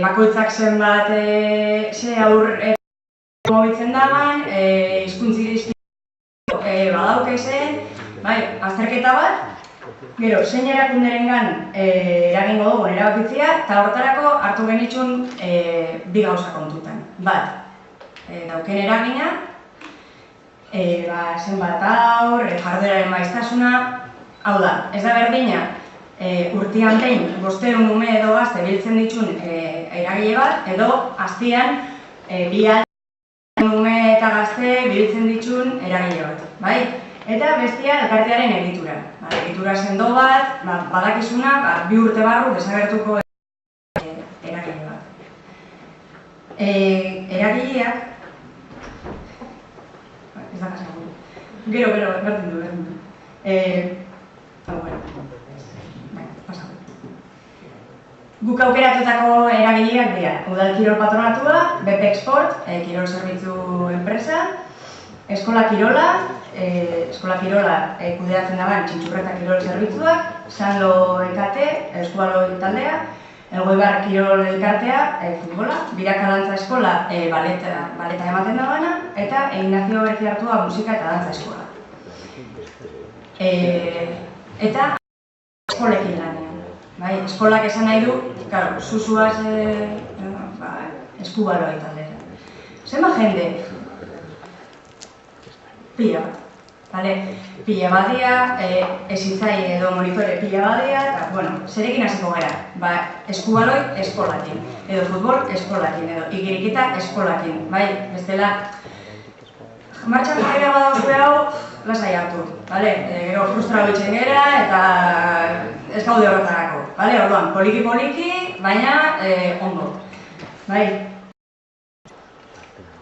bakoitzak zenbat ze aurre mobitzen dagoen, hizkuntzi dizkito badaukezen, azterketa bat, gero, zein erakunderengan eragingo dugu erabakitzea, eta horretarako hartu genitxun bi gauza kontutan. Bat, dauken eragina, zenbat aur, jardueraren maiztasuna, hau da, ez da berdina, urtean behin, 500 ume edo gazte biltzen ditun eragile bat, edo aztian, bi ume eta gazte biltzen ditun eragile bat. Eta bestia elkartearen egitura. Egitura sendo bat, badakizuna, 2 urte barru desagertuko eragile bat. Eragileak, ez da kasago. Gero, berdin du. Guk aukeratutako eragileak dira. Udal Kirol Patronatua, BP Export, Kirol Zerbitzu Enpresa, Eskola Kirola kudeatzen dagoen Txintxurreta Kirol Zerbitzuak, Sanlo Ekate, Eskubaloi taldea, Elgoibar Kirol Elkartea, futbola, Biraka Dantza Eskola, baleta ematen dagoena, eta Ignacio Berziartua Musika eta Dantza Eskola. Eta eskolekin lanean. Eskolak esan nahi du, susuaz Eskubaloi taldea. Zenba jende? Pila bat. Pila bat dira, ezitzaile edo monitore pila bat dira, eta, zerekin hasiko gara. Eskubaloi eskolakin, edo futbol eskolakin, edo igirikita eskolakin. Bestela, martxan jarrera badauzue hau, lasai hartu. Gero frustrau itxen gera eta ez gaude horretarako. Orduan, poliki-poliki, baina ondo.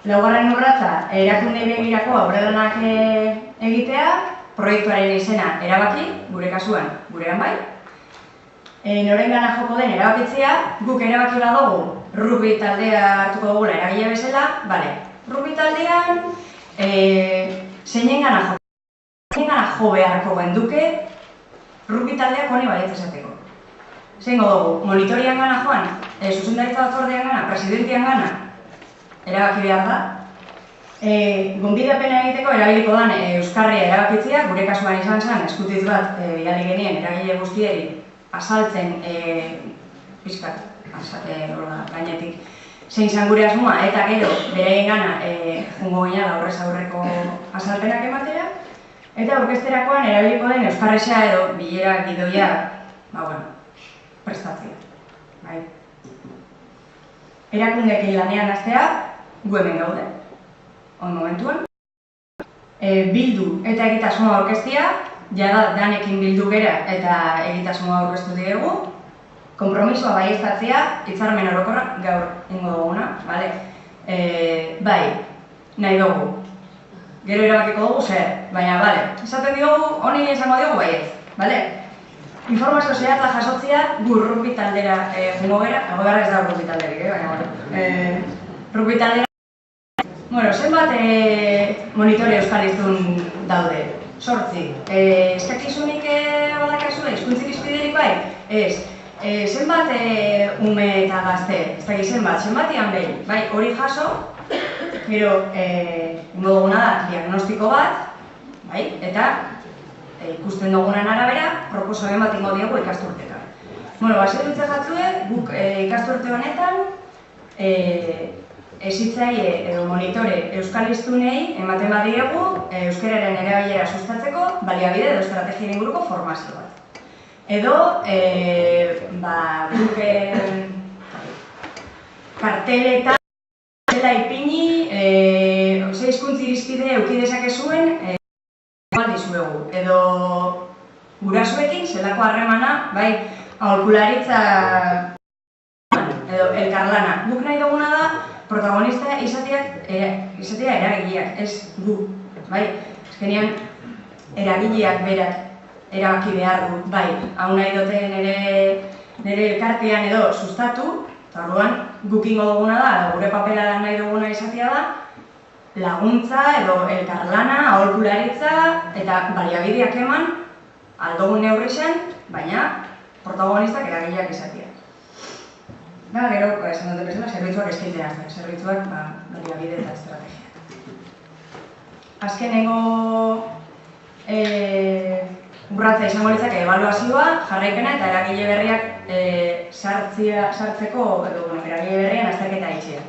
Laugarren urratsa, erakunde begirako aurrelanak egitea, proiektuaren izena erabaki, gure kasuan, gurean bai. Norengana joko den erabakitzea, guk erabaki badugu, rugby taldea hartuko dugula eragile bezala, rugby taldean, zeinengana jo beharko genduke, rugby taldeak honi baietz esateko. Zeingo dugu, monitorian gana joan, zuzendaritza batzordean gana, presidentian gana, erabaki behar da. Gonbidapena egiteko erabiliko den euskarria erabakitzea, gure kasuan izan zen, eskutitz bat bidali genien eragile guztieri azaltzen pizkat, gainetik zein zan gure asmoa, eta gero beraien gana jungo gina da horrez aurreko azalpenak ematera, eta orkesterakoan erabiliko den euskarresa edo bilera gidoia prestatzea. Erakundeekin lanean hastea, gu hemen gaude, on momentuan. Bildu eta egitasmoa aurkeztea, jada danekin bildu gera eta egitasmoa aurkeztu diegu. Konpromisoa baieztatzea, hitzarmen orokorra gaur ingo duguna, bale? Bai, nahi dugu. Gero erabakiko dugu zer, baina, bale, esaten diogu, honi esango diogu baiez, bale? Informazio zehatza jasotzea gu rugby taldera jungo gara, egoera ez da rugby talderik, baina, bueno. Rugby taldera... Bueno, zenbat monitore euskaliztun daude? 8. Eskakizunik badakazu, hizkuntzik izpiderik bai? Ez. Zenbat ume eta gazte? Ez dakit zenbatian behin, bai, hori jaso, gero, ingo duguna da, diagnostiko bat, bai, eta ikusten dugunan arabera, proposamen bat ingo diogu ikasturtetan. Bueno, baserutzen jatzue, guk ikasturte honetan, hezitzaile edo monitore euskaliztunei ematen badiegu euskararen erabilera sustatzeko baliabide edo estrategien inguruko formazio bat. Edo, guk karteletan zela ipini, ze hizkuntza irizpide eduki dezakezuen dizuegu. Edo gurasoekin zelako harremana, bai, aholkularitza edo elkarlana. Guk nahi duguna da protagonista izatea eragileak, ez gu, bai? Azkenean eragileak berak erabaki behar du, bai, hau nahi dute nire elkartean edo sustatu, eta orduan guk ingo duguna da, gure papela nahi duguna izatea da, laguntza edo elkarlana, aholkularitza eta baliabideak eman aldogun neurrixen, baina protagonistak eragileak izatea. Gero, esan dute bezala, zerbitzuak eskaintzen azten, zerbitzuak baliabide eta estrategia. Azkenengo urratza izango litzake ebaluazioa, jarraipena eta eragile berriak sartzeko edo eragile berrien azterketa itxea.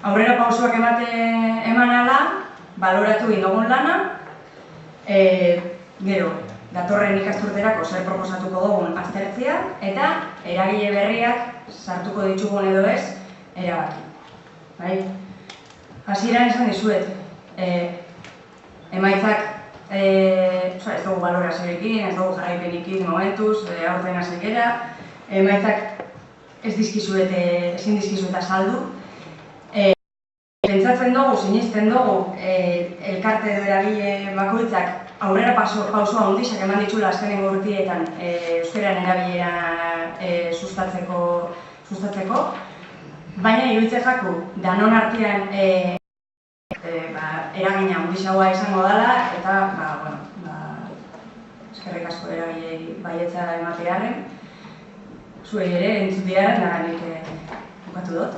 Aurrera pausuak eman ala, baloratu indogun lana, gero, datorren ikasturterako zer proposatuko dugun aztertzea, eta eragile berriak sartuko ditugun edo ez, erabaki. Hasieran esan dizuet, emaitzak ez dugu balorazioekin, ez dugu jarraipenikin momentuz, aurten hasekera, emaitzak ezin dizkizuet azaldu. Pentsatzen dugu, sinisten dugu, elkarte edo eragile bakoitzak aurrera pausoa handixak eman ditxula azkenengo urtietan euskararen erabilera sustatzeko, baina iruditzen jaku danon artean eragina handixagoa izango dela eta eskerrik asko eragilei baietza ematearen, zuei ere entzutearen da nik bukatu dut.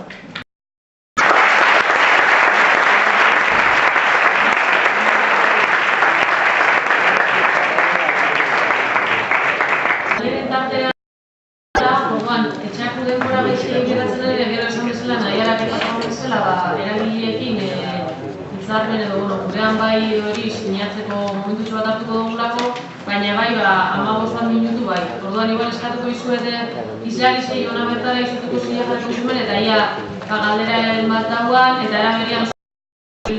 Etxeako denbora gehien geratzen ere, gero esan bezala, nahiarak eta bezala, eragileekin hitzarmen edo, gurean bai hori sinatzeko momentutxo bat hartuko dugulako, baina bai, 15 minutu bai. Orduan igual eskatuko izuete, izan izei hona bertara izutuko zileak zumen, eta ia galdera bat dauan, eta eraberian moztu,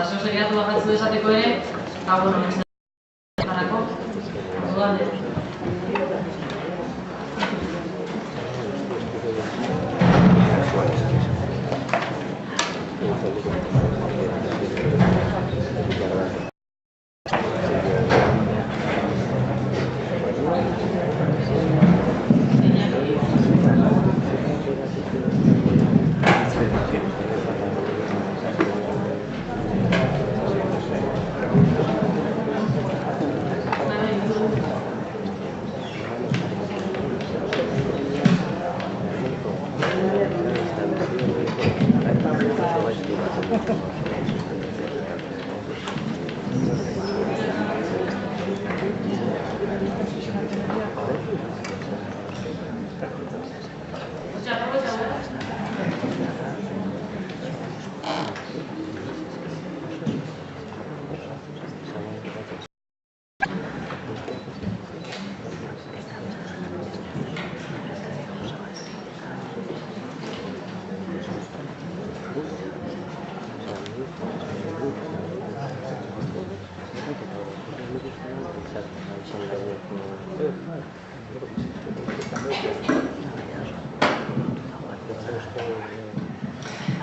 zehoz egiratu bakatzu desateko ere, ez parako, orduan,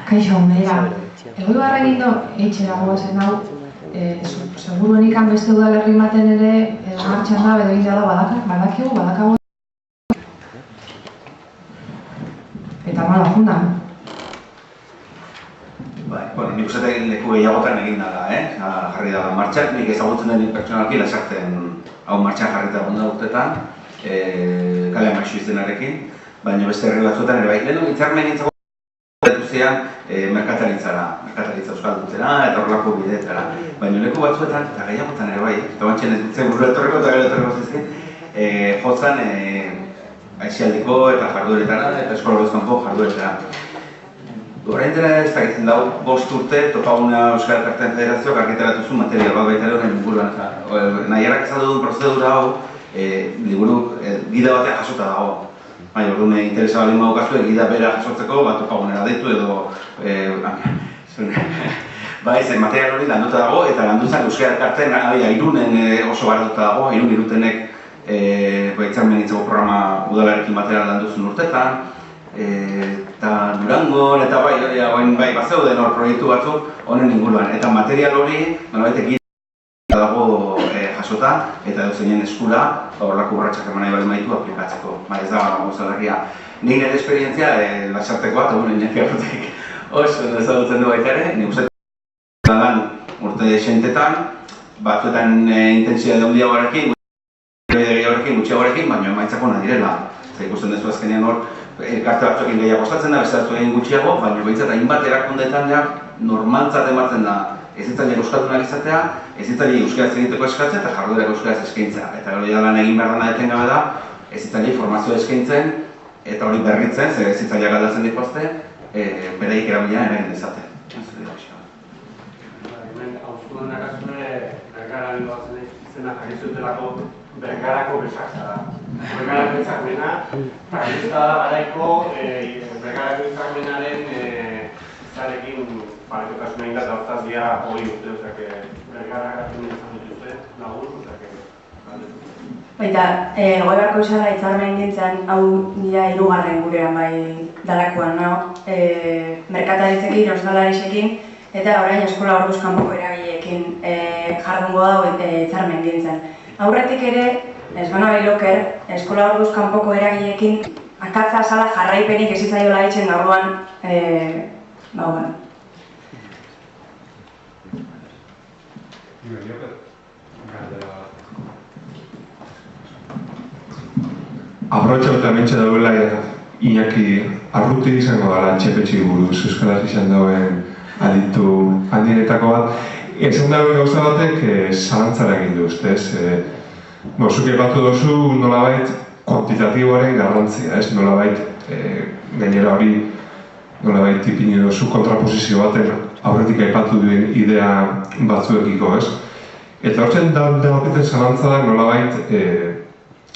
Kaixo, mera, egoi barra egin do, eitxera goazen hau, seguru honikan beste udalerri baten ere martxan da, edo egin da badakago. Eta nola fundan. Bueno, nik uste leku gehiagotan egin dala, jarri dala martxak, nik ezagutzen den pertsonalki lasartzen hau martxan jarrita gonda urtetan, Kale Amaixu izenarekin, baina beste herri batzuetan ere bai. Lehenu hitzarmen nintzako zean merkataritza euskaldutzera eta horrelako bideetara. Baina leku batzuetan eta gehiagotan ere bai, eta bantxen ez dutzen burua etorreko eta gero etorreko zizkin, jotzan aizialdiko eta jardueretara eta eskola bezkanpo jardueretara. Orain dela ez dakitzen dago, 5 urte topaguna Euskal Elkarteen Federazioak argitaratu zuen material bat baita ere horren inguruan. Nahiarrak izan duen prozedura hau, liburu gida batean jasota dago. Bai, orduan interesa baldin badukazue, gida bera jasotzeko, topagunera deitu edo... Bai, zen material hori landuta dago, eta landuzan Euskal Elkarteen Irunen oso garatuta dago, Irutenek hitzarmen hitzeko programa udalarekin material landuzun urtetan, eta Durangon eta bai bazeuden hor proiektu batzuk honen inguruan. Eta material hori, nolabait gida dago jasota, eta zeinen eskura horrelako urratsak eman nahi baldin baditu aplikatzeko. Ez da gauza berria. Nik nire esperientzia lasartekoa, eta Iñaki Arrutek oso ezagutzen du baita ere, nik uste lan urte xentetan, batzuetan intentsitate handiagoarekin, gutxiagoarekin, baina emaitzak onak direla. Ikusten duzu azkenean hor, elkarte batzuekin gehiago kostatzen da, beste batzuekin gutxiago, baina behintzat hainbat erakundeetan normaltzat ematen da ez zitzaileak euskaldunak izatea, ez zitzaileak euskaraz egiteko eskatzea eta jarduerak euskaraz eskaintzea. Eta gero lan egin behar dena etengabe da, ez zitzaileak informazioa eskaintzen eta hori berritzen, ez zitzaileak aldatzen dituzte, beraik erabilean eragin dezate. Hemen, hauztuan nakazune, bergarari batzen izena jarri zutelako bergarako besakza da. Bergarako izakmena, eta garaiko bergarako izakmenaren zarekin parekotasuna inda eta hortaz dira hori urte, bergarako izan dituzte lagun, Baita, goi barko izara hitzarmen gintzen, hau dira hirugarren gurean bai dalakoan, merkataritzekin, ostalarisekin, eta orain eskola orduz kanpoko eragileekin jardungo dago hitzarmen gintzen. Aurretik ere, ez bana loker, eskola orduz kanpoko eragileekin akatza azala jarraipenik ez zitzaiola ditzen gaurduan, bueno. Aprotxa eta mentxe dauela Iñaki Arruti izango gara txepetxi buruz Euskaraz izan dauen aditu handienetako bat. Esan dauen gauza batek zalantzara egin du, ustez. Zuk epatu dozu nolabait kuantitatiboaren garrantzia, nolabait gainera hori nolabait ipini dozu kontraposizio baten aurretik aipatu duen idea batzuekiko, Eta hortzen dauketen zalantza da nolabait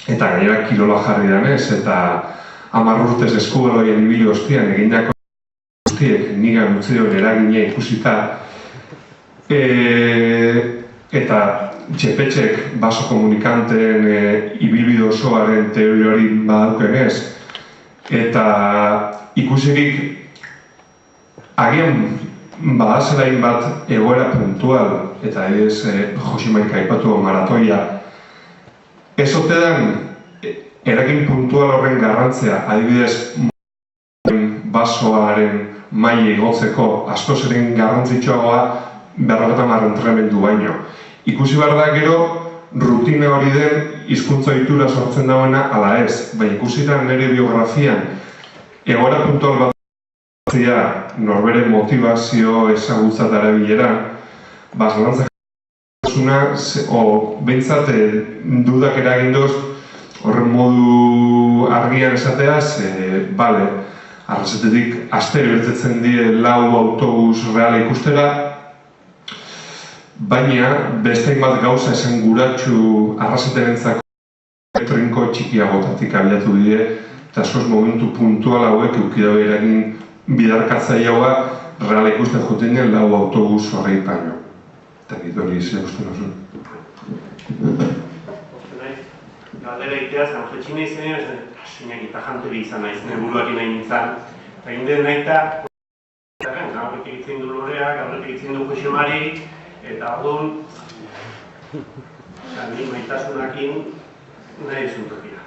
eta gainera kirola jarri danez, eta 10 urtez eskubeloien ibili ostian egindako guztiek nigan utzion eragina ikusita, eta txepetxek baso komunikanteen ibilbide osoaren teoria hori badaukenez, eta ikusirik agian badazelain bat egoera puntual, eta ez Josimaik aipatu maratoia, ez ote den eragin puntual horren garrantzia, adibidez basoaren maila igotzeko askoz eren garrantzitsuagoa 50 entrenamendu baino. Ikusi behar da gero rutina hori den hizkuntza ohitura sortzen dagoena ala ez, baina ikusi da nire biografian egoera puntual bat norbere motivazio ezagutzat arabileran, zalantzak o behintzat dudak eragindoz horren modu argian esateaz, bale, arrazetetik astero irtetzen die 4 autobus reala ikustera, baina beste bat gauza esan guratxu arrazetenentzako trinko txikiagotatik abiatu die, eta askoz momentu puntual hauek eukidabe eragin bidarkatzaileagoa reala ikusten juten 4 autobus horrein baino. Eta gitu hori izan uste nozun. Galdera iteaz, Angetxina izanean, zeinak itajanturi izan naiz, neburuak nahi nintzen. Eta inden nahita, gaurrek egitzen du Lorea, gaurrek egitzen du Josemari, eta orduan, ni maitasunakin nahi zuntokia.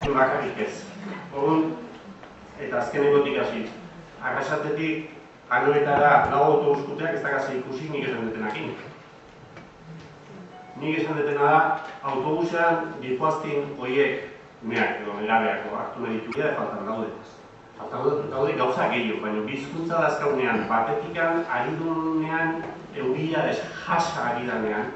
Bakarrik ez. Orduan, eta azkenekotik hasi. Arrasatetik, anoetara lau autobuskuteak ez dakase ikusi nik esan detenakin. Nik esan detena da, autobusean dihoaztin horiek, umeak edo nerabeako hartu nahi ditu da faltan daude. Faltan daude gauza gehiago, baina bizkuntza dazkaunean, batetikan, aridunean, euria ez jasa ari danean,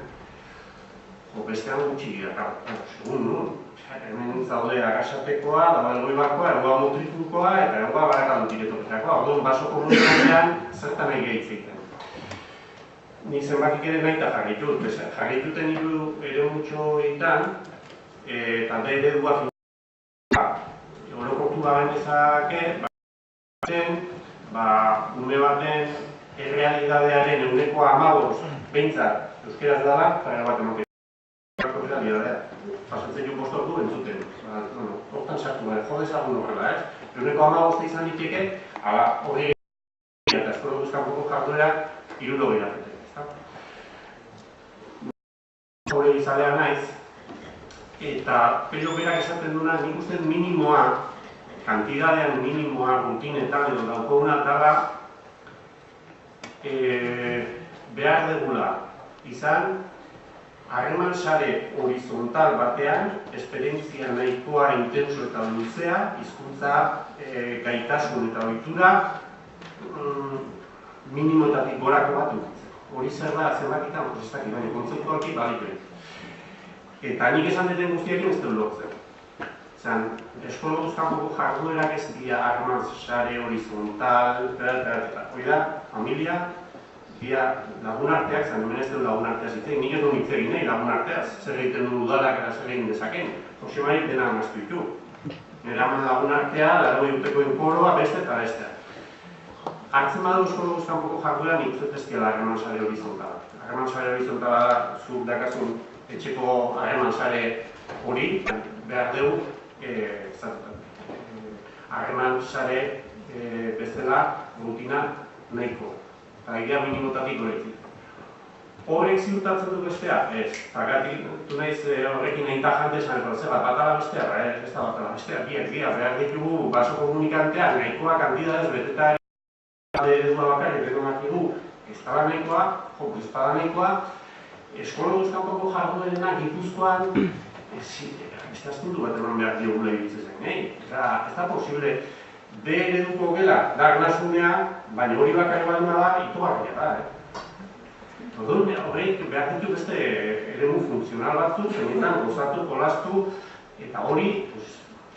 bestean gutxi gira, segun nun. Hemen zaude Arrasatekoa, Dabalgoibakoa, Ergoa Mutrikukoa eta Ergoa Barakaldutik etorretakoa. Orduan, baso komunitatean zertan nahi gehitzeiten. Nik zenbakik ere nahi eta jarritut. Jarrituten ere mutxoetan, talde eredua orokortua genezake, ume baten errealidadearen euneko 15 behintzat euskeraz dela, eta bat ematen. Pasatzen jo postortu entzuten. Hortan sartu gara, jo dezagun horrela, ez? Euneko 15 izan diteke, hori eta eskola duzkanpoko jarduera 60 iratetek, ezta? Hore izalea naiz, eta Pello berak esaten duena, nik uste minimoa, kantidadean minimoa, rutinetan edo daukoguna dara, behar degula izan, harreman sare horizontal batean, esperientzia nahikoa intenso eta luzea, hizkuntza gaitasun eta ohitura minimoetatik gorako bat dutzen. Hori zer da zenbakitan prozestak baina kontzeptualki balitu. Eta nik esan deten guztiekin ez dut lortzen. Zan, eskola duzkanpoko jarduerak ez dira harreman sare horizontal, hori da, familia, dia lagunarteak, zan hemen ez dut lagunarteaz hitz egin, nik ez dut hitz egin nahi lagunarteaz, zer egiten du udalak eta zer egin dezaken. Josemari dena amaztu ditu. Neraman lagunartea, 80 koroa, beste eta bestea. Hartzen badu eskola guzkanpoko jarduera nik zutezkiela harreman sare horizontala. Harreman sare horizontala zuk dakazun etxeko harreman sare hori, behar dugu harreman sare bezala rutina nahiko. Eta egia minimotatik horretik. Horrek ziurtatzen du bestea? Ez. Zagatik, du nahiz horrekin nahi tajante esan etortzea, bat ala bestea, ez da bat ala bestea, biak, behar ditugu baso komunikantea, nahikoa kantidadez beteta eredua bakarrik edonak dugu, ez da nahikoa, ez da nahikoa, eskola guzkanpoko jarduerenak Gipuzkoan, ez da estundu bat eman behar diogula ibitzen zen, ez da posible, B ereduko gela, darnasunea, baina hori bakarri baduna da, itogarria da, Orduan, horrek behar ditu beste eremu funtzional batzuk, zenetan gozatu, jolastu, eta hori,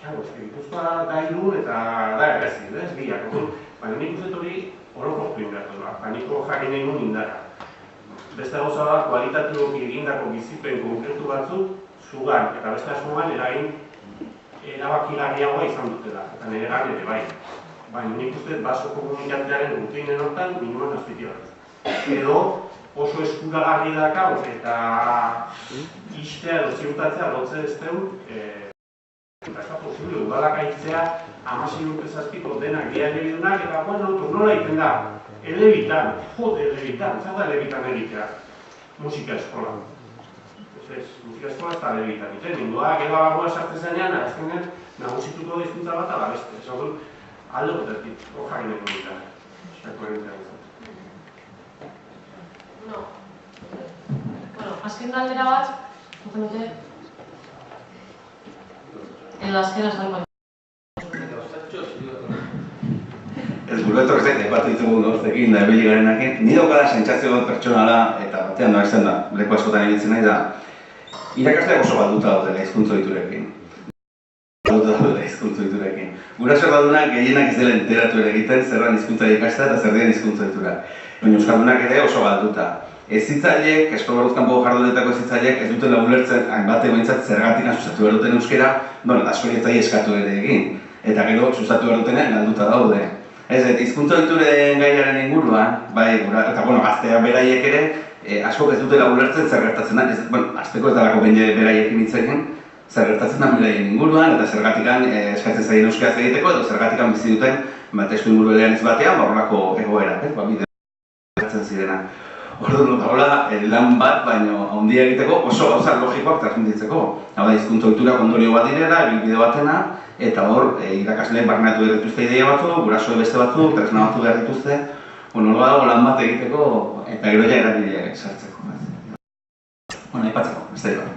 Gipuzkoa da irun eta da errezin, ez biak, baina nik uste hori orokortu inbertu da, eta niko jarri nahi nun indara. Beste gauza da, kualitatiboki egindako bizipen konkretu batzuk, zugan eta beste asuman eragin erabakigarriagoa izan dutela, eta nire ere bai. Baina nik uste baso komunikatearen rutinen hortan minimoan azpitia bat. Edo oso eskuragarri dakau eta istea edo ziurtatzea lotze ez dut, eta ez da posible, udalak aitzea 16 urte zazpiko denak dira elebidunak, eta bueno, nola egiten da? Elebitan, jode elebitan, zer da elebitan egitea? Musika eskola. Musika eskola ez da elebitan egiten, nindoa gero barrua sartzen zenean, azkenean nagusituko hizkuntza bat ala beste. Ez hori, aldo betetik, hor jakineko ditan. Esako egitea izan. Bueno, azken galdera bat, joten dute, edo azken azalkoa. Ez gurbetor ez daite bat ditugu nortekin da ebili garenakin. Ni daukada sentsazio pertsonala eta batean da izan da, leku askotan ibiltzen nahi da, irakasleak oso balduta daudela hizkuntza ohiturekin. Gurasoak daudenak gehienak ez dela enteratu ere egiten zerran hizkuntza ikastea eta zer den hizkuntza ohitura. Baina euskaldunak ere oso balduta. Hezitzaileek, eskola barruzkanpoko jardueretako hezitzaileek ez dutela ulertzen hainbat behintzat zergatik sustatu behar duten euskera, askori ez eskatu ere egin. Eta gero sustatu behar dutenean galduta daude. Ez, hizkuntza ohituren gaiaren inguruan, eta gazteak beraiek ere, askok ez dutela ulertzen zer gertatzen da, azteko ez dalako beraiek hitz egin, zer gertatzen da beraien inguruan, eta zergatikan eskatzen zaien euskaraz egiteko, edo zergatikan bizi duten testu inguru eleanitz batean, horrelako egoera, bideo gertatzen zirena. Orduan, hola, lan bat, baino handia egiteko oso gauza logikoak transmititzeko. Hau da, hizkuntza ohiturak ondorio bat direla, ibilbide batena, eta hor, irakasleek barneratu behar dituzte ideia batzuk, gurasoek beste batzuk, tresna batzuk behar dituzte, hori dago lan bat egiteko, eta gero ja erabileak sartzeko. Aipatzeko, ez da dira.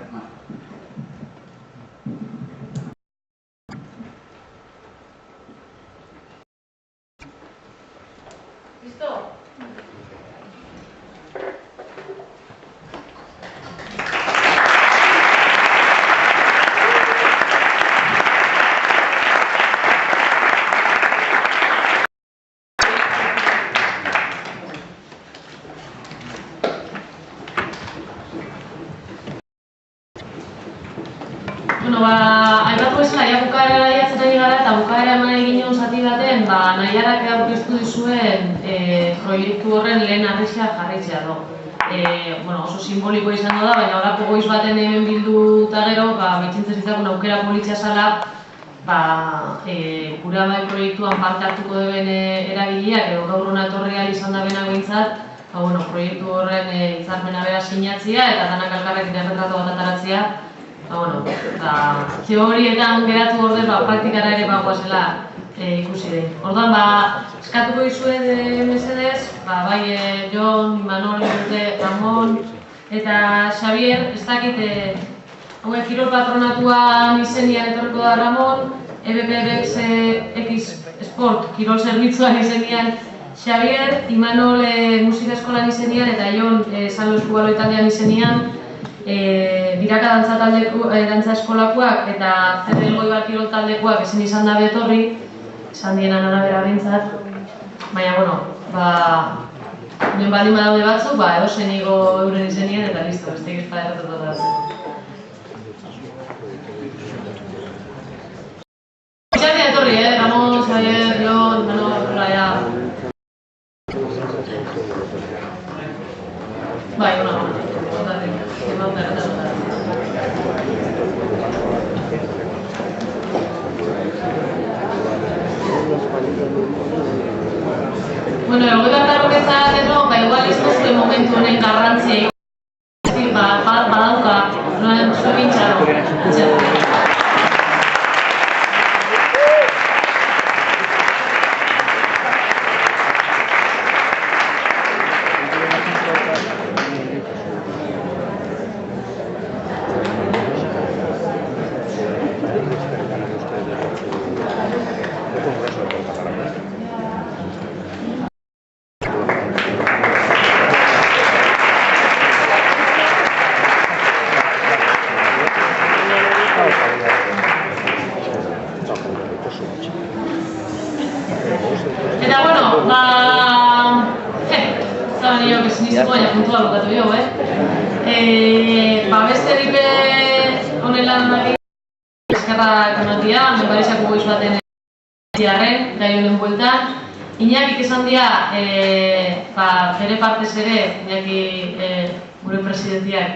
Aipatu bezala, ja bukaera jatzen gara eta bukaera eman egin zati baten, Naiarak aurkeztu dizuen proiektu horren lehen harrizia jarraitzea do. Oso simbolikoa izango da, baina horako goiz baten hemen bildu eta gero, betxintzen zitzagun aukera politzia zala, gure amai proiektuan parte hartuko duen eragileak, edo gaur hona etorri izan da bena behintzat, proiektu horren hitzarmena bera sinatzea eta danak elkarrekin erretratu bat ataratzea. Teorietan geratu orde, praktikara ere bagoazela ikusi den. Orduan, eskatuko dizuet mesedez, bai Jon, Imanol, Ramon eta Xavier, ez dakit kirol patronatuan izenian etorriko da Ramon, EBPBX Sport kirol zerbitzuan izenian Xavier, Imanol musika eskolan izenian eta Jon Sallo Eskubaloi taldean izenian, Biraka dantza eskolakoak eta Zerren Goibar kirol taldekoak ezin izan da betorri, esan dienan arabera behintzat. Baina, hemen baldin badaude batzuk, edo zenigo euren izenien eta listo, besteik ez da erratatu da. Itxatia etorri, Ramon, Xavier, Jon, Manol, Raya. Egoetan tarroketzat edo, igual ez duzue momentu honen garrantzia badauka, zuen bintxaro. Eta, zaban nio, que sinizko baina puntua bukatu jo, beste dipe honen lan nari eskerrak ematia, menbarizako goiz baten diarren, gai honen bueltan. Iñakik esan dia, bere partez ere, Iñaki gure presidentiak,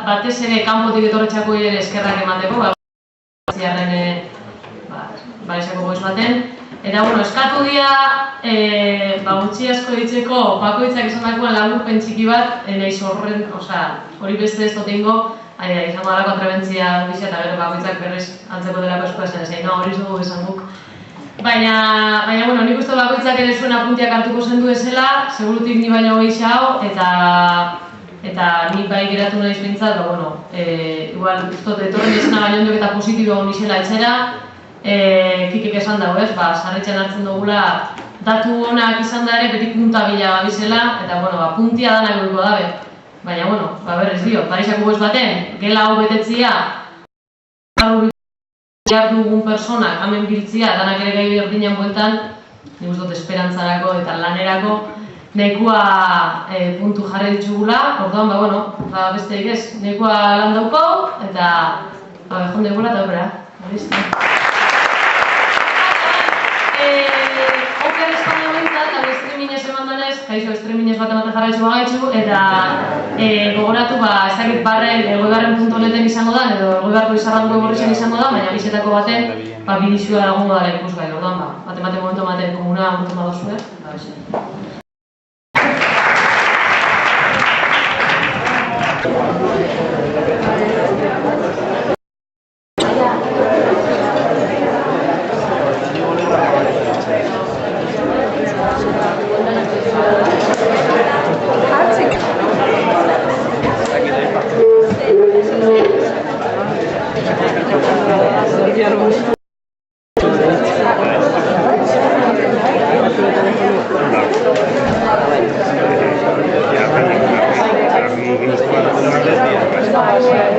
batez ere kanpotik etorretxako ere eskerrak emateko, diarren barizako goiz baten. Eta, eskatu dira, gutxi asko ditzeko, bakoitzak esan dakoan laburpen txiki bat, nahiz horren, hori beste ez dotengo, izango dara kontrabentzia gisa eta gero bakoitzak berrez antzeko delako eskoa zen, hori zugu esan guk. Baina, nik uste bakoitzak ere zuen apuntiak hartuko zendu ezela, segurutik ni baino gehiago, eta nik bai geratu nahiz bintzat, igual, ustot, etorren esena baino ondok eta positibo nizela etxera, Kikik esan dago ez, sarritzen hartzen dugula datu honak izan da ere beti punta bila gabizela, eta puntia danak egurko dabe. Baina, berrez dio, Parisako goiz baten, gela hau betetzia, behar dugun personak hemen biltzia, danak ere gai berdinen bueltan, nik uste dut esperantzarako eta lanerako, nahikoa puntu jarri ditugula, orduan, besteik ez, nahikoa lan dauko, eta jonde gula eta horrela. Oker Espainia behintzat, eta streamingez eman denez, kaixo streamingez bat ematen jarraitzu bagaitzu, eta gogoratu, ez dakit elgoibarren.neten izango da, edo elgoibarko izarratuko borrizien izango da, baina bizetako baten, bidizioa egongo dara ikusgai, orduan, bat momentu ematen komuna urten badozue, Ya,